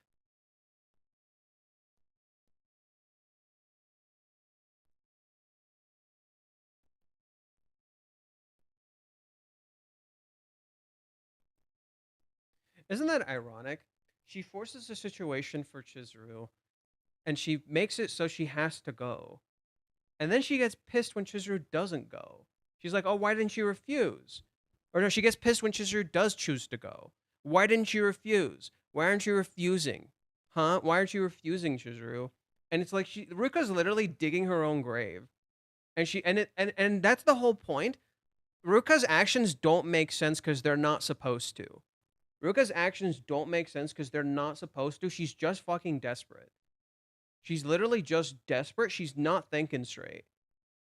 Isn't that ironic? She forces a situation for Chizuru, and she makes it so she has to go. And then she gets pissed when Chizuru doesn't go. She's like, oh, why didn't you refuse? Or no, she gets pissed when Chizuru does choose to go. Why didn't you refuse? Why aren't you refusing? Huh? Why aren't you refusing, Chizuru? And it's like Ruka's literally digging her own grave. And that's the whole point. Ruka's actions don't make sense because they're not supposed to. Ruka's actions don't make sense because they're not supposed to. She's just fucking desperate. She's literally just desperate. She's not thinking straight.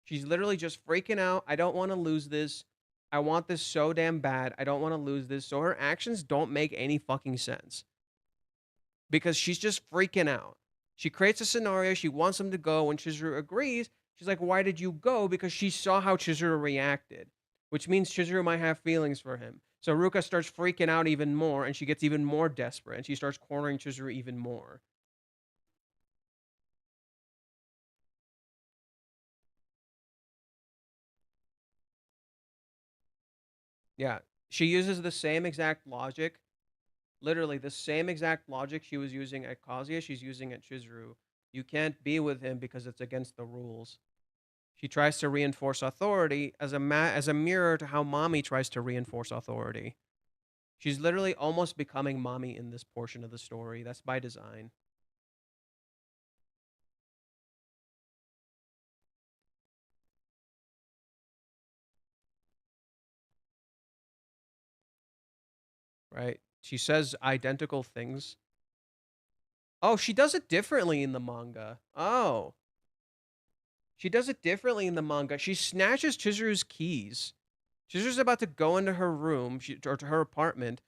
She's literally just freaking out. I don't want to lose this. I want this so damn bad. I don't want to lose this. So her actions don't make any fucking sense. Because she's just freaking out. She creates a scenario. She wants him to go. When Chizuru agrees, she's like, why did you go? Because she saw how Chizuru reacted. Which means Chizuru might have feelings for him. So Ruka starts freaking out even more, and she gets even more desperate, and she starts cornering Chizuru even more. Yeah, she uses the same exact logic, literally the same exact logic she was using at Kazuya, she's using at Chizuru. You can't be with him because it's against the rules. She tries to reinforce authority as a mirror to how Mommy tries to reinforce authority. She's literally almost becoming Mommy in this portion of the story. That's by design. Right? She says identical things. Oh, she does it differently in the manga. Oh. She does it differently in the manga. She snatches Chizuru's keys. Chizuru's about to go into her room, or to her apartment.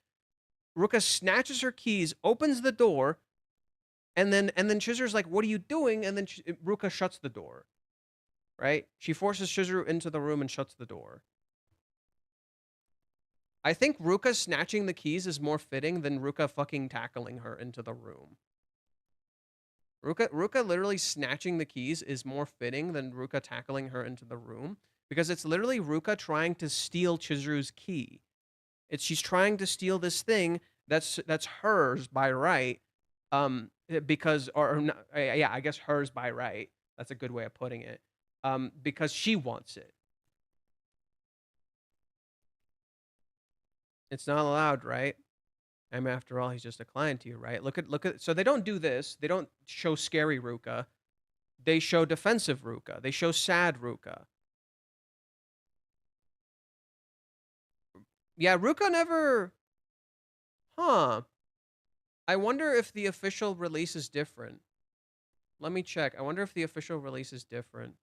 Ruka snatches her keys, opens the door, and then Chizuru's like, what are you doing? And then Ruka shuts the door. Right? She forces Chizuru into the room and shuts the door. I think Ruka snatching the keys is more fitting than Ruka fucking tackling her into the room. Ruka literally snatching the keys is more fitting than Ruka tackling her into the room, because it's literally Ruka trying to steal Chizuru's key. She's trying to steal this thing that's hers by right, because yeah, I guess hers by right. That's a good way of putting it. Because she wants it. It's not allowed, right? I mean, after all, he's just a client to you, right? Look at. So they don't do this. They don't show scary Ruka. They show defensive Ruka. They show sad Ruka. Yeah, Ruka never. Huh. I wonder if the official release is different. Let me check. I wonder if the official release is different.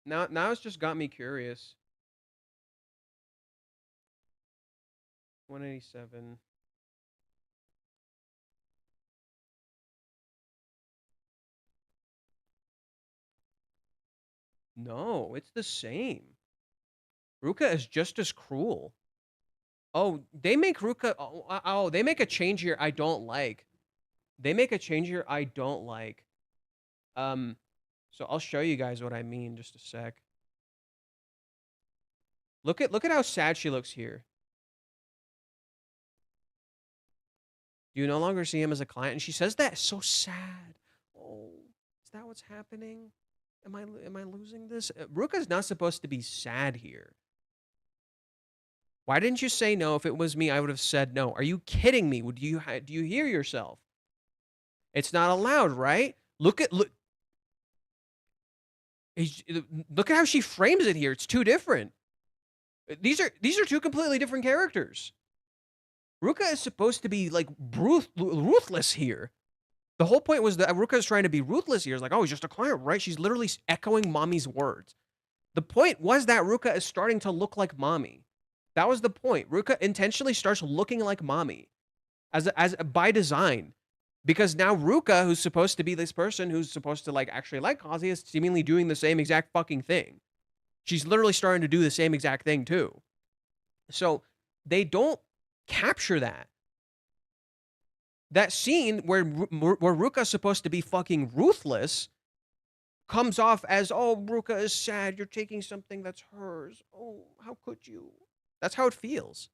Now it's just got me curious. 187. No, it's the same. Ruka is just as cruel. Oh, they make Ruka. Oh, they make a change here I don't like. They make a change here I don't like. So I'll show you guys what I mean just a sec. Look at how sad she looks here. You no longer see him as a client, and she says that so sad. Oh, is that what's happening? Am I losing this? Ruka's not supposed to be sad here. Why didn't you say no? If it was me, I would have said no. Are you kidding me? Do you hear yourself? It's not allowed, right? Look at how she frames it here. It's too different. These are two completely different characters. Ruka is supposed to be like ruthless here. The whole point was that Ruka is trying to be ruthless here. It's like, oh, he's just a client, right? She's literally echoing Mommy's words. The point was that Ruka is starting to look like Mommy. That was the point. Ruka intentionally starts looking like Mommy, as by design, because now Ruka, who's supposed to be this person who's supposed to like actually like Kazuya, is seemingly doing the same exact fucking thing. She's literally starting to do the same exact thing too. So they don't capture that. That scene where Ruka's supposed to be fucking ruthless comes off as, oh, Ruka is sad. You're taking something that's hers. Oh, how could you? That's how it feels.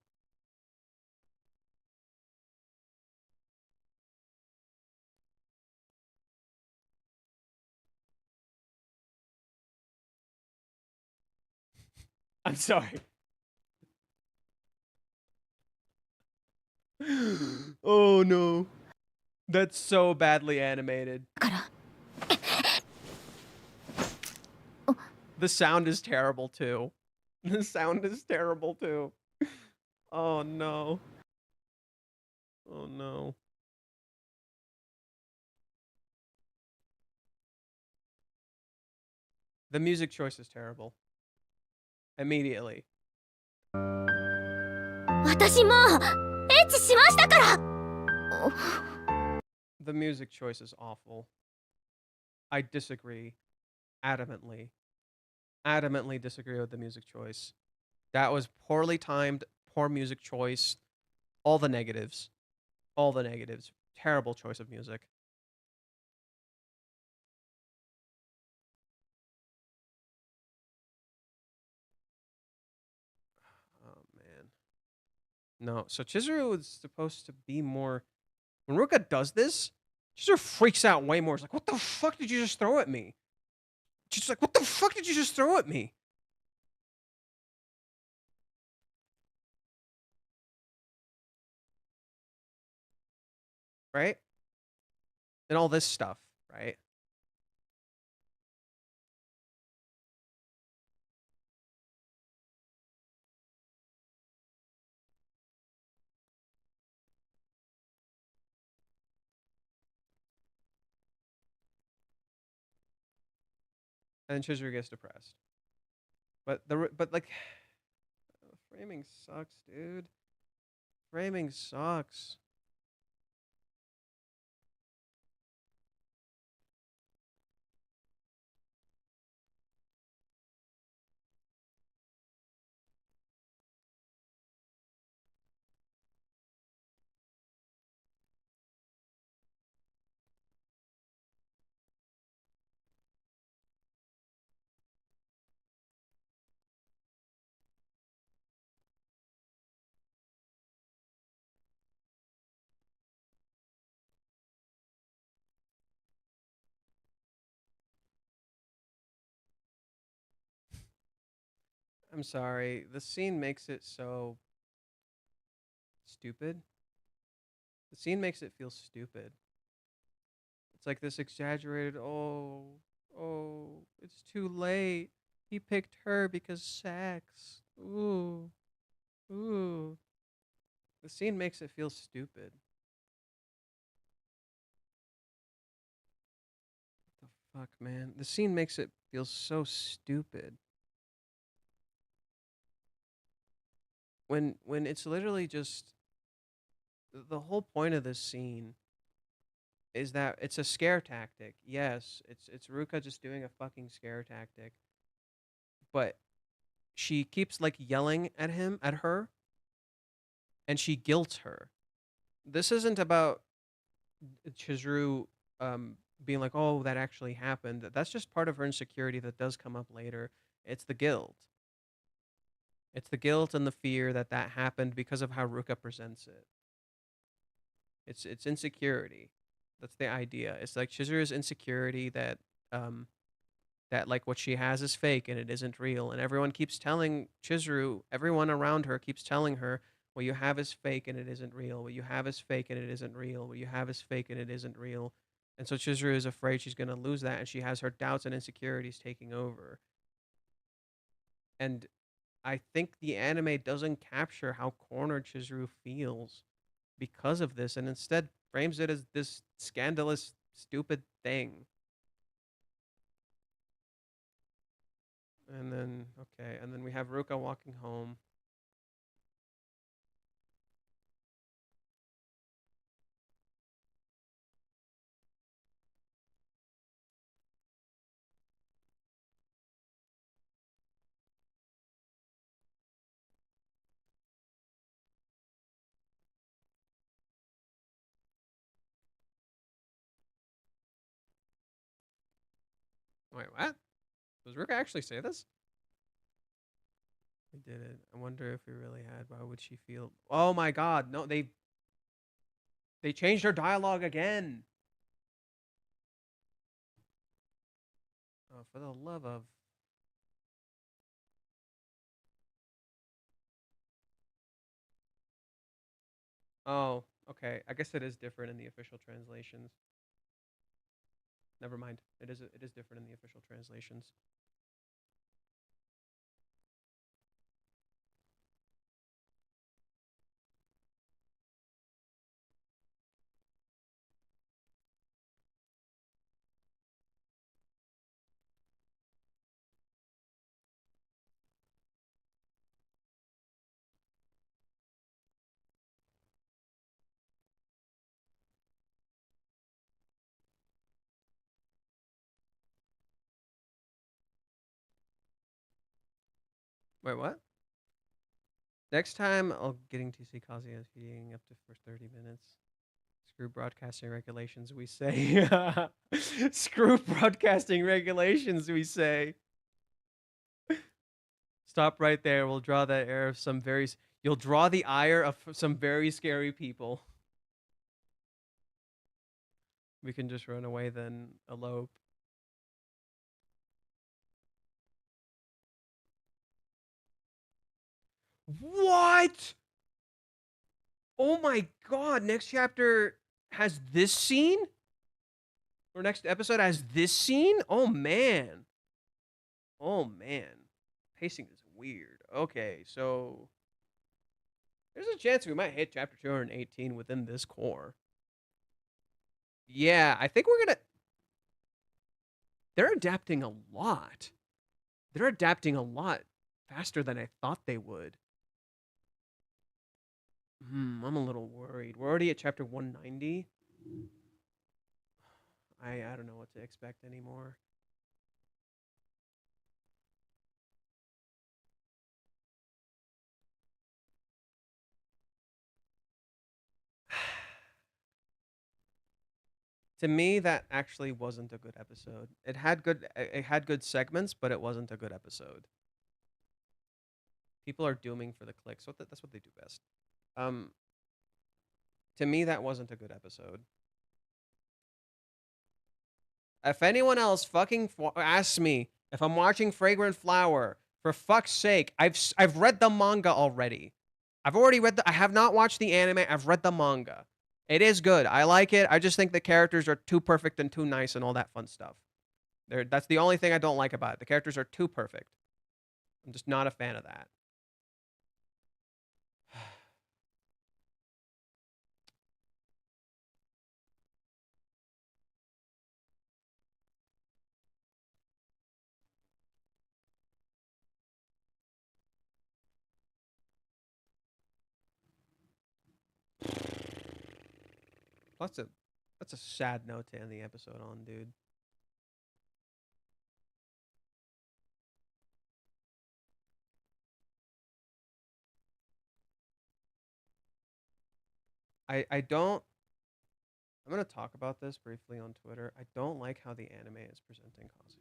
I'm sorry. Oh no. That's so badly animated. The sound is terrible too. The sound is terrible too. Oh no. Oh no. The music choice is terrible. Immediately. 私もうエッチしましたから。 The music choice is awful. I disagree. Adamantly. Adamantly disagree with the music choice. That was poorly timed, poor music choice. All the negatives. All the negatives. Terrible choice of music. Oh, man. No, so Chizuru is supposed to be more... When Ruka does this, Chizuru freaks out way more. It's like, what the fuck did you just throw at me? She's like, what the fuck did you just throw at me? Right? And all this stuff, right? And then Chizuru gets depressed. But like framing sucks, dude. Framing sucks. I'm sorry. The scene makes it so stupid. The scene makes it feel stupid. It's like this exaggerated, oh, it's too late. He picked her because sex. Ooh, ooh. The scene makes it feel stupid. What the fuck, man? The scene makes it feel so stupid. When it's literally just the whole point of this scene is that it's a scare tactic. Yes, it's Ruka just doing a fucking scare tactic. But she keeps like yelling at her, and she guilts her. This isn't about Chizuru being like, "Oh, that actually happened." That's just part of her insecurity that does come up later. It's the guilt. It's the guilt and the fear that that happened because of how Ruka presents it. It's insecurity. That's the idea. It's like Chizuru's insecurity that um that like what she has is fake and it isn't real, and everyone keeps telling Chizuru, everyone around her keeps telling her, what you have is fake and it isn't real. What you have is fake and it isn't real. What you have is fake and it isn't real. And so Chizuru is afraid she's going to lose that, and she has her doubts and insecurities taking over. And I think the anime doesn't capture how cornered Chizuru feels because of this, and instead frames it as this scandalous, stupid thing. And then, okay, and then we have Ruka walking home. Wait, what? Does Rick actually say this? We did it. I wonder if we really had. Why would she feel? Oh my God! No, they changed her dialogue again. Oh, for the love of. Oh, okay. I guess it is different in the official translations. Never mind. It is different in the official translations. Wait, what? Next time, I'll getting to see Kazuya feeding up to for 30 minutes. Screw broadcasting regulations, we say. Screw broadcasting regulations, we say. Stop right there. We'll draw that air of some very. You'll draw the ire of some very scary people. We can just run away then, elope. What? Oh my God! Next chapter has this scene? Or next episode has this scene? Oh man. Oh man. Pacing is weird. Okay, so there's a chance we might hit chapter 218 within this core. Yeah, I think we're gonna. They're adapting a lot. They're adapting a lot faster than I thought they would. I'm a little worried. We're already at chapter 190. I don't know what to expect anymore. To me, that actually wasn't a good episode. It had good segments, but it wasn't a good episode. People are dooming for the clicks. So that's what they do best. To me, that wasn't a good episode. If anyone else fucking asks me if I'm watching Fragrant Flower, for fuck's sake, I've read the manga already. I've already read I have not watched the anime. I've read the manga. It is good. I like it. I just think the characters are too perfect and too nice and all that fun stuff. That's the only thing I don't like about it. The characters are too perfect. I'm just not a fan of that. That's a sad note to end the episode on, dude. I don't. I'm gonna talk about this briefly on Twitter. I don't like how the anime is presenting Kazuya.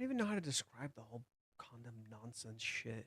don't even know how to describe the whole condom nonsense shit.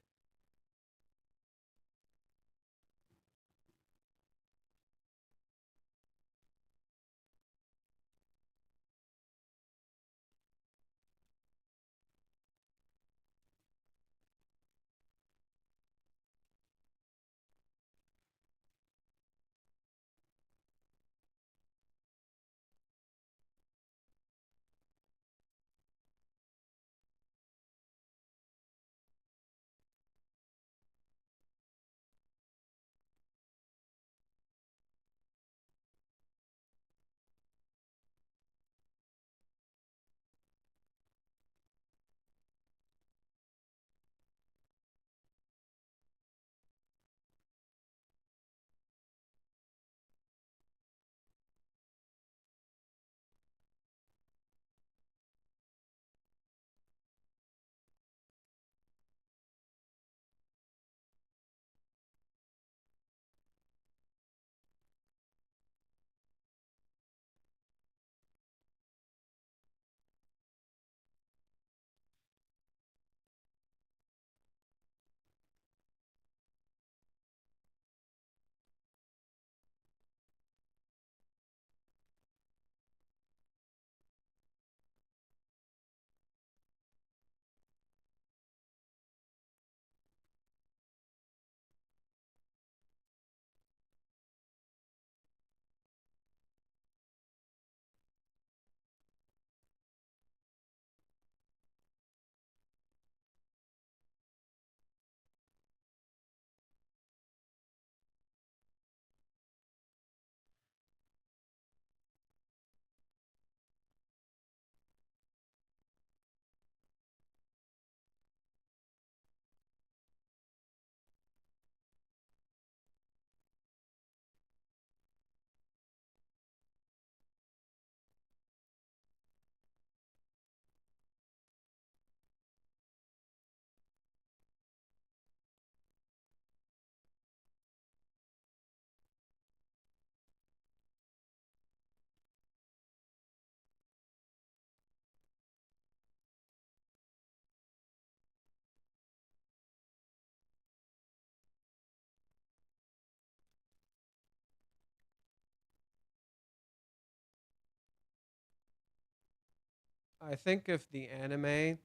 I think if the anime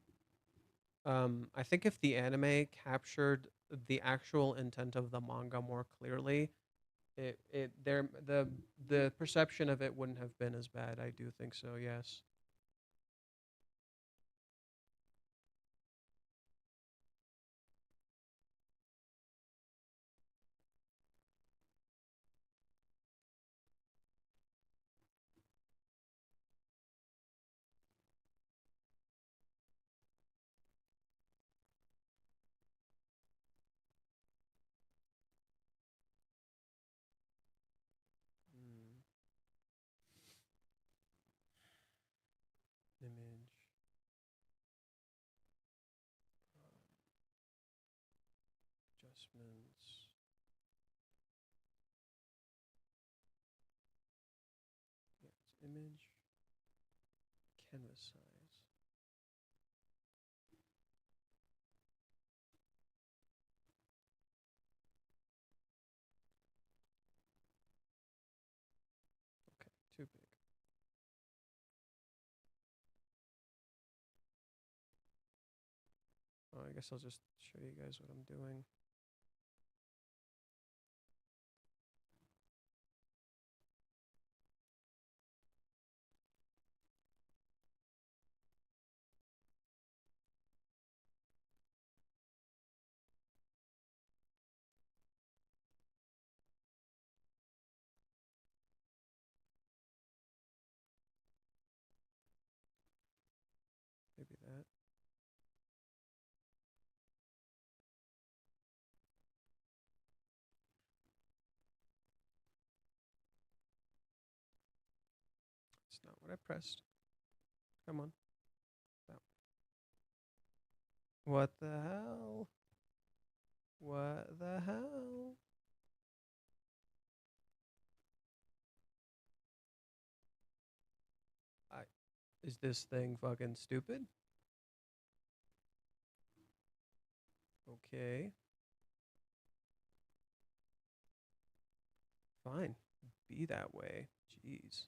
I think if the anime captured the actual intent of the manga more clearly, it there the perception of it wouldn't have been as bad. I do think so, yes. Mm. Image. Adjustments. Yeah, it's image. Canvas size. Okay, too big. Oh, I guess I'll just show you guys what I'm doing. Maybe that. It's not what I pressed. Come on. That. What the hell? What the hell? I Is this thing fucking stupid? Okay. Fine. Be that way. Jeez.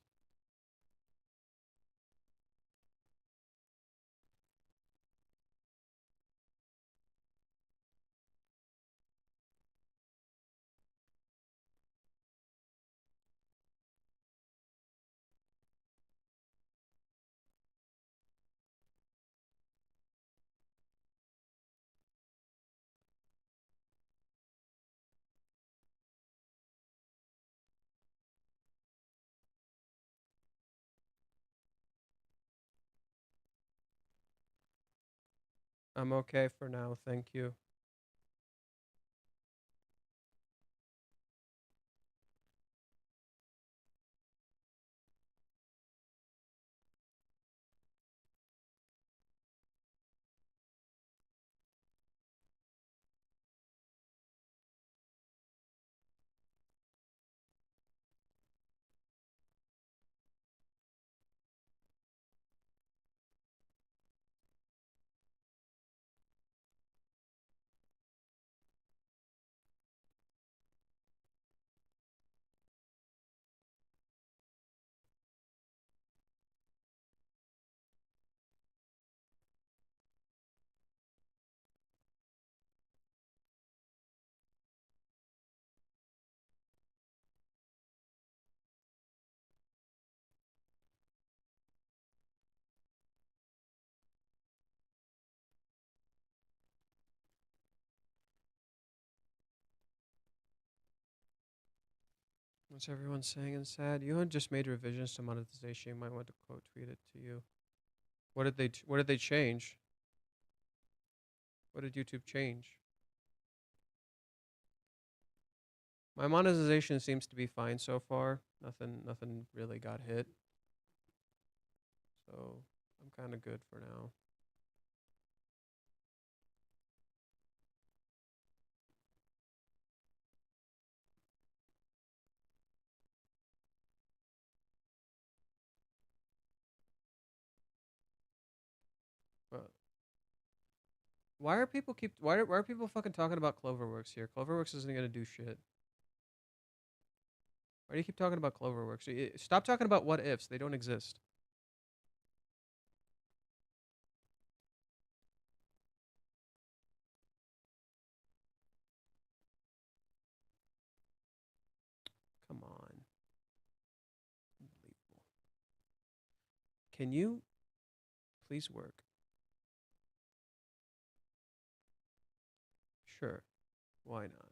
I'm okay for now, thank you. What's everyone saying and sad? You had just made revisions to monetization. You might want to quote tweet it to you. What did they change? What did YouTube change? My monetization seems to be fine so far. Nothing really got hit. So I'm kind of good for now. But why are people fucking talking about Cloverworks here? Cloverworks isn't gonna do shit. Why do you keep talking about Cloverworks? Stop talking about what ifs. They don't exist. Come on. Unbelievable. Can you please work? Sure. Why not?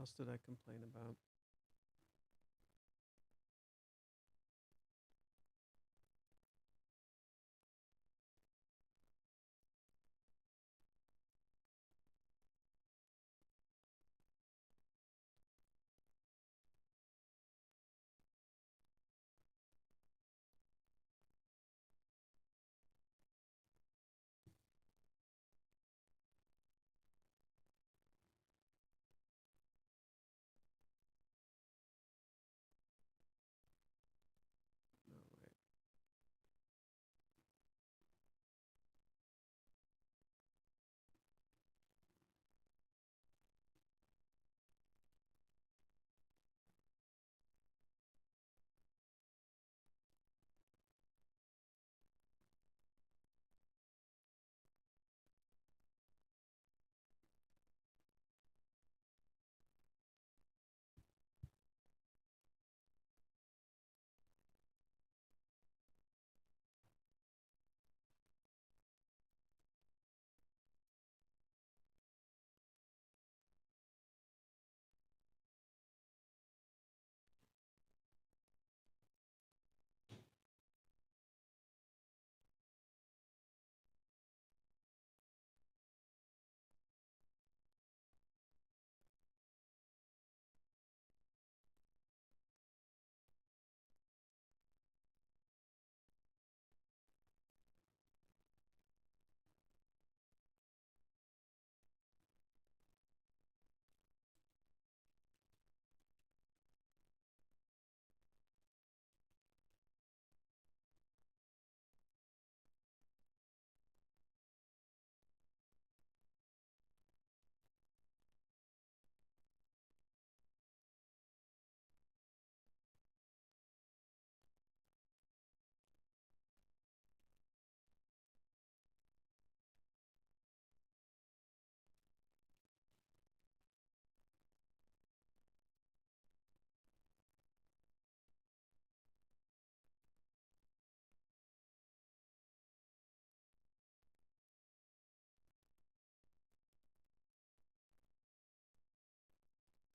else did I complain about? No, wait.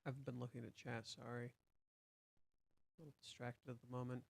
I've been looking at chat, sorry. A little distracted at the moment.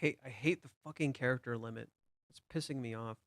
hate the fucking character limit. It's pissing me off.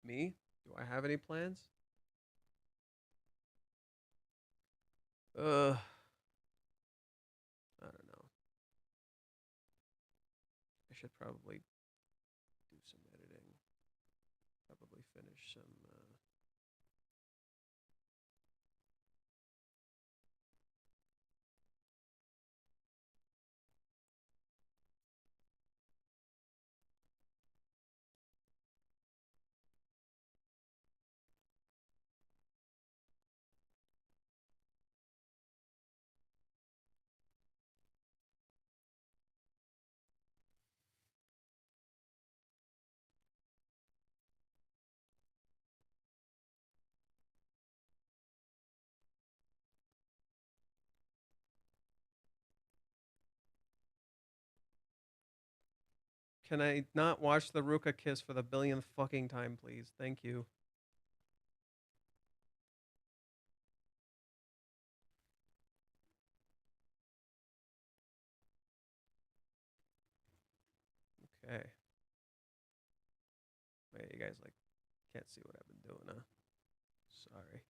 Me? Do I have any plans? I don't know. I should probably do some editing. Probably finish some. Can I not watch the Ruka kiss for the billionth fucking time, please? Thank you. Okay. Wait, you guys like can't see what I've been doing, huh? Sorry.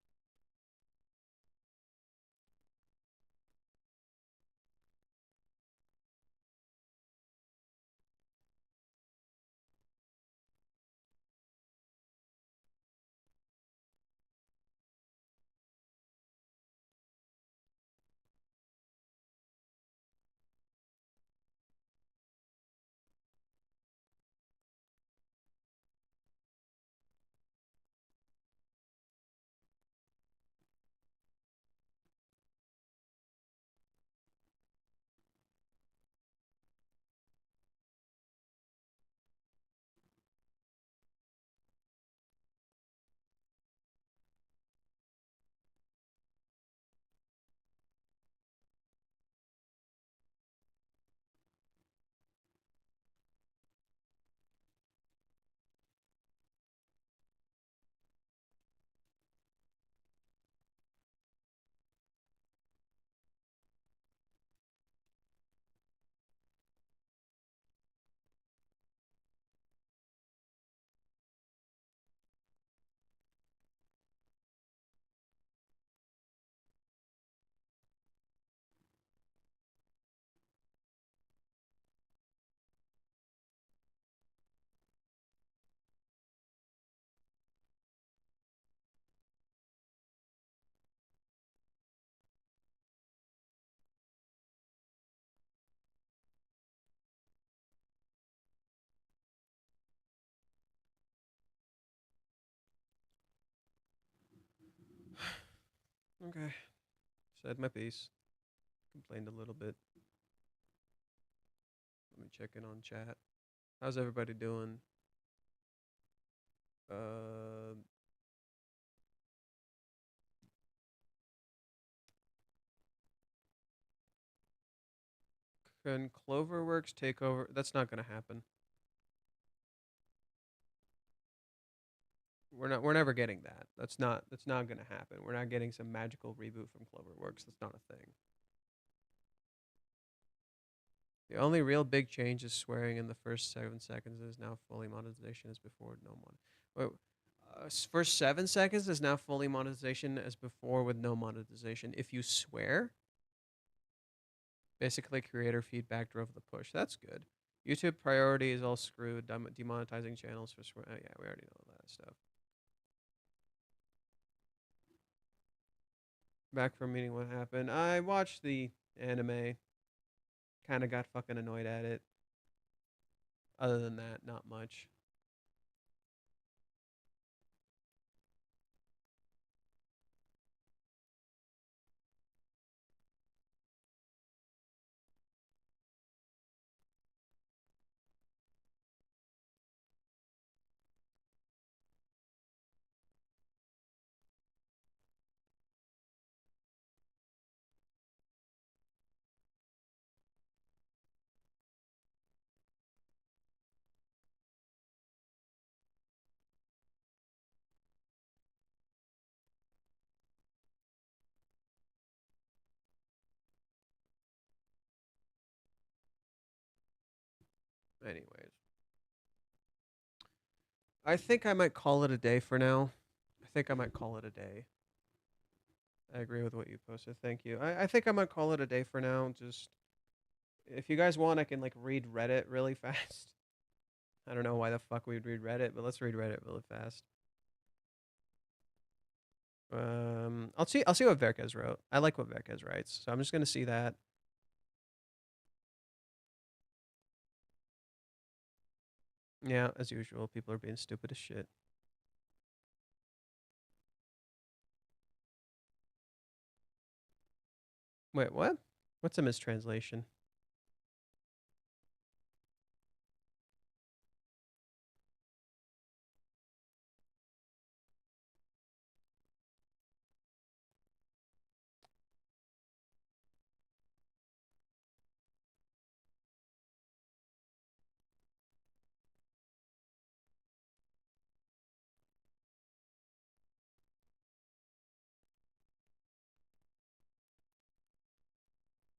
Okay. Said my piece. Complained a little bit. Let me check in on chat. How's everybody doing? Can Cloverworks take over? That's not gonna happen. We're never getting that. That's not gonna happen. We're not getting some magical reboot from Cloverworks. That's not a thing. The only real big change is swearing in the first 7 seconds is now fully monetization as before no mon. Wait, first 7 seconds is now fully monetization as before with no monetization. If you swear, basically creator feedback drove the push. That's good. YouTube priority is all screwed. Demonetizing channels for swear. Oh, yeah, we already know that stuff. Back from meeting what happened. I watched the anime. Kind of got fucking annoyed at it. Other than that, not much. Anyways. I think I might call it a day for now. I think I might call it a day. I agree with what you posted. Thank you. I think I might call it a day for now. Just if you guys want, I can like read Reddit really fast. I don't know why the fuck we'd read Reddit, but let's read Reddit really fast. I'll see what Verkez wrote. I like what Verkez writes, so I'm just gonna see that. Yeah, as usual, people are being stupid as shit. Wait, what? What's a mistranslation?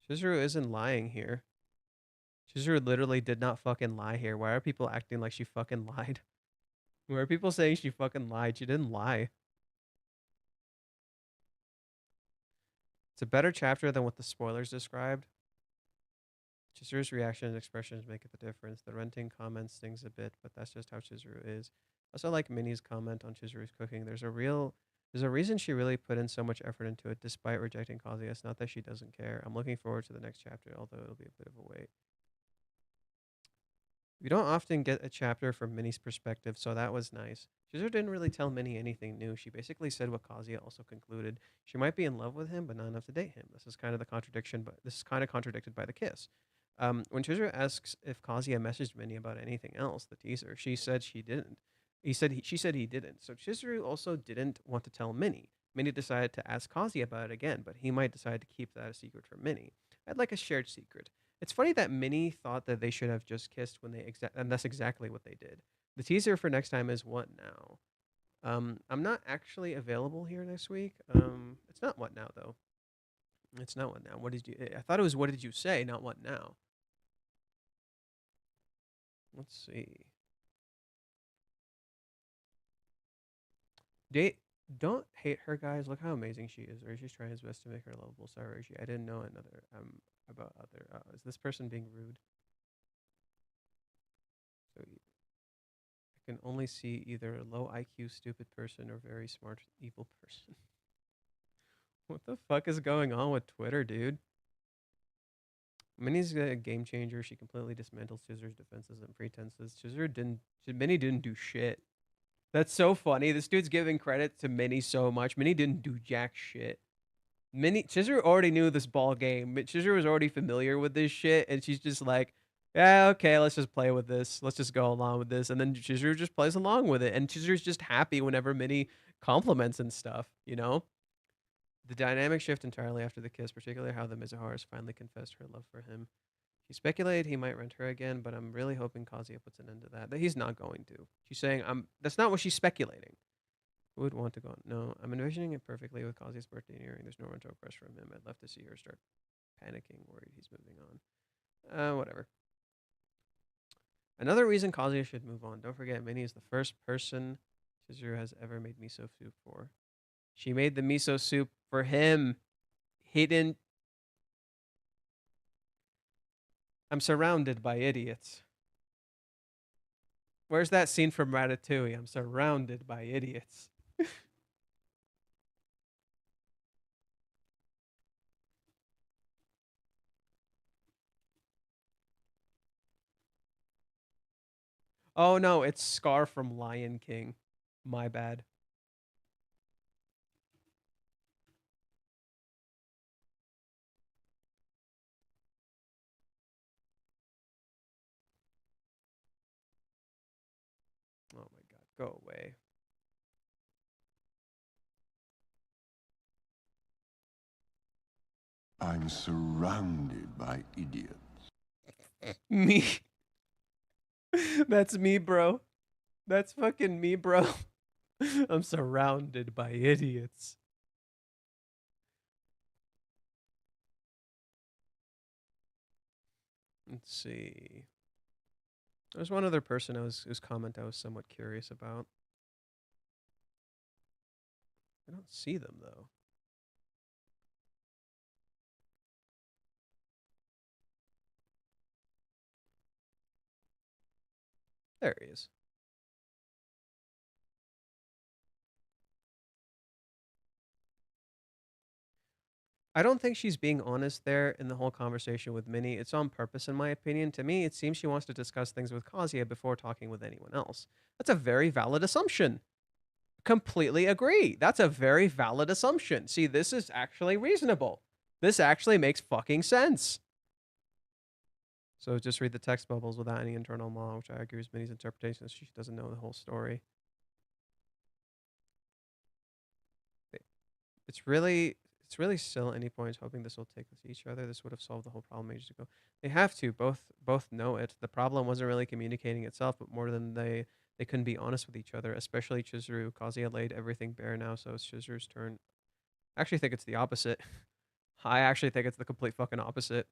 Chizuru isn't lying here. Chizuru literally did not fucking lie here. Why are people acting like she fucking lied? Why are people saying she fucking lied? She didn't lie. It's a better chapter than what the spoilers described. Chizuru's reaction and expressions make it the difference. The renting comment stings a bit, but that's just how Chizuru is. I also like Minnie's comment on Chizuru's cooking. There's a reason she really put in so much effort into it despite rejecting Kazuya. It's not that she doesn't care. I'm looking forward to the next chapter, although it'll be a bit of a wait. We don't often get a chapter from Minnie's perspective, so that was nice. Chizuru didn't really tell Minnie anything new. She basically said what Kazuya also concluded. She might be in love with him, but not enough to date him. This is kind of the contradiction, but this is kind of contradicted by the kiss. When Chizuru asks if Kazuya messaged Minnie about anything else, the teaser, she said she didn't. She said he didn't. So Chizuru also didn't want to tell Minnie. Minnie decided to ask Kazuya about it again, but he might decide to keep that a secret from Minnie. I'd like a shared secret. It's funny that Minnie thought that they should have just kissed when they and that's exactly what they did. The teaser for next time is what now? I'm not actually available here next week. It's not what now though. It's not what now. What did you? I thought it was what did you say, not what now. Let's see. Don't hate her, guys. Look how amazing she is. Rishi's trying his best to make her lovable. Sorry, Rishi. I didn't know another about other. Is this person being rude? So I can only see either a low IQ stupid person or very smart evil person. What the fuck is going on with Twitter, dude? Minnie's a game changer. She completely dismantles Chizuru's defenses and pretenses. Minnie didn't do shit. That's so funny. This dude's giving credit to Minnie so much. Minnie didn't do jack shit. Chizuru already knew this ball game. Chizuru was already familiar with this shit, and she's just like, yeah, okay, let's just play with this. Let's just go along with this. And then Chizuru just plays along with it. And Chizuru's just happy whenever Minnie compliments and stuff, you know? The dynamic shift entirely after the kiss, particularly how the Mizuharas finally confessed her love for him. She speculated he might rent her again, but I'm really hoping Kazuya puts an end to that. That he's not going to. She's saying, that's not what she's speculating. Who would want to go on? No, I'm envisioning it perfectly with Kazuya's birthday nearing. There's no rental request from him. I'd love to see her start panicking, worried he's moving on. Whatever. Another reason Kazuya should move on. Don't forget, Minnie is the first person Chizuru has ever made miso soup for. She made the miso soup for him. He didn't. I'm surrounded by idiots. Where's that scene from Ratatouille? I'm surrounded by idiots. Oh no, it's Scar from Lion King. My bad. Oh my god, go away. I'm surrounded by idiots. Me. That's me, bro. That's fucking me, bro. I'm surrounded by idiots. Let's see. There's one other person whose comment I was somewhat curious about. I don't see them though. There he is. I don't think she's being honest there in the whole conversation with Minnie. It's on purpose, in my opinion. To me, it seems she wants to discuss things with Kazuya before talking with anyone else. That's a very valid assumption. Completely agree. That's a very valid assumption. See, this is actually reasonable. This actually makes fucking sense. So just read the text bubbles without any internal law, which I agree is Minnie's interpretation. She doesn't know the whole story. It's really still any point hoping this will take us to each other. This would have solved the whole problem ages ago. They have to. Both know it. The problem wasn't really communicating itself, but more than they couldn't be honest with each other, especially Chizuru. Kazuya laid everything bare now, so it's Chizuru's turn. I actually think it's the opposite. I actually think it's the complete fucking opposite.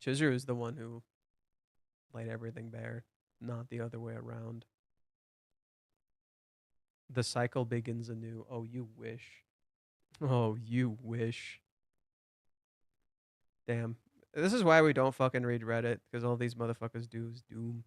Chizuru is the one who laid everything bare, not the other way around. The cycle begins anew. Oh, you wish. Oh, you wish. Damn. This is why we don't fucking read Reddit, because all these motherfuckers do is doom.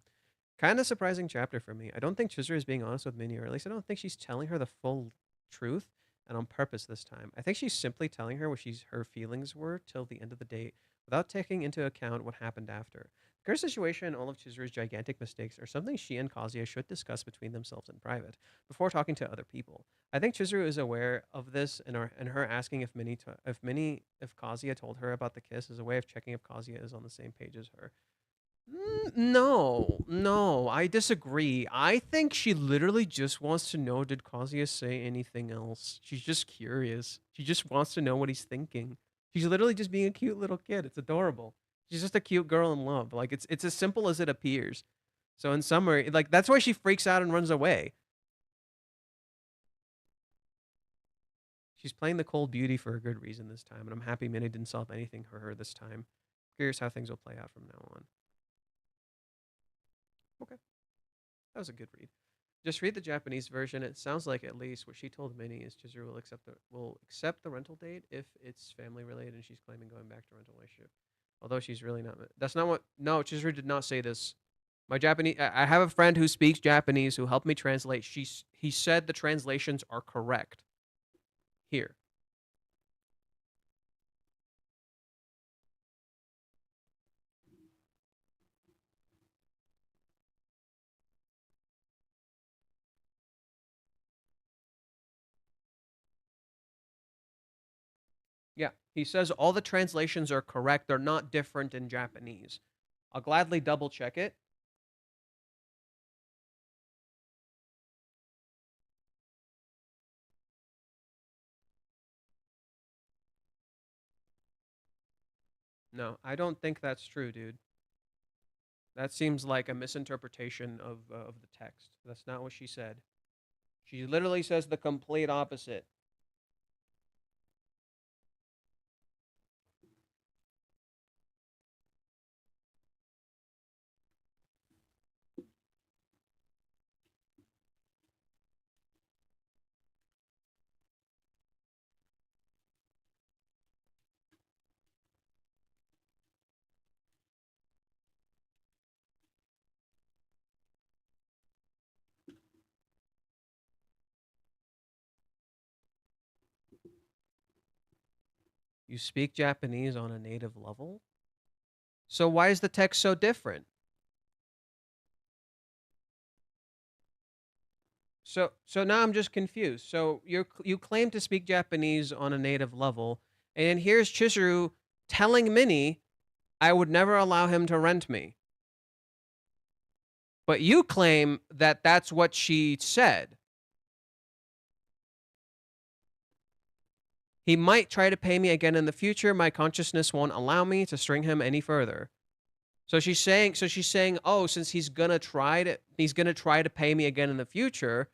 Kind of surprising chapter for me. I don't think Chizuru is being honest with Minnie, or at least I don't think she's telling her the full truth, and on purpose this time. I think she's simply telling her what her feelings were till the end of the date, without taking into account what happened after. Her situation and all of Chizuru's gigantic mistakes are something she and Kazuya should discuss between themselves in private, before talking to other people. I think Chizuru is aware of this, and her asking if Kazuya told her about the kiss is a way of checking if Kazuya is on the same page as her. No, I disagree. I think she literally just wants to know, did Kazuya say anything else? She's just curious. She just wants to know what he's thinking. She's literally just being a cute little kid. It's adorable. She's just a cute girl in love. Like, it's as simple as it appears. So in summary, like, that's why she freaks out and runs away. She's playing the cold beauty for a good reason this time, and I'm happy Minnie didn't solve anything for her this time. Curious how things will play out from now on. Okay. That was a good read. Just read the Japanese version. It sounds like at least what she told Minnie is Chizuru will accept the rental date if it's family related and she's claiming going back to rental relationship. Although she's really not. That's not what. No, Chizuru did not say this. My Japanese. I have a friend who speaks Japanese who helped me translate. He said the translations are correct. Here. Yeah, he says all the translations are correct. They're not different in Japanese. I'll gladly double check it. No, I don't think that's true, dude. That seems like a misinterpretation of the text. That's not what she said. She literally says the complete opposite. You speak Japanese on a native level? So why is the text so different? So now I'm just confused. So you claim to speak Japanese on a native level, and here's Chizuru telling Minnie, I would never allow him to rent me. But you claim that that's what she said. He might try to pay me again in the future. My consciousness won't allow me to string him any further. So she's saying, oh, since he's gonna try to pay me again in the future,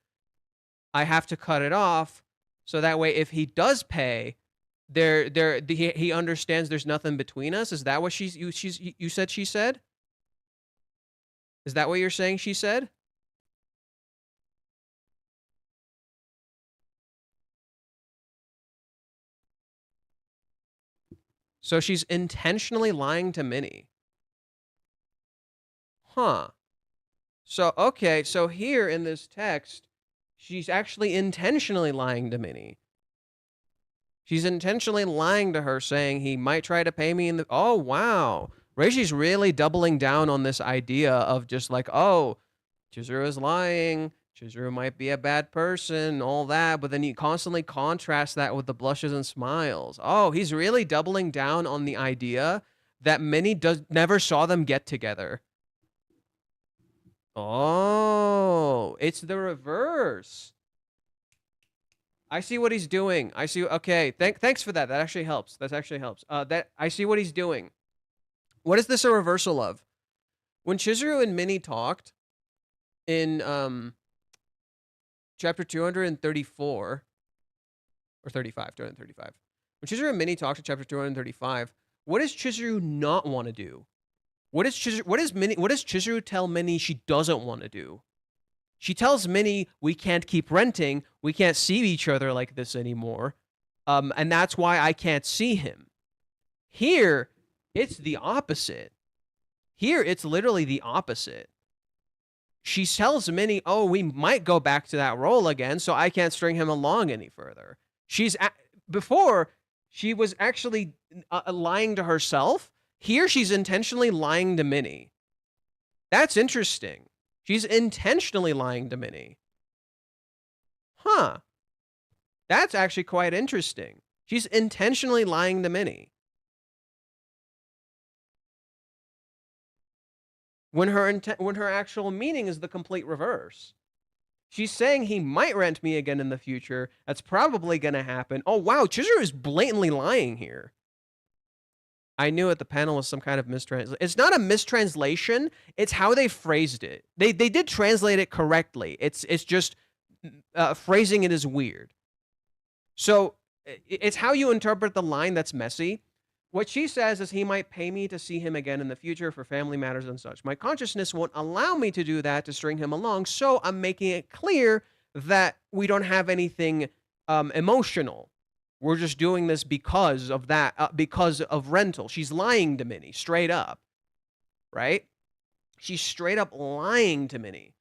I have to cut it off. So that way, if he does pay, he understands there's nothing between us. Is that what you said she said? Is that what you're saying she said? So she's intentionally lying to Minnie. Huh. So, okay, so here in this text, she's actually intentionally lying to Minnie. She's intentionally lying to her, saying he might try to pay me in the... Oh, wow. Reishi's really doubling down on this idea of just like, oh, Chizuru is lying. Chizuru might be a bad person, all that. But then you constantly contrast that with the blushes and smiles. Oh, he's really doubling down on the idea that Minnie never saw them get together. Oh, it's the reverse. I see what he's doing. I see. Okay, thanks for that. That actually helps. That actually helps. That I see what he's doing. What is this a reversal of? When Chizuru and Minnie talked in chapter 234 or 35, 235. When Chizuru and Minnie talked in chapter 235, what does Chizuru not want to do? What does Chizuru tell Minnie she doesn't want to do? She tells Minnie, we can't keep renting. We can't see each other like this anymore. And that's why I can't see him. Here, it's the opposite. Here, it's literally the opposite. She tells Minnie, oh, we might go back to that role again, so I can't string him along any further. Before, she was actually lying to herself. Here, she's intentionally lying to Minnie. That's interesting. She's intentionally lying to Minnie. Huh. That's actually quite interesting. She's intentionally lying to Minnie. When her actual meaning is the complete reverse. She's saying he might rent me again in the future. That's probably going to happen. Oh, wow. Chizuru is blatantly lying here. I knew it. The panel was some kind of mistranslation. It's not a mistranslation. It's how they phrased it. They did translate it correctly. It's just phrasing it is weird. So it's how you interpret the line that's messy. What she says is he might pay me to see him again in the future for family matters and such. My consciousness won't allow me to do that, to string him along, so I'm making it clear that we don't have anything emotional. We're just doing this because of that, because of rental. She's lying to Minnie, straight up, right? She's straight up lying to Minnie.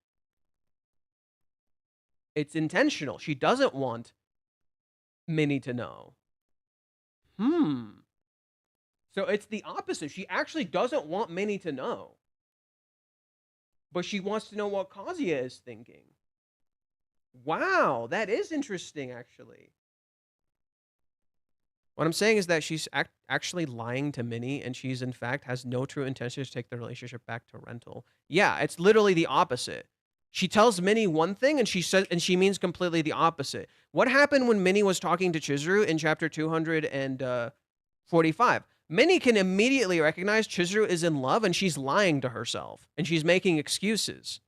It's intentional. She doesn't want Minnie to know. So it's the opposite. She actually doesn't want Minnie to know. But she wants to know what Kazuya is thinking. Wow, that is interesting, actually. What I'm saying is that she's actually lying to Minnie, and she's, in fact, has no true intention to take the relationship back to rental. Yeah, it's literally the opposite. She tells Minnie one thing, and she means completely the opposite. What happened when Minnie was talking to Chizuru in chapter 245? Minnie can immediately recognize Chizuru is in love, and she's lying to herself, and she's making excuses.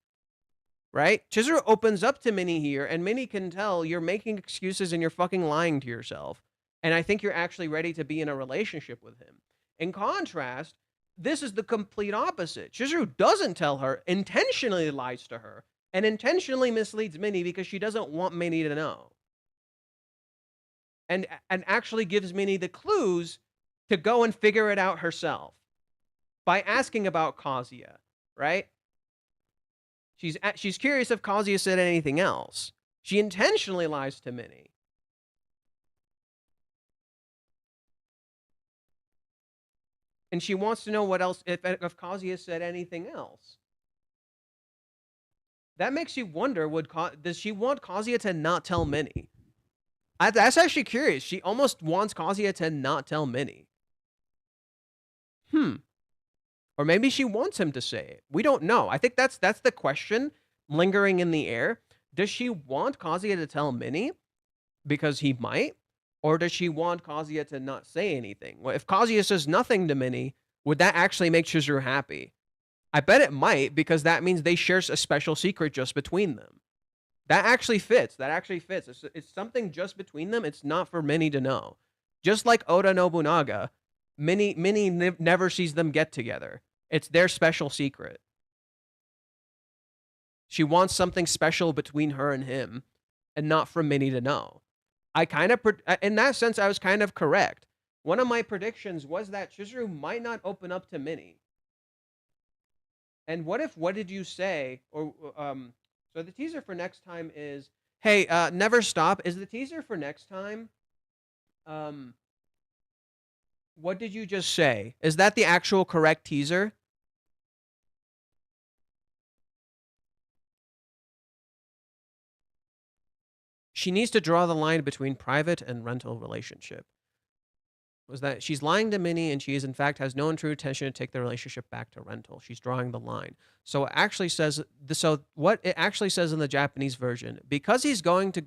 Right? Chizuru opens up to Minnie here, and Minnie can tell you're making excuses and you're fucking lying to yourself. And I think you're actually ready to be in a relationship with him. In contrast, this is the complete opposite. Chizuru doesn't tell her, intentionally lies to her, and intentionally misleads Minnie because she doesn't want Minnie to know. And actually gives Minnie the clues to go and figure it out herself by asking about Kazuya, right? She's curious if Kazuya said anything else. She intentionally lies to Minnie. And she wants to know what else, if Kazuya said anything else. That makes you wonder, does she want Kazuya to not tell Minnie? That's actually curious. She almost wants Kazuya to not tell Minnie. Or maybe she wants him to say it. We don't know. I think that's the question lingering in the air. Does she want Kazuya to tell Minnie because he might? Or does she want Kazuya to not say anything? Well, if Kazuya says nothing to Minnie, would that actually make Chizuru happy? I bet it might, because that means they share a special secret just between them. That actually fits. It's something just between them. It's not for Minnie to know. Just like Oda Nobunaga, Minnie never sees them get together. It's their special secret. She wants something special between her and him, and not for Minnie to know. I kind of, in that sense, I was kind of correct. One of my predictions was that Chizuru might not open up to Minnie. And what did you say? Or so the teaser for next time is, hey, never stop. Is the teaser for next time? What did you just say? Is that the actual correct teaser? She needs to draw the line between private and rental relationship. Was that she's lying to Minnie, and she is in fact has no true intention to take the relationship back to rental. She's drawing the line. So it actually says, so what it actually says in the Japanese version, because he's going to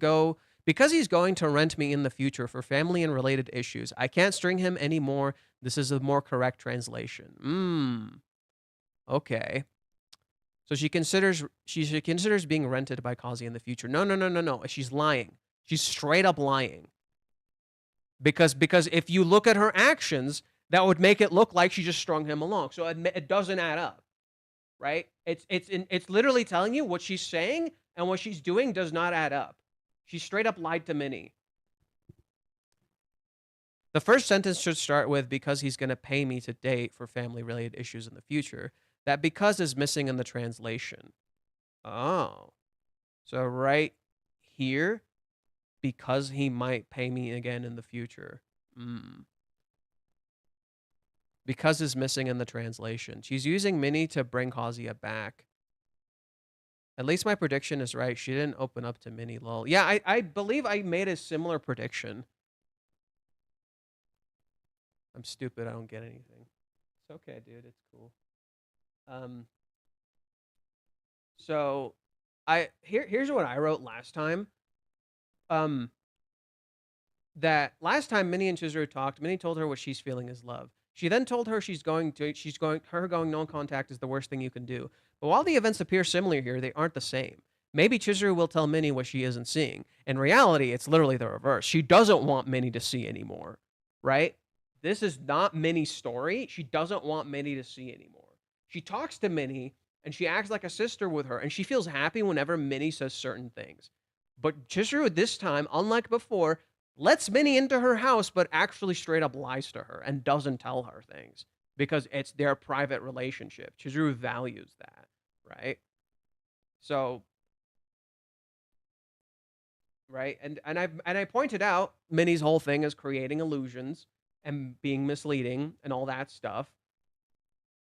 rent me in the future for family and related issues, I can't string him anymore. This is a more correct translation. Okay. So she considers being rented by Kazuya in the future. No. She's lying. She's straight up lying. Because if you look at her actions, that would make it look like she just strung him along. So it doesn't add up, right? It's literally telling you what she's saying and what she's doing does not add up. She straight up lied to Minnie. The first sentence should start with, because he's going to pay me to date for family-related issues in the future. That because is missing in the translation. Oh. So right here, because he might pay me again in the future. Because is missing in the translation. She's using Minnie to bring Kazuya back. At least my prediction is right. She didn't open up to Minnie, lol. Yeah, I believe I made a similar prediction. I'm stupid. I don't get anything. It's okay, dude. It's cool. So here's what I wrote last time. That last time Minnie and Chizuru talked, Minnie told her what she's feeling is love. She then told her going no contact is the worst thing you can do. But while the events appear similar here, they aren't the same. Maybe Chizuru will tell Minnie what she isn't seeing. In reality, it's literally the reverse. She doesn't want Minnie to see anymore, right? This is not Minnie's story. She doesn't want Minnie to see anymore. She talks to Minnie, and she acts like a sister with her, and she feels happy whenever Minnie says certain things. But Chizuru this time, unlike before, lets Minnie into her house, but actually straight up lies to her and doesn't tell her things because it's their private relationship. Chizuru values that, right? So, right, and I pointed out Minnie's whole thing is creating illusions and being misleading and all that stuff.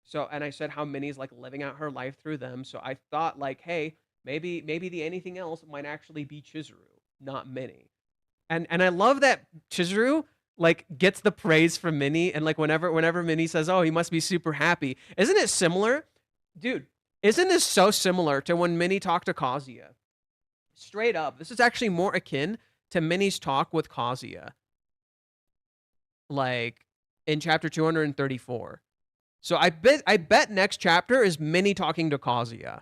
So, and I said how Minnie's like living out her life through them. So I thought like, hey, maybe the anything else might actually be Chizuru, not Minnie. And I love that Chizuru like gets the praise from Minnie, and like whenever Minnie says, "Oh, he must be super happy," isn't it similar, dude? Isn't this so similar to when Minnie talked to Kazuya? Straight up, this is actually more akin to Minnie's talk with Kazuya, like in chapter 234. So I bet next chapter is Minnie talking to Kazuya,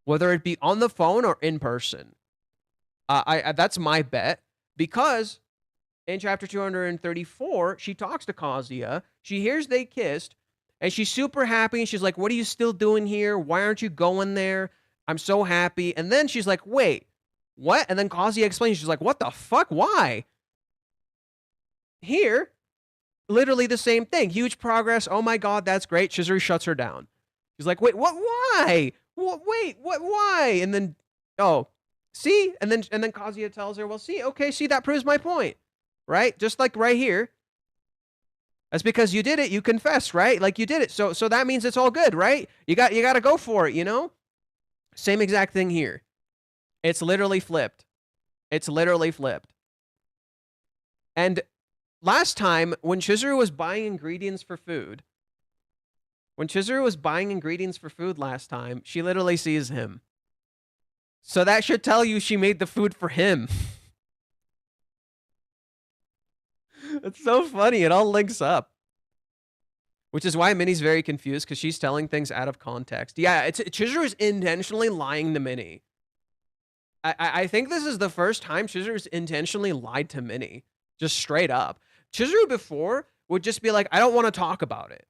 whether it be on the phone or in person. That's my bet, because in chapter 234, she talks to Kazuya. She hears they kissed, and she's super happy. And she's like, "What are you still doing here? Why aren't you going there? I'm so happy." And then she's like, "Wait, what?" And then Kazuya explains. She's like, "What the fuck? Why?" Here, literally the same thing. Huge progress. Oh my god, that's great. Chizuru shuts her down. She's like, "Wait, what? Why? Wait, what? Why?" And then, oh, see? And then Kazuya tells her, "Well, see, okay, see, that proves my point, right? Just like right here. That's because you did it. You confessed, right? Like you did it. So that means it's all good, right? You got to go for it, you know? Same exact thing here. It's literally flipped. It's literally flipped. And last time, when Chizuru was buying ingredients for food, last time, she literally sees him. So that should tell you she made the food for him. It's so funny. It all links up. Which is why Minnie's very confused, because she's telling things out of context. Yeah, Chizuru is intentionally lying to Minnie. I think this is the first time Chizuru's intentionally lied to Minnie. Just straight up. Chizuru before would just be like, "I don't want to talk about it."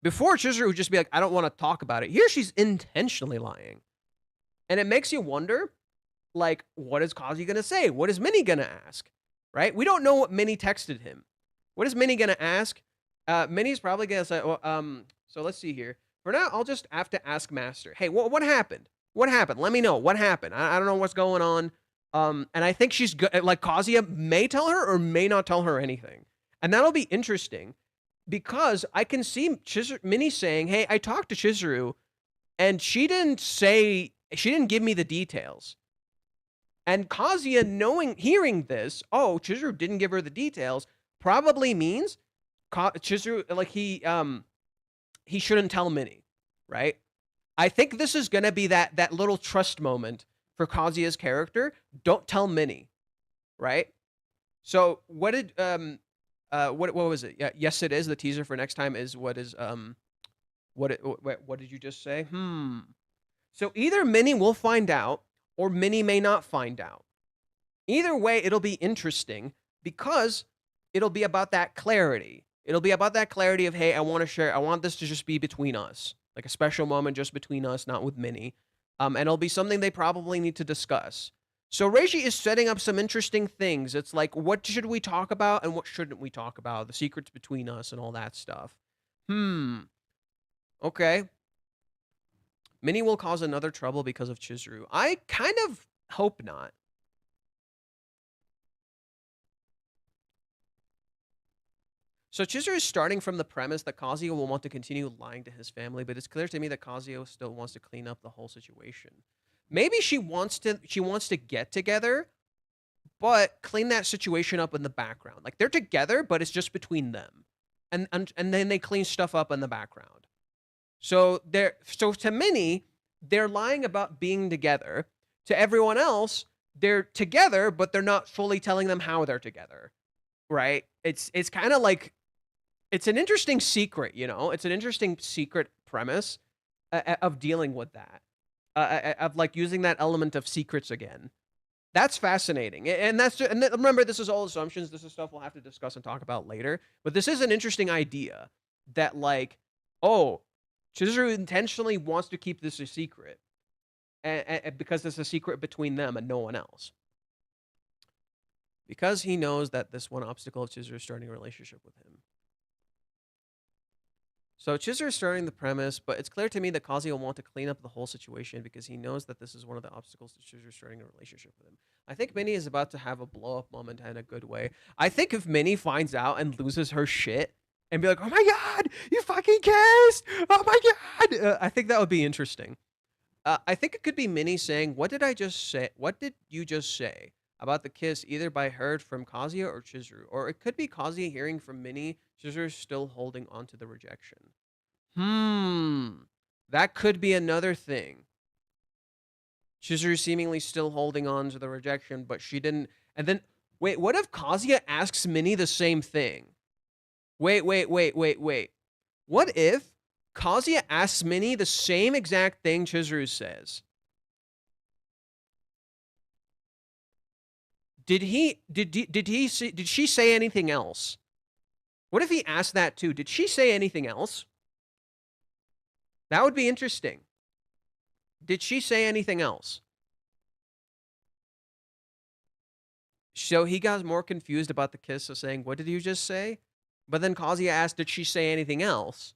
Before, Chizuru would just be like, "I don't want to talk about it." Here, she's intentionally lying. And it makes you wonder, like, what is Kazuya gonna say? What is Minnie gonna ask? Right? We don't know what Minnie texted him. What is Minnie gonna ask? Minnie's probably gonna say, well, so let's see here. For now, I'll just have to ask Master. Hey, what happened? What happened? Let me know. What happened? I don't know what's going on. And I think she's good. Like, Kazuya may tell her or may not tell her anything. And that'll be interesting because I can see Minnie saying, hey, I talked to Chizuru and she didn't give me the details. And Kazuya hearing this, oh, Chizuru didn't give her the details, probably means Chizuru, like, he shouldn't tell Minnie, right? I think this is gonna be that little trust moment for Kazuya's character. Don't tell Minnie, right? So what did what was it? Yeah, yes, it is. The teaser for next time is what did you just say? So either Minnie will find out or Minnie may not find out. Either way, it'll be interesting because it'll be about that clarity. It'll be about that clarity of, hey, I want this to just be between us. Like a special moment just between us, not with Minnie. And it'll be something they probably need to discuss. So Reishi is setting up some interesting things. It's like, what should we talk about and what shouldn't we talk about? The secrets between us and all that stuff. Okay. Minnie will cause another trouble because of Chizuru. I kind of hope not. So Chizuru is starting from the premise that Kazuya will want to continue lying to his family, but it's clear to me that Kazuya still wants to clean up the whole situation. Maybe she wants to get together, but clean that situation up in the background. Like, they're together, but it's just between them. And then they clean stuff up in the background. So to Minnie, they're lying about being together. To everyone else, they're together, but they're not fully telling them how they're together. Right? It's kind of like, it's an interesting secret, you know? It's an interesting secret premise of dealing with that. Of like using that element of secrets again. That's fascinating. And remember, this is all assumptions. This is stuff we'll have to discuss and talk about later. But this is an interesting idea that, like, oh, Chizuru intentionally wants to keep this a secret. And because it's a secret between them and no one else. Because he knows that this one obstacle of Chizuru is starting a relationship with him. So Chizuru is starting the premise, but it's clear to me that Kazuya will want to clean up the whole situation because he knows that this is one of the obstacles to Chizuru starting a relationship with him. I think Minnie is about to have a blow-up moment in a good way. I think if Minnie finds out and loses her shit and be like, oh my god, you fucking kissed! Oh my god! I think that would be interesting. I think it could be Minnie saying, what did I just say? What did you just say about the kiss, either by heard from Kazuya or Chizuru? Or it could be Kazuya hearing from Minnie, Chizuru still holding on to the rejection. That could be another thing. Chizuru seemingly still holding on to the rejection, but she didn't. And then, wait, what if Kazuya asks Minnie the same thing? Wait. What if Kazuya asks Minnie the same exact thing Chizuru says? Did she say anything else? What if he asked that too? Did she say anything else? That would be interesting. Did she say anything else? So he got more confused about the kiss of saying, what did you just say? But then Kazuya asked, did she say anything else?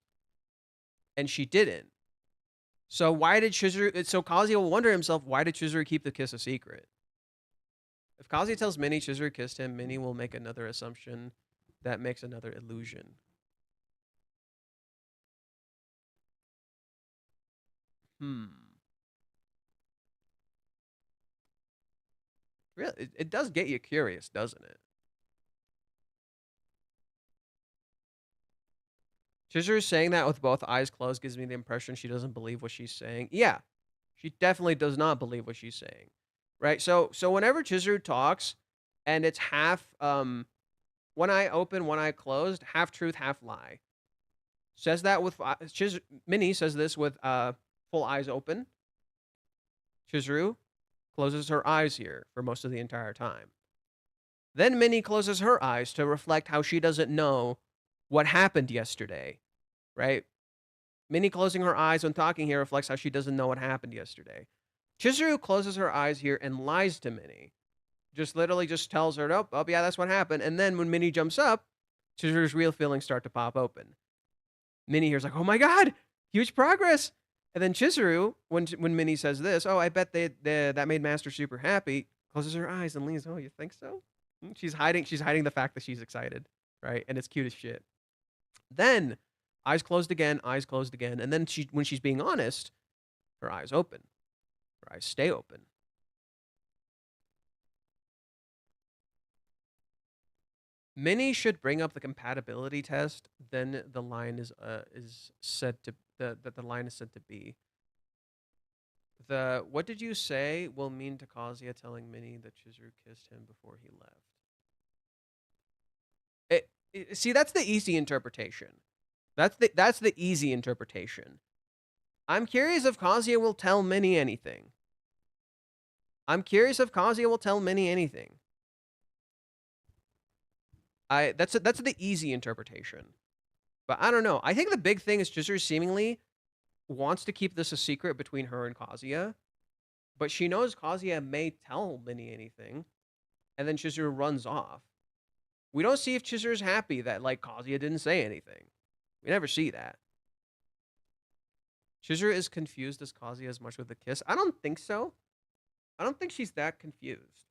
And she didn't. So why did Chizuru... So Kazuya will wonder himself, why did Chizuru keep the kiss a secret? If Kazuya tells Minnie Chizuru kissed him, Minnie will make another assumption that makes another illusion. Really, it does get you curious, doesn't it? Chizuru saying that with both eyes closed gives me the impression she doesn't believe what she's saying. Yeah, she definitely does not believe what she's saying. Right? So whenever Chizuru talks, and it's half, one eye open, one eye closed, half truth, half lie. Says that with, Minnie says this with full eyes open. Chizuru closes her eyes here for most of the entire time. Then Minnie closes her eyes to reflect how she doesn't know what happened yesterday, right? Minnie closing her eyes when talking here reflects how she doesn't know what happened yesterday. Chizuru closes her eyes here and lies to Minnie. Just literally just tells her, nope, oh yeah, that's what happened. And then when Minnie jumps up, Chizuru's real feelings start to pop open. Minnie here's like, oh my god, huge progress. And then Chizuru, when Minnie says this, oh, I bet that made Master super happy, closes her eyes and leans, oh, you think so? She's hiding the fact that she's excited, right? And it's cute as shit. Then eyes closed again, and then when she's being honest, her eyes open. Her eyes stay open. Minnie should bring up the compatibility test. Then the line is said to that the line is said to be. What did you say will mean to Kazuya telling Minnie that Chizuru kissed him before he left? See, that's the easy interpretation. That's the easy interpretation. I'm curious if Kazuya will tell Minnie anything. That's the easy interpretation. But I don't know. I think the big thing is Chizuru seemingly wants to keep this a secret between her and Kazuya, but she knows Kazuya may tell Minnie anything, and then Chizuru runs off. We don't see if Chizuru's happy that like Kazuya didn't say anything. We never see that. Chizuru is confused as Kazuya as much with the kiss. I don't think so. I don't think she's that confused.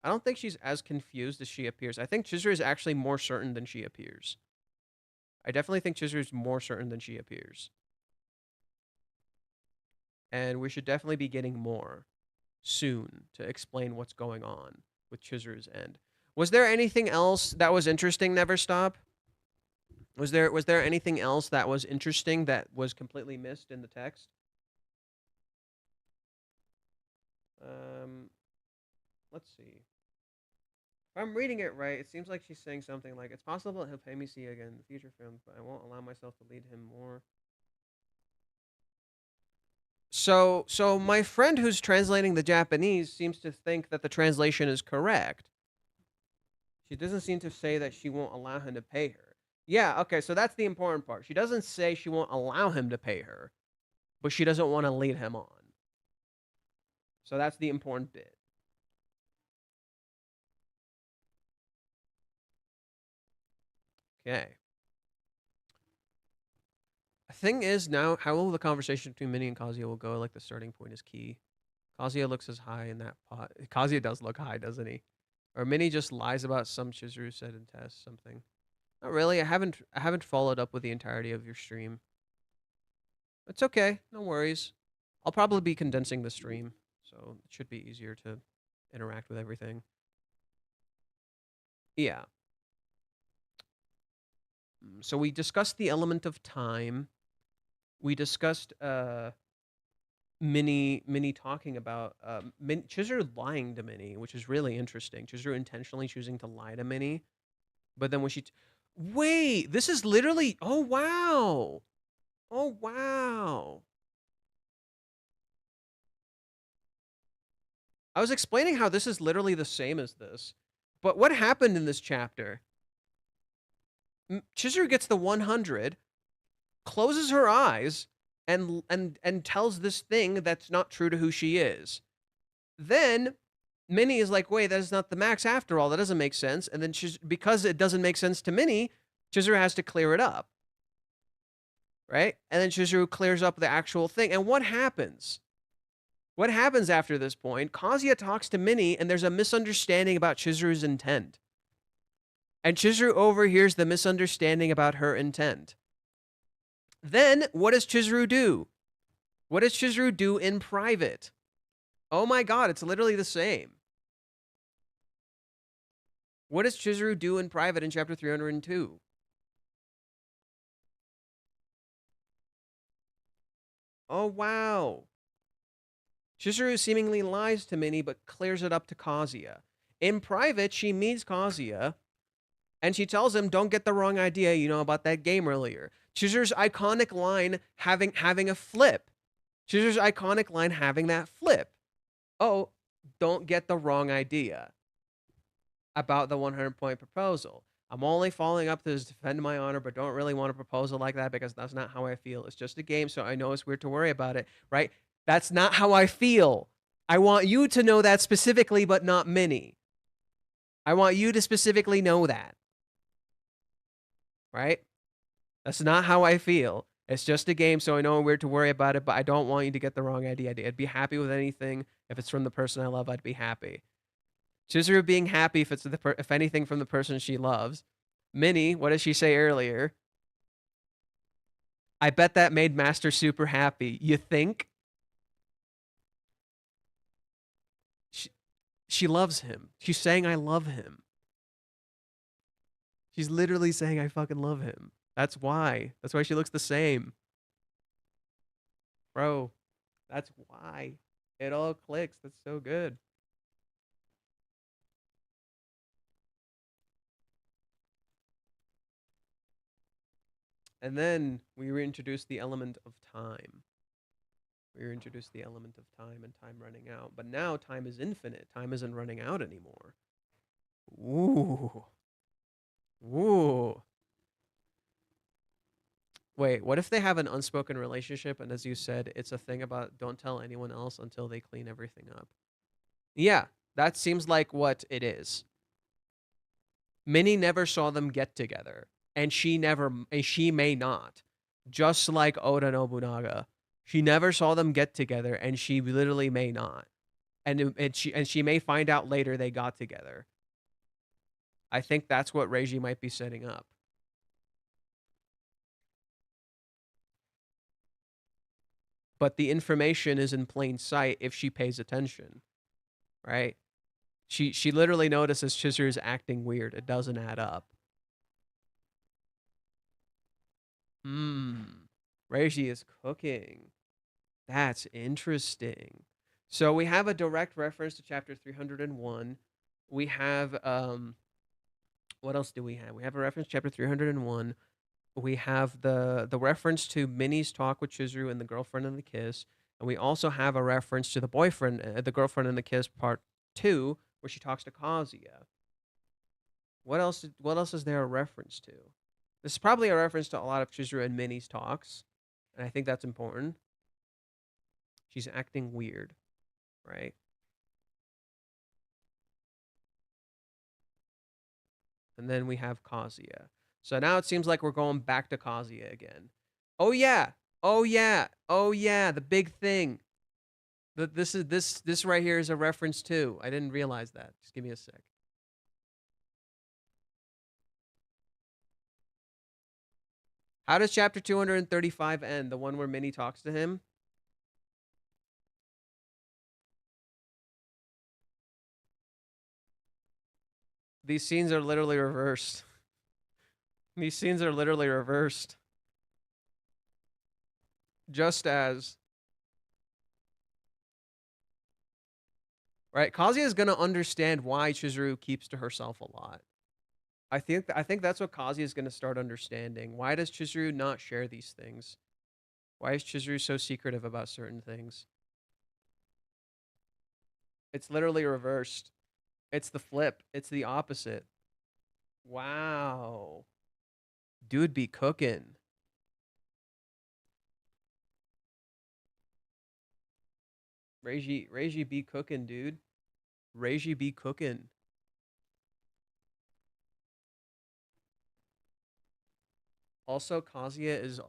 I don't think she's as confused as she appears. I think Chizuru is actually more certain than she appears. I definitely think Chizuru is more certain than she appears. And we should definitely be getting more soon to explain what's going on with Chizuru's end. Was there anything else that was interesting, Never Stop? Was there anything else that was interesting that was completely missed in the text? Let's see. If I'm reading it right, it seems like she's saying something like, it's possible he'll pay me see again in the future films, but I won't allow myself to lead him more. So my friend who's translating the Japanese seems to think that the translation is correct. She doesn't seem to say that she won't allow him to pay her. Yeah, okay, so that's the important part. She doesn't say she won't allow him to pay her, but she doesn't want to lead him on. So that's the important bit. Okay. The thing is now, how will the conversation between Minnie and Kazuya will go? Like the starting point is key. Kazuya looks as high in that pot. Kazuya does look high, doesn't he? Or Minnie just lies about some Chizuru said in test something. Not really. I haven't followed up with the entirety of your stream. It's okay. No worries. I'll probably be condensing the stream, so it should be easier to interact with everything. Yeah. So we discussed the element of time. We discussed Minnie talking about Chizuru lying to Minnie, which is really interesting. Chizuru intentionally choosing to lie to Minnie, but then when she wait, this is literally oh wow. I was explaining how this is literally the same as this, but what happened in this chapter? Chizuru gets the 100, closes her eyes, and tells this thing that's not true to who she is. Then Minnie is like, wait, that is not the max after all. That doesn't make sense. And then because it doesn't make sense to Minnie, Chizuru has to clear it up. Right? And then Chizuru clears up the actual thing. And what happens? What happens after this point? Kazuya talks to Minnie, and there's a misunderstanding about Chizuru's intent. And Chizuru overhears the misunderstanding about her intent. Then, what does Chizuru do? What does Chizuru do in private? Oh my god, it's literally the same. What does Chizuru do in private in chapter 302? Oh wow. Chizuru seemingly lies to Minnie, but clears it up to Kazuya. In private, she meets Kazuya, and she tells him, don't get the wrong idea, about that game earlier. Chizuru's iconic line having a flip. Chizuru's iconic line having that flip. Oh, don't get the wrong idea about the 100-point proposal. I'm only following up to defend my honor, but don't really want a proposal like that because that's not how I feel. It's just a game, so I know it's weird to worry about it, right? That's not how I feel. I want you to know that specifically, but not Minnie. I want you to specifically know that. Right? That's not how I feel. It's just a game, so I know I'm weird to worry about it, but I don't want you to get the wrong idea. I'd be happy with anything. If it's from the person I love, I'd be happy. Chizuru being happy if it's if anything from the person she loves. Minnie, what did she say earlier? I bet that made Master super happy. You think? She loves him. She's saying I love him. She's literally saying I fucking love him. That's why. That's why she looks the same. Bro, that's why. It all clicks. That's so good. And then we reintroduce the element of time. We reintroduced the element of time and time running out. But now time is infinite. Time isn't running out anymore. Ooh. Ooh. Wait, what if they have an unspoken relationship and as you said, it's a thing about don't tell anyone else until they clean everything up? Yeah, that seems like what it is. Minnie never saw them get together. And she may not. Just like Oda Nobunaga. She never saw them get together, and she literally may not. And she may find out later they got together. I think that's what Reiji might be setting up. But the information is in plain sight if she pays attention. Right? She literally notices Chizuru is acting weird. It doesn't add up. Reiji is cooking. That's interesting. So we have a direct reference to chapter 301. We have what else do we have? We have a reference to chapter 301. We have the reference to Minnie's talk with Chizuru and the girlfriend and the kiss. And we also have a reference to the boyfriend, the girlfriend and the kiss part 2, where she talks to Kazuya. What else is there a reference to? This is probably a reference to a lot of Chizuru and Minnie's talks, and I think that's important. She's acting weird, right? And then we have Kazuya. So now it seems like we're going back to Kazuya again. Oh yeah, oh yeah, oh yeah, the big thing. This right here is a reference too. I didn't realize that. Just give me a sec. How does chapter 235 end? The one where Minnie talks to him? These scenes are literally reversed. These scenes are literally reversed. Just as... Right? Kazuya is going to understand why Chizuru keeps to herself a lot. I think that's what Kazuya is going to start understanding. Why does Chizuru not share these things? Why is Chizuru so secretive about certain things? It's literally reversed. It's the flip. It's the opposite. Wow. Dude be cooking. Reiji be cooking, dude. Reiji be cooking. Also, Kazuya is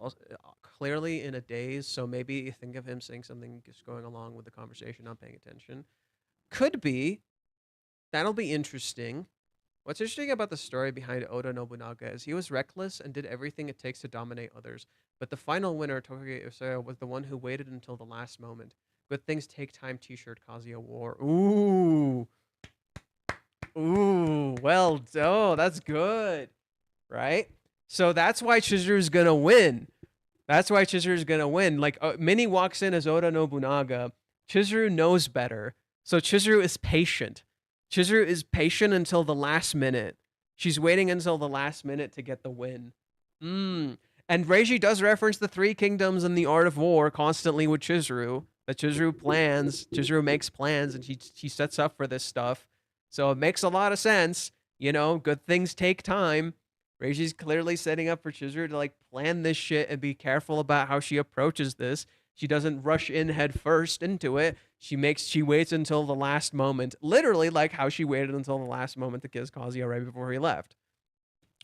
clearly in a daze, so maybe think of him saying something just going along with the conversation, not paying attention. Could be. That'll be interesting. What's interesting about the story behind Oda Nobunaga is he was reckless and did everything it takes to dominate others, but the final winner, Tokugawa, was the one who waited until the last moment. Good things take time t-shirt Kazuya wore. Ooh. Ooh, well, oh, that's good. Right? So that's why Chizuru's gonna win. That's why Chizuru's gonna win. Like, Minnie walks in as Oda Nobunaga. Chizuru knows better. So Chizuru is patient. Chizuru is patient until the last minute. She's waiting until the last minute to get the win. And Reiji does reference the Three Kingdoms and the Art of War constantly with Chizuru. That Chizuru plans. Chizuru makes plans and she sets up for this stuff. So it makes a lot of sense. You know, good things take time. Reiji's clearly setting up for Chizuru to like plan this shit and be careful about how she approaches this. She doesn't rush in head first into it. She waits until the last moment, literally like how she waited until the last moment to kiss Kazuya right before he left.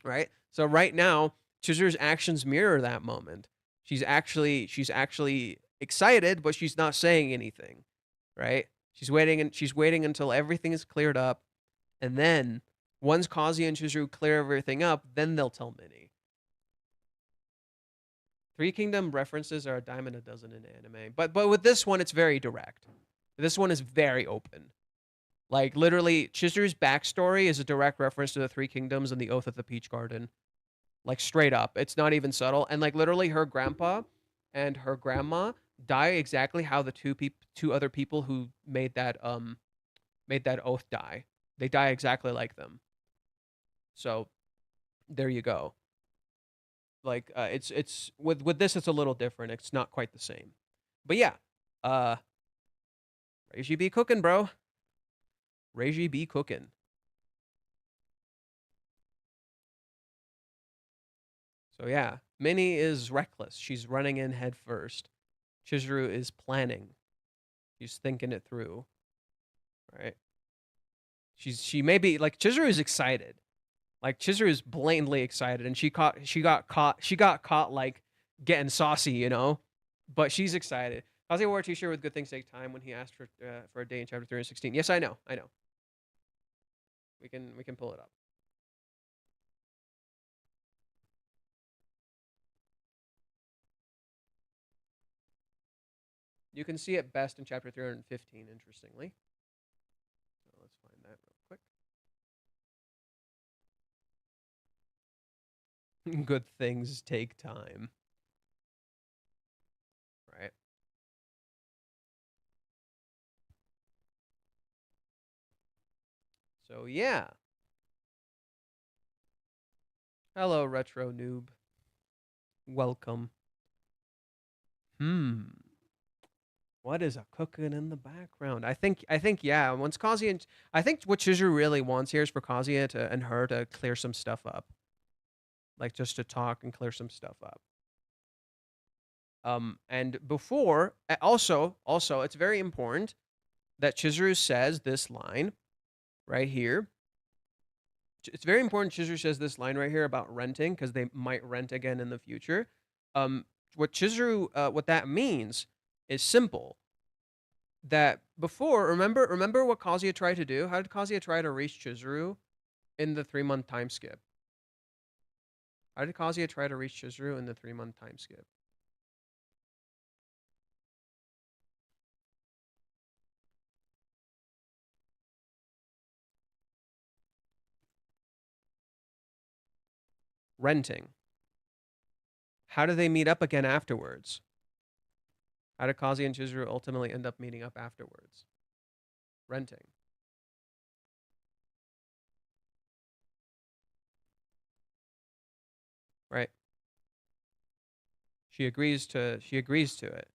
Right? So right now, Chizuru's actions mirror that moment. She's actually excited, but she's not saying anything. Right? She's waiting until everything is cleared up, and then once Kazuya and Chizuru clear everything up, then they'll tell Minnie. Three Kingdom references are a dime a dozen in anime, but with this one, it's very direct. This one is very open. Like literally, Chizuru's backstory is a direct reference to the Three Kingdoms and the Oath of the Peach Garden. Like straight up, it's not even subtle. And like literally, her grandpa and her grandma die exactly how the two other people who made that oath die. They die exactly like them. So there you go. Like it's with this, it's a little different. It's not quite the same. But yeah, Reiji be cooking, bro. Reiji be cooking. So yeah, Minnie is reckless. She's running in head first. Chizuru is planning. She's thinking it through. Right? She may be like Chizuru is excited. Like Chizuru is blatantly excited, and she got caught like getting saucy, you know. But she's excited. Kazuya wore a t-shirt with "Good things take time" when he asked for a day in chapter 316. Yes, I know. We can pull it up. You can see it best in chapter 315, interestingly. So let's find that real quick. Good things take time. Right. So yeah. Hello, retro noob. Welcome. What is a cooking in the background? I think yeah. Once Kazuya, and I think what Chizuru really wants here is for Kazuya and her to clear some stuff up, like just to talk and clear some stuff up. And before, also, it's very important that Chizuru says this line right here. It's very important Chizuru says this line right here about renting, because they might rent again in the future. What Chizuru, what that means is simple. That before, remember what Kazuya tried to do? How did Kazuya try to reach Chizuru in the 3-month time skip? How did Kazuya try to reach Chizuru in the 3-month time skip? Renting. How do they meet up again afterwards? How did Kazuya and Chizuru ultimately end up meeting up afterwards? Renting. Right. She agrees to it.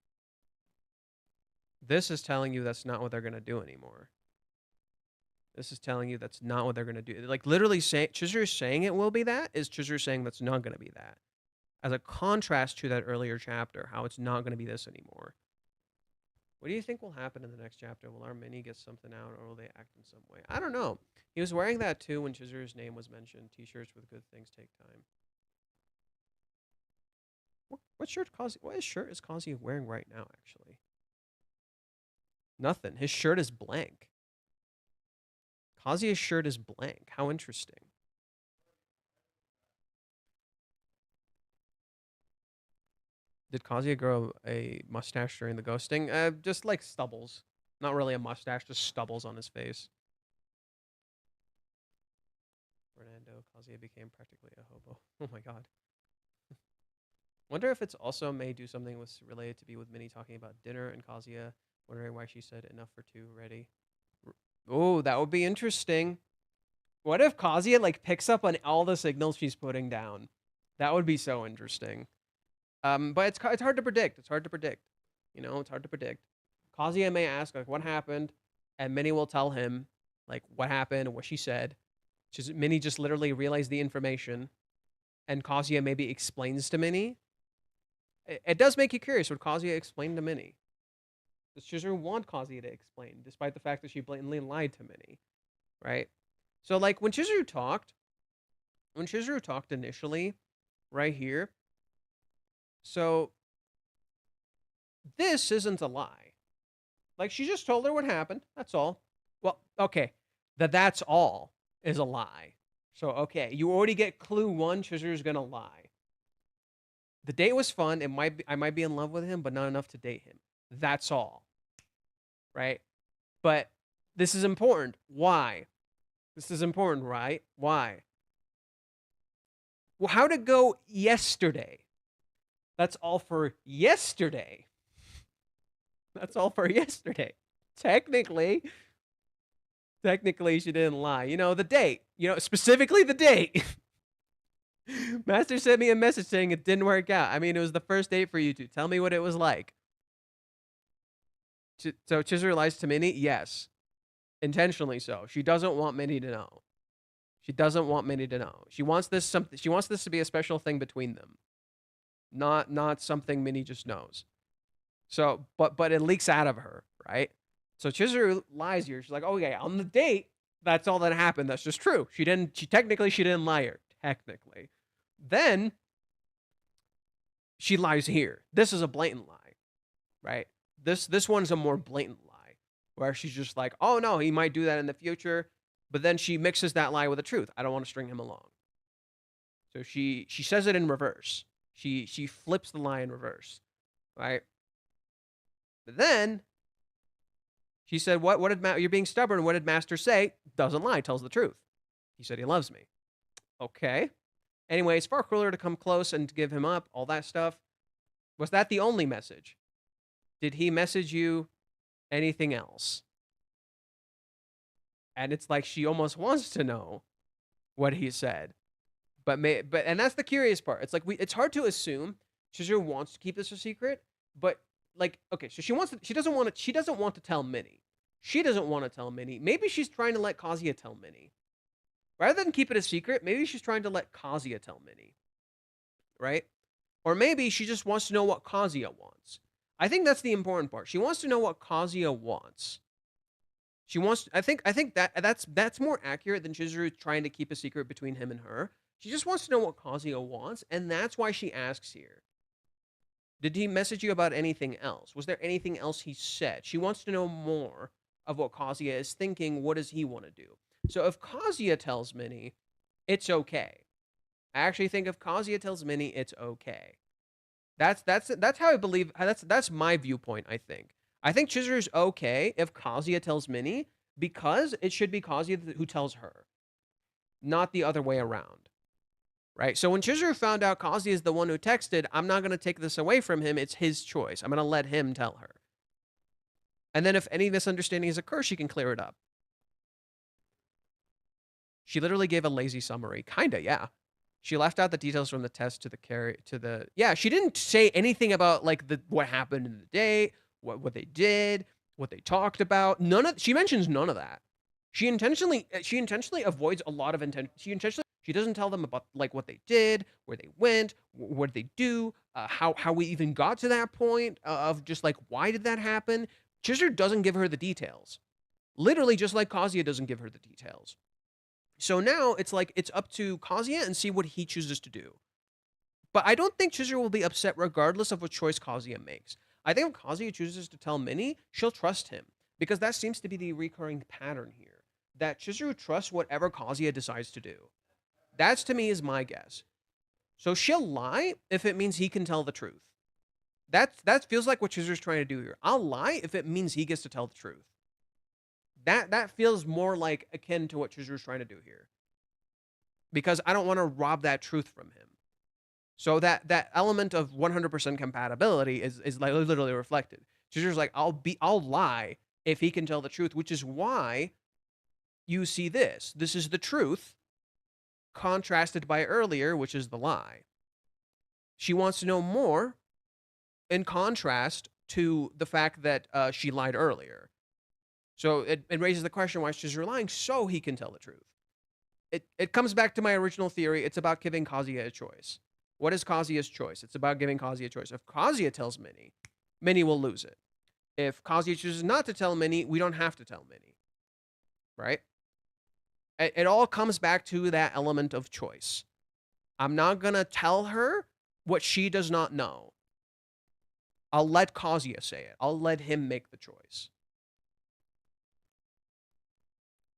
This is telling you that's not what they're going to do anymore. This is telling you that's not what they're going to do. Like literally saying, Chizuru saying it will be that is Chizuru saying that's not going to be that. As a contrast to that earlier chapter, how it's not going to be this anymore. What do you think will happen in the next chapter? Will our Minnie get something out, or will they act in some way? I don't know. He was wearing that too when Chizuru's name was mentioned. T-shirts with good things take time. What shirt is Kazuya wearing right now, actually? Nothing. His shirt is blank. Kazuya's shirt is blank. How interesting. Did Kazuya grow a mustache during the ghosting? Just like stubbles. Not really a mustache, just stubbles on his face. Fernando, Kazuya became practically a hobo. Oh my god. Wonder if it's also may do something with related to be with Minnie talking about dinner and Kazuya wondering why she said enough for two, ready. Oh, that would be interesting. What if Kazuya like picks up on all the signals she's putting down? That would be so interesting. But it's hard to predict. It's hard to predict. You know, it's hard to predict. Kazuya may ask like what happened, and Minnie will tell him like what happened and what she said. Minnie just literally realized the information, and Kazuya maybe explains to Minnie. It does make you curious. Would Kazuya explain to Minnie? Does Chizuru want Kazuya to explain, despite the fact that she blatantly lied to Minnie, right? So like when Chizuru talked initially, right here. So this isn't a lie. Like she just told her what happened. That's all. Well, okay, that's all is a lie. So okay, you already get clue one. Chizuru's gonna lie. The date was fun. I might be in love with him, but not enough to date him. That's all. Right? But this is important. Why? This is important, right? Why? Well, how'd it go yesterday? That's all for yesterday. That's all for yesterday. Technically, she didn't lie. You know, the date. You know, specifically the date. Master sent me a message saying it didn't work out. I mean, it was the first date for you two. Tell me what it was like. So Chizuru lies to Minnie? Yes. Intentionally so. She doesn't want Minnie to know. She doesn't want Minnie to know. She wants this to be a special thing between them. Not something Minnie just knows. So, but it leaks out of her, right? So Chizuru lies here. She's like, oh yeah, on the date, that's all that happened. That's just true. She didn't lie here. Technically. Then she lies here. This is a blatant lie, right? This one's a more blatant lie, where she's just like, oh no, he might do that in the future, but then she mixes that lie with the truth. I don't want to string him along. So she says it in reverse. She flips the lie in reverse, right? But then she said, what did you're being stubborn? What did Master say? Doesn't lie, tells the truth. He said he loves me. Okay. Anyway, it's far crueler to come close and to give him up, all that stuff. Was that the only message? Did he message you anything else? And it's like she almost wants to know what he said. But that's the curious part. It's like it's hard to assume Chizuru wants to keep this a secret, but like, okay, so she doesn't want to tell Minnie. She doesn't want to tell Minnie. Maybe she's trying to let Kazuya tell Minnie. Rather than keep it a secret, maybe she's trying to let Kazuya tell Minnie. Right? Or maybe she just wants to know what Kazuya wants. I think that's the important part. She wants to know what Kazuya wants. I think that's more accurate than Chizuru trying to keep a secret between him and her. She just wants to know what Kazuya wants, and that's why she asks here. Did he message you about anything else? Was there anything else he said? She wants to know more of what Kazuya is thinking. What does he want to do? So if Kazuya tells Minnie, it's okay. I actually think if Kazuya tells Minnie, it's okay. That's how I believe. That's my viewpoint. I think Chizuru's okay if Kazuya tells Minnie, because it should be Kazuya who tells her, not the other way around. Right? So when Chizuru found out Kazuya is the one who texted, I'm not going to take this away from him. It's his choice. I'm going to let him tell her. And then if any misunderstandings occur, she can clear it up. She literally gave a lazy summary. Kinda, yeah. She left out the details from the test yeah, she didn't say anything about like what happened in the day, what they did, what they talked about. She mentions none of that. She intentionally avoids a lot of she doesn't tell them about like what they did, where they went, what they do, how we even got to that point of just like, why did that happen? Chizuru doesn't give her the details. Literally just like Kazuya doesn't give her the details. So now it's like it's up to Kazuya and see what he chooses to do. But I don't think Chizuru will be upset regardless of what choice Kazuya makes. I think if Kazuya chooses to tell Minnie, she'll trust him, because that seems to be the recurring pattern here, that Chizuru trusts whatever Kazuya decides to do. That's, to me, is my guess. So she'll lie if it means he can tell the truth. That feels like what Chizuru's trying to do here. I'll lie if it means he gets to tell the truth. That feels more like akin to what Chizuru's trying to do here. Because I don't want to rob that truth from him. So that element of 100% compatibility is like literally reflected. Chizuru's like, I'll lie if he can tell the truth, which is why you see this. This is the truth, contrasted by earlier, which is the lie. She wants to know more in contrast to the fact that she lied earlier. So it raises the question, why is Chizuru lying? So he can tell the truth. It comes back to my original theory. It's about giving Kazuya a choice. What is Kazuya's choice? It's about giving Kazuya a choice. If Kazuya tells Minnie, Minnie will lose it. If Kazuya chooses not to tell Minnie, we don't have to tell Minnie. Right? It all comes back to that element of choice. I'm not going to tell her what she does not know. I'll let Kazuya say it. I'll let him make the choice.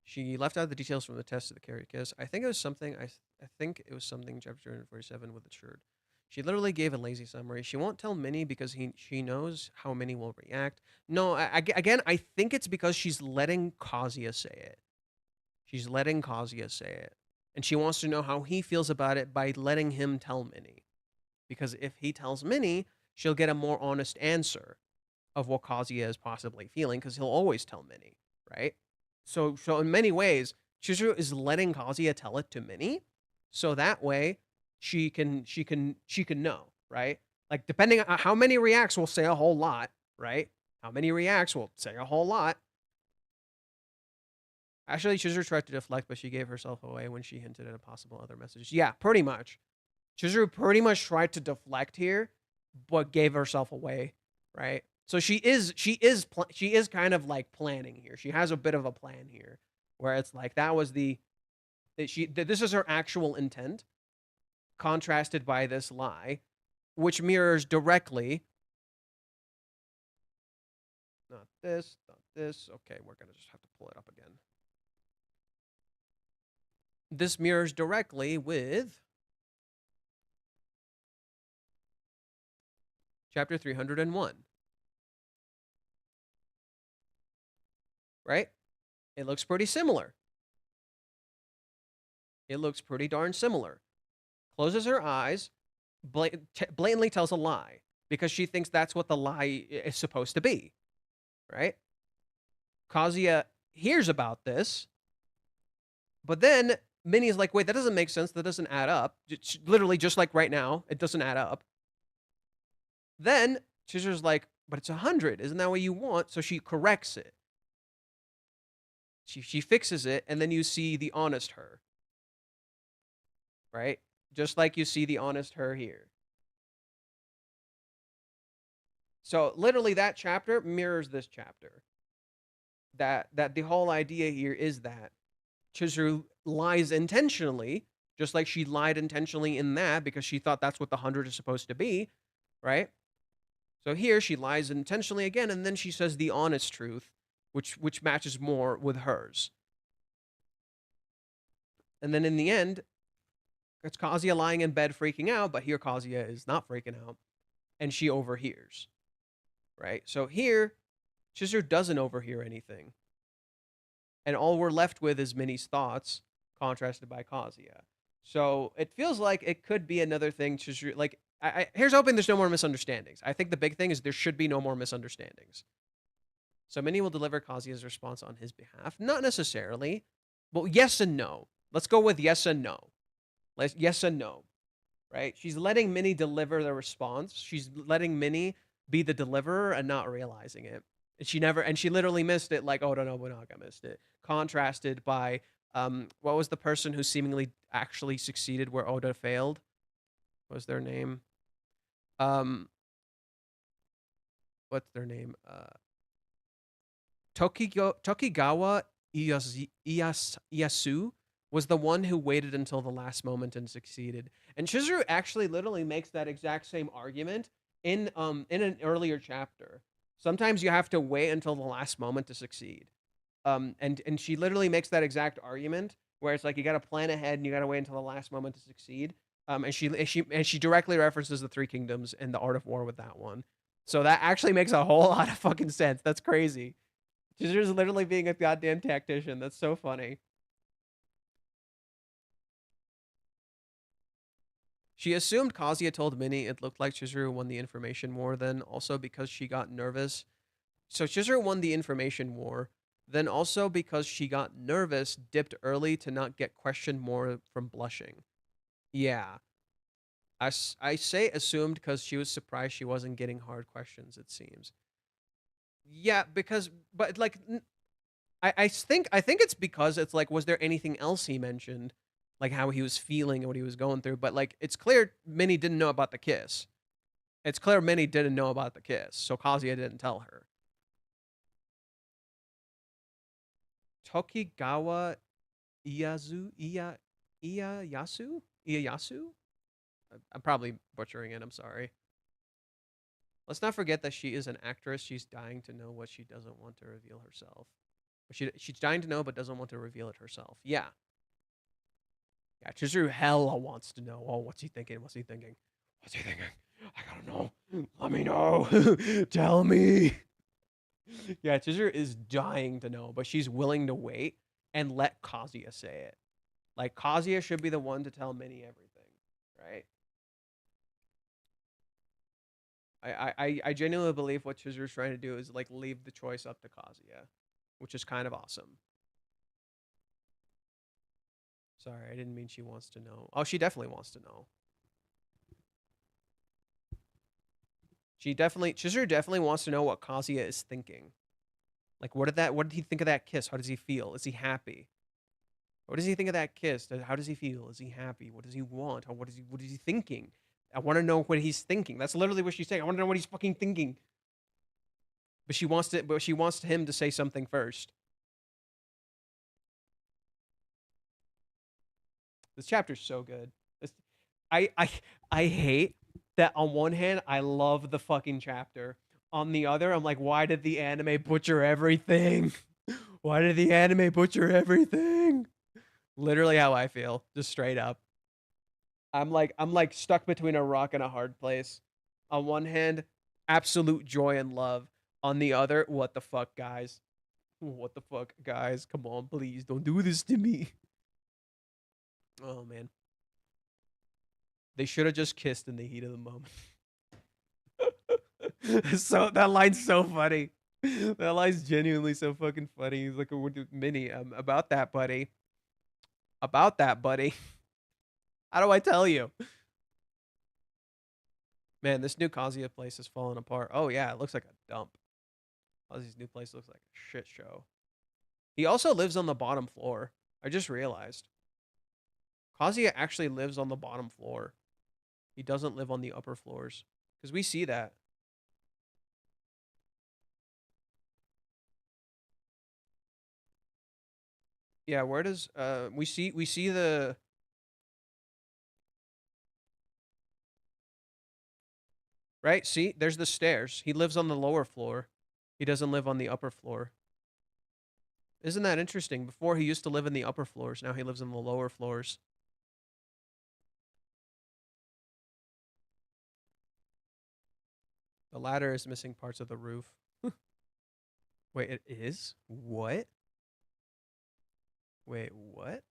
She left out the details from the test of the carried kiss. I think it was something. I think it was something. Chapter 247 with the shirt. She literally gave a lazy summary. She won't tell Minnie because she knows how Minnie will react. No, again, I think it's because she's letting Kazuya say it. She's letting Kazuya say it, and she wants to know how he feels about it by letting him tell Minnie. Because if he tells Minnie, she'll get a more honest answer of what Kazuya is possibly feeling, because he'll always tell Minnie, right? So in many ways, Chizuru is letting Kazuya tell it to Minnie, so that way she can know, right? Like, depending on how many reacts will say a whole lot, right? How many reacts will say a whole lot. Actually, Chizuru tried to deflect, but she gave herself away when she hinted at a possible other messages. Yeah, pretty much. Chizuru pretty much tried to deflect here, but gave herself away, right? So she is kind of like planning here. She has a bit of a plan here, where it's like that was this is her actual intent, contrasted by this lie, which mirrors directly. Not this, not this. Okay, we're gonna just have to pull it up again. This mirrors directly with chapter 301. Right? It looks pretty similar. It looks pretty darn similar. Closes her eyes, blatantly tells a lie because she thinks that's what the lie is supposed to be. Right? Kazuya hears about this, but then Minnie is like, wait, that doesn't make sense. That doesn't add up. Literally, just like right now, it doesn't add up. Then Chizuru's like, but it's 100. Isn't that what you want? So she corrects it. She fixes it, and then you see the honest her. Right? Just like you see the honest her here. So literally that chapter mirrors this chapter. That the whole idea here is that Chizuru lies intentionally, just like she lied intentionally in that because she thought that's what the 100 is supposed to be, right? So here she lies intentionally again, and then she says the honest truth, which matches more with hers. And then in the end, it's Kazuya lying in bed freaking out, but here Kazuya is not freaking out, and she overhears, right? So here, Chizuru doesn't overhear anything. And all we're left with is Minnie's thoughts, contrasted by Kazuya. So it feels like it could be another thing. Chizuru, like, here's hoping there's no more misunderstandings. I think the big thing is there should be no more misunderstandings. So Minnie will deliver Kazuya's response on his behalf. Not necessarily, but yes and no. Let's go with yes and no. Yes and no, right? She's letting Minnie deliver the response. She's letting Minnie be the deliverer and not realizing it. And she literally missed it, like, oh, no, Nobunaga missed it. Contrasted by, what was the person who seemingly actually succeeded where Oda failed? What was their name? What's their name? Tokigawa Ieyasu was the one who waited until the last moment and succeeded. And Chizuru actually literally makes that exact same argument in an earlier chapter. Sometimes you have to wait until the last moment to succeed. And she literally makes that exact argument where it's like you got to plan ahead and you got to wait until the last moment to succeed. And she directly references the Three Kingdoms and the Art of War with that one. So that actually makes a whole lot of fucking sense. That's crazy. Chizuru's literally being a goddamn tactician. That's so funny. She assumed Kazuya told Minnie it looked like Chizuru won the information war, then also because she got nervous. So Chizuru won the information war, then also because she got nervous, dipped early to not get questioned more from blushing. Yeah. I say assumed because she was surprised she wasn't getting hard questions, it seems. Yeah, but like, I think it's because it's like, was there anything else he mentioned like how he was feeling and what he was going through. But like, it's clear Minnie didn't know about the kiss. It's clear Minnie didn't know about the kiss, so Kazuya didn't tell her. Tokigawa Iyayasu? I'm probably butchering it. I'm sorry. Let's not forget that she is an actress. She's dying to know what she doesn't want to reveal herself. She's dying to know but doesn't want to reveal it herself. Yeah. Yeah, Chizuru hella wants to know. Oh, what's he thinking? What's he thinking? What's he thinking? I gotta know. Let me know. Tell me. Yeah, Chizuru is dying to know, but she's willing to wait and let Kazuya say it. Like, Kazuya should be the one to tell Minnie everything, right? I genuinely believe what Chizuru's trying to do is, like, leave the choice up to Kazuya, which is kind of awesome. Sorry, I didn't mean she wants to know. Oh, she definitely wants to know. Chizuru definitely wants to know what Kazuya is thinking. Like, what did he think of that kiss? How does he feel? Is he happy? What does he think of that kiss? How does he feel? Is he happy? What does he want? What is he thinking? I want to know what he's thinking. That's literally what she's saying. I want to know what he's fucking thinking. But she wants him to say something first. This chapter's so good. I hate that on one hand, I love the fucking chapter. On the other, I'm like, why did the anime butcher everything? Why did the anime butcher everything? Literally how I feel, just straight up. I'm like stuck between a rock and a hard place. On one hand, absolute joy and love. On the other, what the fuck, guys? What the fuck, guys? Come on, please, don't do this to me. Oh man. They should have just kissed in the heat of the moment. So that line's so funny. That line's genuinely so fucking funny. He's like, Minnie, about that, buddy. About that, buddy. How do I tell you? Man, this new Kazuya place is falling apart. Oh yeah, it looks like a dump. Kazuya's new place looks like a shit show. He also lives on the bottom floor. I just realized. Kazuya actually lives on the bottom floor. He doesn't live on the upper floors. Because we see that. Yeah, where does we see the right? See, there's the stairs. He lives on the lower floor. He doesn't live on the upper floor. Isn't that interesting? Before he used to live in the upper floors, now he lives in the lower floors. The ladder is missing parts of the roof. Wait, it is? What? Wait, what?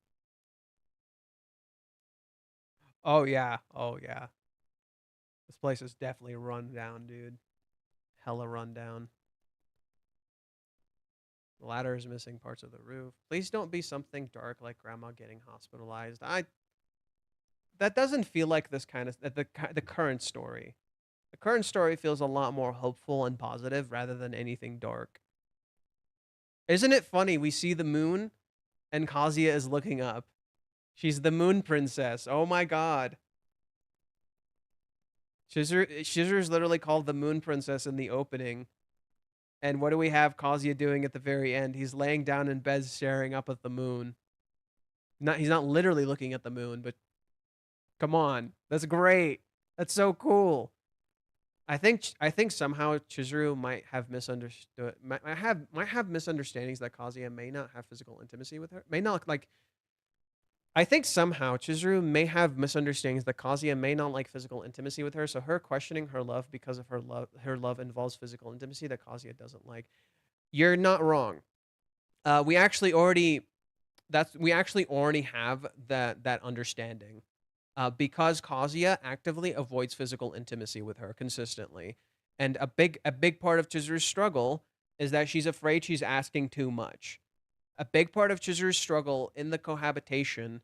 Oh yeah. Oh yeah. This place is definitely run down, dude. Hella run down. The ladder is missing parts of the roof. Please don't be something dark like grandma getting hospitalized. That doesn't feel like this kind of the current story. The current story feels a lot more hopeful and positive rather than anything dark. Isn't it funny? We see the moon and Kazuya is looking up. She's the moon princess. Oh my god. Shizuru is literally called the moon princess in the opening. And what do we have Kazuya doing at the very end? He's laying down in bed staring up at the moon. He's not literally looking at the moon, but come on. That's great. That's so cool. I think somehow Chizuru might have misunderstood might have misunderstandings that Kazuya may not have physical intimacy with her. May not like I think somehow Chizuru may have misunderstandings that Kazuya may not like physical intimacy with her, so her questioning her love because of her love involves physical intimacy that Kazuya doesn't like. You're not wrong. We actually already have that understanding. Because Kazuya actively avoids physical intimacy with her consistently. And a big part of Chizuru's struggle is that she's afraid she's asking too much. A big part of Chizuru's struggle in the cohabitation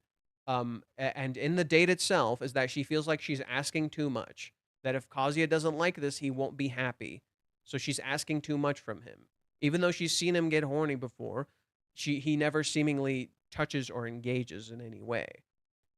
and in the date itself is that she feels like she's asking too much. That if Kazuya doesn't like this, he won't be happy. So she's asking too much from him. Even though she's seen him get horny before, he never seemingly touches or engages in any way.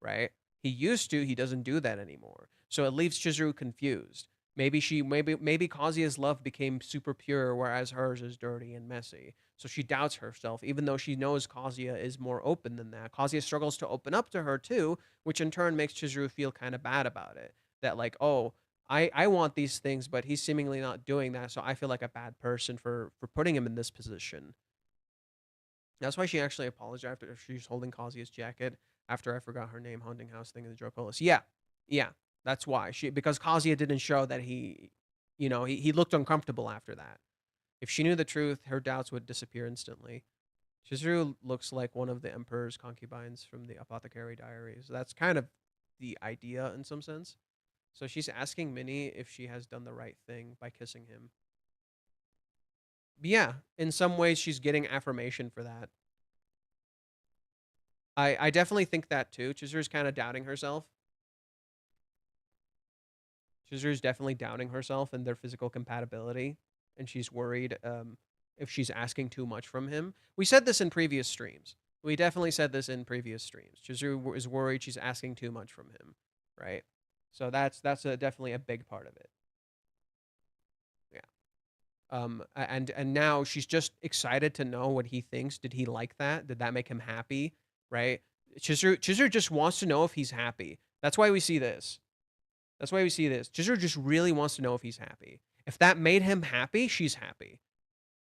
right? He used to, he doesn't do that anymore. So it leaves Chizuru confused. Maybe Kazuya's love became super pure, whereas hers is dirty and messy. So she doubts herself, even though she knows Kazuya is more open than that. Kazuya struggles to open up to her too, which in turn makes Chizuru feel kind of bad about it. That like, oh, I want these things, but he's seemingly not doing that, so I feel like a bad person for putting him in this position. That's why she actually apologized after she's holding Kazuya's jacket after I forgot her name, Haunting House thing in the Dropolis. Yeah, that's why. Because Kazuya didn't show that he looked uncomfortable after that. If she knew the truth, her doubts would disappear instantly. Chizuru looks like one of the Emperor's concubines from the Apothecary Diaries. That's kind of the idea in some sense. So she's asking Minnie if she has done the right thing by kissing him. But yeah, in some ways she's getting affirmation for that. I definitely think that too. Chizuru's kind of doubting herself. Chizuru's definitely doubting herself and their physical compatibility. And she's worried if she's asking too much from him. We said this in previous streams. We definitely said this in previous streams. Chizuru is worried she's asking too much from him, right? So that's definitely a big part of it. Yeah. And now she's just excited to know what he thinks. Did he like that? Did that make him happy? Right? Chizuru just wants to know if he's happy. That's why we see this. Chizuru just really wants to know if he's happy. If that made him happy, she's happy.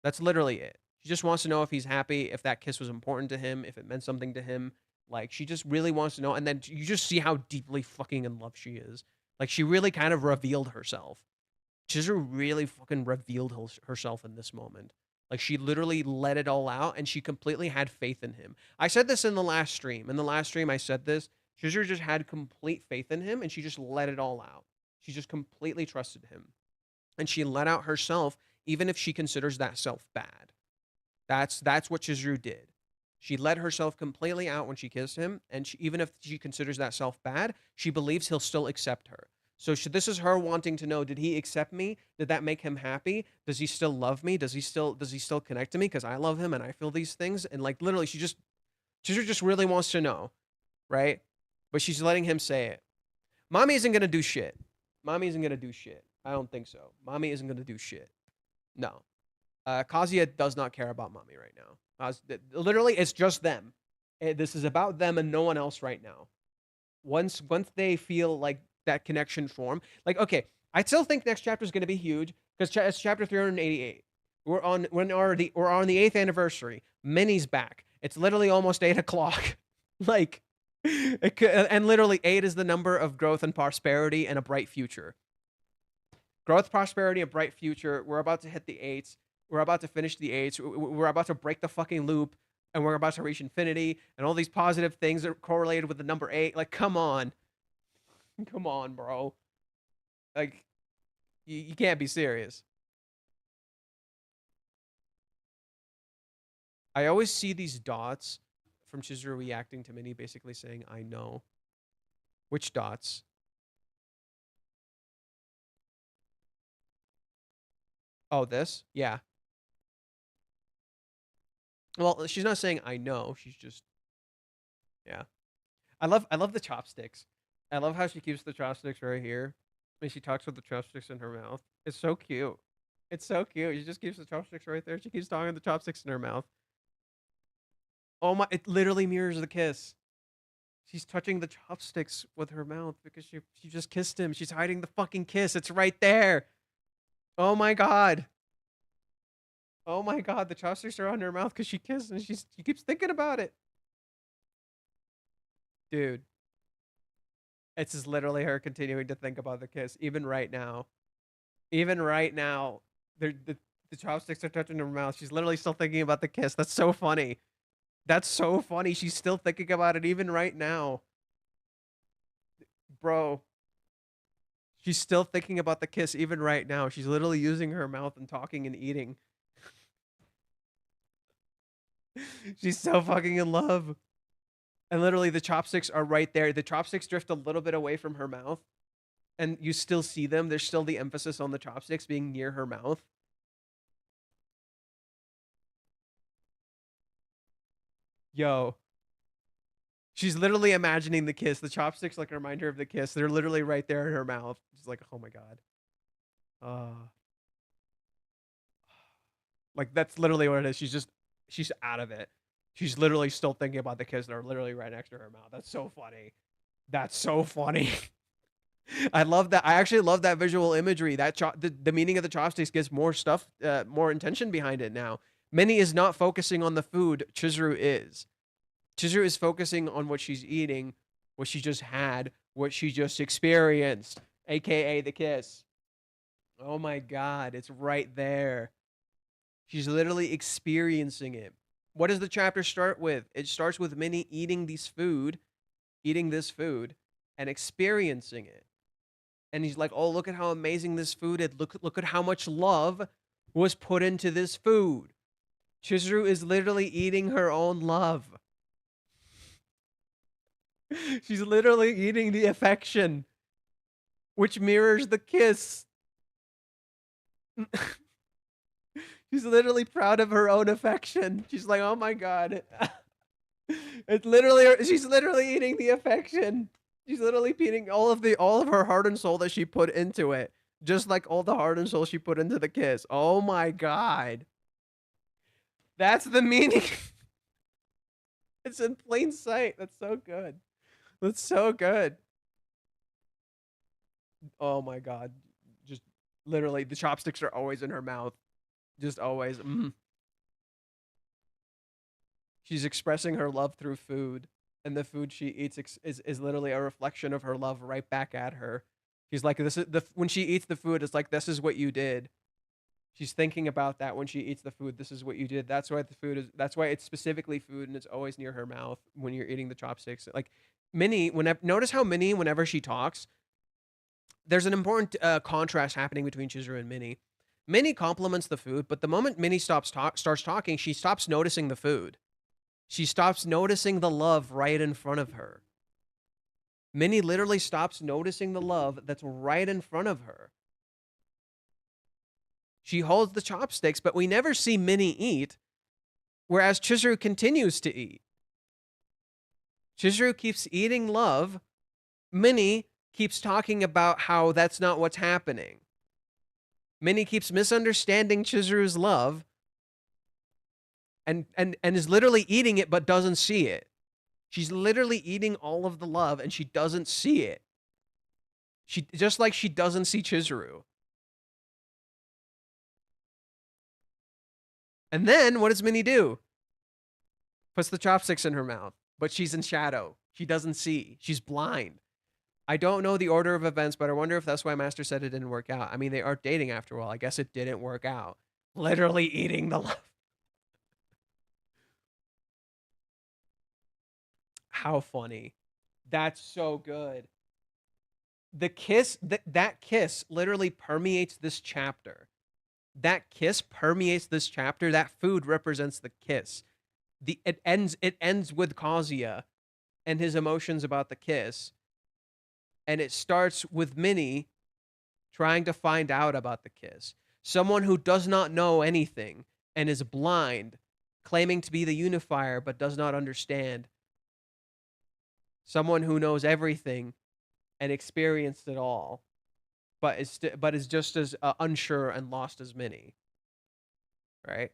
That's literally it. She just wants to know if he's happy, if that kiss was important to him, if it meant something to him. Like, she just really wants to know. And then you just see how deeply fucking in love she is. Like, she really kind of revealed herself. Chizuru really fucking revealed herself in this moment. Like, she literally let it all out, and she completely had faith in him. I said this in the last stream. In the last stream, I said this. Chizuru just had complete faith in him, and she just let it all out. She just completely trusted him. And she let out herself, even if she considers that self bad. That's what Chizuru did. She let herself completely out when she kissed him, and even if she considers that self bad, she believes he'll still accept her. So this is her wanting to know, did he accept me? Did that make him happy? Does he still love me? Does he still connect to me because I love him and I feel these things? And like literally Chizuru just really wants to know, right? But she's letting him say it. Mommy isn't going to do shit. I don't think so. Mommy isn't going to do shit. No. Kazuya does not care about Mommy right now. Literally, it's just them. This is about them and no one else right now. Once they feel like that connection form, like, okay, I still think next chapter is going to be huge because it's chapter 388. We're on the 8th anniversary. Minnie's back. It's literally almost 8 o'clock. Like, and literally 8 is the number of growth and prosperity and a bright future. Growth, prosperity, a bright future. We're about to hit the 8s. We're about to finish the 8s. We're about to break the fucking loop, and we're about to reach infinity, and all these positive things are correlated with the number 8. Like, come on. Come on, bro. Like, you can't be serious. I always see these dots from Chizuru reacting to Minnie basically saying, I know. Which dots? Oh, this? Yeah. Well, she's not saying I know. She's just, yeah. I love the chopsticks. I love how she keeps the chopsticks right here. And she talks with the chopsticks in her mouth. It's so cute. It's so cute. She just keeps the chopsticks right there. She keeps talking with the chopsticks in her mouth. Oh my, it literally mirrors the kiss. She's touching the chopsticks with her mouth because she just kissed him. She's hiding the fucking kiss. It's right there. Oh my god. Oh my god, the chopsticks are on her mouth because she kissed and she keeps thinking about it. Dude. It's just literally her continuing to think about the kiss, even right now. Even right now, the chopsticks are touching her mouth. She's literally still thinking about the kiss. That's so funny. That's so funny. She's still thinking about it even right now. Bro. She's still thinking about the kiss even right now. She's literally using her mouth and talking and eating. She's so fucking in love. And literally the chopsticks are right there. The chopsticks drift a little bit away from her mouth. And you still see them. There's still the emphasis on the chopsticks being near her mouth. Yo. She's literally imagining the kiss. The chopsticks like remind her of the kiss. They're literally right there in her mouth. She's like, oh my god. Like that's literally what it is. She's out of it. She's literally still thinking about the kiss. They're literally right next to her mouth. That's so funny. That's so funny. I love that. I actually love that visual imagery. That the meaning of the chopsticks gives more stuff, more intention behind it now. Minnie is not focusing on the food. Chizuru is. Chizuru is focusing on what she's eating, what she just had, what she just experienced, aka the kiss. Oh my god, it's right there. She's literally experiencing it. What does the chapter start with? It starts with Minnie eating this food, and experiencing it. And he's like, "Oh, look at how amazing this food is. Look at how much love was put into this food." Chizuru is literally eating her own love. She's literally eating the affection, which mirrors the kiss. She's literally proud of her own affection. She's like, oh my god. She's literally eating the affection. She's literally eating all of her heart and soul that she put into it. Just like all the heart and soul she put into the kiss. Oh my god. That's the meaning. It's in plain sight. That's so good. That's so good. Oh my god. Just literally, the chopsticks are always in her mouth. Just always. She's expressing her love through food. And the food she eats is literally a reflection of her love right back at her. She's like, this is when she eats the food, it's like, this is what you did. She's thinking about that when she eats the food. This is what you did. That's why that's why it's specifically food and it's always near her mouth when you're eating the chopsticks. Like Minnie, notice how Minnie, whenever she talks, there's an important contrast happening between Chizuru and Minnie. Minnie compliments the food, but the moment Minnie starts talking, she stops noticing the food. She stops noticing the love right in front of her. Minnie literally stops noticing the love that's right in front of her. She holds the chopsticks, but we never see Minnie eat, whereas Chizuru continues to eat. Chizuru keeps eating love. Minnie keeps talking about how that's not what's happening. Minnie keeps misunderstanding Chizuru's love and is literally eating it but doesn't see it. She's literally eating all of the love and she doesn't see it. She just like she doesn't see Chizuru. And then what does Minnie do? Puts the chopsticks in her mouth, but she's in shadow. She doesn't see. She's blind. I don't know the order of events, but I wonder if that's why Master said it didn't work out. I mean, they are dating after all. I guess it didn't work out. Literally eating the love. How funny. That's so good. The kiss, that kiss literally permeates this chapter. That kiss permeates this chapter. That food represents the kiss. It ends with Kazuya and his emotions about the kiss. And it starts with Minnie trying to find out about the kiss. Someone who does not know anything and is blind, claiming to be the unifier but does not understand. Someone who knows everything and experienced it all, but is just as unsure and lost as Minnie. Right?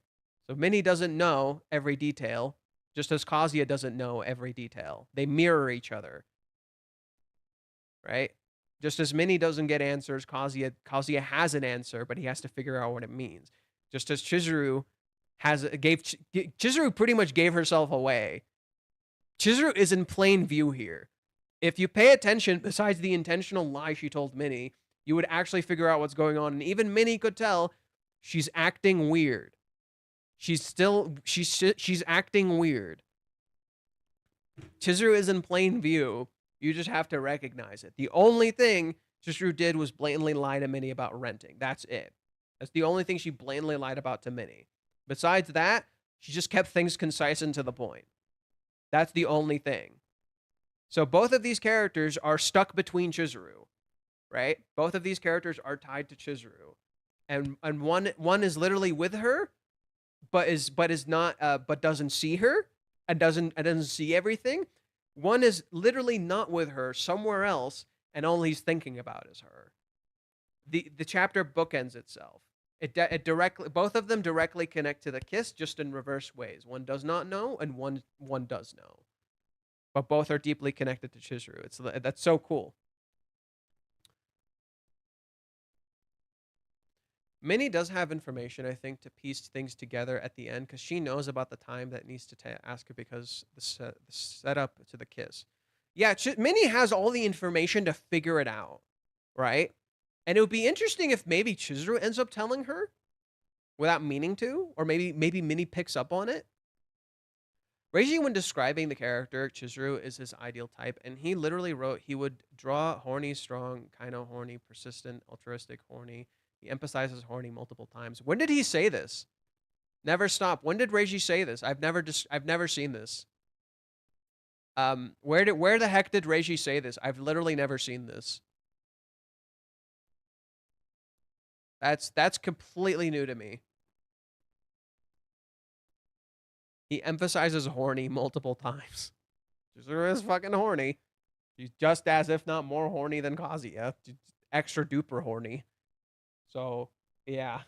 So Minnie doesn't know every detail, just as Kazuya doesn't know every detail. They mirror each other. Right? Just as Minnie doesn't get answers, Kazuya has an answer, but he has to figure out what it means. Just as Chizuru Chizuru pretty much gave herself away. Chizuru is in plain view here. If you pay attention, besides the intentional lie she told Minnie, you would actually figure out what's going on. And even Minnie could tell she's acting weird. She's acting weird. Chizuru is in plain view. You just have to recognize it. The only thing Chizuru did was blatantly lie to Minnie about renting. That's it. That's the only thing she blatantly lied about to Minnie. Besides that, she just kept things concise and to the point. That's the only thing. So both of these characters are stuck between Chizuru, right? Both of these characters are tied to Chizuru. And one is literally with her, but doesn't see her and doesn't see everything. One is literally not with her, somewhere else, and all he's thinking about is her. The chapter bookends itself. It directly, both of them directly connect to the kiss, just in reverse ways. One does not know, and one does know. But both are deeply connected to Chizuru. That's so cool. Minnie does have information, I think, to piece things together at the end, because she knows about the time that needs to ask her, because the setup to the kiss. Yeah, Minnie has all the information to figure it out, right? And it would be interesting if maybe Chizuru ends up telling her without meaning to, or maybe Minnie picks up on it. Reiji, when describing the character, Chizuru is his ideal type, and he literally wrote he would draw horny, strong, kind of horny, persistent, altruistic, horny. He emphasizes horny multiple times. When did he say this? Never stop. When did Reiji say this? I've never seen this. Where the heck did Reiji say this? I've literally never seen this. That's completely new to me. He emphasizes horny multiple times. Chizuru is fucking horny. She's just as, if not more horny than Kazuya. Extra duper horny. So, yeah.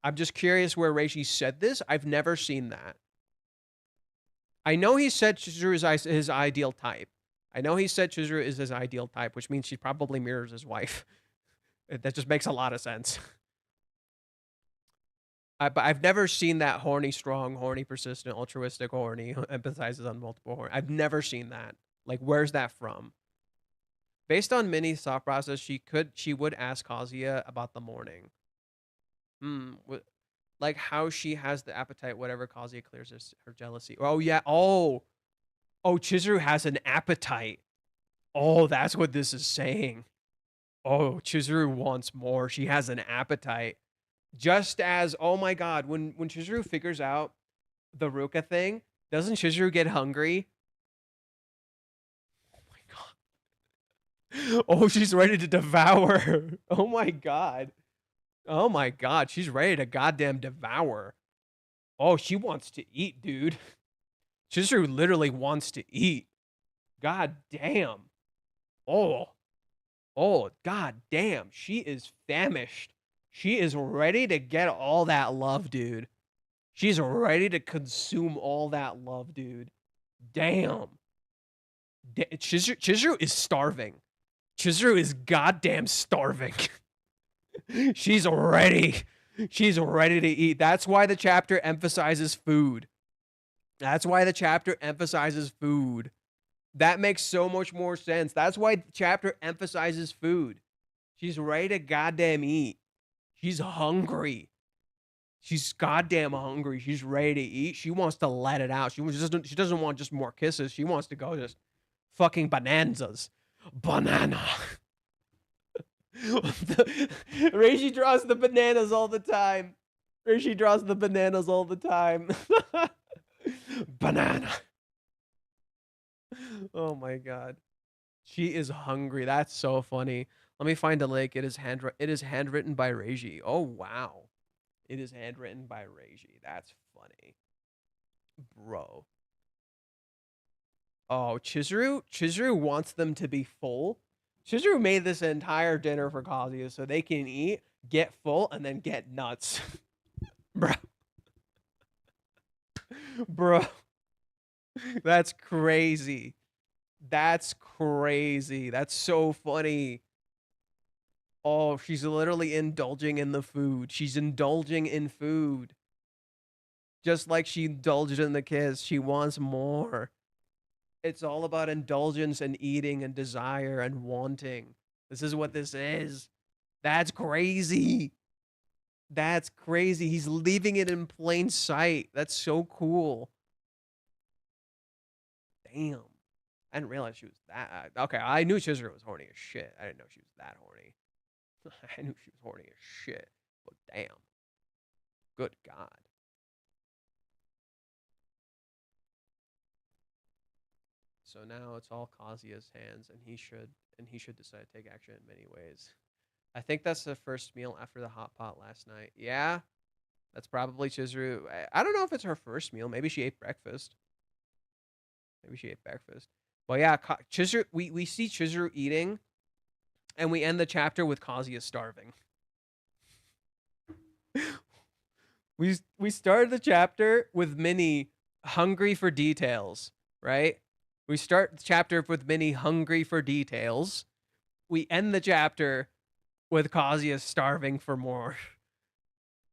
I'm just curious where Reiji said this. I've never seen that. I know he said Chizuru is his ideal type. I know he said Chizuru is his ideal type, which means she probably mirrors his wife. That just makes a lot of sense. But I've never seen that horny, strong, horny, persistent, altruistic, horny, emphasizes on multiple horny. I've never seen that. Like, where's that from? Based on Minnie's thought process, she would ask Kazuya about the morning. Like how she has the appetite, whatever Kazuya clears her jealousy. Oh, yeah. Oh, Chizuru has an appetite. Oh, that's what this is saying. Oh, Chizuru wants more. She has an appetite. Just as, oh my god, when Chizuru figures out the Ruka thing, doesn't Chizuru get hungry? Oh my god. Oh, she's ready to devour. Oh my god. Oh my god, she's ready to goddamn devour. Oh, she wants to eat, dude. Chizuru literally wants to eat. God damn. Oh, god damn. She is famished. She is ready to get all that love, dude. She's ready to consume all that love, dude. Damn. Chizuru is starving. Chizuru is goddamn starving. She's ready. She's ready to eat. That's why the chapter emphasizes food. That's why the chapter emphasizes food. That makes so much more sense. That's why the chapter emphasizes food. She's ready to goddamn eat. She's hungry. She's goddamn hungry. She's ready to eat. She wants to let it out. She doesn't want just more kisses. She wants to go just fucking bonanzas. Banana. Reishi draws the bananas all the time. Reishi draws the bananas all the time. Banana. Oh my god. She is hungry. That's so funny. Let me find a link. It is handwritten by Reiji. Oh wow. It is handwritten by Reiji. That's funny. Bro. Oh, Chizuru wants them to be full. Chizuru made this entire dinner for Kazuya so they can eat, get full, and then get nuts. Bro. Bro. That's crazy. That's crazy. That's so funny. Oh, she's literally indulging in the food. She's indulging in food. Just like she indulged in the kiss. She wants more. It's all about indulgence and eating and desire and wanting. This is what this is. That's crazy. That's crazy. He's leaving it in plain sight. That's so cool. Damn. I didn't realize she was that. Okay, I knew Chizuru was horny as shit. I didn't know she was that horny. I knew she was horny as shit. But damn. Good God. So now it's all Kazuya's hands, and he should decide to take action in many ways. I think that's the first meal after the hot pot last night. Yeah, that's probably Chizuru. I don't know if it's her first meal. Maybe she ate breakfast. Maybe she ate breakfast. But yeah, Chizuru, we see Chizuru eating, and we end the chapter with Kazuya starving. We started the chapter with Minnie hungry for details, right? We start the chapter with Minnie hungry for details. We end the chapter with Kazuya starving for more.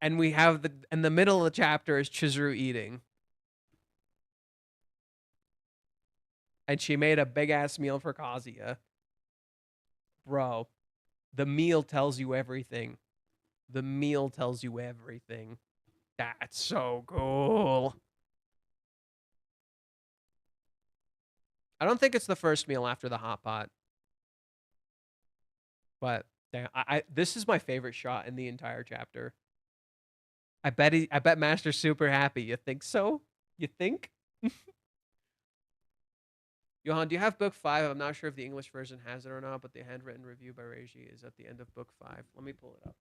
And we have in the middle of the chapter is Chizuru eating. And she made a big ass meal for Kazuya. Bro, the meal tells you everything. The meal tells you everything. That's so cool. I don't think it's the first meal after the hot pot. But damn, this is my favorite shot in the entire chapter. I bet Master's super happy. You think so? You think? Johan, do you have book 5? I'm not sure if the English version has it or not, but the handwritten review by Reiji is at the end of book 5. Let me pull it up.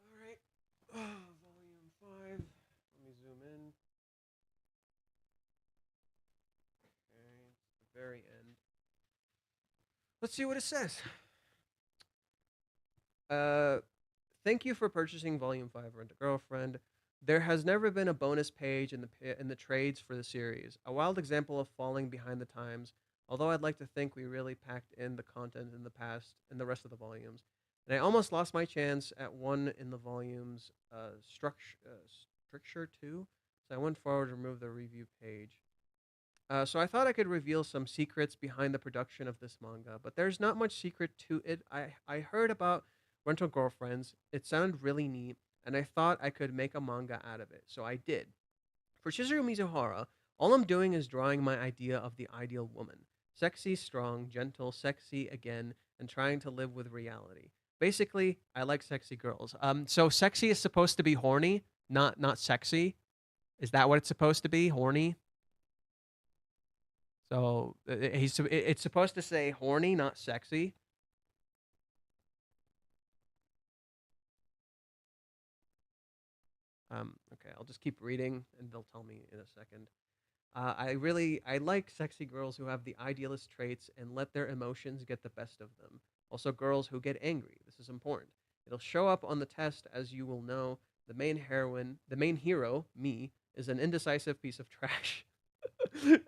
All right. Volume 5. Let me zoom in. Okay, the very end. Let's see what it says. Thank you for purchasing Volume 5 Rent a Girlfriend. There has never been a bonus page in the trades for the series. A wild example of falling behind the times, although I'd like to think we really packed in the content in the past in the rest of the volumes. And I almost lost my chance at one in the volume's structure too, so I went forward to remove the review page. So I thought I could reveal some secrets behind the production of this manga, but there's not much secret to it. I heard about Rental Girlfriends. It sounded really neat, and I thought I could make a manga out of it, so I did. For Chizuru Mizuhara, all I'm doing is drawing my idea of the ideal woman. Sexy, strong, gentle, sexy again, and trying to live with reality. Basically, I like sexy girls. So sexy is supposed to be horny, not sexy. Is that what it's supposed to be? Horny? So it's supposed to say horny, not sexy. Okay, I'll just keep reading, and they'll tell me in a second. I like sexy girls who have the idealist traits and let their emotions get the best of them. Also, girls who get angry. This is important. It'll show up on the test, as you will know. The main hero, me, is an indecisive piece of trash,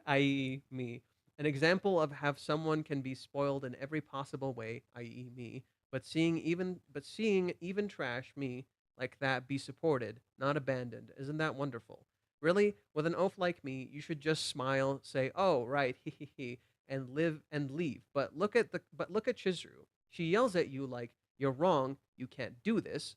i.e., me. An example of how someone can be spoiled in every possible way, i.e., me. But seeing even trash, me, like that be supported, not abandoned. Isn't that wonderful? Really, with an oaf like me, you should just smile, say, "Oh, right, he," and live and leave. But look at Chizuru. She yells at you like, "You're wrong. You can't do this."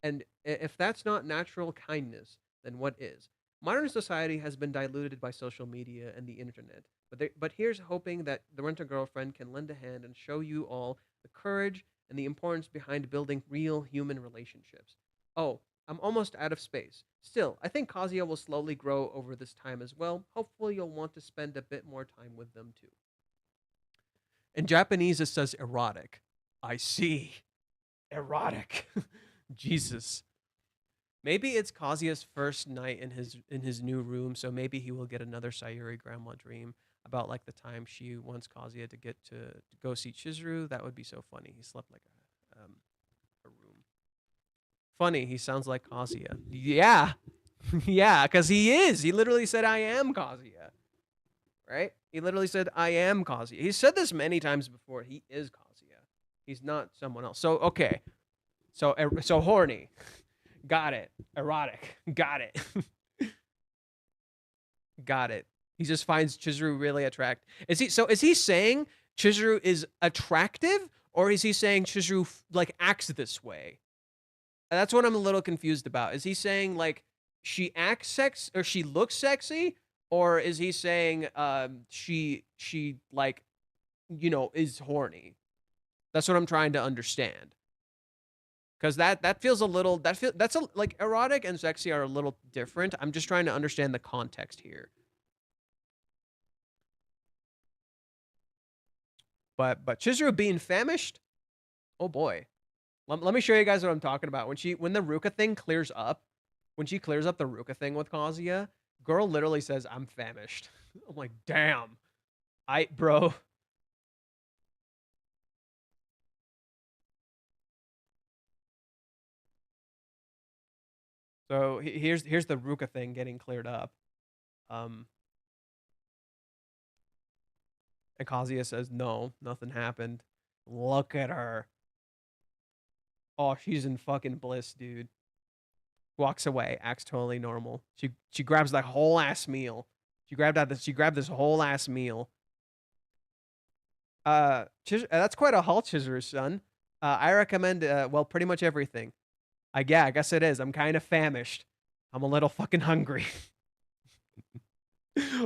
And if that's not natural kindness, then what is? Modern society has been diluted by social media and the internet. But here's hoping that the Rent-A-Girlfriend can lend a hand and show you all the courage and the importance behind building real human relationships. Oh, I'm almost out of space. Still, I think Kazuya will slowly grow over this time as well. Hopefully, you'll want to spend a bit more time with them too. In Japanese, it says erotic. I see. Erotic. Jesus. Maybe it's Kazuya's first night in his new room, so maybe he will get another Sayuri grandma dream about like the time she wants Kazuya to get to go see Chizuru. That would be so funny. He slept like a room. Funny, he sounds like Kazuya. Yeah. Yeah, because he is. He literally said, I am Kazuya. Right? He literally said, I am Kazuya. He said this many times before. He is Kazuya. He's not someone else. So, okay. So horny. Got it. Erotic. Got it. Got it. He just finds Chizuru really attractive. Is he saying Chizuru is attractive, or is he saying Chizuru like acts this way? That's what I'm a little confused about. Is he saying like she acts sex or she looks sexy, or is he saying she like is horny? That's what I'm trying to understand. Because that feels a little like erotic and sexy are a little different. I'm just trying to understand the context here. But Chizuru being famished, oh boy. Let me show you guys what I'm talking about. When the Ruka thing clears up, when she clears up the Ruka thing with Kazuya, girl literally says, "I'm famished." I'm like, damn. Bro. So here's the Ruka thing getting cleared up. And Kazuya says, "No, nothing happened." Look at her. Oh, she's in fucking bliss, dude. Walks away, acts totally normal. She grabs that whole ass meal. She grabbed this whole ass meal. That's quite a haul, Chizuru, son. I recommend well, pretty much everything. I guess it is. I'm kind of famished. I'm a little fucking hungry.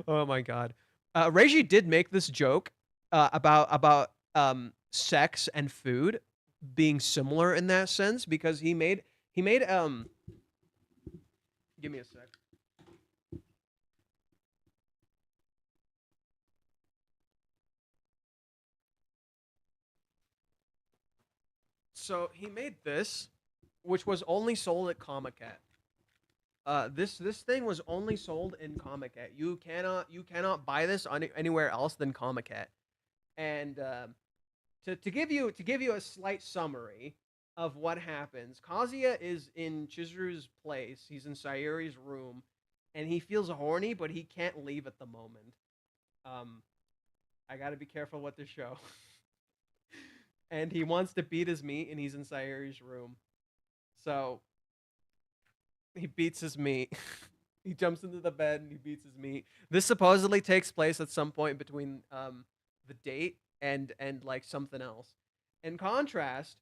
Oh my god. Reiji did make this joke about sex and food being similar in that sense, because he made give me a sec. So he made this, which was only sold at Comic-Cat. This thing was only sold in Comic-Cat. You cannot buy this anywhere else than Comic-Cat. And to give you a slight summary of what happens, Kazuya is in Chizuru's place. He's in Sayuri's room, and he feels horny, but he can't leave at the moment. I gotta be careful what to show. And he wants to beat his meat, and he's in Sayuri's room. So he beats his meat. He jumps into the bed and he beats his meat. This supposedly takes place at some point between the date and like something else. In contrast,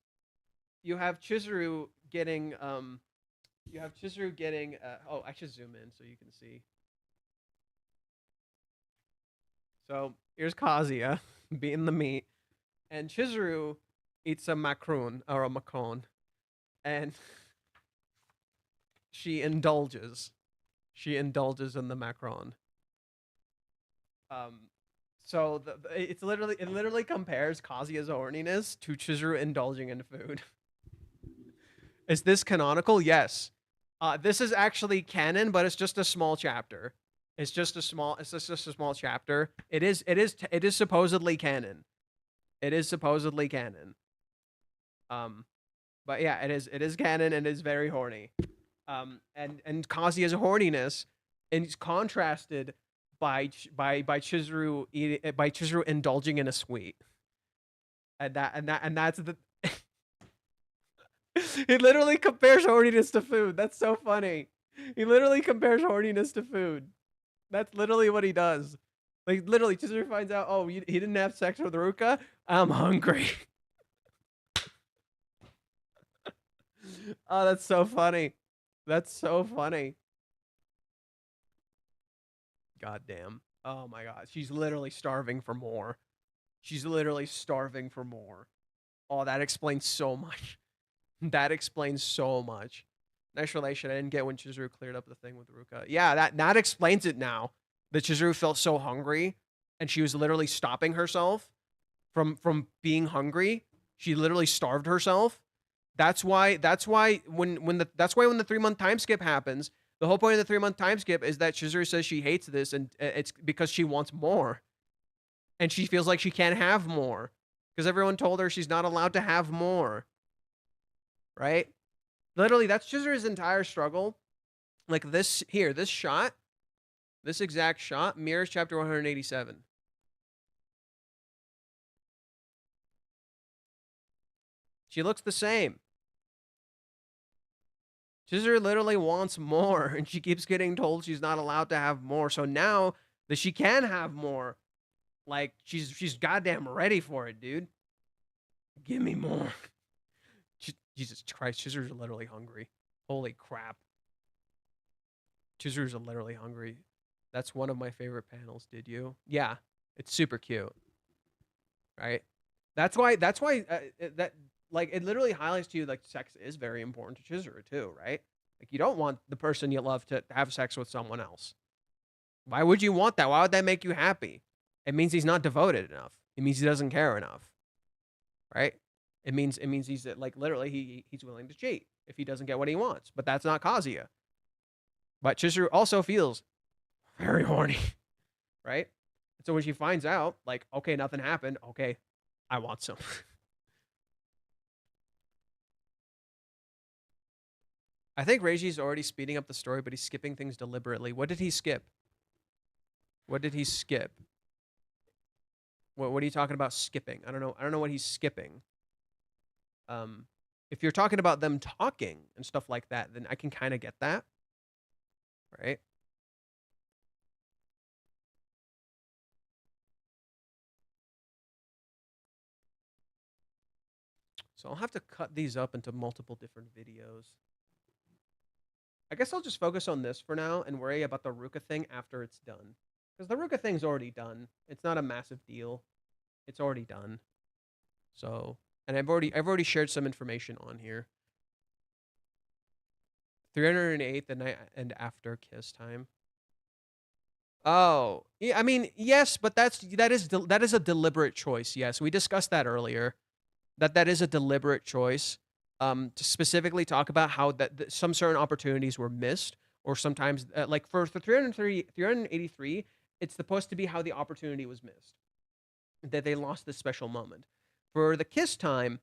you have Chizuru getting oh, I should zoom in so you can see. So here's Kazuya beating the meat, and Chizuru eats a macaron, and she indulges in the macaron. So it literally compares Kazuya's horniness to Chizuru indulging in food. Is this canonical? Yes. This is actually canon, but it's just a small chapter. It's just a small chapter. It is supposedly canon. It is supposedly canon. But yeah, it is canon and it is very horny. And Kazuya's horniness is contrasted by Chizuru indulging in a sweet. And that's the he literally compares horniness to food. That's so funny. He literally compares horniness to food. That's literally what he does. Like, literally, Chizuru finds out, oh, he didn't have sex with Ruka? I'm hungry. Oh, that's so funny. That's so funny. God damn. Oh my god. She's literally starving for more. She's literally starving for more. Oh, that explains so much. That explains so much. Nice relation. I didn't get when Chizuru cleared up the thing with Ruka. Yeah, that explains it now. That Chizuru felt so hungry, and she was literally stopping herself from being hungry. She literally starved herself. That's why when the 3-month time skip happens, the whole point of the 3-month time skip is that Chizuru says she hates this, and it's because she wants more, and she feels like she can't have more because everyone told her she's not allowed to have more. Right? Literally, that's Chizuru's entire struggle. Like this shot, this exact shot mirrors chapter 187. She looks the same. Chizuru literally wants more, and she keeps getting told she's not allowed to have more. So now that she can have more, like she's goddamn ready for it, dude. Give me more. Jesus Christ, Chizuru's literally hungry. Holy crap. Chizuru's literally hungry. That's one of my favorite panels, did you? Yeah, it's super cute. Right? That's why that like it literally highlights to you like sex is very important to Chizuru too, right? Like you don't want the person you love to have sex with someone else. Why would you want that? Why would that make you happy? It means he's not devoted enough. It means he doesn't care enough, right? It means he's like literally he's willing to cheat if he doesn't get what he wants. But that's not Kazuya. But Chizuru also feels very horny, right? So when she finds out, like, okay, nothing happened. Okay, I want some. I think Reiji's already speeding up the story, but he's skipping things deliberately. What did he skip? What did he skip? What are you talking about skipping? I don't know what he's skipping. If you're talking about them talking and stuff like that, then I can kind of get that. Right? So I'll have to cut these up into multiple different videos. I guess I'll just focus on this for now and worry about the Ruka thing after it's done. Because the Ruka thing's already done. It's not a massive deal. It's already done. So, and I've already shared some information on here. 308 the night and after kiss time. Oh, yeah, I mean, yes, but that is a deliberate choice. Yes, we discussed that earlier. That is a deliberate choice. To specifically talk about how that some certain opportunities were missed, or sometimes like for 383, it's supposed to be how the opportunity was missed, that they lost this special moment. For the kiss time,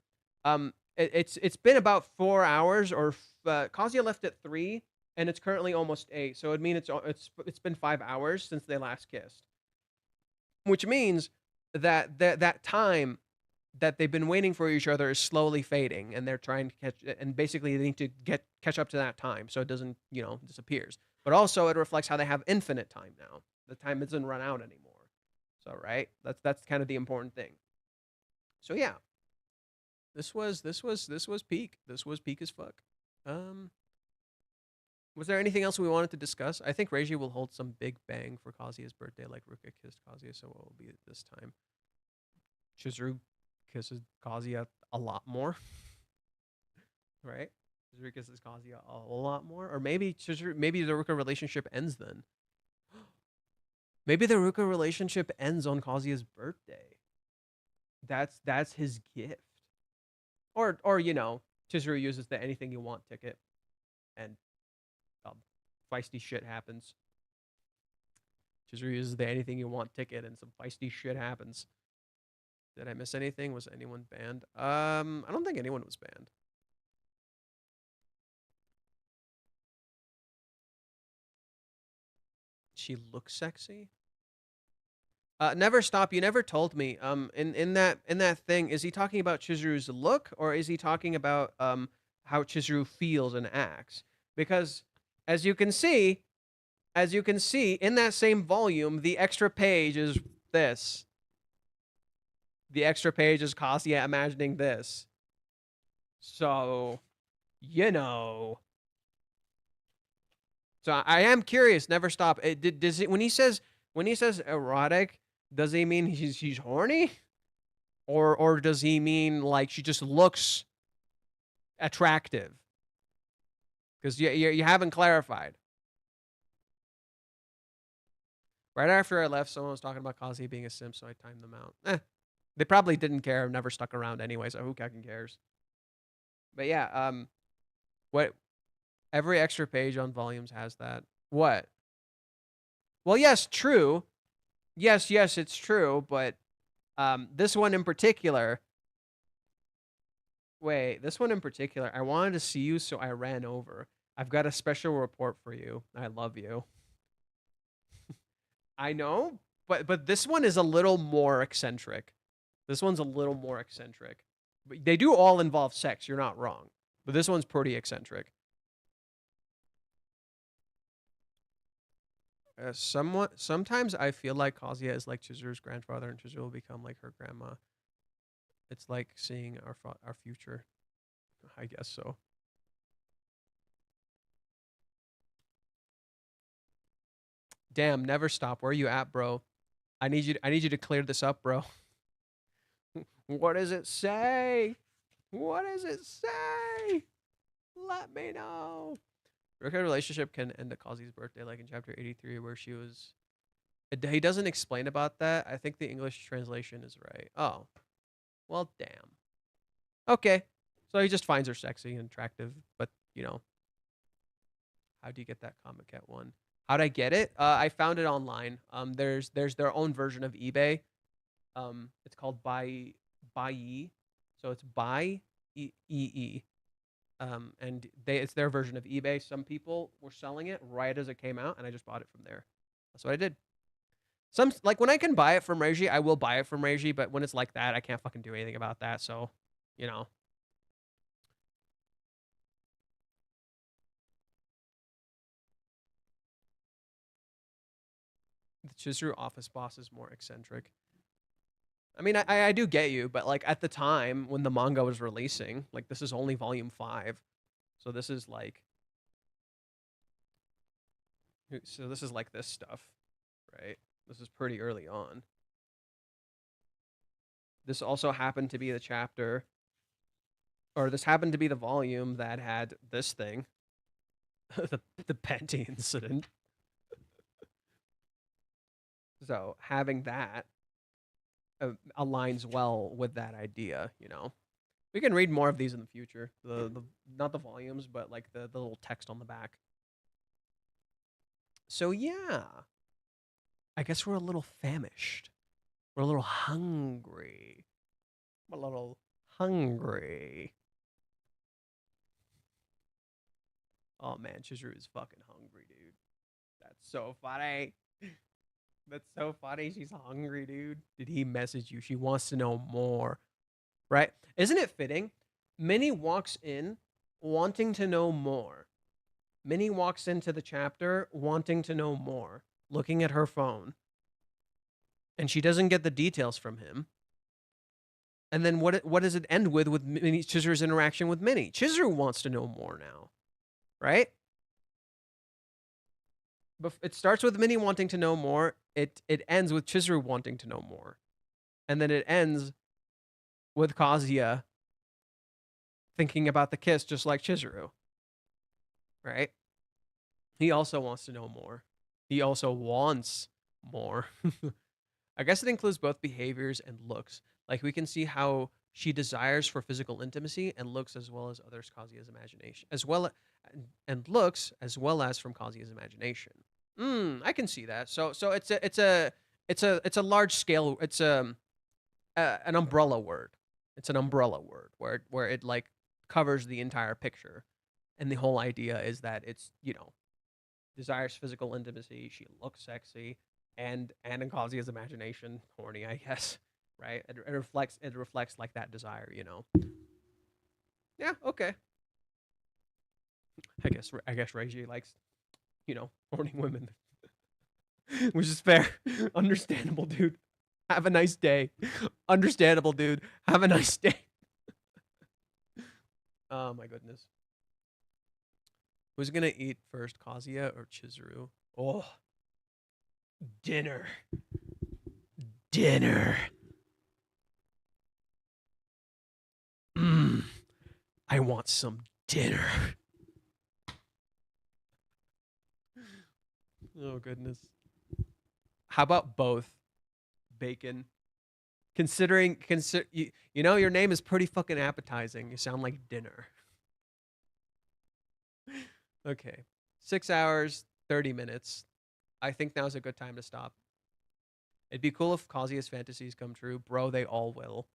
it's been about 4 hours, or Kazuya left at 3, and it's currently almost 8. So it means it's been 5 hours since they last kissed, which means that time that they've been waiting for each other is slowly fading, and they're trying to catch, and basically they need to catch up to that time so it doesn't, disappears. But also it reflects how they have infinite time now. The time doesn't run out anymore. So right, that's kind of the important thing. So yeah, this was peak. This was peak as fuck. Was there anything else we wanted to discuss? I think Reiji will hold some big bang for Kazuya's birthday, like Ruka kissed Kazuya. So what will be this time? Chizuru kisses Kazuya a lot more, right? Chizuru kisses Kazuya a whole lot more, or maybe the Ruka relationship ends then. Maybe the Ruka relationship ends on Kazuya's birthday. That's his gift, or Chizuru uses the anything you want ticket, and feisty shit happens. Chizuru uses the anything you want ticket, and some feisty shit happens. Did I miss anything? Was anyone banned? I don't think anyone was banned. She looks sexy. Never stop. You never told me. In that thing, is he talking about Chizuru's look, or is he talking about how Chizuru feels and acts? Because as you can see in that same volume, the extra page is this. The extra page is Kazuya imagining this. So, So I am curious. Never stop. Does it when he says erotic? Does he mean she's horny, or does he mean like she just looks attractive? Because you haven't clarified. Right after I left, someone was talking about Kazuya being a simp, so I timed them out. They probably didn't care, never stuck around anyway, so who fucking cares? But yeah, what? Every extra page on volumes has that. What? Well, yes, true. Yes, it's true, but this one in particular. Wait, this one in particular, I wanted to see you, so I ran over. I've got a special report for you. I love you. I know, but this one is a little more eccentric. This one's a little more eccentric. But they do all involve sex, you're not wrong. But this one's pretty eccentric. Sometimes I feel like Kazuya is like Chizuru's grandfather, and Chizuru will become like her grandma. It's like seeing our future. I guess so. Damn, never stop. Where are you at, bro? I need you to clear this up, bro. What does it say? What does it say? Let me know. Ruka relationship can end at Kazuya's birthday, like in chapter 83, where she was He doesn't explain about that. I think the English translation is right. Oh, well, damn. Okay, so he just finds her sexy and attractive, but you know, how do you get that comic at one? How'd I get it? I found it online. There's their own version of eBay. It's called Buy, so it's Buy E. And it's their version of eBay. Some people were selling it right as it came out, and I just bought it from there. That's what I did. Some like when I can buy it from Reiji, I will buy it from Reiji, but when it's like that, I can't fucking do anything about that. So, you know. The Chizuru office boss is more eccentric. I mean, I do get you, but like at the time when the manga was releasing, like this is only volume 5. So this is like this stuff, right? This is pretty early on. This also happened to be the chapter, or this happened to be the volume that had this thing. the panty incident. So having that aligns well with that idea, you know. We can read more of these in the future. The not the volumes, but like the little text on the back. So yeah, I guess we're a little famished. We're a little hungry. I'm a little hungry. Oh man, Chizuru is fucking hungry, dude. That's so funny. That's so funny. She's hungry, dude. Did he message you? She wants to know more. Right? Isn't it fitting? Minnie walks in wanting to know more. Minnie walks into the chapter wanting to know more, looking at her phone. And she doesn't get the details from him. And then what does it end with Chizuru's interaction with Minnie? Chizuru wants to know more now. Right? But it starts with Minnie wanting to know more. It ends with Chizuru wanting to know more. And then it ends with Kazuya thinking about the kiss just like Chizuru. Right? He also wants to know more. He also wants more. I guess it includes both behaviors and looks. Like we can see how she desires for physical intimacy and looks as well as others Kazuya's imagination. And looks as well as from Kazuya's imagination. I can see that. So it's a large scale. It's an umbrella word. It's an umbrella word where it like covers the entire picture, and the whole idea is that it's, you know, desires physical intimacy. She looks sexy, and in Kazuya's imagination, horny, I guess. Right? It reflects like that desire, you know. Yeah. Okay. I guess Reiji likes, you know, horny women, which is fair. Understandable, dude. Have a nice day. Understandable, dude. Have a nice day. Oh my goodness. Who's gonna eat first, Kazuya or Chizuru? Oh, dinner. I want some dinner. Oh goodness. How about both? Bacon. You know, your name is pretty fucking appetizing. You sound like dinner. Okay. 6 hours, 30 minutes. I think now's a good time to stop. It'd be cool if Kazuya's fantasies come true. Bro, they all will.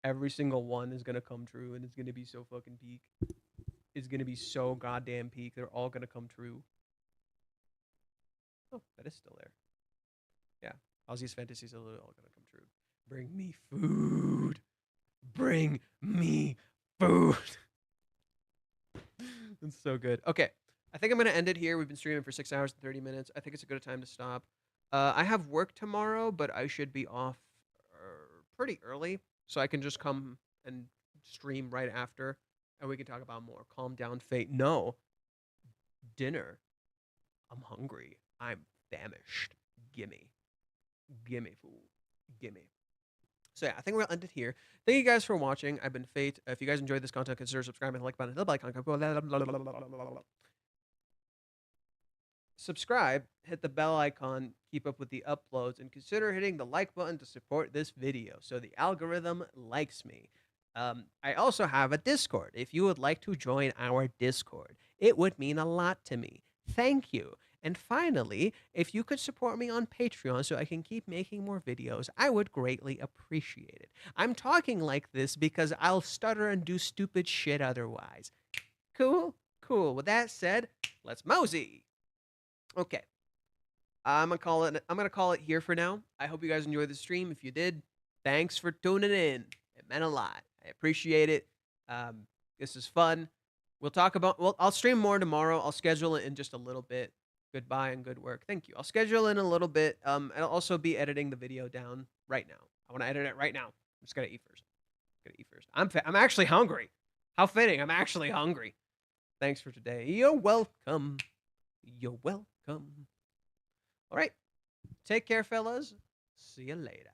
Every single one is gonna come true, and it's gonna be so fucking peak. It's gonna be so goddamn peak. They're all gonna come true. Oh, that is still there. Yeah. Kazuya's fantasies are all gonna come true. Bring me food. Bring me food. That's so good. Okay. I think I'm going to end it here. We've been streaming for 6 hours and 30 minutes. I think it's a good time to stop. I have work tomorrow, but I should be off pretty early, so I can just come and stream right after, and we can talk about more. Calm down, Fate. No. Dinner. I'm hungry. I'm famished. Gimme. Gimme, fool. Gimme. So yeah, I think we'll end it here. Thank you guys for watching. I've been Fate. If you guys enjoyed this content, consider subscribing, hit the like button, hit the bell icon. subscribe, hit the bell icon, keep up with the uploads, and consider hitting the like button to support this video so the algorithm likes me. I also have a Discord. If you would like to join our Discord, it would mean a lot to me. Thank you. And finally, if you could support me on Patreon so I can keep making more videos, I would greatly appreciate it. I'm talking like this because I'll stutter and do stupid shit otherwise. Cool? Cool. With that said, let's mosey. Okay. I'm gonna call it here for now. I hope you guys enjoyed the stream. If you did, thanks for tuning in. It meant a lot. I appreciate it. This is fun. I'll stream more tomorrow. I'll schedule it in just a little bit. Goodbye and good work. Thank you. I'll schedule in a little bit. I'll also be editing the video down right now. I want to edit it right now. I'm just gonna eat first. I'm actually hungry. How fitting. I'm actually hungry. Thanks for today. You're welcome. You're welcome. All right. Take care, fellas. See you later.